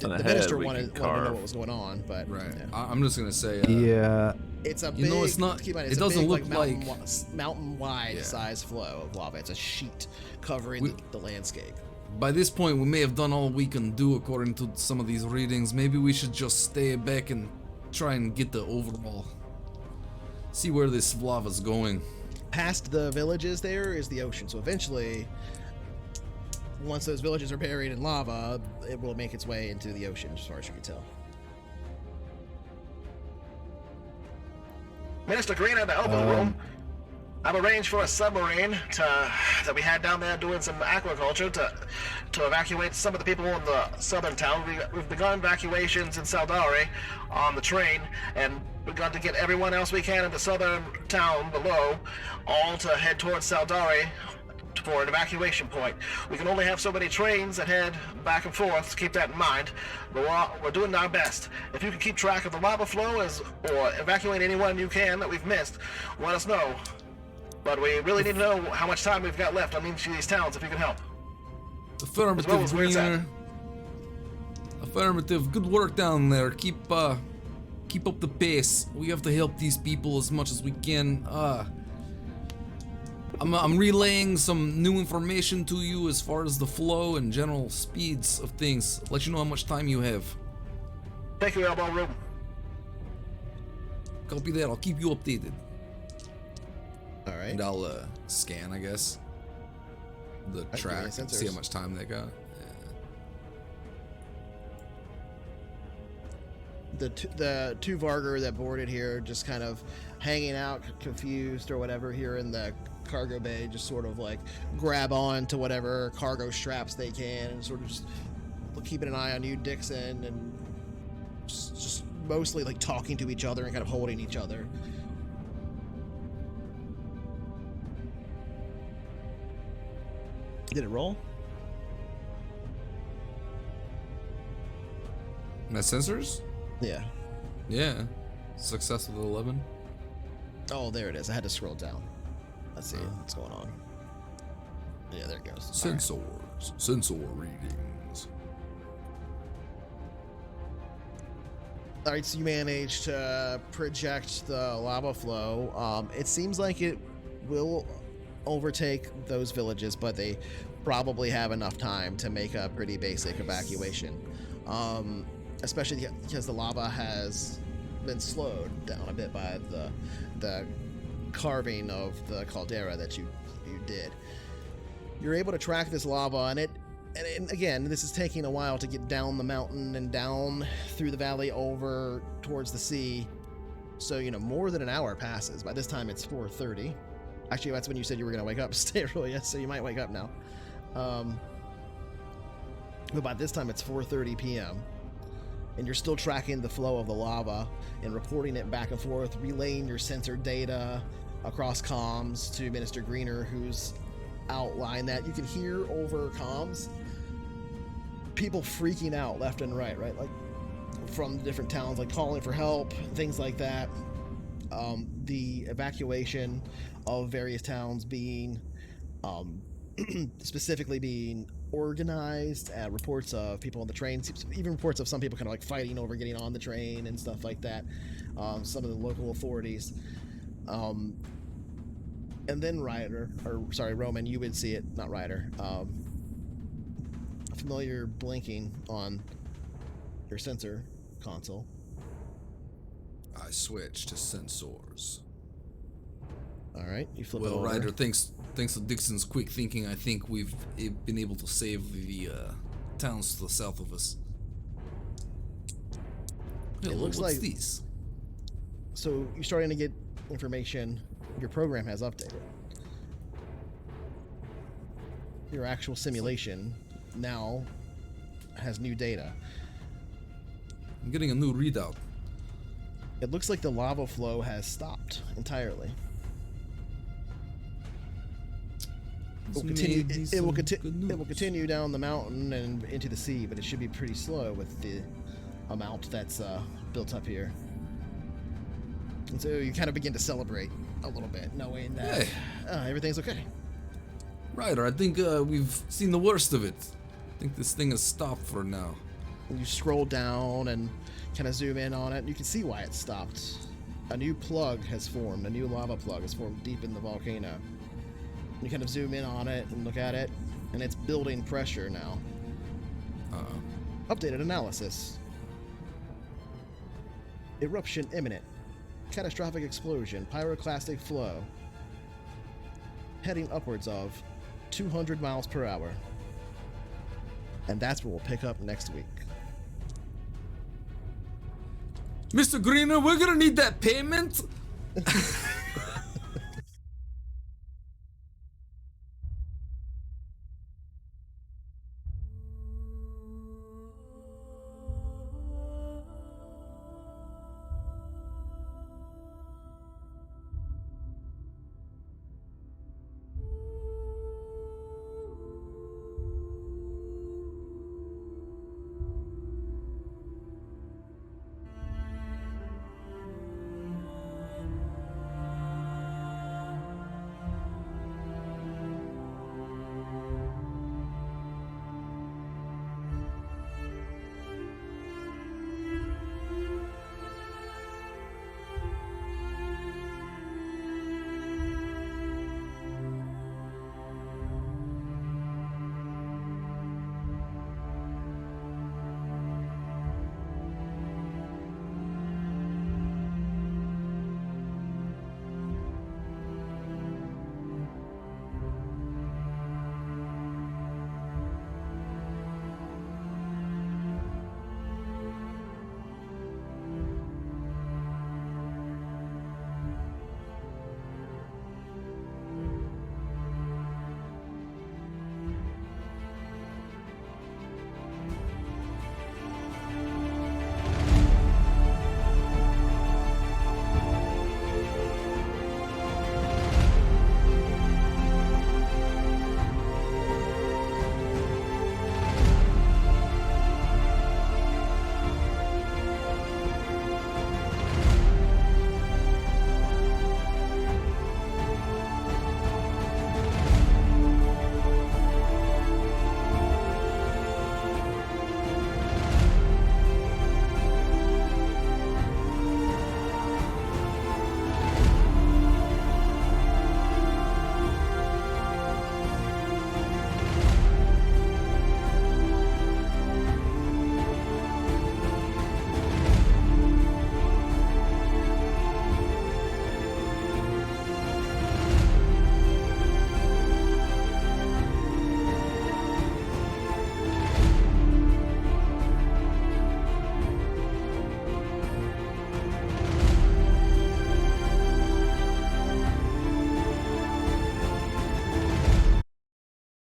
A: wanted to know what was going on, but
B: Right.
A: yeah.
B: I'm just gonna say.
D: Yeah.
A: It's a
B: You
A: big,
B: know, it's not-
A: keep in mind,
B: it
A: it's a
B: doesn't
A: big,
B: look
A: mountain-wide
B: Yeah.
A: size flow of lava. It's a sheet covering the landscape.
B: By this point, we may have done all we can do according to some of these readings. Maybe we should just stay back and try and get the overall. See where this lava's going.
A: Past the villages there is the ocean, so eventually, once those villages are buried in lava, it will make its way into the ocean, as far as you can tell.
G: Minister Green in the open room. I've arranged for a submarine that we had down there doing some aquaculture to evacuate some of the people in the southern town. We've begun evacuations in Saldari on the train, and begun to get everyone else we can in the southern town below, all to head towards Saldari for an evacuation point. We can only have so many trains that head back and forth, keep that in mind, but we're doing our best. If you can keep track of the lava flow or evacuate anyone you can that we've missed, let us know. But we really need to know how much time we've got left on each of these towns, if you can help.
B: Affirmative,
G: As well as where it's at.
B: Greener. Affirmative. Good work down there. Keep up the pace. We have to help these people as much as we can. I'm relaying some new information to you as far as the flow and general speeds of things. Let you know how much time you have.
G: Thank you, Elbow Room.
B: Copy that. I'll keep you updated.
A: All right.
B: And I'll scan, I guess, the track and see how much time they got.
A: The two Vargar that boarded here just kind of hanging out, confused or whatever here in the cargo bay, just sort of like grab on to whatever cargo straps they can and sort of just keeping an eye on you, Dixon, and just mostly like talking to each other and kind of holding each other. Did it roll?
B: My sensors?
A: Yeah.
B: Yeah. Success with 11.
A: Oh, there it is. I had to scroll down. Let's see what's going on. Yeah, there it goes.
B: Sensors. Right. Sensor readings.
A: All right, so you managed to project the lava flow. It seems like it will overtake those villages, but they probably have enough time to make a pretty basic evacuation. Especially because the lava has been slowed down a bit by the carving of the caldera that you did. You're able to track this lava, and again, this is taking a while to get down the mountain and down through the valley over towards the sea. So, more than an hour passes. By this time, it's 4:30. Actually, that's when you said you were going to wake up. Stay early, so you might wake up now. But by this time, it's 4:30 p.m. And you're still tracking the flow of the lava and reporting it back and forth, relaying your sensor data across comms to Minister Greener, who's outlined that. You can hear over comms people freaking out left and right? Like from different towns, like calling for help, things like that. The evacuation of various towns being specifically being organized, reports of people on the train, even reports of some people kind of like fighting over getting on the train and stuff like that, some of the local authorities. And then Roman, you would see it, not Ryder. A familiar blinking on your sensor console.
B: I switch to sensors.
A: All right, you flip it
B: Well,
A: over.
B: Ryder, thanks to Dixon's quick thinking, I think we've been able to save the towns to the south of us. Hello,
A: looks
B: what's
A: like-
B: these?
A: So you're starting to get information. Your program has updated. Your actual simulation now has new data.
B: I'm getting a new readout.
A: It looks like the lava flow has stopped entirely. It will continue. It will continue down the mountain and into the sea, but it should be pretty slow with the amount that's built up here. And so you kind of begin to celebrate a little bit, knowing that everything's okay.
B: Ryder, I think we've seen the worst of it. I think this thing has stopped for now.
A: And you scroll down and kind of zoom in on it, and you can see why it stopped. A new plug has formed. A new lava plug has formed deep in the volcano. You kind of zoom in on it and look at it, and it's building pressure now. Updated analysis. Eruption imminent. Catastrophic explosion. Pyroclastic flow. Heading upwards of 200 miles per hour. And that's where we'll pick up next week.
B: Mr. Greener, we're gonna need that payment.